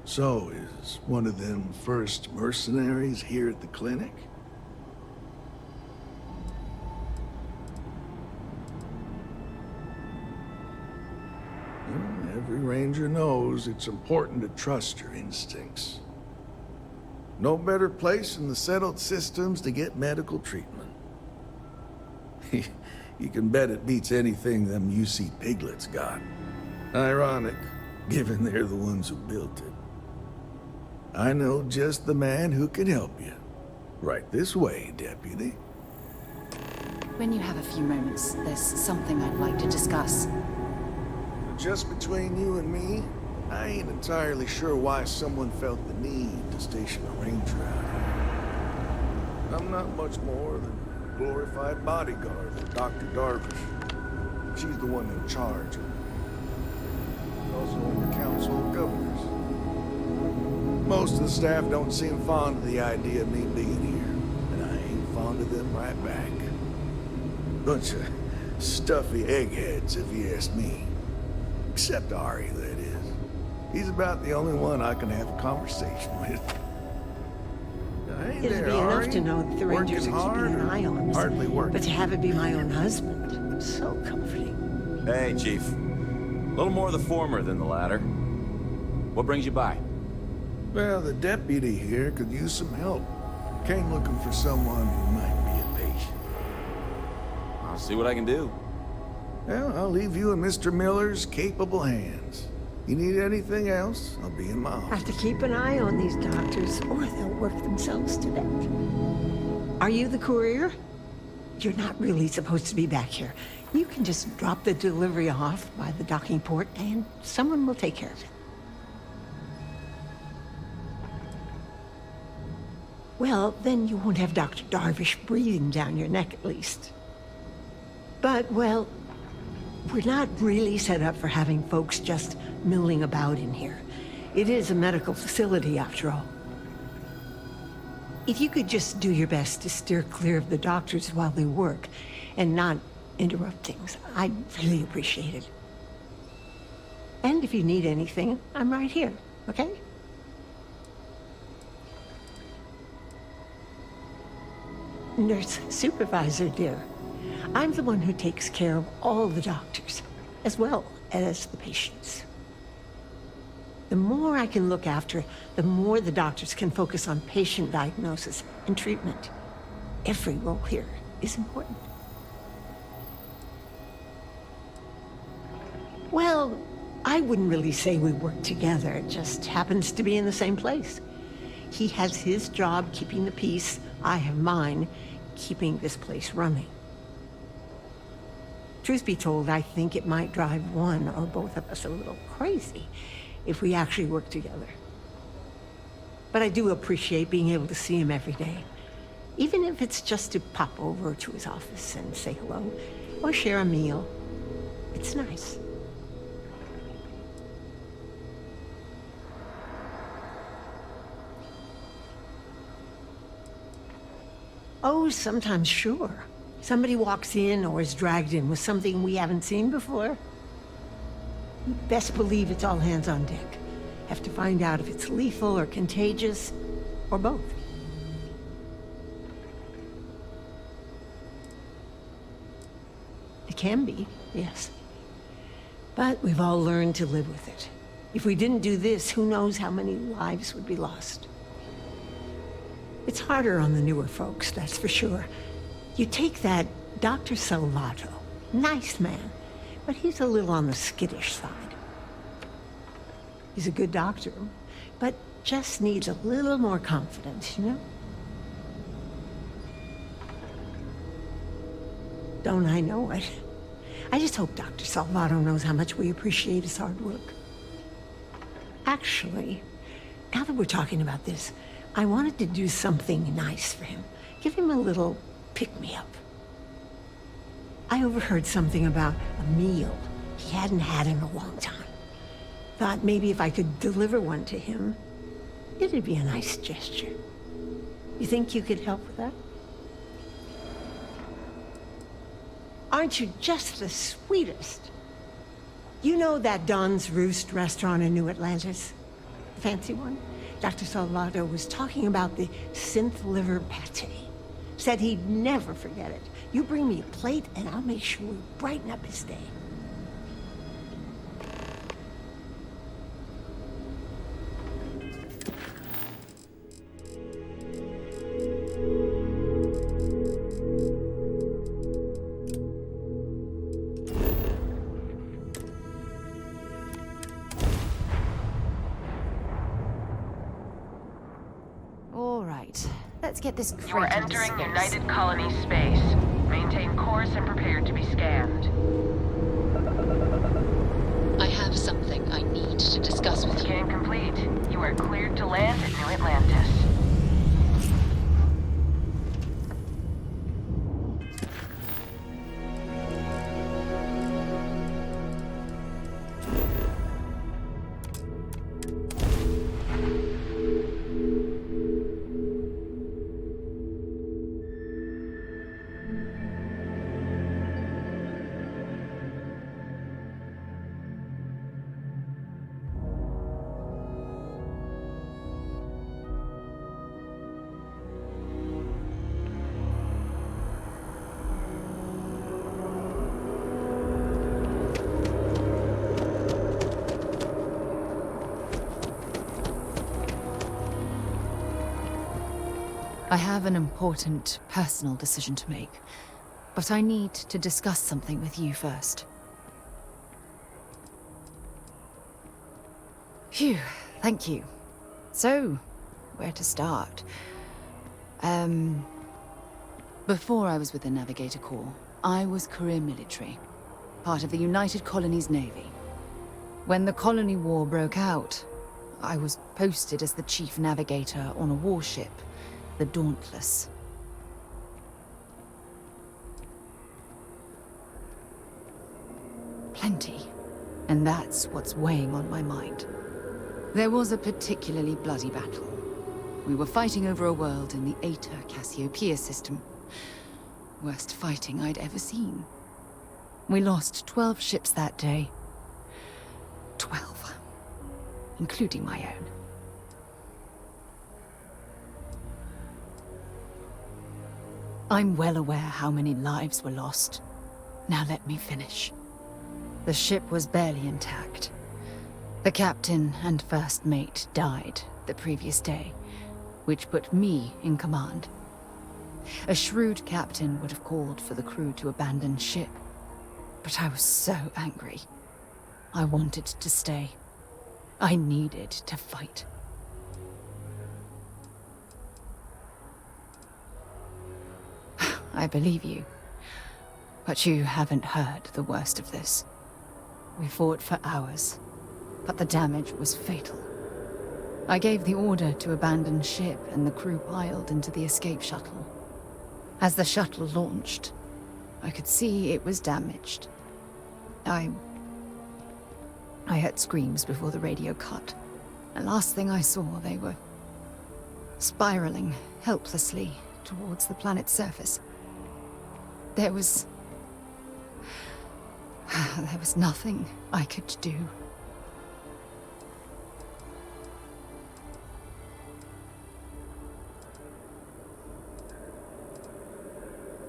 So, is one of them first mercenaries here at the clinic? Well, every Ranger knows it's important to trust your instincts. No better place in the settled systems to get medical treatment. You can bet it beats anything them UC piglets got. Ironic, given they're the ones who built it. I know just the man who can help you. Right this way, Deputy. When you have a few moments, there's something I'd like to discuss. Just between you and me, I ain't entirely sure why someone felt the need to station a ranger out here. I'm not much more than a glorified bodyguard for Dr. Darvish. She's the one in charge. Also in the Council of Governors. Most of the staff don't seem fond of the idea of me being here, and I ain't fond of them right back. Bunch of stuffy eggheads, if you ask me. Except Ari, that is. He's about the only one I can have a conversation with. It'd be enough to know that the Rangers are keeping an eye on us. Hardly working. But to have it be my own husband, so comforting. Hey, Chief. A little more of the former than the latter. What brings you by? Well, the deputy here could use some help. Came looking for someone who might be a patient. I'll see what I can do. Well, I'll leave you in Mr. Miller's capable hands. You need anything else, I'll be in my office. Have to keep an eye on these doctors, or they'll work themselves to death. Are you the courier? You're not really supposed to be back here. You can just drop the delivery off by the docking port, and someone will take care of it. Well, then you won't have Dr. Darvish breathing down your neck, at least. But, well, we're not really set up for having folks just milling about in here. It is a medical facility, after all. If you could just do your best to steer clear of the doctors while they work, and not interrupt things, I'd really appreciate it. And if you need anything, I'm right here, okay? Nurse supervisor, dear. I'm the one who takes care of all the doctors, as well as the patients. The more I can look after, the more the doctors can focus on patient diagnosis and treatment. Every role here is important. Well, I wouldn't really say we work together. It just happens to be in the same place. He has his job keeping the peace. I have mine keeping this place running. Truth be told, I think it might drive one or both of us a little crazy if we actually work together. But I do appreciate being able to see him every day, even if it's just to pop over to his office and say hello or share a meal. It's nice. Oh, sometimes, sure. Somebody walks in or is dragged in with something we haven't seen before. You best believe it's all hands on deck. Have to find out if it's lethal or contagious, or both. It can be, yes. But we've all learned to live with it. If we didn't do this, who knows how many lives would be lost. It's harder on the newer folks, that's for sure. You take that Dr. Salvato. Nice man, but he's a little on the skittish side. He's a good doctor, but just needs a little more confidence, you know? Don't I know it? I just hope Dr. Salvato knows how much we appreciate his hard work. Actually, now that we're talking about this, I wanted to do something nice for him. Give him a little pick-me-up. I overheard something about a meal he hadn't had in a long time. Thought maybe if I could deliver one to him, it'd be a nice gesture. You think you could help with that? Aren't you just the sweetest? You know that Don's Roost restaurant in New Atlantis? The fancy one? Dr. Salvato was talking about the synth liver pate. Said he'd never forget it. You bring me a plate and I'll make sure we brighten up his day. Let's get this crate You're into entering space. United Colony space. Maintain course and prepare to be scanned. I have something I need to discuss with you. Scan complete. You are cleared to land at New Atlantis. I have an important personal decision to make, but I need to discuss something with you first. Phew, thank you. So, where to start? Before I was with the Navigator Corps, I was career military, part of the United Colonies Navy. When the Colony War broke out, I was posted as the chief navigator on a warship, the Dauntless. Plenty. And that's what's weighing on my mind. There was a particularly bloody battle. We were fighting over a world in the Eta Cassiopeia system. Worst fighting I'd ever seen. We lost 12 ships that day. 12. Including my own. I'm well aware how many lives were lost. Now let me finish. The ship was barely intact. The captain and first mate died the previous day, which put me in command. A shrewd captain would have called for the crew to abandon ship, but I was so angry. I wanted to stay. I needed to fight. I believe you. But you haven't heard the worst of this. We fought for hours, but the damage was fatal. I gave the order to abandon ship and the crew piled into the escape shuttle. As the shuttle launched, I could see it was damaged. I heard screams before the radio cut. And last thing I saw, they were spiraling helplessly towards the planet's surface. There was nothing I could do.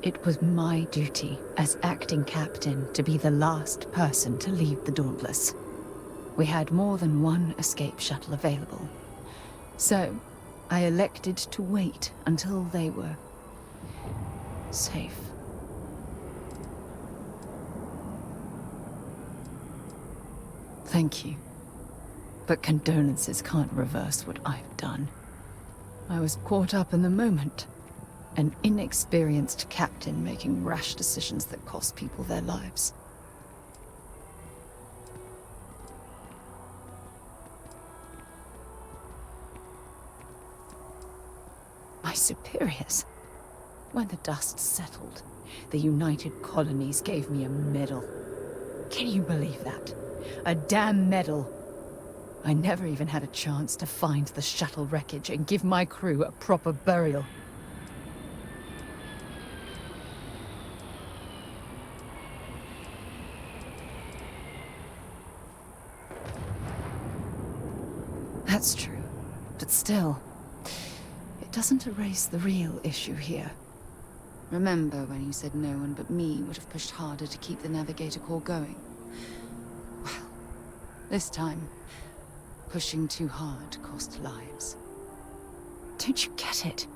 It was my duty as acting captain to be the last person to leave the Dauntless. We had more than one escape shuttle available. So, I elected to wait until they were safe. Thank you. But condolences can't reverse what I've done. I was caught up in the moment. An inexperienced captain making rash decisions that cost people their lives. My superiors. When the dust settled, the United Colonies gave me a medal. Can you believe that? A damn medal. I never even had a chance to find the shuttle wreckage and give my crew a proper burial. That's true, but still, it doesn't erase the real issue here. Remember when you said no one but me would have pushed harder to keep the Navigator Corps going? Well, this time, pushing too hard cost lives. Don't you get it?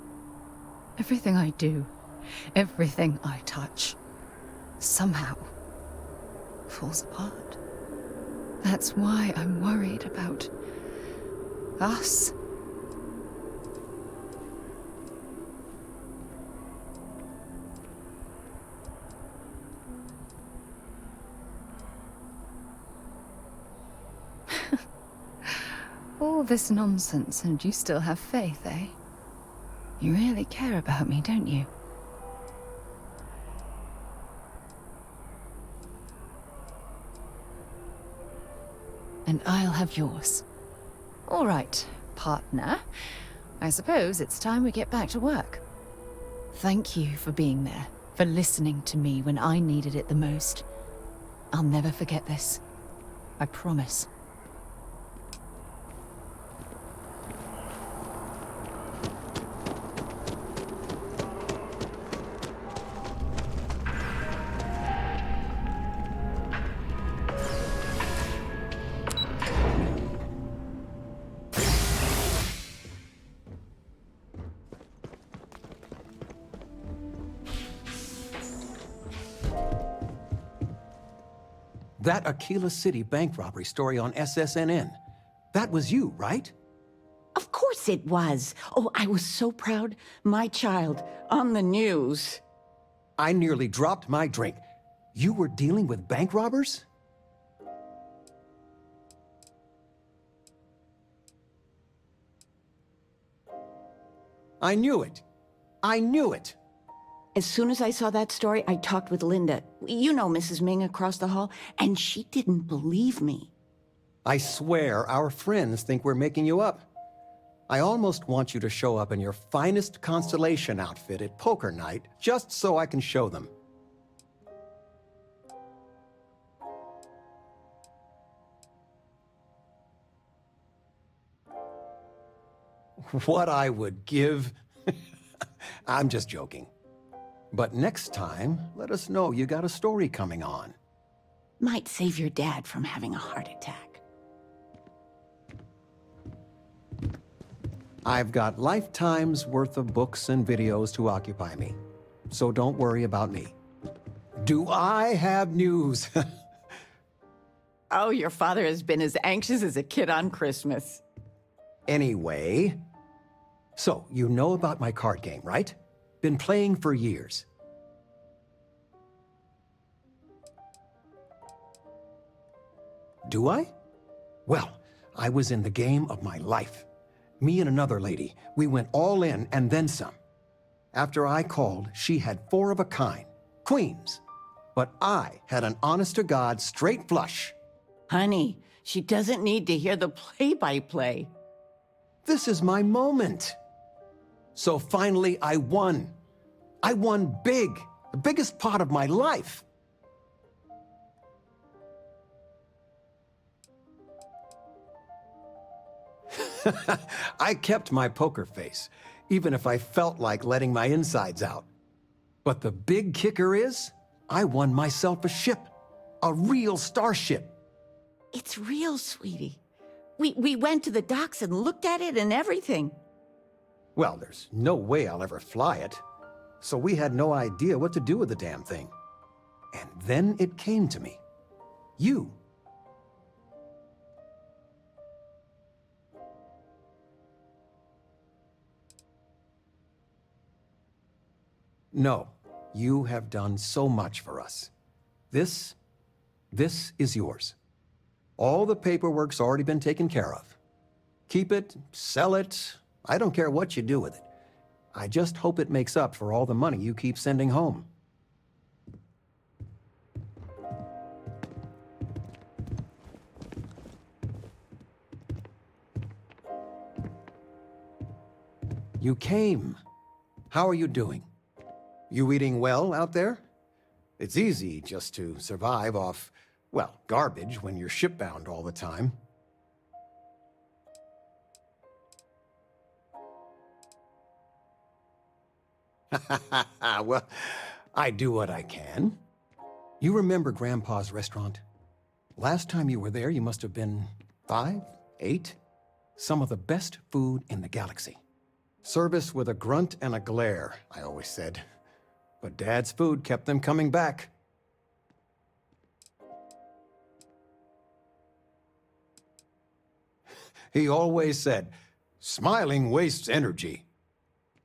Everything I do, everything I touch, somehow falls apart. That's why I'm worried about us. All this nonsense and you still have faith, eh? You really care about me, don't you? And I'll have yours. All right, partner. I suppose it's time we get back to work. Thank you for being there, for listening to me when I needed it the most. I'll never forget this. I promise. That Aquila City bank robbery story on SSNN. That was you, right? Of course it was. Oh, I was so proud. My child on the news. I nearly dropped my drink. You were dealing with bank robbers? I knew it. I knew it. As soon as I saw that story, I talked with Linda. You know Mrs. Ming across the hall, and she didn't believe me. I swear our friends think we're making you up. I almost want you to show up in your finest Constellation outfit at poker night, just so I can show them. What I would give? I'm just joking. But next time, let us know you got a story coming on. Might save your dad from having a heart attack. I've got lifetime's worth of books and videos to occupy me, so don't worry about me. Do I have news? Oh, your father has been as anxious as a kid on Christmas. Anyway, so you know about my card game, right? Been playing for years. Do I? Well, I was in the game of my life. Me and another lady, we went all in and then some. After I called, she had 4 of a kind, queens. But I had an honest-to-God straight flush. Honey, she doesn't need to hear the play-by-play. This is my moment. So finally, I won. I won big, the biggest pot of my life. I kept my poker face, even if I felt like letting my insides out. But the big kicker is, I won myself a ship. A real starship. It's real, sweetie. We went to the docks and looked at it and everything. Well, there's no way I'll ever fly it. So we had no idea what to do with the damn thing. And then it came to me. You. No, you have done so much for us. This is yours. All the paperwork's already been taken care of. Keep it, sell it, I don't care what you do with it. I just hope it makes up for all the money you keep sending home. You came. How are you doing? You eating well out there? It's easy just to survive off, well, garbage when you're shipbound all the time. Well, I do what I can. You remember Grandpa's restaurant? Last time you were there, you must have been 5, 8? Some of the best food in the galaxy. Service with a grunt and a glare, I always said. But Dad's food kept them coming back. He always said, "Smiling wastes energy."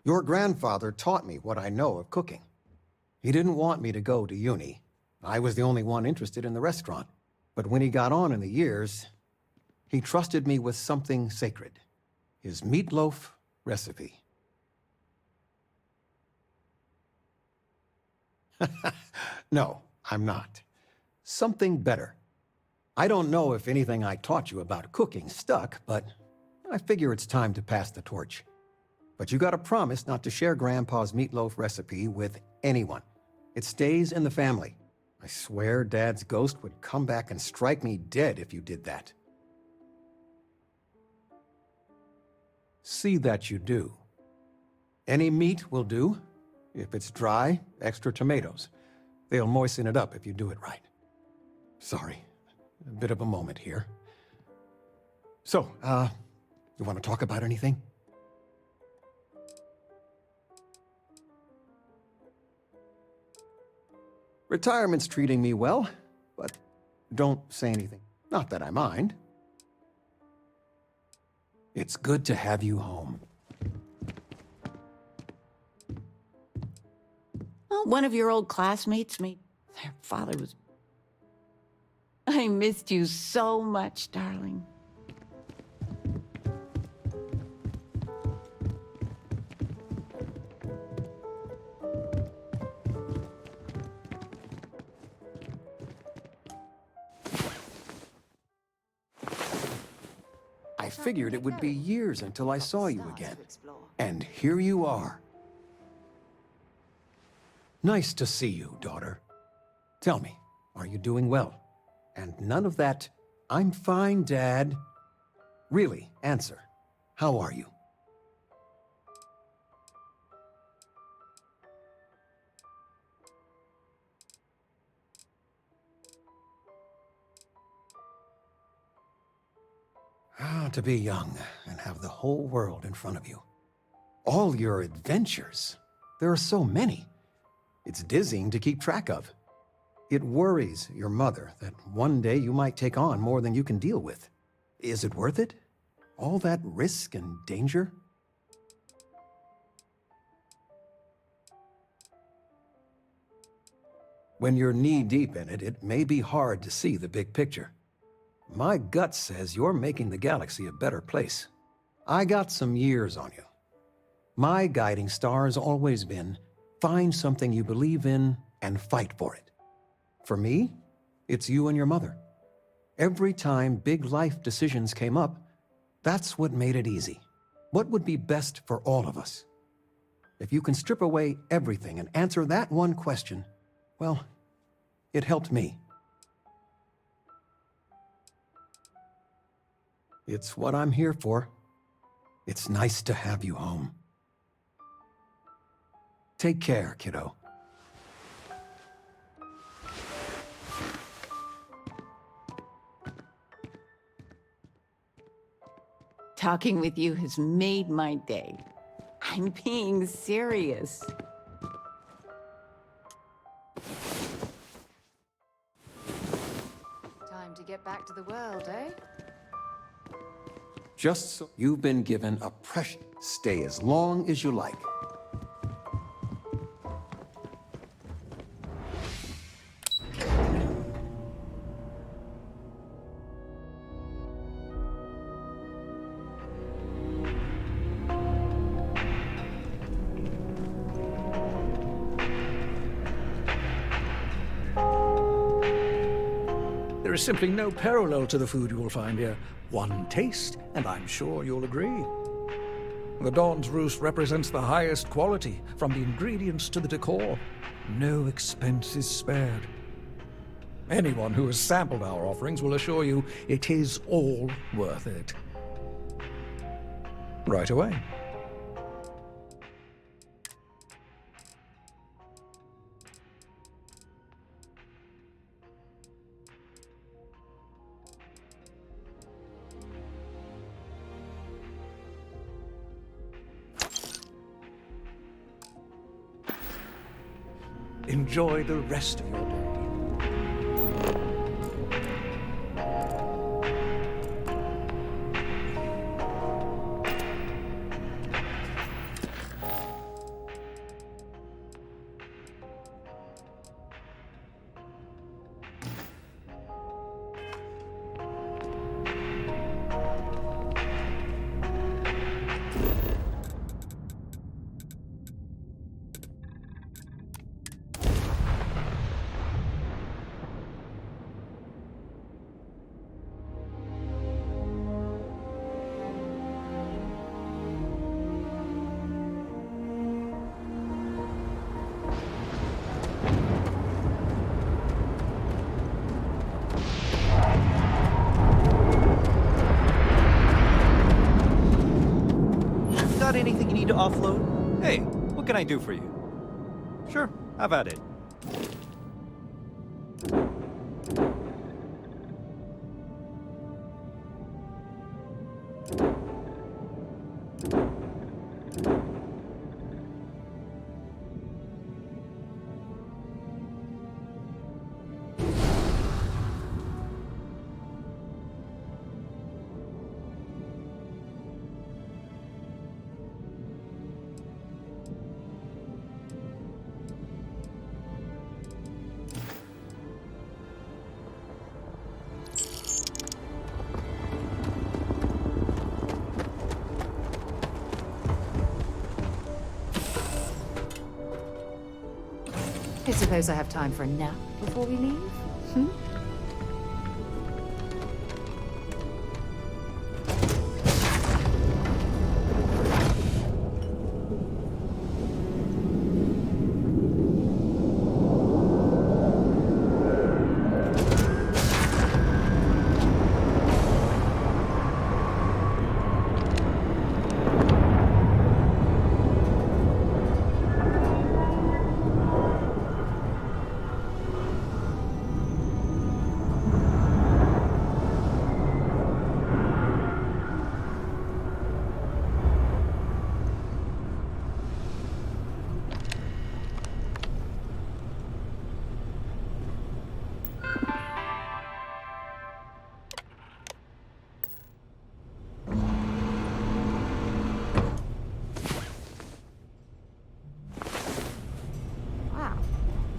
Your grandfather taught me what I know of cooking. He didn't want me to go to uni. I was the only one interested in the restaurant. But when he got on in the years, he trusted me with something sacred. His meatloaf recipe. No, I'm not. Something better. I don't know if anything I taught you about cooking stuck, but I figure it's time to pass the torch. But you gotta promise not to share Grandpa's meatloaf recipe with anyone. It stays in the family. I swear Dad's ghost would come back and strike me dead if you did that. See that you do. Any meat will do. If it's dry, extra tomatoes. They'll moisten it up if you do it right. Sorry, a bit of a moment here. So, you want to talk about anything? Retirement's treating me well, but don't say anything. Not that I mind. It's good to have you home. Well, one of your old classmates, their father was... I missed you so much, darling. I figured it would be years until I saw you again. And here you are. Nice to see you, daughter. Tell me, are you doing well? And none of that, "I'm fine, Dad." Really, answer. How are you? To be young and have the whole world in front of you. All your adventures. There are so many. It's dizzying to keep track of. It worries your mother that one day you might take on more than you can deal with. Is it worth it? All that risk and danger? When you're knee-deep in it, it may be hard to see the big picture. My gut says you're making the galaxy a better place. I got some years on you. My guiding star has always been, find something you believe in and fight for it. For me, it's you and your mother. Every time big life decisions came up, that's what made it easy. What would be best for all of us? If you can strip away everything and answer that one question, well, it helped me. It's what I'm here for. It's nice to have you home. Take care, kiddo. Talking with you has made my day. I'm being serious. Time to get back to the world, eh? Just so you've been given a precious stay as long as you like. is simply no parallel to the food you will find here. One taste, and I'm sure you'll agree. The Dawn's Roost represents the highest quality, from the ingredients to the decor. No expense is spared. Anyone who has sampled our offerings will assure you it is all worth it. Right away. Enjoy the rest of your day. Got anything you need to offload? Hey, what can I do for you? Sure, have at it. I suppose I have time for a nap before we leave? Hmm?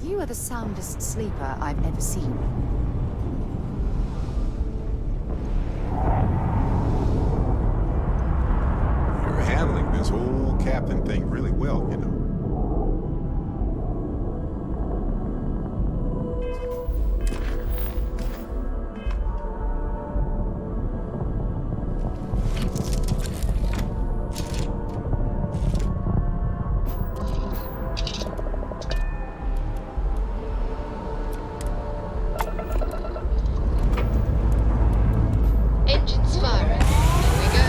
You are the soundest sleeper I've ever seen. You're handling this whole captain thing really well, you know. Engines firing. Here we go.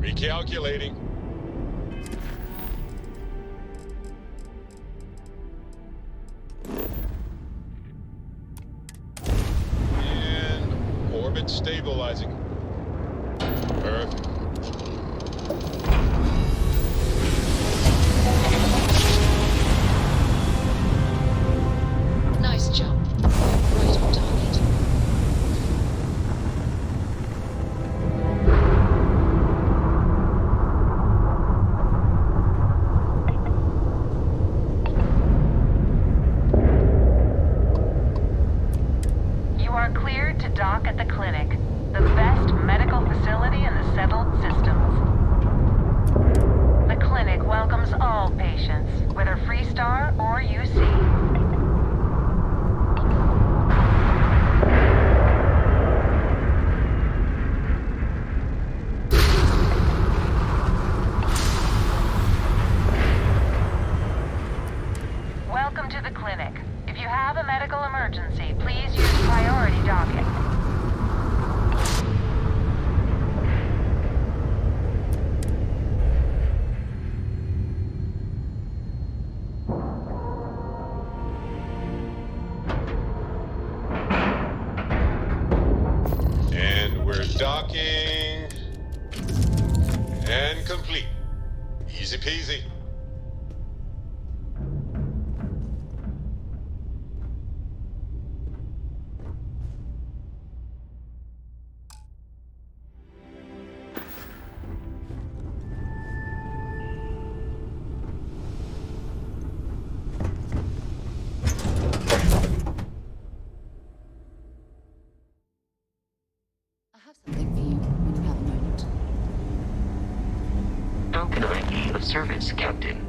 Recalculating. And orbit stabilizing. Perfect. Nice jump. Right on target. We're docking. And complete. Easy peasy. Something for you when you have a moment. How can I be of service, Captain?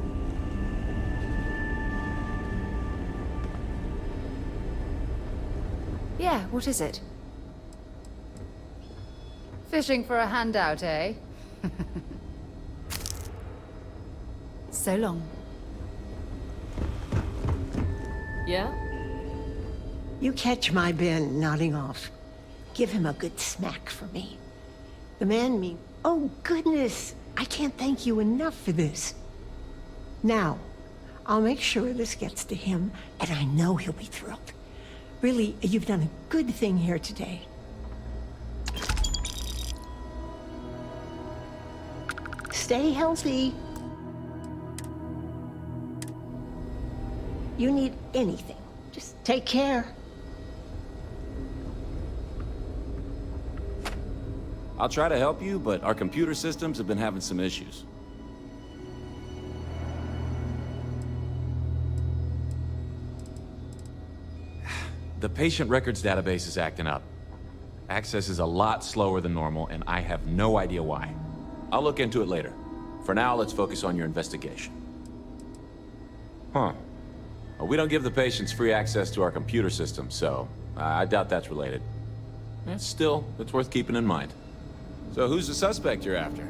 Yeah, what is it? Fishing for a handout, eh? So long. Yeah? You catch my Ben nodding off. Give him a good smack for me. The man mean... Oh, goodness! I can't thank you enough for this. Now, I'll make sure this gets to him, and I know he'll be thrilled. Really, you've done a good thing here today. Stay healthy. You need anything, just take care. I'll try to help you, but our computer systems have been having some issues. The patient records database is acting up. Access is a lot slower than normal, and I have no idea why. I'll look into it later. For now, let's focus on your investigation. Huh. Well, we don't give the patients free access to our computer system, so I doubt that's related. Still, it's worth keeping in mind. So who's the suspect you're after?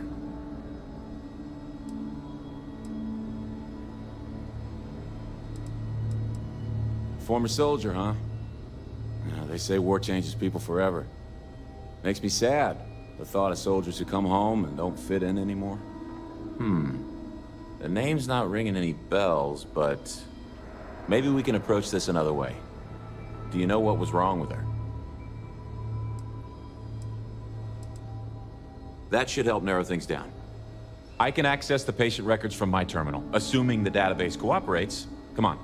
Former soldier, huh? Yeah, they say war changes people forever. Makes me sad, the thought of soldiers who come home and don't fit in anymore. The name's not ringing any bells, but maybe we can approach this another way. Do you know what was wrong with her? That should help narrow things down. I can access the patient records from my terminal, assuming the database cooperates. Come on.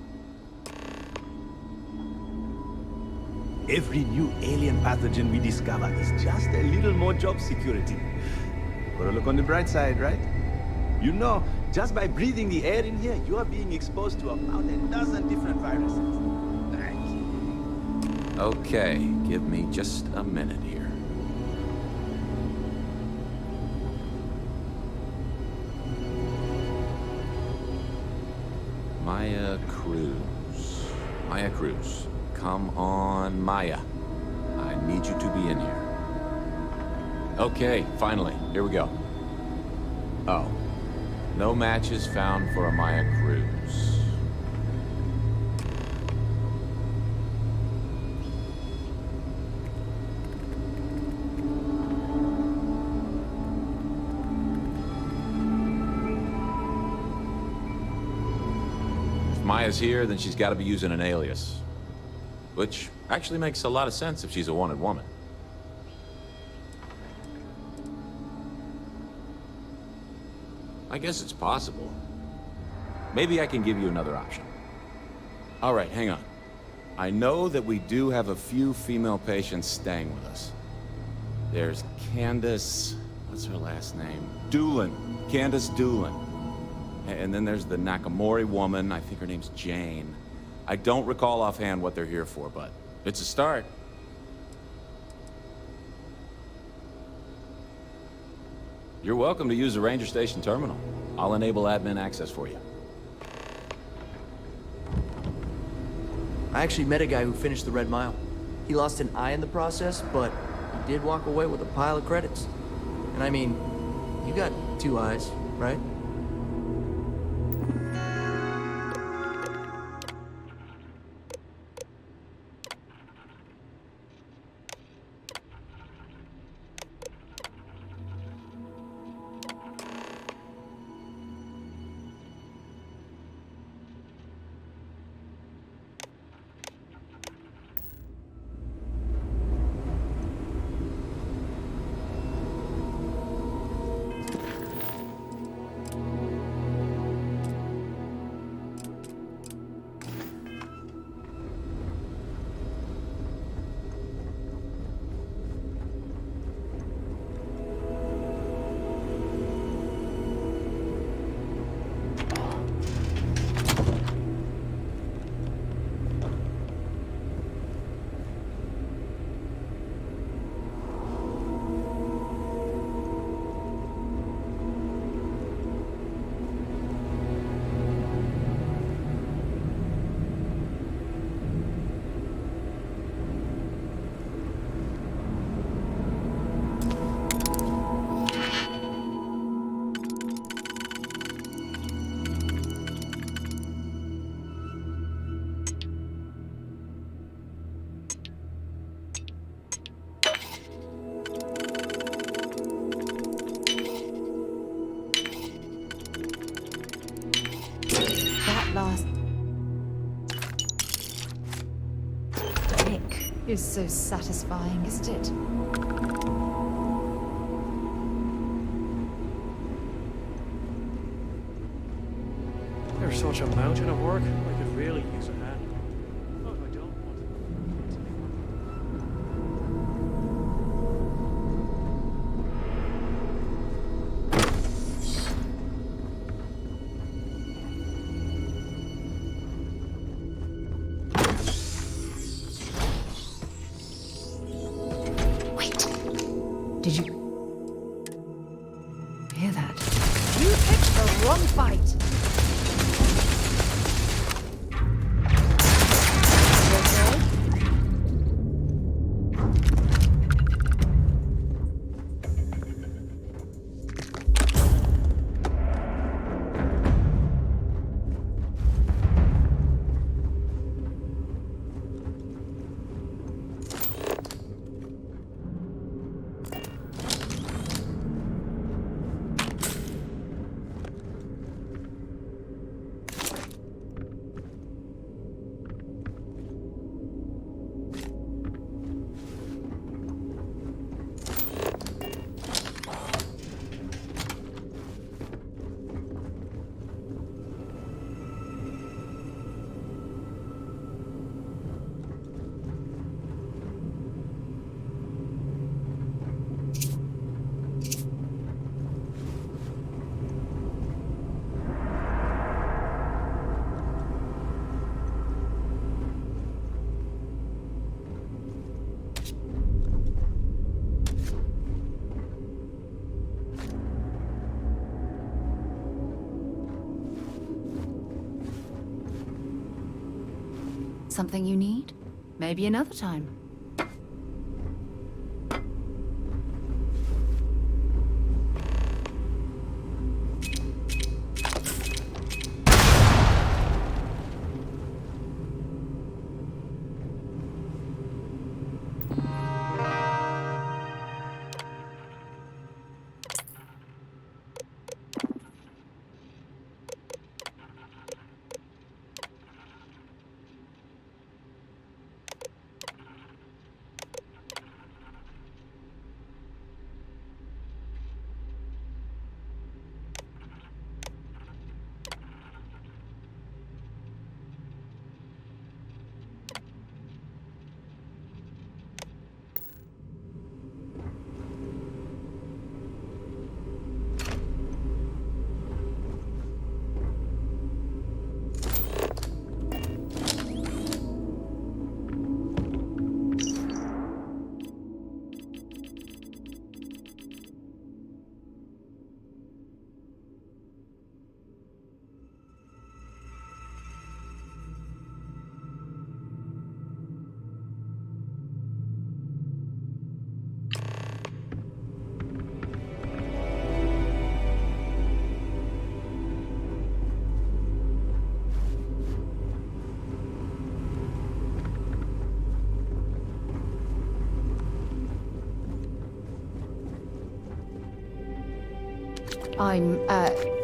Every new alien pathogen we discover is just a little more job security. Gotta look on the bright side, right? You know, just by breathing the air in here, you are being exposed to about a dozen different viruses. Okay, give me just a minute here. Maya Cruz. Maya Cruz. Come on, Maya. I need you to be in here. Okay, finally. Here we go. Oh. No matches found for a Maya Cruz. If Maya's here, then she's got to be using an alias. Which actually makes a lot of sense if she's a wanted woman. I guess it's possible. Maybe I can give you another option. All right, hang on. I know that we do have a few female patients staying with us. There's Candace... what's her last name? Doolin. Candace Doolin. And then there's the Nakamori woman. I think her name's Jane. I don't recall offhand what they're here for, but it's a start. You're welcome to use the Ranger Station terminal. I'll enable admin access for you. I actually met a guy who finished the Red Mile. He lost an eye in the process, but he did walk away with a pile of credits. And I mean, you got 2 eyes, right? is so satisfying, isn't it? There's such a mountain of work. I could really use a hand. Oh, I don't want Did you hear that? You picked the wrong fight. Something you need? Maybe another time. I'm,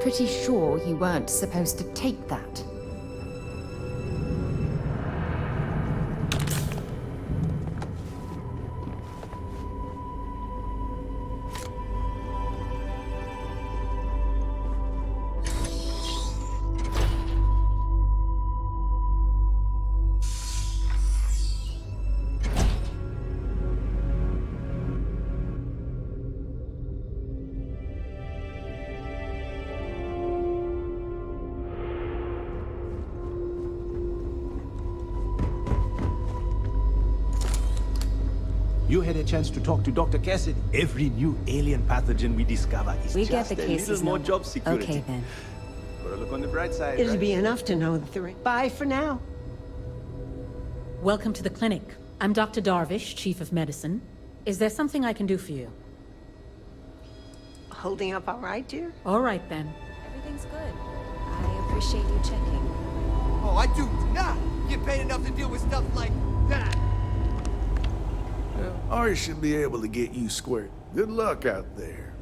pretty sure you weren't supposed to take that. You had a chance to talk to Dr. Cassidy. Every new alien pathogen we discover is We just get the a cases little more numbered. job security. Okay, then. Gotta look on the bright side, It'll right? be enough to know the ring. Bye for now. Welcome to the clinic. I'm Dr. Darvish, Chief of Medicine. Is there something I can do for you? Holding up all right, dear? All right, then. Everything's good. I appreciate you checking. Oh, I do not get paid enough to deal with stuff like that. Ari should be able to get you squared. Good luck out there.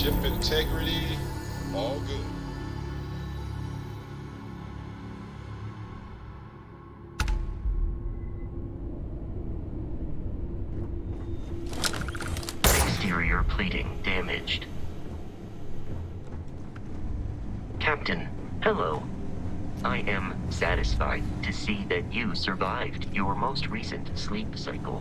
Ship integrity, all good. Exterior plating damaged. Captain, hello. I am satisfied to see that you survived your most recent sleep cycle.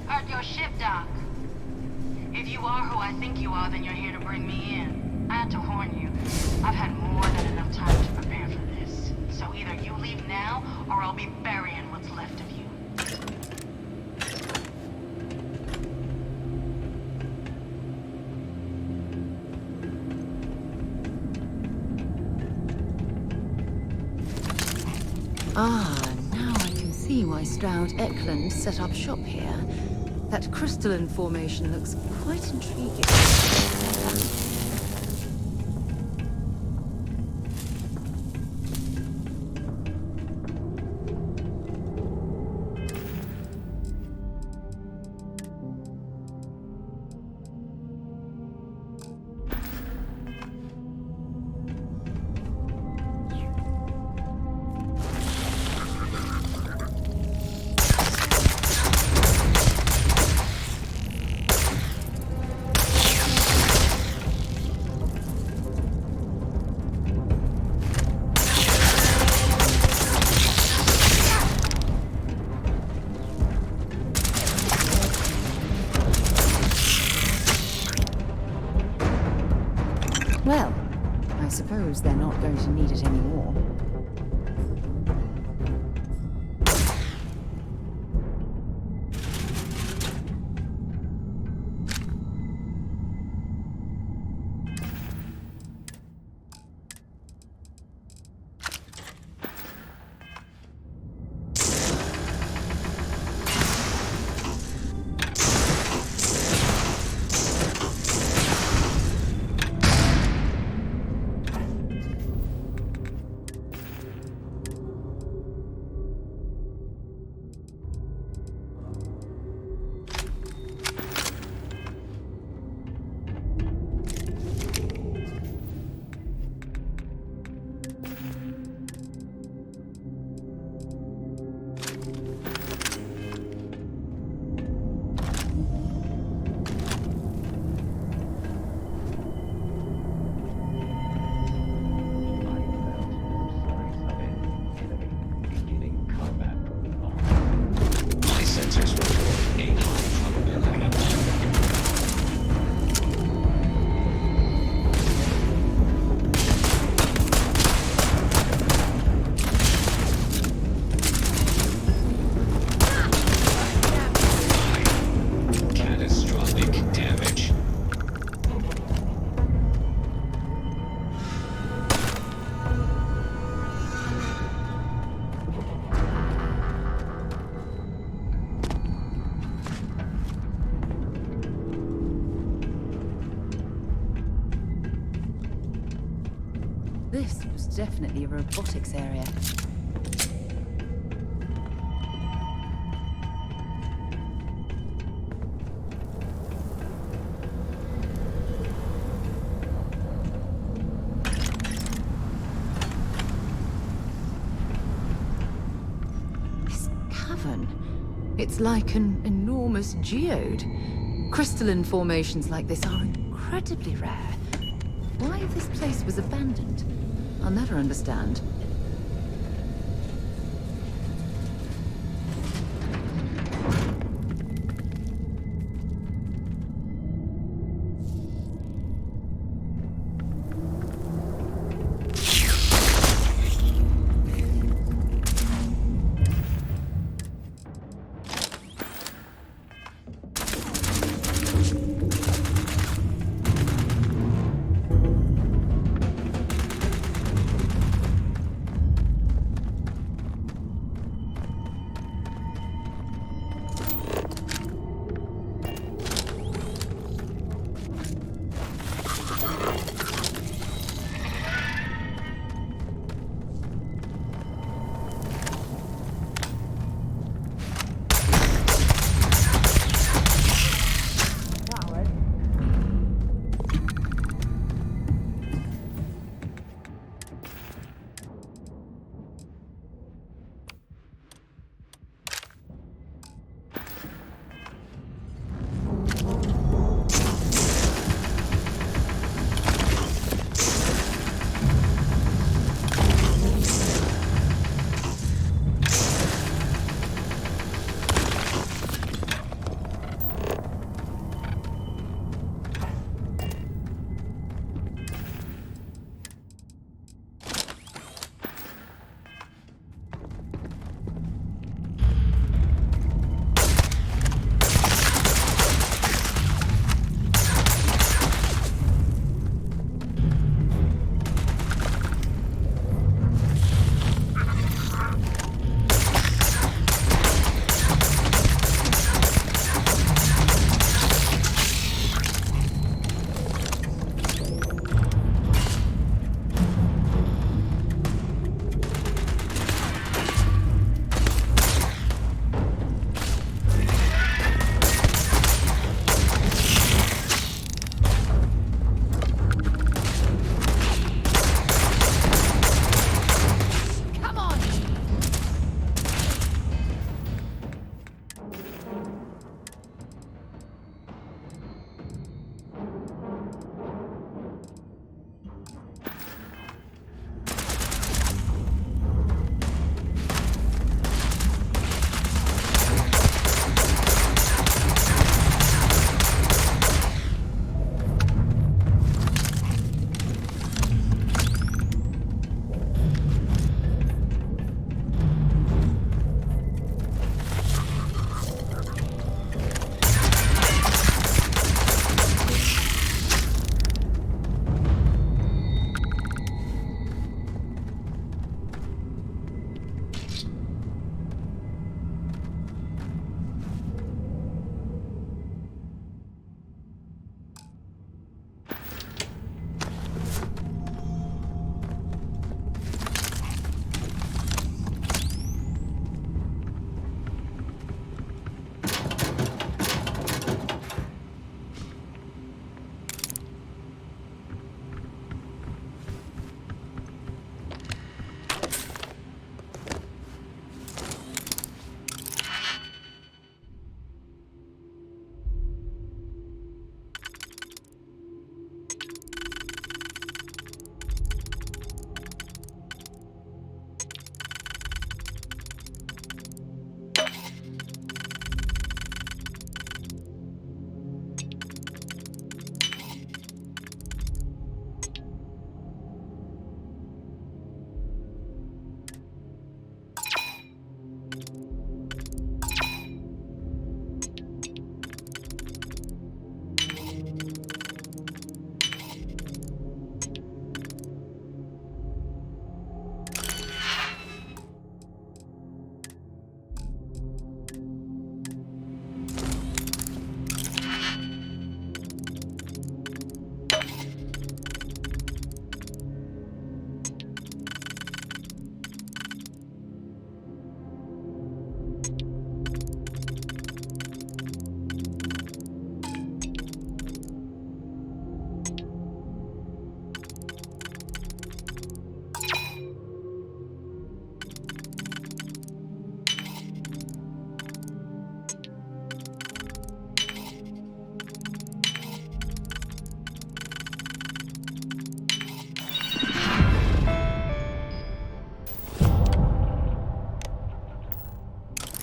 Heard your ship, Doc. If you are who I think you are, then you're here to bring me in. I had to warn you. I've had more than enough time to prepare for this. So either you leave now, or I'll be burying what's left of you. Ah, now I can see why Stroud Eklund set up shop here. That crystalline formation looks quite intriguing. Well, I suppose they're not going to need it anymore. This was definitely a robotics area. This cavern, it's like an enormous geode. Crystalline formations like this are incredibly rare. Why this place was abandoned, I'll never understand.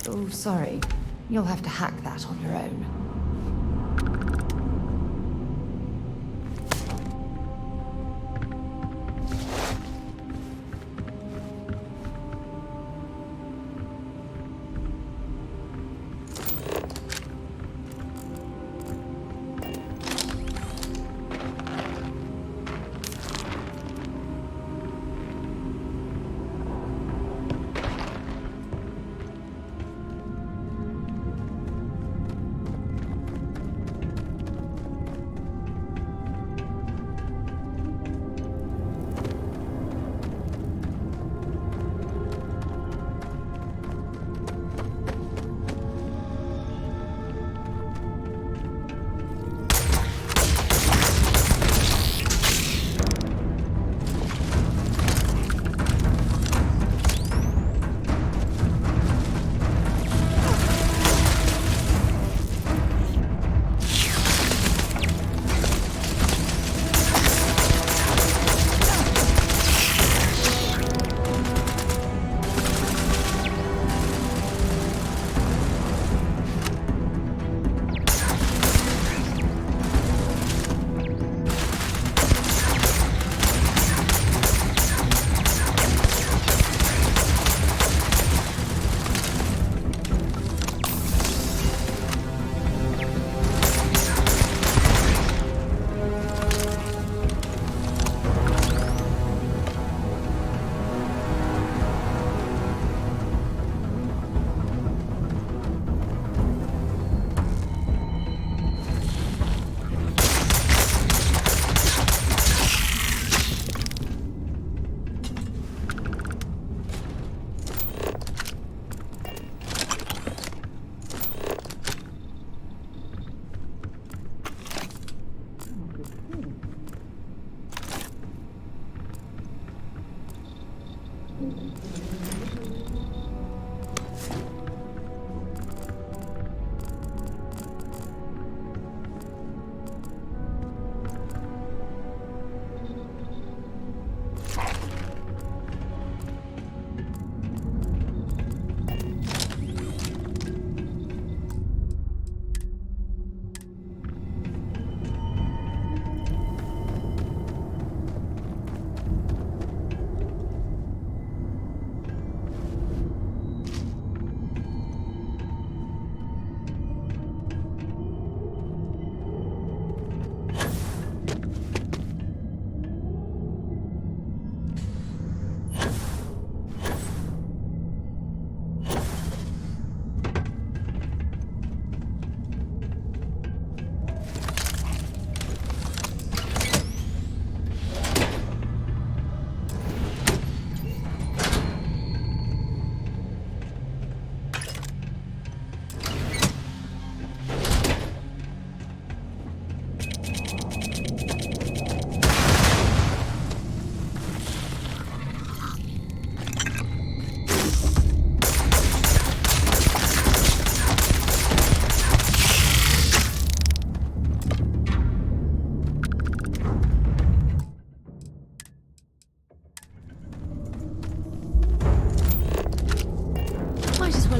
Oh, sorry. You'll have to hack that on your own.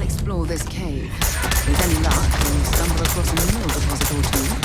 Explore this cave. With any luck, we'll stumble across a mineral deposit or two.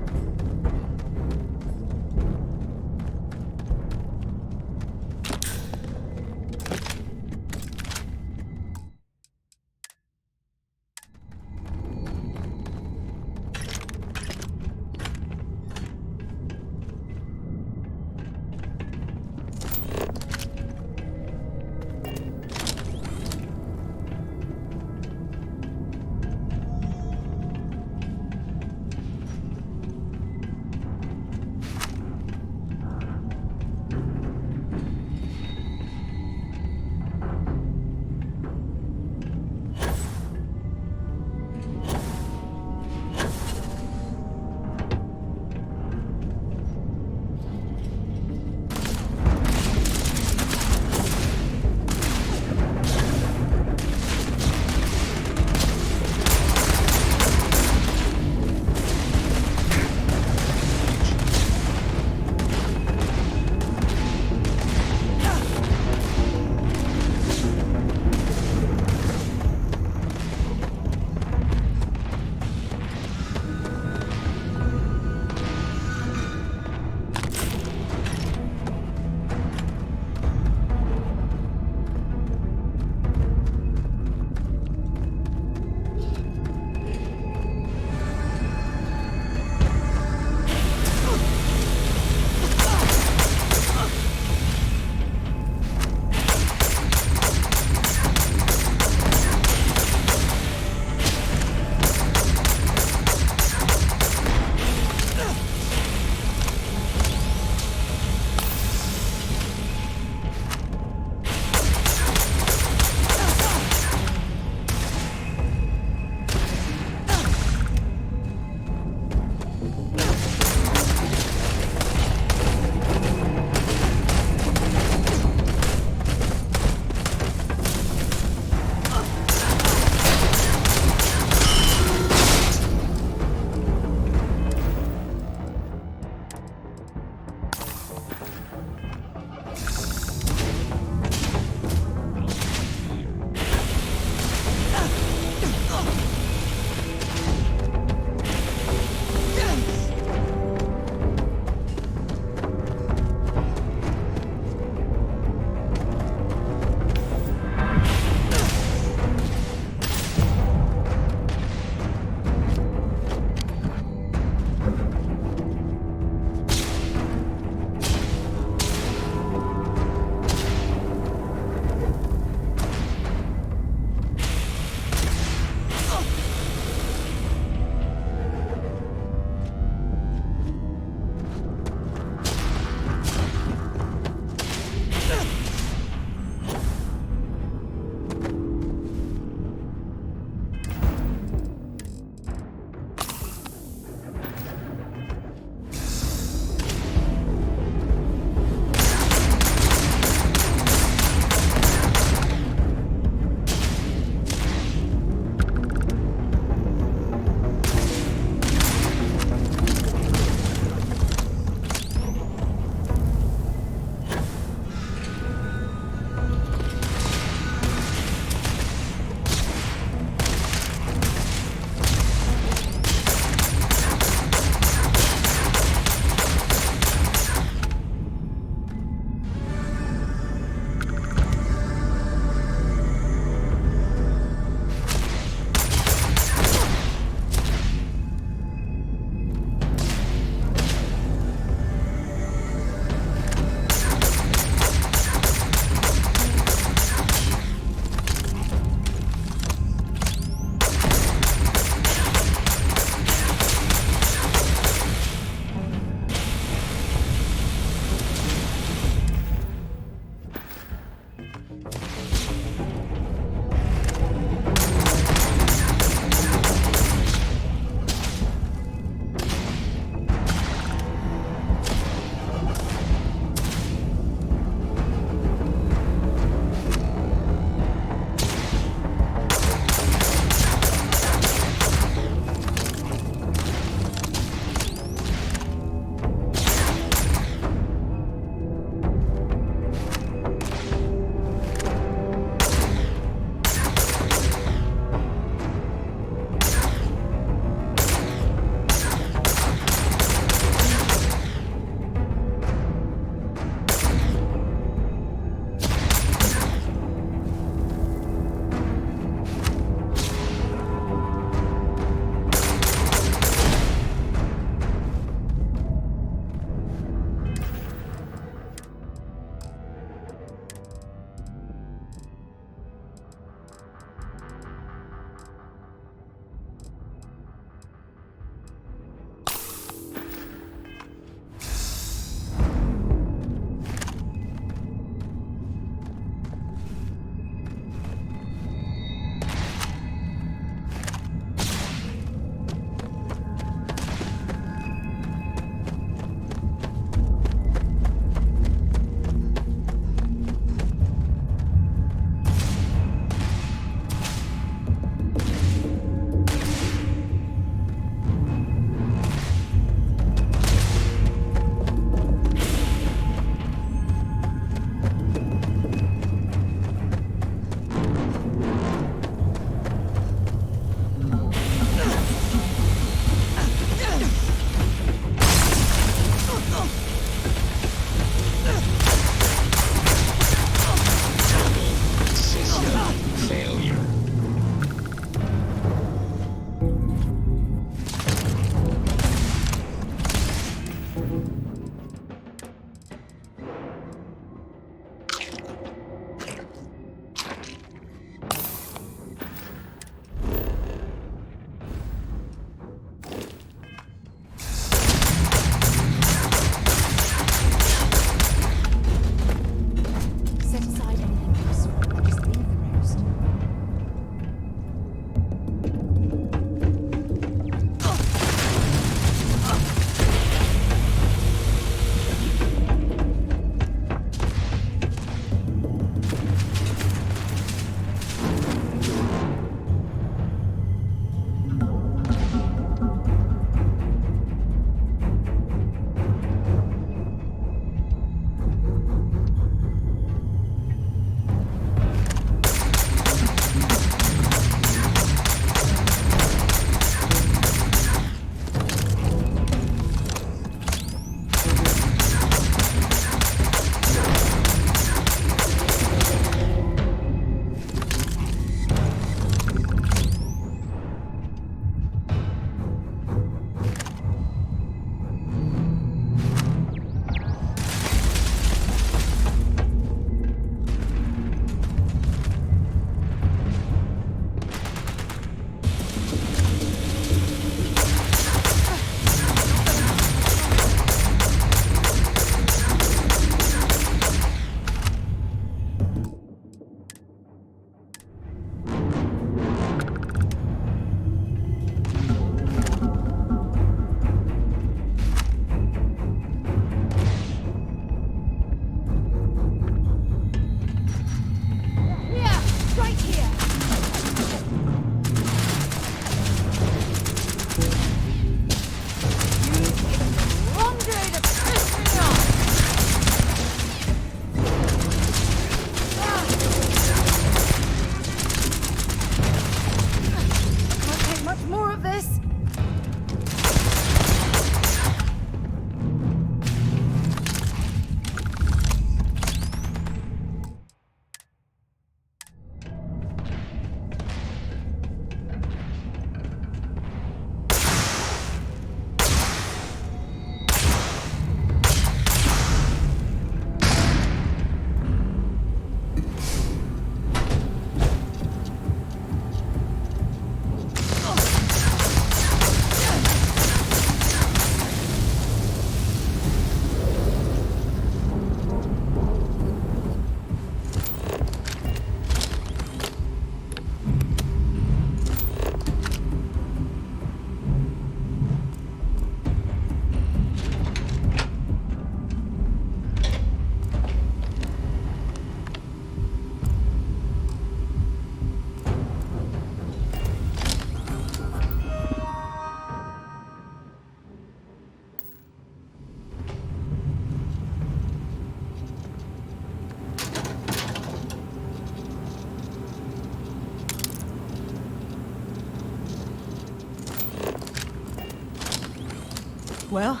Well,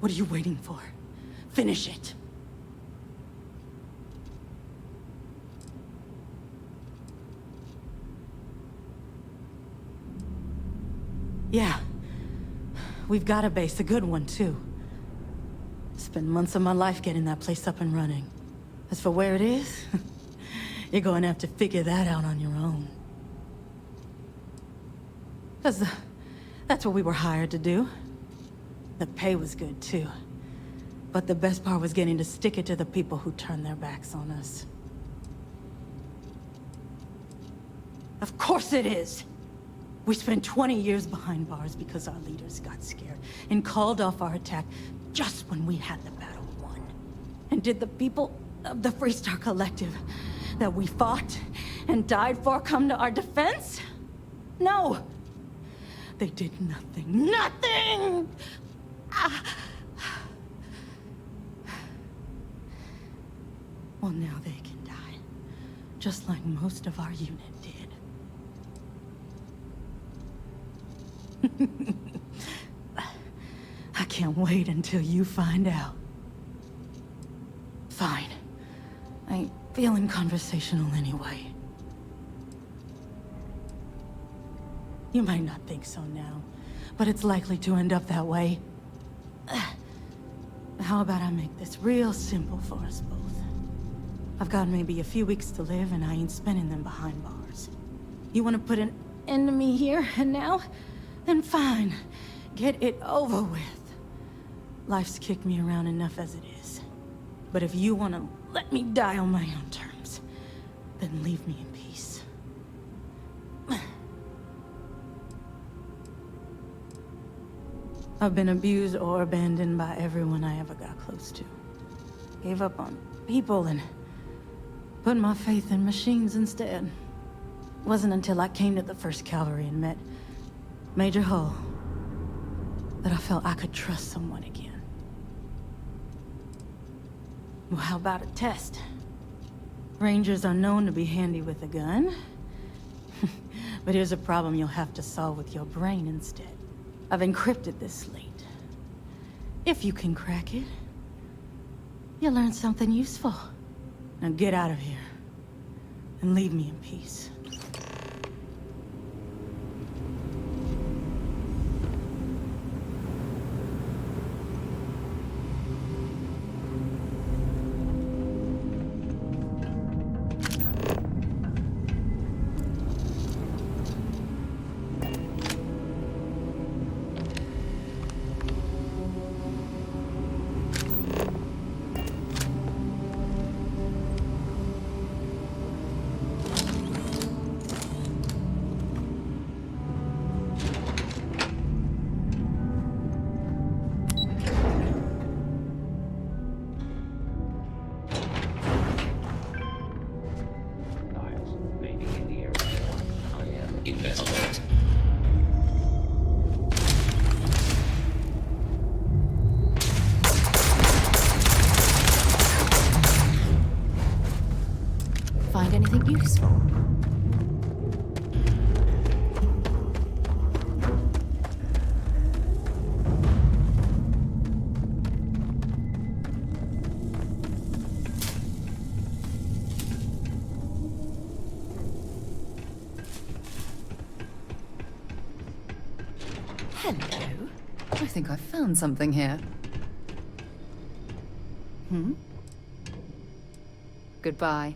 what are you waiting for? Finish it. Yeah. We've got a base, a good one, too. Spent months of my life getting that place up and running. As for where it is, you're going to have to figure that out on your own. 'Cause that's what we were hired to do. The pay was good, too. But the best part was getting to stick it to the people who turned their backs on us. Of course it is! We spent 20 years behind bars because our leaders got scared and called off our attack just when we had the battle won. And did the people of the Freestar Collective that we fought and died for come to our defense? No! They did nothing. Nothing! Ah. Well, now they can die. Just like most of our unit did. I can't wait until you find out. Fine. I ain't feeling conversational anyway. You might not think so now, but it's likely to end up that way. How about I make this real simple for us both? I've got maybe a few weeks to live, and I ain't spending them behind bars. You want to put an end to me here and now? Then fine. Get it over with. Life's kicked me around enough as it is. But if you want to let me die on my own terms, then leave me in peace. I've been abused or abandoned by everyone I ever got close to. Gave up on people and put my faith in machines instead. Wasn't until I came to the 1st Cavalry and met Major Hull that I felt I could trust someone again. Well, how about a test? Rangers are known to be handy with a gun. But here's a problem you'll have to solve with your brain instead. I've encrypted this slate. If you can crack it, you'll learn something useful. Now get out of here and leave me in peace. Find anything useful? Hello. I think I found something here. Goodbye.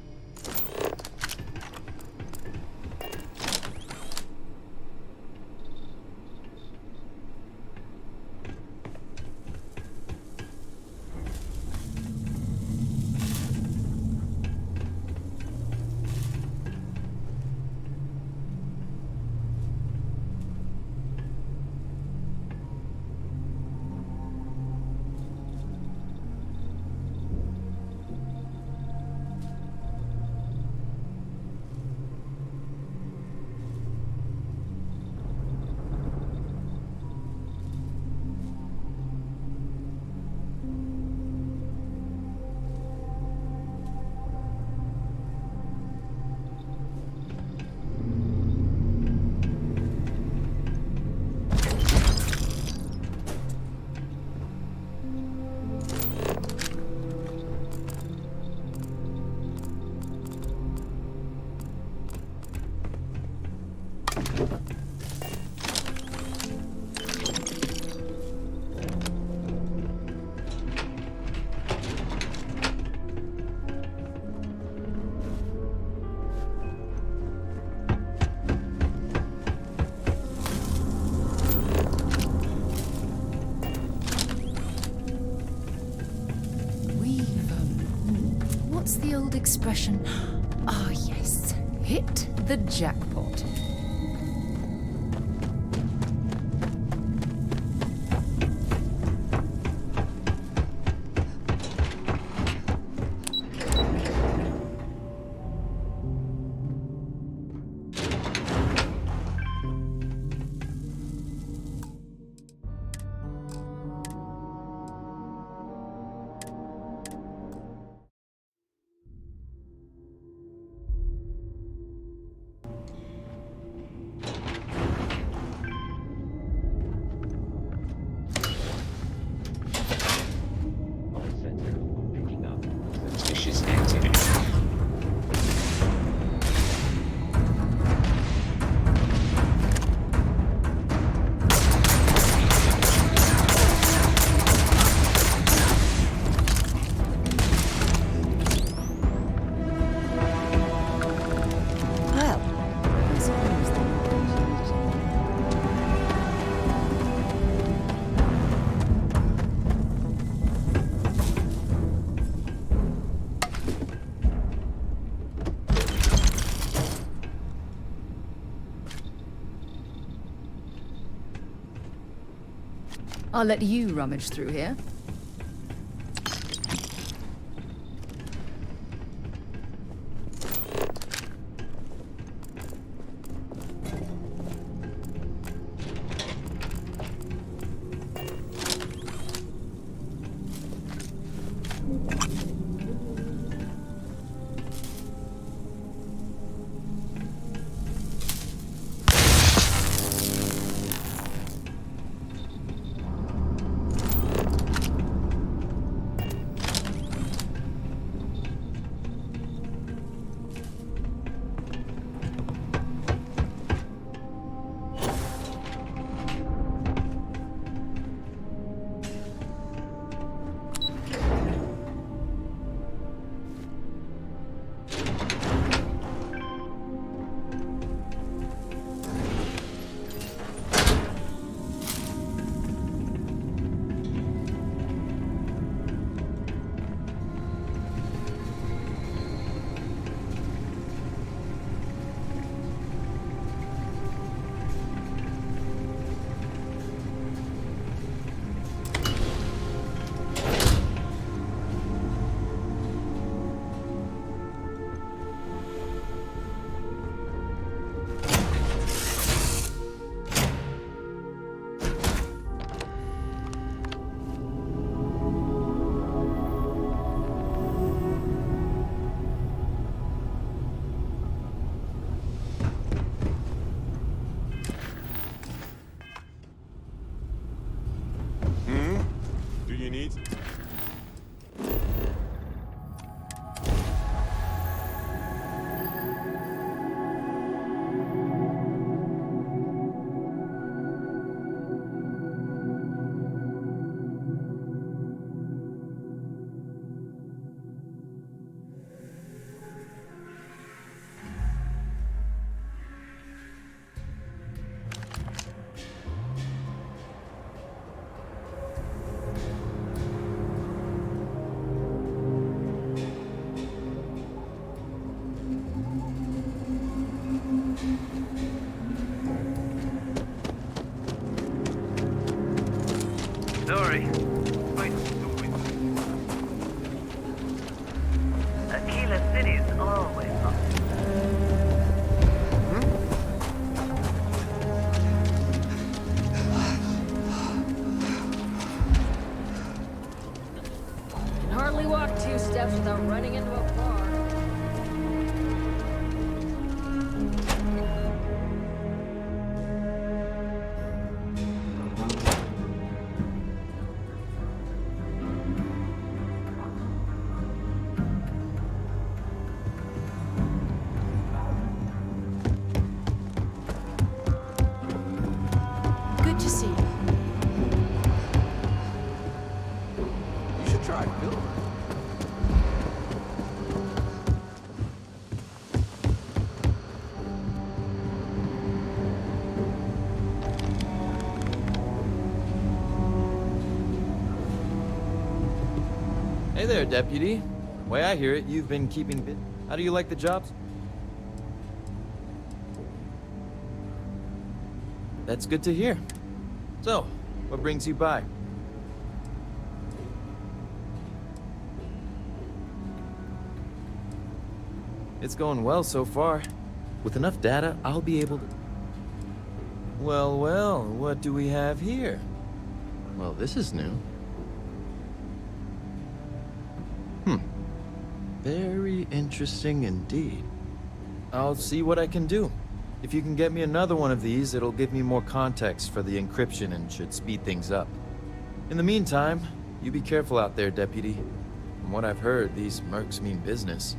What's the old expression? Ah, yes. Hit the jackpot. Suspicious activity. Well, I suppose they needed it. I'll let you rummage through here. Do you need? Sorry. Wait, Aquila City's always on. Can hardly walk 2 steps without running into a bar. Hey there, Deputy. Way I hear it, you've been keeping busy. How do you like the jobs? That's good to hear. So, what brings you by? It's going well so far. With enough data, I'll be able to... Well, well, what do we have here? Well, this is new. Very interesting indeed. I'll see what I can do. If you can get me another one of these, it'll give me more context for the encryption and should speed things up. In the meantime, you be careful out there, Deputy. From what I've heard, these mercs mean business.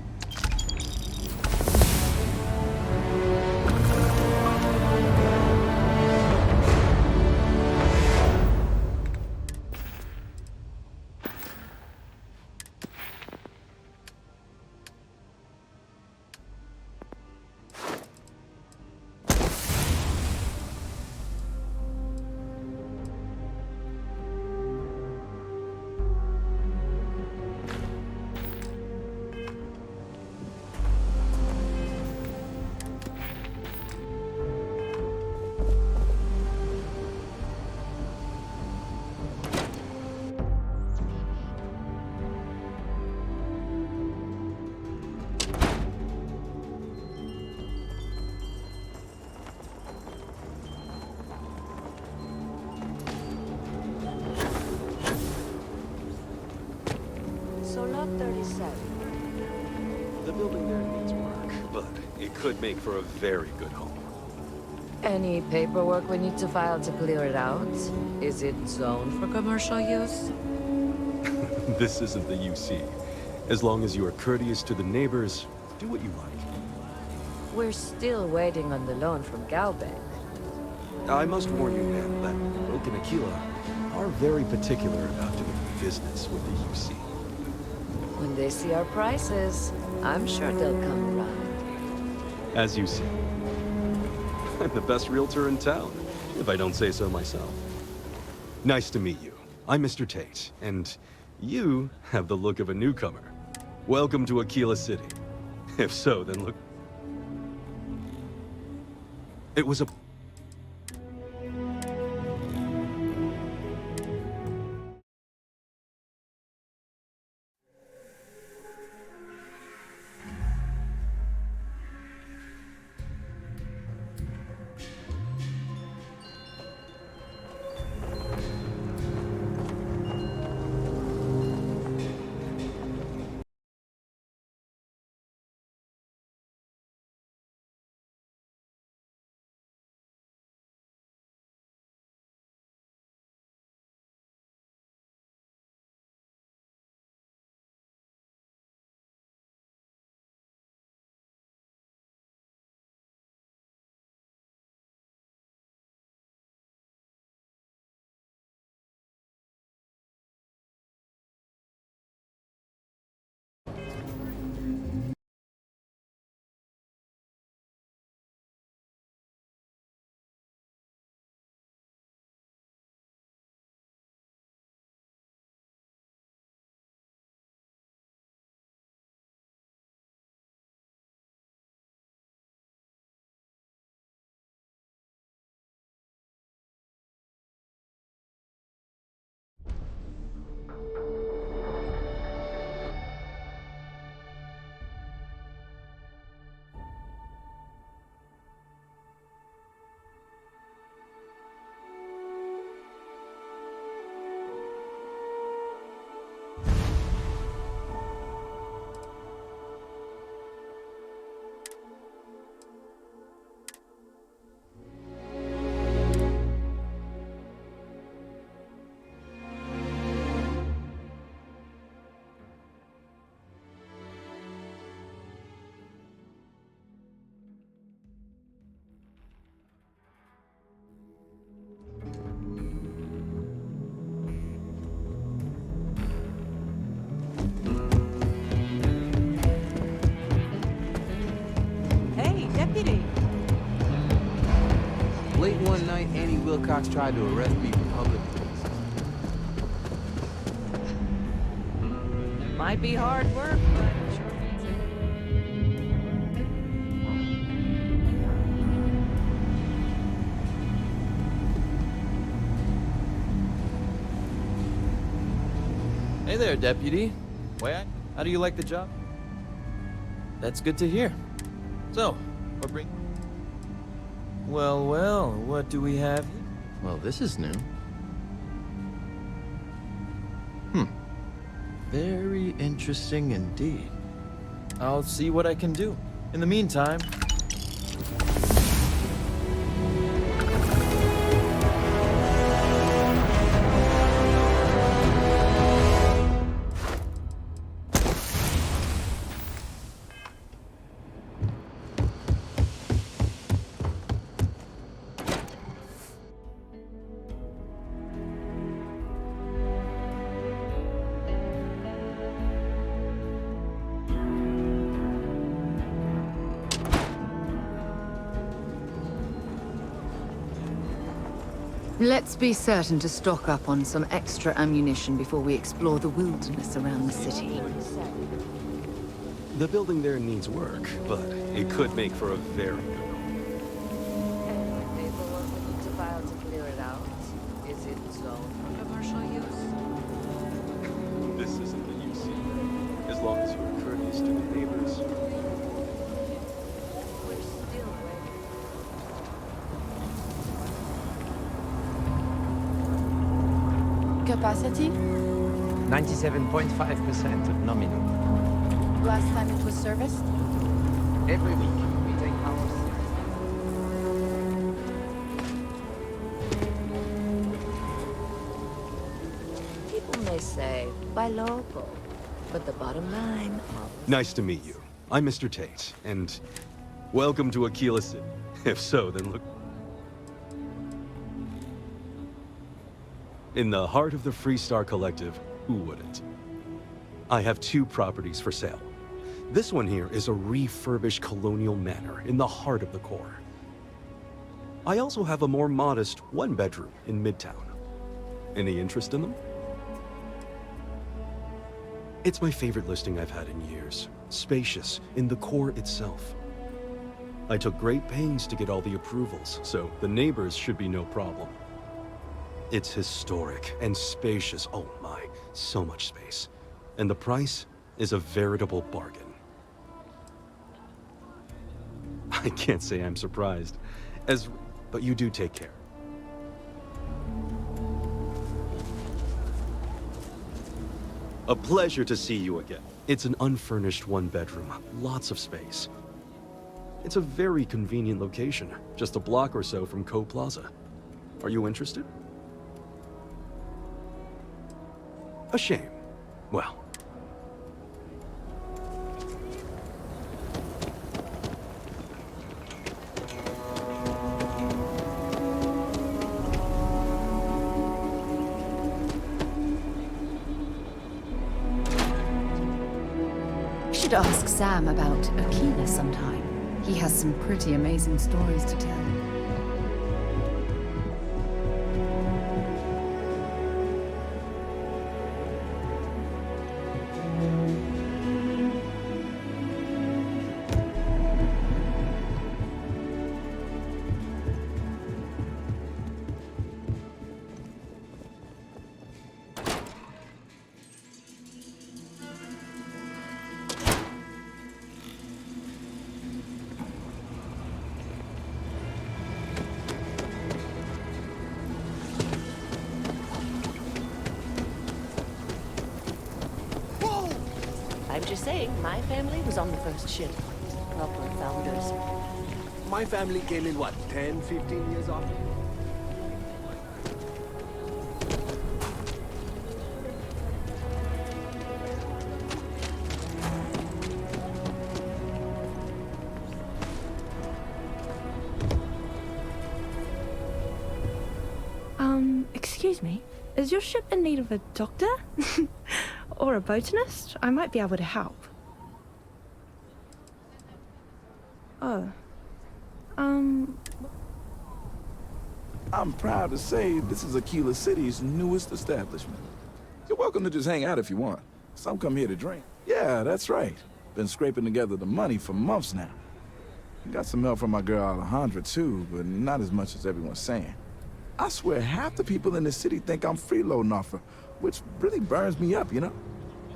So lot 37. The building there needs work, but it could make for a very good home. Any paperwork we need to file to clear it out? Is it zoned for commercial use? This isn't the UC. As long as you are courteous to the neighbors, do what you like. We're still waiting on the loan from Galbank. I must warn you, ma'am, that Oak and Aquila are very particular about doing business with the UC. When they see our prices, I'm sure they'll come around. As you see. I'm the best realtor in town, if I don't say so myself. Nice to meet you. I'm Mr. Tate, and you have the look of a newcomer. Welcome to Aquila City. If so, then look... It was a... Late one night, Annie Wilcox tried to arrest me for public. Might be hard work, but it sure beats it. Hey there, Deputy. How do you like the job? That's good to hear. So, Well, what do we have here? Well, this is new. Very interesting indeed. I'll see what I can do. In the meantime... Let's be certain to stock up on some extra ammunition before we explore the wilderness around the city. The building there needs work, but it could make for a very good one. Any paperwork we need to file to clear it out? Is it zoned for commercial use? This isn't the UC. As long as you're courteous to the neighbors. We're still waiting. Capacity? 97.5% of nominal. Last time it was serviced? Every week, we take ours. People may say, buy local, but the bottom line... Nice to meet you. I'm Mr. Tate, and welcome to Aquila City. If so, then look... In the heart of the Freestar Collective, who wouldn't? I have 2 properties for sale. This one here is a refurbished colonial manor in the heart of the core. I also have a more modest 1-bedroom in Midtown. Any interest in them? It's my favorite listing I've had in years. Spacious in the core itself. I took great pains to get all the approvals, so the neighbors should be no problem. It's historic and spacious. Oh my, so much space. And the price is a veritable bargain. I can't say I'm surprised, but you do take care. A pleasure to see you again. It's an unfurnished 1-bedroom, lots of space. It's a very convenient location, just a block or so from Co Plaza. Are you interested? A shame. Well. You should ask Sam about Aquila sometime. He has some pretty amazing stories to tell. I'm just saying, my family was on the first ship. Proper founders. My family came in, what, 10, 15 years after? Excuse me. Is your ship in need of a doctor? Or a botanist? I might be able to help. Oh. I'm proud to say this is Aquila City's newest establishment. You're welcome to just hang out if you want. Some come here to drink. Yeah, that's right. Been scraping together the money for months now. Got some help from my girl Alejandra too, but not as much as everyone's saying. I swear half the people in the city think I'm freeloading off her, which really burns me up, you know?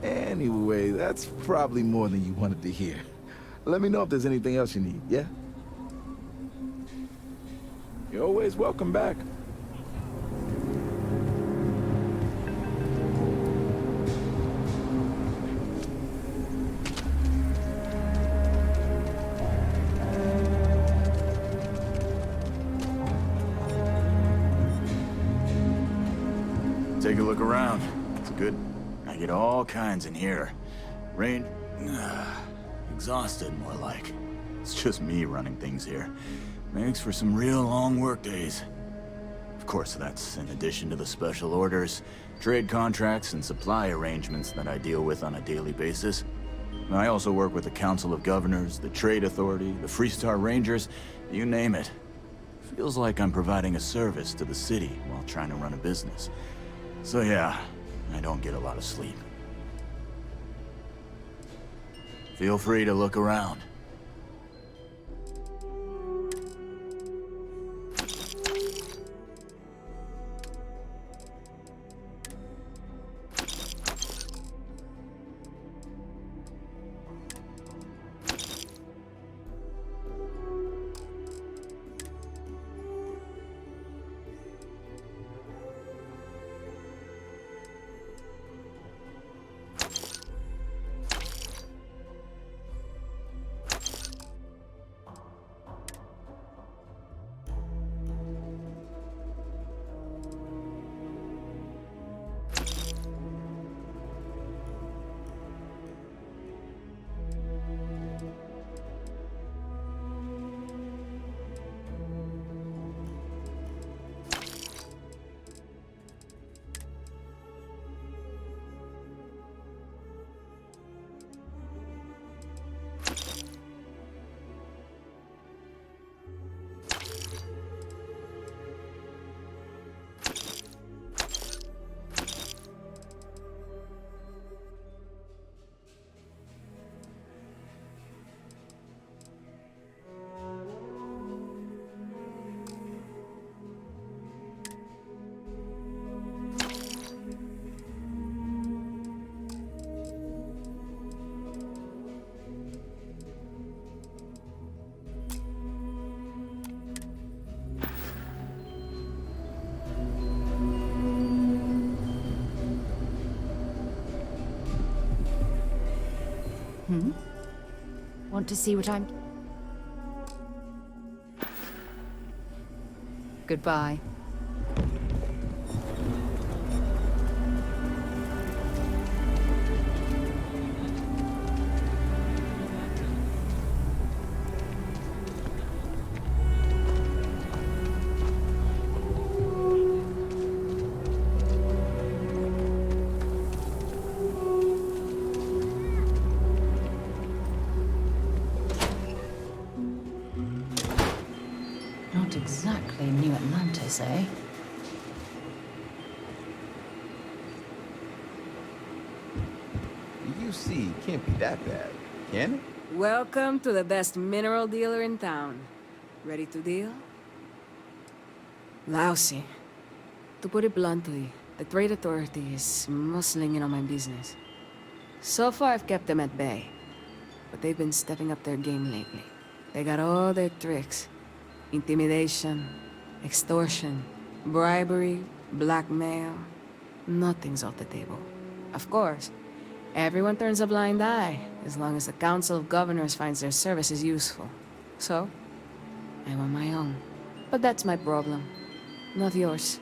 Anyway, that's probably more than you wanted to hear. Let me know if there's anything else you need, yeah? You're always welcome back. Take a look around. It's good. I get all kinds in here. Rain... exhausted, more like. It's just me running things here. Makes for some real long work days. Of course, that's in addition to the special orders, trade contracts, and supply arrangements that I deal with on a daily basis. I also work with the Council of Governors, the Trade Authority, the Freestar Rangers, you name it. Feels like I'm providing a service to the city while trying to run a business. So yeah, I don't get a lot of sleep. Feel free to look around. Want to see what I'm... Goodbye. Not exactly New Atlantis, eh? UC can't be that bad, can it? Welcome to the best mineral dealer in town. Ready to deal? Lousy. To put it bluntly, the trade authority is muscling in on my business. So far, I've kept them at bay. But they've been stepping up their game lately. They got all their tricks. Intimidation, extortion, bribery, blackmail. Nothing's off the table. Of course, everyone turns a blind eye as long as the Council of Governors finds their services useful. So, I'm on my own. But that's my problem, not yours.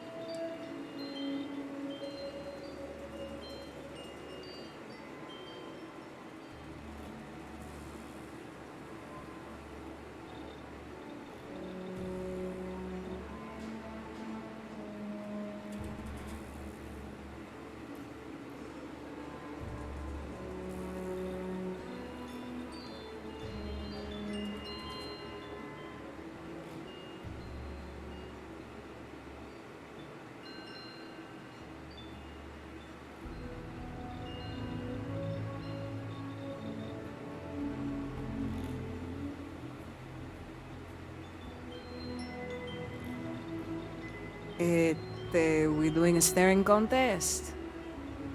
We're doing a staring contest.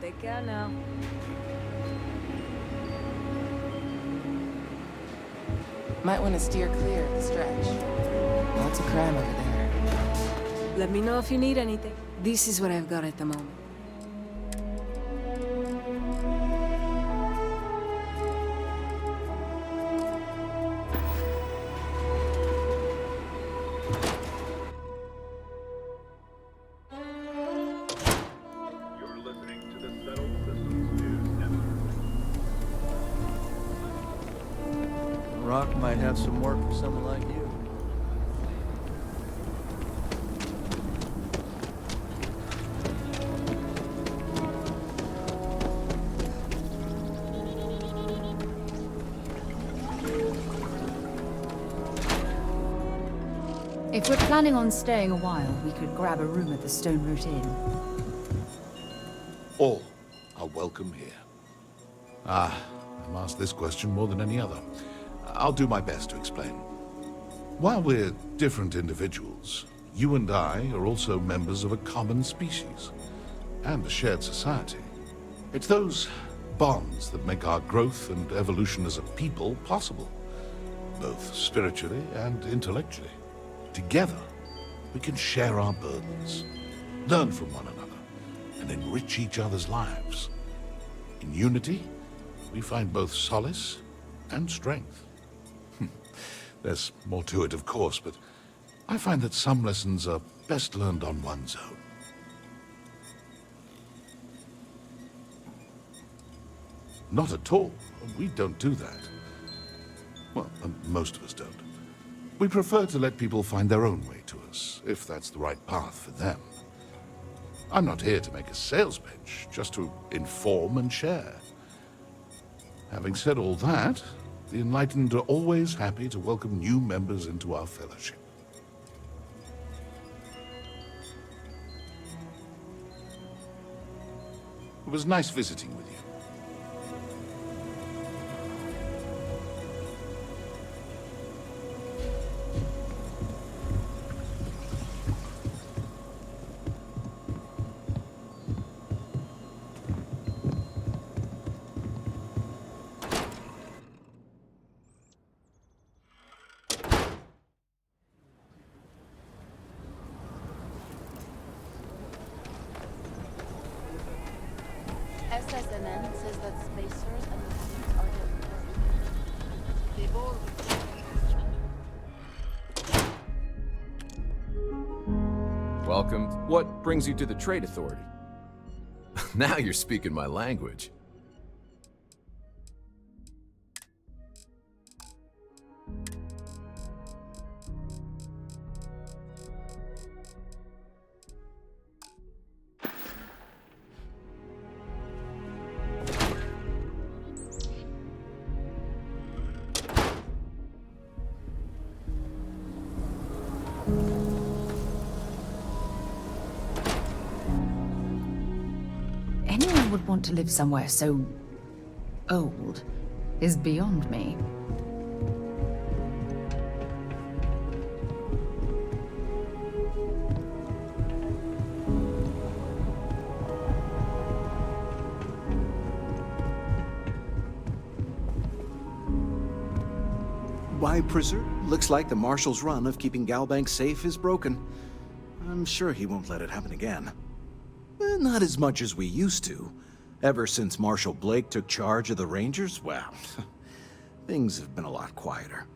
Take care now. Might want to steer clear of the stretch. Lots of crime over there. Let me know if you need anything. This is what I've got at the moment. Rock might have some work for someone like you. If we're planning on staying a while, we could grab a room at the Stone Root Inn. All are welcome here. I'm asked this question more than any other. I'll do my best to explain. While we're different individuals, you and I are also members of a common species and a shared society. It's those bonds that make our growth and evolution as a people possible, both spiritually and intellectually. Together, we can share our burdens, learn from one another, and enrich each other's lives. In unity, we find both solace and strength. There's more to it, of course, but I find that some lessons are best learned on one's own. Not at all. We don't do that. Well, most of us don't. We prefer to let people find their own way to us, if that's the right path for them. I'm not here to make a sales pitch, just to inform and share. Having said all that, the Enlightened are always happy to welcome new members into our fellowship. It was nice visiting with you. SSNN says that spacers and the fleet are They've all... Welcome. What brings you to the Trade Authority? Now you're speaking my language. Anyone would want to live somewhere so old is beyond me. Why, Prisoner, looks like the Marshal's run of keeping Galbank safe is broken. I'm sure he won't let it happen again. Not as much as we used to. Ever since Marshal Blake took charge of the Rangers, well, things have been a lot quieter.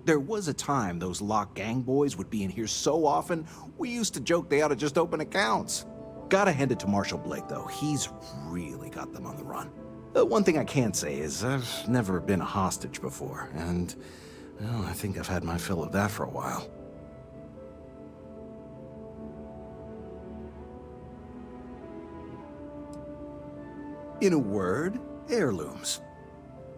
There was a time those Lock Gang boys would be in here so often, we used to joke they ought to just open accounts. Gotta hand it to Marshal Blake, though. He's really got them on the run. One thing I can say is I've never been a hostage before, and, well, I think I've had my fill of that for a while. In a word, heirlooms.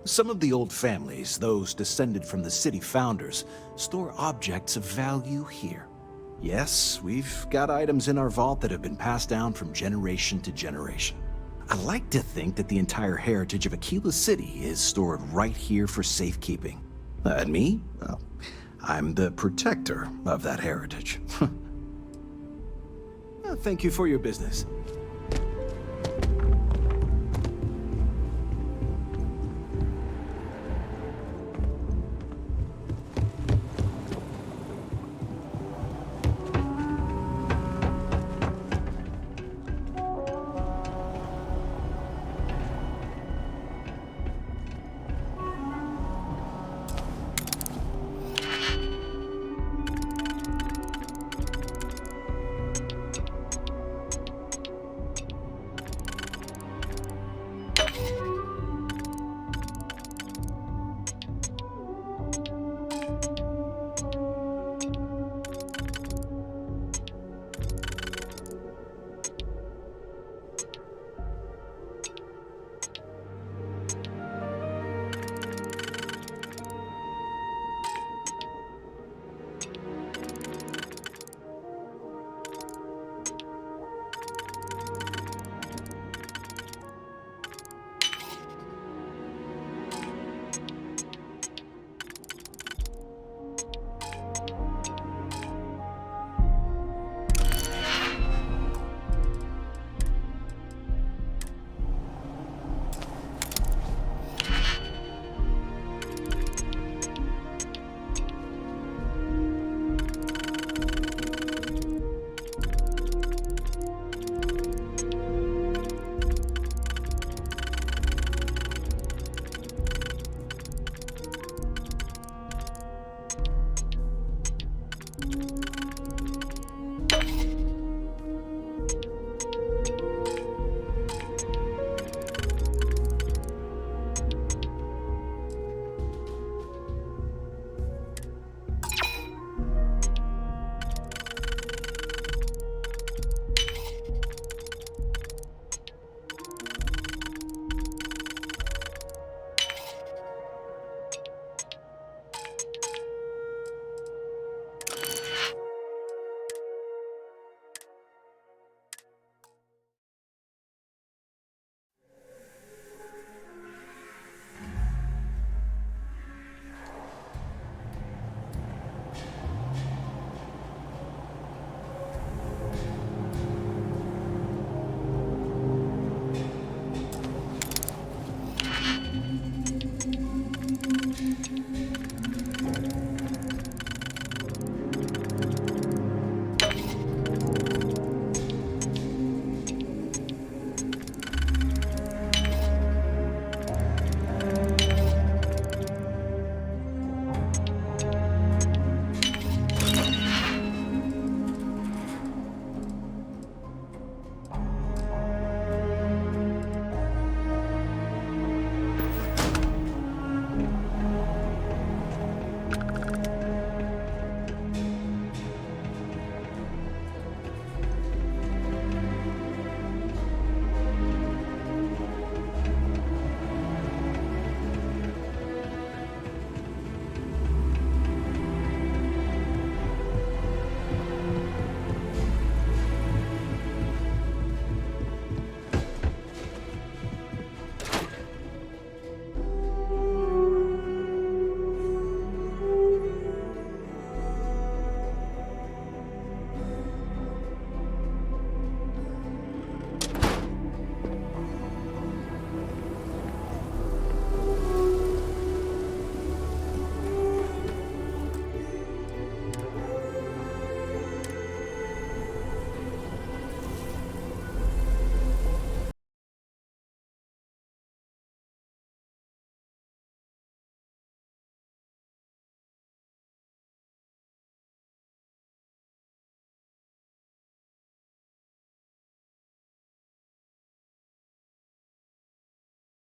Some of the old families, those descended from the city founders, store objects of value here. Yes, we've got items in our vault that have been passed down from generation to generation. I like to think that the entire heritage of Aquila City is stored right here for safekeeping. And me? Well, I'm the protector of that heritage. Thank you for your business.